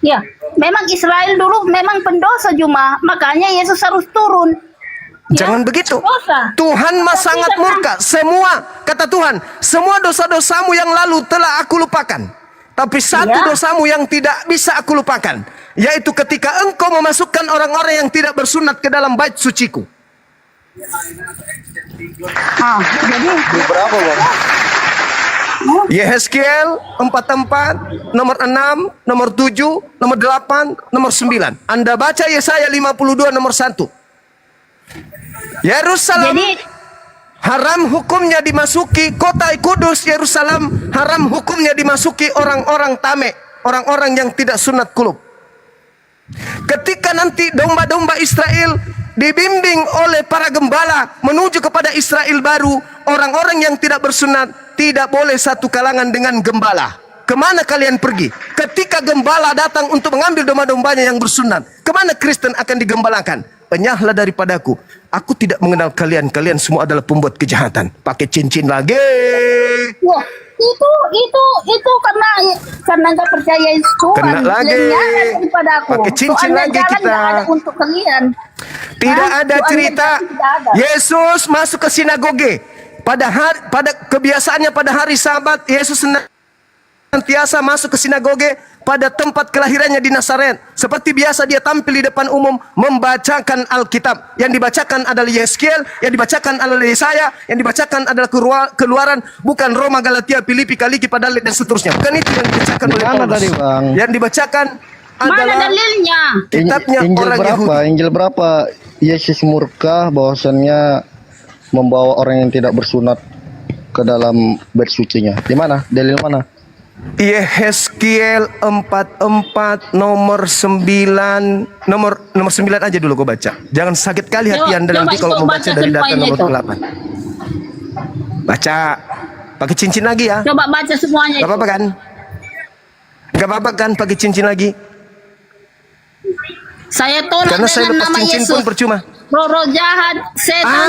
Ya, memang Israel dulu memang pendosa Juma, makanya Yesus harus turun. Jangan begitu. Tuhan sangat murka. Semua, kata Tuhan, semua dosa-dosamu yang lalu telah aku lupakan. Tapi satu dosamu yang tidak bisa aku lupakan, yaitu ketika engkau memasukkan orang-orang yang tidak bersunat ke dalam bait suciku. Jadi berapa, Bang? Yehezkiel 44, nomor 6, nomor 7, nomor 8, nomor 9. Anda baca Yesaya 52 nomor 1. Yerusalem haram hukumnya dimasuki, kota kudus Yerusalem haram hukumnya dimasuki orang-orang tamek, orang-orang yang tidak sunat kulub. Ketika nanti domba-domba Israel dibimbing oleh para gembala menuju kepada Israel baru, orang-orang yang tidak bersunat tidak boleh satu kalangan dengan gembala. Kemana kalian pergi? Ketika gembala datang untuk mengambil domba-dombanya yang bersunat, kemana Kristen akan digembalakan? Enyahlah daripadaku. Aku tidak mengenal kalian. Kalian semua adalah pembuat kejahatan. Pakai cincin lagi. Wah, itu karena nggak percaya Tuhan. Kena lagi. Pakai cincin lagi kita. Nggak ada untuk kalian. Tidak ada cerita Yesus masuk ke sinagoge. Pada kebiasaannya pada hari Sabat, Yesus senantiasa masuk ke sinagoge pada tempat kelahirannya di Nazaret. Seperti biasa dia tampil di depan umum membacakan Alkitab. Yang dibacakan adalah Yehezkiel, yang dibacakan adalah Yesaya, yang dibacakan adalah Keluaran, bukan Roma, Galatia, Filipi, Kaliki, Padalit dan seterusnya. Bukan itu yang dibacakan oleh Paulus. Tadi, Bang? Yang dibacakan adalah mana dalilnya? Kitabnya Injil orang berapa? Yahudi. Injil berapa? Yesus murka bahwasannya membawa orang yang tidak bersunat ke dalam bait sucinya. Di mana? Dalil mana? Yehezkiel 44 nomor 9 nomor 9 aja dulu gue baca. Jangan sakit kali hati Anda nanti kalau membaca dari data nomor 8. Baca. Pakai cincin lagi ya. Coba baca semuanya. Gak apa-apa kan? Gak apa-apa kan pakai cincin lagi? Saya tolak karena saya dengan lepas nama cincin Yesus. pun percuma. Roh jahat, setan.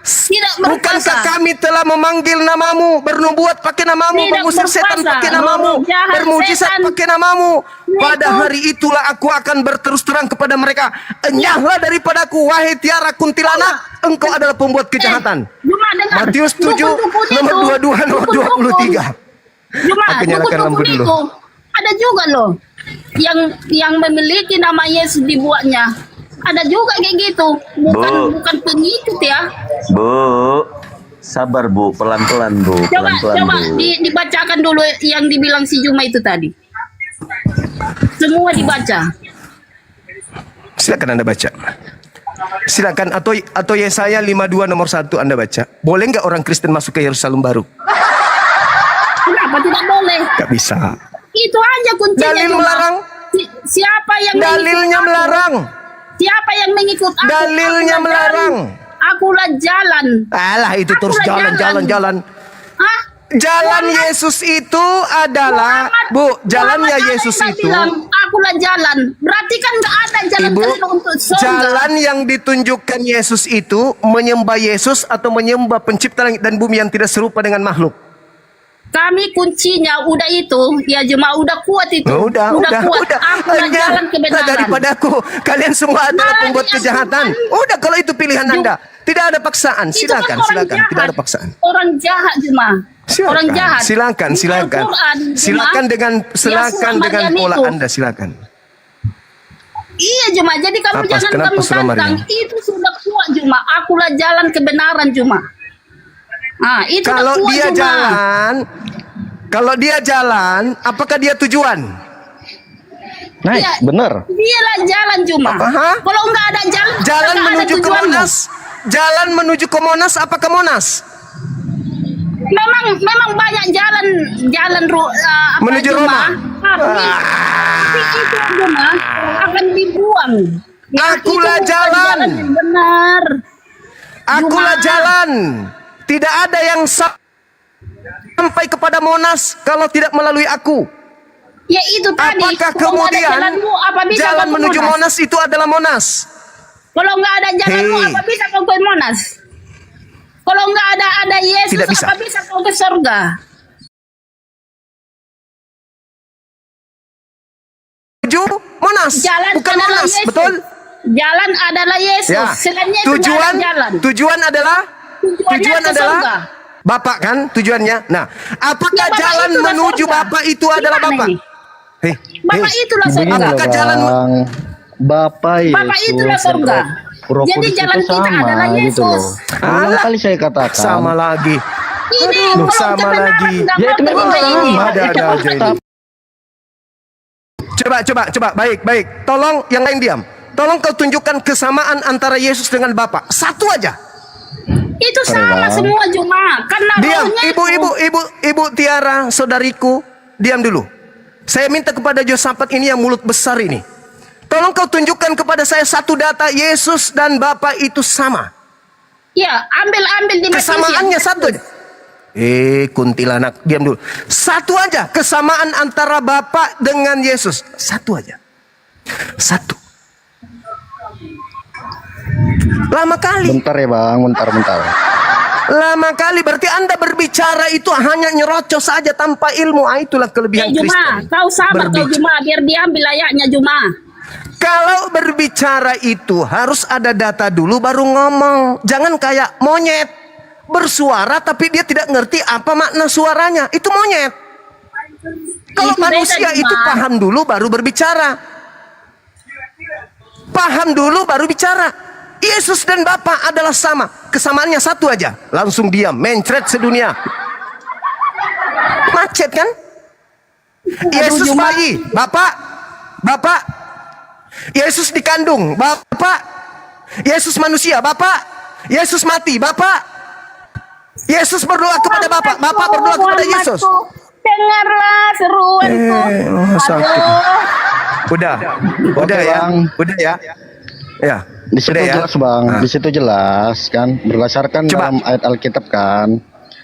Tidak berkuasa. Bukankah kami telah memanggil namamu, bernubuat pakai namamu, mengusir setan pakai namamu, bermujizat pakai namamu. Pada hari itulah aku akan berterus terang kepada mereka. Enyahlah daripadaku, wahai tiara kuntilanak, engkau adalah pembuat kejahatan. Matius 7 nomor 22 nomor 23. Aku nyalakan lampu dulu. Ada juga loh yang memiliki nama Yesus dibuatnya. Ada juga kayak gitu. Bukan pengikut ya. Bu, sabar Bu, pelan-pelan Bu, pelan-pelan Coba Bu. dibacakan dulu yang dibilang si Juma itu tadi. Semua dibaca. Silakan Anda baca. Silakan atau Yesaya 52 nomor 1 Anda baca. Boleh nggak orang Kristen masuk ke Yerusalem baru? Kenapa tidak boleh? Gak bisa. Itu aja kuncinya. Dalil Juma. melarang. Siapa yang dalilnya melarang? Siapa yang mengikut aku? Dalilnya melarang. Akulah jalan. Alah itu terus jalan. Hah? Jalan Yesus itu adalah jalannya Yesus itu. Bilang, akulah jalan. Berarti kan nggak ada jalan untuk surga. Jalan yang ditunjukkan Yesus itu menyembah Yesus atau menyembah pencipta langit dan bumi yang tidak serupa dengan makhluk. Kami kuncinya udah itu, ya cuma udah kuat itu. Udah. Akulah jalan kebenaran. Daripadaku, kalian semua adalah pembuat kejahatan. Udah kalau itu pilihan Anda, tidak ada paksaan. Silakan. Tidak ada paksaan. Orang jahat cuma. Orang jahat. Silakan. Silakan dengan pola Anda, silakan. Iya cuma. Jadi kamu jangan kamu tantang. Itu sudah kuat cuma. Akulah jalan kebenaran cuma. Nah, itu kalau dia jalan, apakah dia tujuan? Nah, benar. Dialah jalan cuma. Kalau enggak ada jalan menuju ke Monas. Jalan menuju ke Monas, apa ke Monas? Memang banyak jalan menuju Roma. Tapi itu cuma akan dibuang. Akulah jalan. Benar. Akulah jalan. Tidak ada yang sampai kepada Monas kalau tidak melalui aku. Ya itu tadi. Apakah kalau nggak ada kemudian jalanmu, apa bisa jalan kau ke menuju Monas itu adalah Monas? Kalau nggak ada jalanmu, Hei. apa bisa kau ke Monas? Kalau nggak ada Yesus, Tidak bisa. apa bisa kau ke surga? Menuju Monas, Jalan bukan adalah Monas, Yesus. betul? Jalan adalah Yesus. Ya. Selainnya itu nggak Tujuan, ada jalan. tujuan adalah Tujuannya ke adalah surga. Bapak kan tujuannya. Nah, apakah Ya, Bapak jalan itulah menuju surga. Bapak itu adalah Gimana Bapak? ini? Hei, Bapak itulah surga. Begini loh, Apakah jalan Bang. Bapak Yesus Bapak itulah dan surga. Roh Jadi Kudus jalan itu kita sama, adalah gitu Yesus. loh. Berulang kali saya katakan. sama lagi. Ini Aduh, kalau sama kebenaran lagi. nggak Ya, mau itu memang terima ini. sama. Ada Itu aja ini. Coba, baik. Tolong yang lain diam. Tolong kau tunjukkan kesamaan antara Yesus dengan Bapa. Satu aja. Itu sama Bang. semua cuma karena Diam, rohnya itu. ibu Tiara, saudariku, diam dulu. Saya minta kepada Josafat ini yang mulut besar ini. Tolong kau tunjukkan kepada saya satu data Yesus dan Bapa itu sama. Ya, ambil di Matius. Kesamaannya satu aja. Kuntilanak, diam dulu. Satu aja kesamaan antara Bapa dengan Yesus. Satu aja. Satu. Lama kali. Bentar ya Bang, bentar. Lama kali berarti Anda berbicara itu hanya nyerocos saja tanpa ilmu. Itulah kelebihan Juma, Kristen. kau sabar kau Berbicara. Juma, biar diambil ayatnya Juma. Kalau berbicara itu harus ada data dulu baru ngomong. Jangan kayak monyet bersuara tapi dia tidak ngerti apa makna suaranya. Itu monyet. Kalau Itu beda, manusia Juma. itu paham dulu baru berbicara. Paham dulu baru bicara. Yesus dan Bapa adalah sama. Kesamaannya satu aja. Langsung diam, mencret sedunia. Macet kan? Yesus Juma. bayi, Bapak. Yesus dikandung, Bapak. Yesus manusia, Bapak. Yesus mati, Bapak. Yesus berdoa kepada Bapak, Bapak berdoa kepada Yesus. Dengarlah seruanku. sakit. Aduh. Udah Oke, ya, Bang. udah ya. Ya. Di situ Udah ya? jelas Bang, di situ jelas kan berdasarkan Coba. dalam ayat Alkitab kan.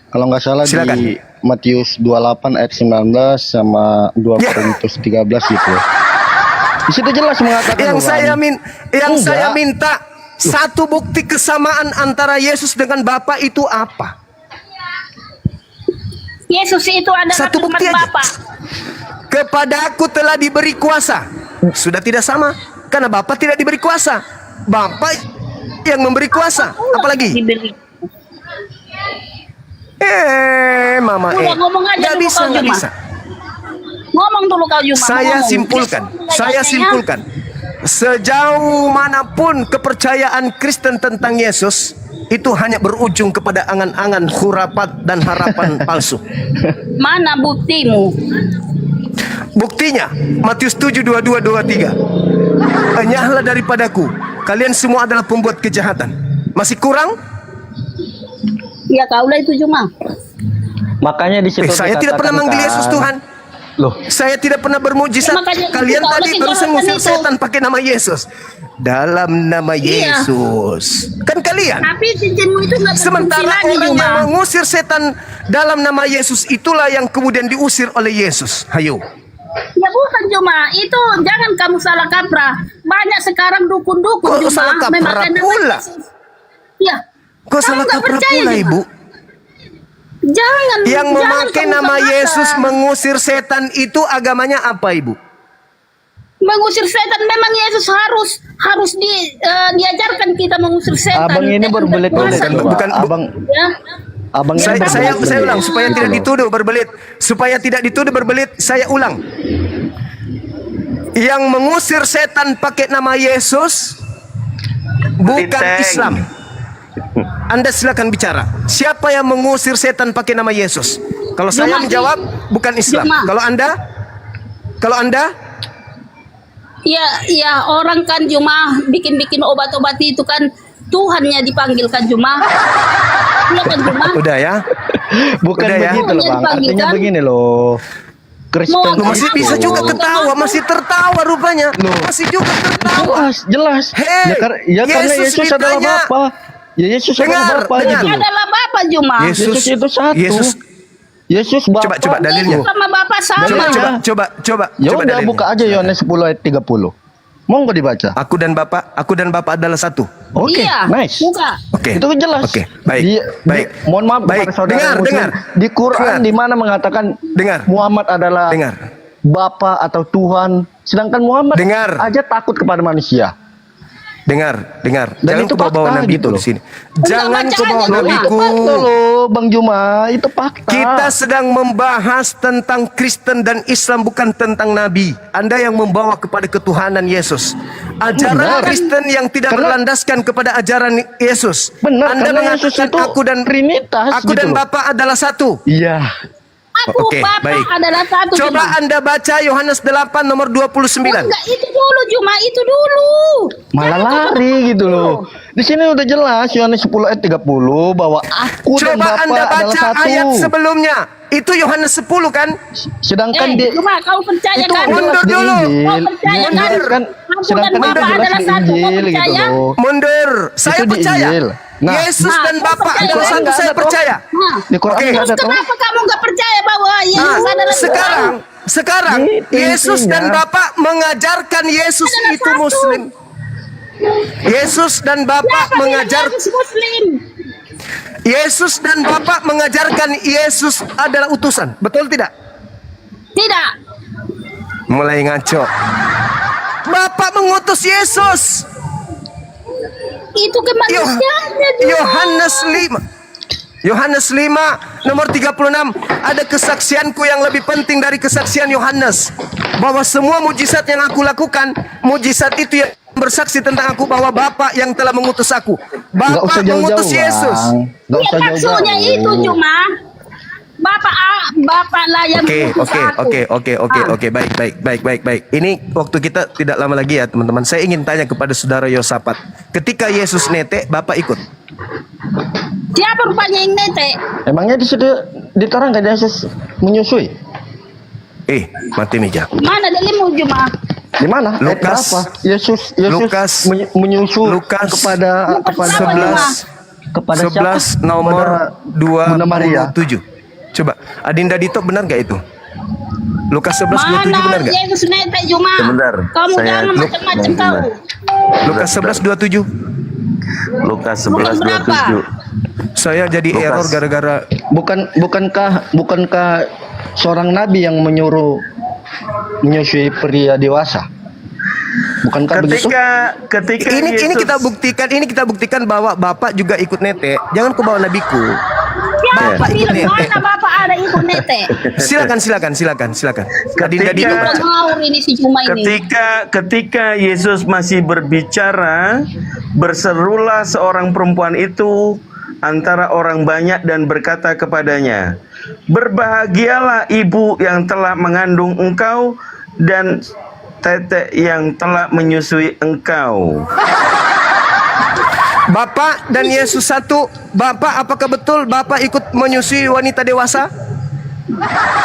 Kalau nggak salah Silakan. di Matius 28 ayat 19 sama 2 Ya. Korintus 13 gitu. Di situ jelas mengatakan Yang loh, Bang. saya Enggak. minta satu bukti kesamaan antara Yesus dengan Bapa itu apa? Yesus itu adalah Satu bukti firman aja. Bapa. Kepada aku telah diberi kuasa. Sudah tidak sama karena Bapa tidak diberi kuasa. Bapa yang memberi kuasa. Apalagi? Diberi. Mama Udah, ngomong aja Nggak dulu bisa, kau, nggak Juma. bisa. Ngomong dulu kau Juma. Saya ngomong. simpulkan. Yesus Saya ayatnya. simpulkan. Sejauh manapun kepercayaan Kristen tentang Yesus itu hanya berujung kepada angan-angan khurafat dan harapan palsu. Mana buktimu? Buktinya Matius 7:22-23. Enyahlah daripadaku, kalian semua adalah pembuat kejahatan. Masih kurang? Ya kaulah itu Juma. Makanya di situ Saya tidak pernah manggil Yesus Tuhan. Loh, Saya tidak pernah bermujizat. Ya, makanya Kalian itu, tadi Allah barusan tinggalkan ngusir itu. setan pakai nama Yesus. Dalam nama Iya. Yesus. Kan kalian. Tapi cincinmu itu nggak berfungsi Sementara lagi orang Juma. yang mengusir setan dalam nama Yesus itulah yang kemudian diusir oleh Yesus. Hayo. Ya bukan Juma, itu jangan kamu salah kaprah. Banyak sekarang dukun-dukun Kok Juma salah kaprah memakai nama pula? Yesus. Ya. Kok kamu salah nggak kaprah percaya, pula, Juma. Ibu? Jangan. Yang jangan memakai kamu nama berkata. Yesus mengusir setan itu agamanya apa, Ibu? Mengusir setan memang Yesus harus diajarkan kita mengusir setan. Abang ini Dengan berbelit-belit berkuasa. bukan, Abang Ya. Abang ini Saya berbelit-belit. ulang supaya Gitu tidak loh. dituduh berbelit. Supaya tidak dituduh berbelit, saya ulang. Yang mengusir setan pakai nama Yesus bukan Tinteng. Islam. Anda silakan bicara. Siapa yang mengusir setan pakai nama Yesus? Kalau saya Juma, menjawab bukan Islam. Juma. Kalau Anda Ya orang kan Juma bikin obat-obat itu kan Tuhannya dipanggilkan Juma. Iya kan Juma? udah ya. Bukan Udah ya. begitu loh Bang. Dipanggil, Artinya kan? begini loh. Kristen Mau- Lu masih Kenapa? bisa juga Kenapa? ketawa, masih tertawa rupanya. Masih juga tertawa. jelas. Hei, Ya karena Yesus Yesus adalah ditanya. Bapa. Ya Yesus Dengar, adalah Bapa dengar. gitu loh. Adalah Bapa Juma. Yesus itu satu. Yesus Bapa. Coba dalilnya. Yesus sama Bapak sama. Coba. Ya coba udah dalilnya. buka aja Yohanes 10 ayat 30. Monggo dibaca. Aku dan Bapa adalah satu. Oke, Iya, nice. buka. Oke. Itu jelas. Oke, baik. Baik. Mohon maaf Baik. kepada saudara Dengar, Muslim. dengar. Di Quran Dengar. di mana mengatakan Muhammad adalah Bapa atau Tuhan, sedangkan Muhammad aja takut kepada manusia. Dengar. Dan Jangan itu kau bawa fakta nabi gitu itu loh. di sini. Jangan kau bawa Itu nabiku. fakta loh, Bang Juma, itu fakta. Kita sedang membahas tentang Kristen dan Islam, bukan tentang nabi. Anda yang membawa kepada ketuhanan Yesus. Ajaran Benar. Kristen yang tidak berlandaskan kepada ajaran Yesus. Benar, Anda karena Yesus mengatakan itu aku dan Trinitas aku gitu dan loh. Bapa adalah satu. Iya. Aku Oke, Bapak baik. adalah satu. Coba Juma. Anda baca Yohanes 8 nomor 29. Enggak, itu dulu Juma, itu dulu. Malah lari gitu loh. Di sini udah jelas Yohanes 10 ayat 30 bahwa aku dan Coba Bapa Anda adalah baca satu. ayat sebelumnya. Itu Yohanes 10 kan? Sedangkan di Juma, kau percaya itu kan? jelas di dulu. Injil. Kau percaya kan? Sedangkan Aku dan itu Bapa jelas adalah di satu. Kau Injil gitu percaya? loh. Mundur. Saya Itu di percaya. Injil. Nah, Yesus dan kau Bapa percaya adalah kan? satu, saya percaya. Di Quran Oke. nggak Terus ada toh. kenapa kamu nggak percaya bahwa Yesus adalah Tuhan? Sekarang Itu Yesus intinya. dan Bapa mengajarkan Yesus Adalah itu satu. Muslim. Yesus dan Bapa Siapa bilang mengajar Yesus Muslim? Yesus dan Bapa mengajarkan Yesus adalah utusan. Betul tidak? Tidak. Mulai ngaco. Bapak mengutus Yesus. Itu kemanusiaannya Juma. Yohanes 5 nomor 36, ada kesaksianku yang lebih penting dari kesaksian Yohanes, bahwa semua mujizat yang aku lakukan, mujizat itu yang bersaksi tentang aku, bahwa Bapa yang telah mengutus aku. Nggak usah Bapa mengutus jauh-jauh, Yesus. Bang. Nggak Iya, usah maksudnya jauh-jauh. itu Juma. Bapak lah yang mengutus aku. Oke, baik. Ini waktu kita tidak lama lagi ya, teman-teman. Saya ingin tanya kepada saudara Yosafat. Ketika Yesus netek, Bapak ikut? Siapa rupanya yang netek? Emangnya di situ diterangkan Yesus menyusui? Mati meja. Mana dalimu Juma? Di mana? Ayat Lukas. berapa? Yesus Lukas. menyusul Lukas kepada 11 kepada 11 siapa? nomor Bunda Maria. 27. Coba, Adinda Dito benar gak itu? Lukas 11:27 benar Mana gak? Yesus netek Juma? Sebentar, Kamu saya- jangan macam-macam kau. Lukas 11:27. Lukas 11:27. Saya jadi Lukas. error gara-gara Bukankah seorang nabi yang menyusui pria dewasa? Bukankah begitu? Ketika ini Yesus- kita buktikan bahwa Bapak juga ikut netek. Jangan kau bawa nabiku. Siapa Bapak ikut bilang netek. mana Bapak ada ikut netek? Silakan. Adinda Dito Udah baca. ngawur ini si Juma ini. Ketika Yesus masih berbicara, berserulah seorang perempuan itu antara orang banyak dan berkata kepadanya, "Berbahagialah ibu yang telah mengandung engkau dan tetek yang telah menyusui engkau." Bapak dan Yesus satu. Bapak, apakah betul Bapak ikut menyusui wanita dewasa?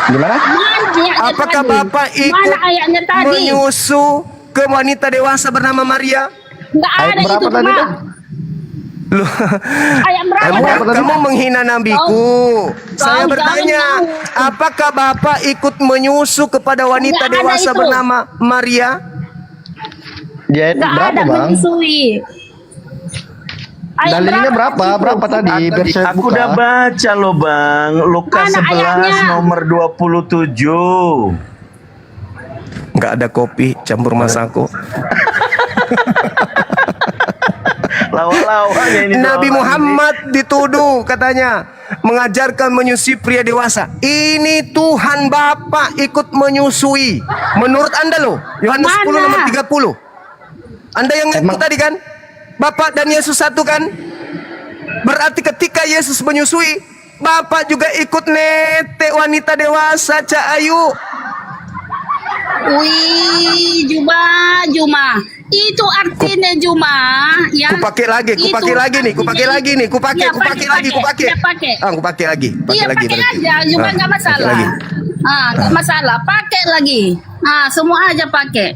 Gimana? Mana ayatnya Apakah tadi? Bapak ikut Mana ayatnya tadi? menyusu ke wanita dewasa bernama Maria? Enggak ada itu berapa tadi, Juma. Bang? Loh, Ayat berapa? kamu menghina nabiku. Saya Kau bertanya, jangan apakah Bapak ikut menyusu kepada wanita Nggak ada dewasa itu. bernama Maria? Di ayat Enggak berapa, ada Bang? menyusui. Ayat Dalilnya berapa? itu? Berapa tadi? Biar saya Aku buka. udah baca loh Bang, Lukas Mana 11 ayatnya? nomor 27. Nggak ada kopi campur masako. Lawa-lawanya ini Nabi orang Muhammad dituduh katanya mengajarkan menyusui pria dewasa. Ini Tuhan Bapa ikut menyusui. Menurut Anda loh, Yohanes 10 nomor 30. Anda yang ngaku tadi kan? Bapak dan Yesus satu kan? Berarti ketika Yesus menyusui, Bapak juga ikut netek wanita dewasa, Cak Ayu. Wih, Juma. Itu artinya Juma, ya. Kupakai lagi nih. Iya, pakai. Ah, kupakai lagi. Iya, pakai berarti. aja, Juma Ah, nggak pakai masalah. lagi. Nggak masalah, pakai lagi. Semua aja pakai.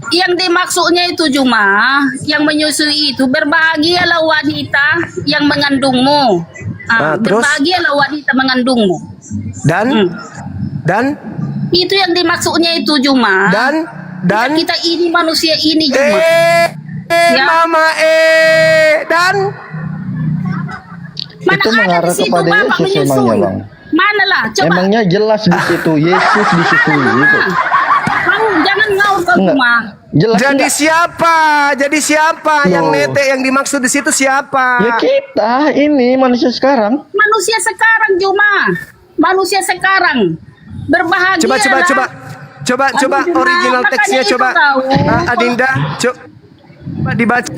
Yang dimaksudnya itu Juma, yang menyusui itu berbahagialah wanita yang mengandungmu Terus Berbahagialah wanita mengandungmu. Dan Itu yang dimaksudnya itu Juma. Dan kita ini manusia ini Juma. Mama dan mana Itu ada mengarah di situ kepada Bapak Yesus menyusul? emangnya, Bang. Manalah coba. Emangnya jelas di situ Yesus disusui gitu. Kamu jangan ngaur kau Enggak. Juma. Jelas jadi enggak? siapa yang netek yang dimaksud di situ siapa? Ya kita ini manusia sekarang. Manusia sekarang Juma. Manusia sekarang. Berbahagia. Coba original teksnya coba. Adinda, coba dibaca.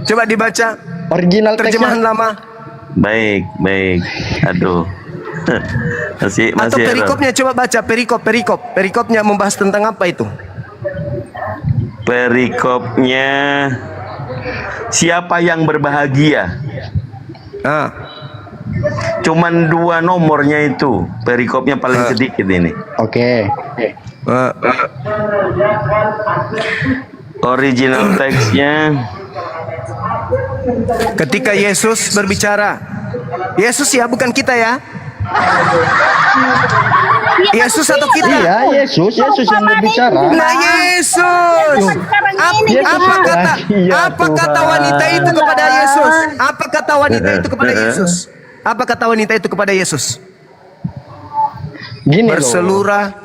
Coba dibaca. Original terjemahan lama. Baik. Aduh. masih Atau error. perikopnya coba baca perikopnya membahas tentang apa itu? Perikopnya siapa yang berbahagia? Cuman 2 nomornya itu. Perikopnya paling sedikit ini. Oke. Original teksnya ketika Yesus berbicara. Yesus ya, bukan kita ya. Yesus atau kita? Iya, Yesus yang berbicara. Nah, Yesus. Apa kata wanita itu kepada Yesus? Apa kata wanita itu kepada Yesus? Apa kata wanita itu kepada Yesus? Gini berselurah.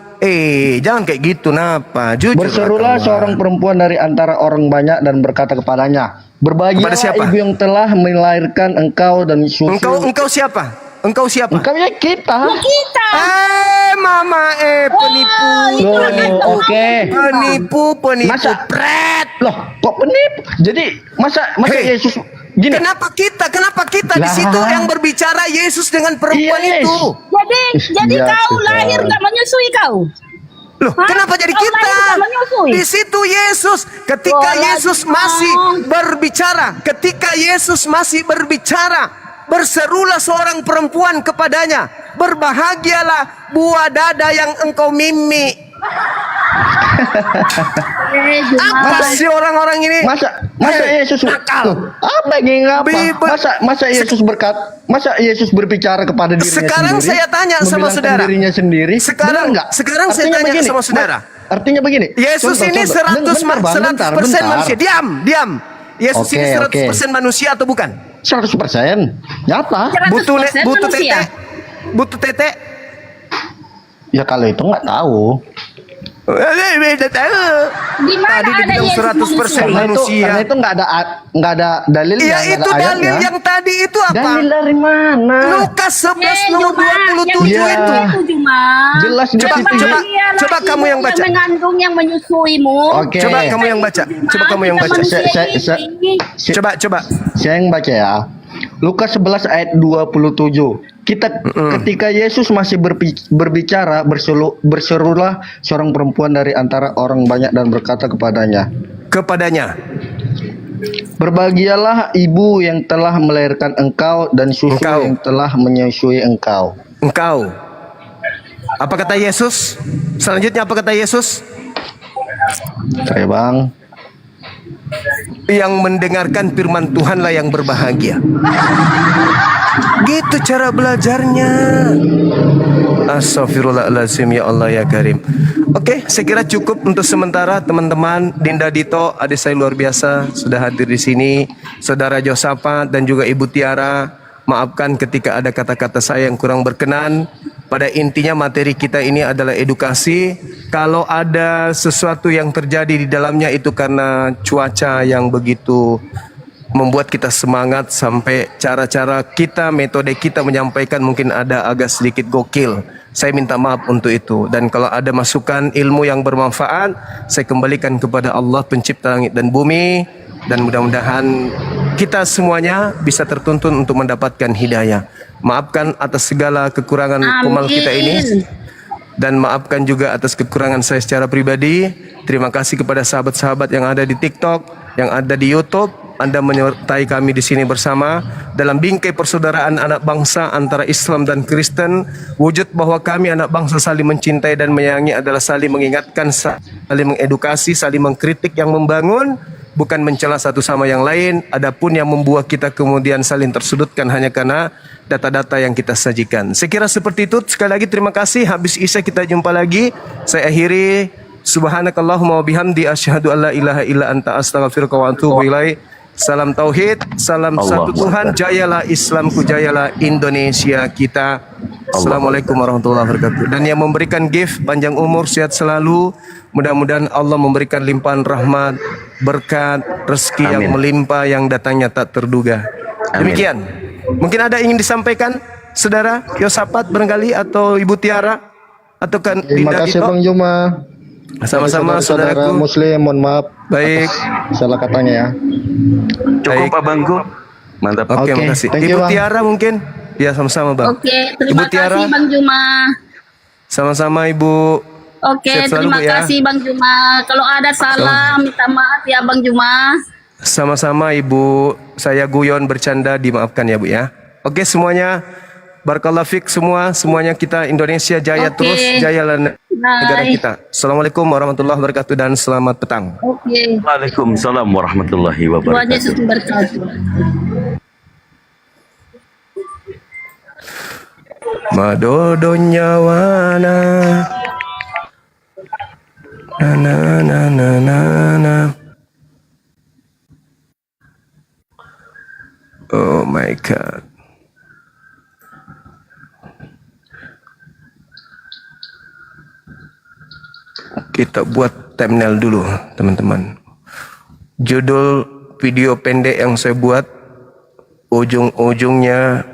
Jangan kayak gitu, napa? Jujur. Berserulah seorang perempuan dari antara orang banyak dan berkata kepadanya, berbahagialah ibu yang telah melahirkan engkau dan susu. Engkau siapa? Engkau siapa? Engkau ya kita. Mama penipu. Penipu. Masa loh, kok penipu? Jadi masa Yesus gini. Kenapa kita di situ yang berbicara Yesus dengan perempuan itu? Jadi kau lahir nggak menyusui kau? Loh, kenapa jadi kita? Di situ Yesus, ketika Yesus masih berbicara, berserulah seorang perempuan kepadanya, berbahagialah buah dada yang engkau mimi. Apa sih orang-orang ini? Masa Yesus apa yang masa Yesus berbicara kepada dirinya sekarang sendiri? Saya tanya sama saudara. Dirinya sendiri. Sekarang saya tanya sama saudara. Artinya begini. Yesus ini 100% manusia. Diam. Yesus ini 100% manusia atau bukan? 100%. Nyata. Butuh tete. Ya kalau itu nggak tahu. Di mana ada Yesus 100% manusia? Karena itu nggak ada dalilnya. Ya itu dalil yang tadi itu apa? Dalil dari mana? Lukas 11 nomor 27 itu. Jelas di situ. Coba kamu yang baca. Yang mengandung, yang menyusuimu. Oke. Coba kamu yang baca. Coba. Saya yang baca ya. Lukas 11 ayat 27. Ketika Yesus masih berbicara, berserulah seorang perempuan dari antara orang banyak dan berkata kepadanya. Berbahagialah ibu yang telah melahirkan engkau dan susu yang telah menyusui engkau. Apa kata Yesus? Selanjutnya apa kata Yesus? Saya Bang. Yang mendengarkan firman Tuhanlah yang berbahagia. Gitu cara belajarnya. Astagfirullahaladzim, ya Allah ya Karim. Oke, saya kira cukup untuk sementara teman-teman. Dinda Dito, adik saya luar biasa sudah hadir di sini. Saudara Josapa dan juga Ibu Tiara, maafkan ketika ada kata-kata saya yang kurang berkenan. Pada intinya materi kita ini adalah edukasi. Kalau ada sesuatu yang terjadi di dalamnya itu karena cuaca yang begitu membuat kita semangat sampai cara-cara kita, metode kita menyampaikan mungkin ada agak sedikit gokil. Saya minta maaf untuk itu. Dan kalau ada masukan ilmu yang bermanfaat, saya kembalikan kepada Allah pencipta langit dan bumi. Dan mudah-mudahan kita semuanya bisa tertuntun untuk mendapatkan hidayah. Maafkan atas segala kekurangan Komal kita ini. Dan maafkan juga atas kekurangan saya secara pribadi. Terima kasih kepada sahabat-sahabat yang ada di TikTok, yang ada di YouTube. Anda menyertai kami di sini bersama dalam bingkai persaudaraan anak bangsa antara Islam dan Kristen. Wujud bahwa kami anak bangsa saling mencintai dan menyayangi adalah saling mengingatkan, saling mengedukasi, saling mengkritik yang membangun, bukan mencela satu sama yang lain. Adapun yang membuat kita kemudian saling tersudutkan hanya karena data-data yang kita sajikan. Saya kira seperti itu. Sekali lagi terima kasih. Habis Isya kita jumpa lagi. Saya akhiri, subhanakallahumma wa bihamdi asyhadu an la ilaha illa anta astaghfiruka wa atubu ilaik. Salam tauhid, salam satu Tuhan, jayalah Islamku, jayalah Indonesia kita. Assalamualaikum warahmatullahi wabarakatuh. Dan yang memberikan gift panjang umur, sehat selalu. Mudah-mudahan Allah memberikan limpahan rahmat, berkat, rezeki yang melimpah, yang datangnya tak terduga. Demikian. Mungkin ada ingin disampaikan, saudara Yosapat barangkali atau Ibu Tiara atau kan Terima kasih Bang Juma. Sama-sama saudaraku Muslim, mohon maaf. Baik. Salah katanya ya. Cukup Pak Bangku. Mantap. Oke, makasih. thank you, Ibu Bang. Tiara mungkin? Ya, sama-sama Bang. Oke, terima Ibu Tiara. kasih Bang Juma. Sama-sama Ibu. Oke, Sehat selalu, terima Bu, ya. kasih Bang Juma. Kalau ada salah, minta maaf ya Bang Juma. Sama-sama Ibu. Saya guyon bercanda, dimaafkan ya Bu ya. Oke semuanya. Barakallahu fik semuanya kita Indonesia jaya terus, jayalah negara kita. Assalamualaikum warahmatullahi wabarakatuh dan selamat petang. Oke. Waalaikumsalam warahmatullahi Tuhan wabarakatuh. Yesus memberkati. Madodo nyawana na na na na na. Oh my God. Kita buat thumbnail dulu teman-teman. Judul video pendek yang saya buat, ujung-ujungnya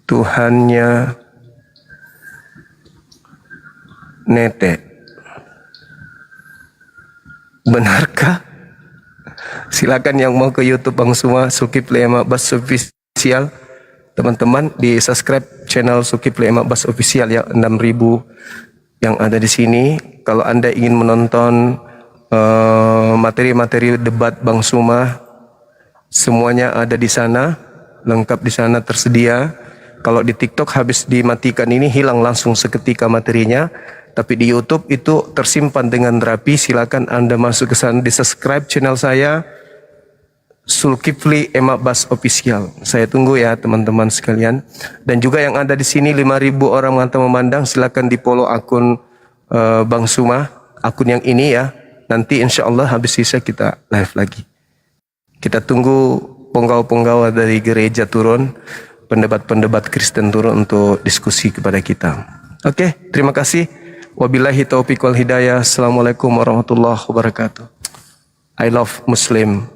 Tuhannya netek. Benarkah? Silakan yang mau ke YouTube Bang Suma, Zulkifli M. Abbas Official. Teman-teman di subscribe channel Zulkifli M. Abbas Official ya, 6.000 yang ada di sini. Kalau Anda ingin menonton materi-materi debat Bang Suma, semuanya ada di sana, lengkap di sana tersedia. Kalau di TikTok habis dimatikan ini hilang langsung seketika materinya, tapi di YouTube itu tersimpan dengan rapi. Silakan Anda masuk ke sana, di subscribe channel saya Zulkifli M. Abbas Official. Saya tunggu ya teman-teman sekalian. Dan juga yang ada di sini 5.000 orang mantap memandang, silakan di follow akun Bang Suma, akun yang ini ya. Nanti insya Allah habis sisa kita live lagi. Kita tunggu penggawa-penggawa dari gereja turun, pendebat-pendebat Kristen turun untuk diskusi kepada kita. Oke, terima kasih. Wabillahi taufiq wal hidayah. Assalamualaikum warahmatullahi wabarakatuh. I love Muslim.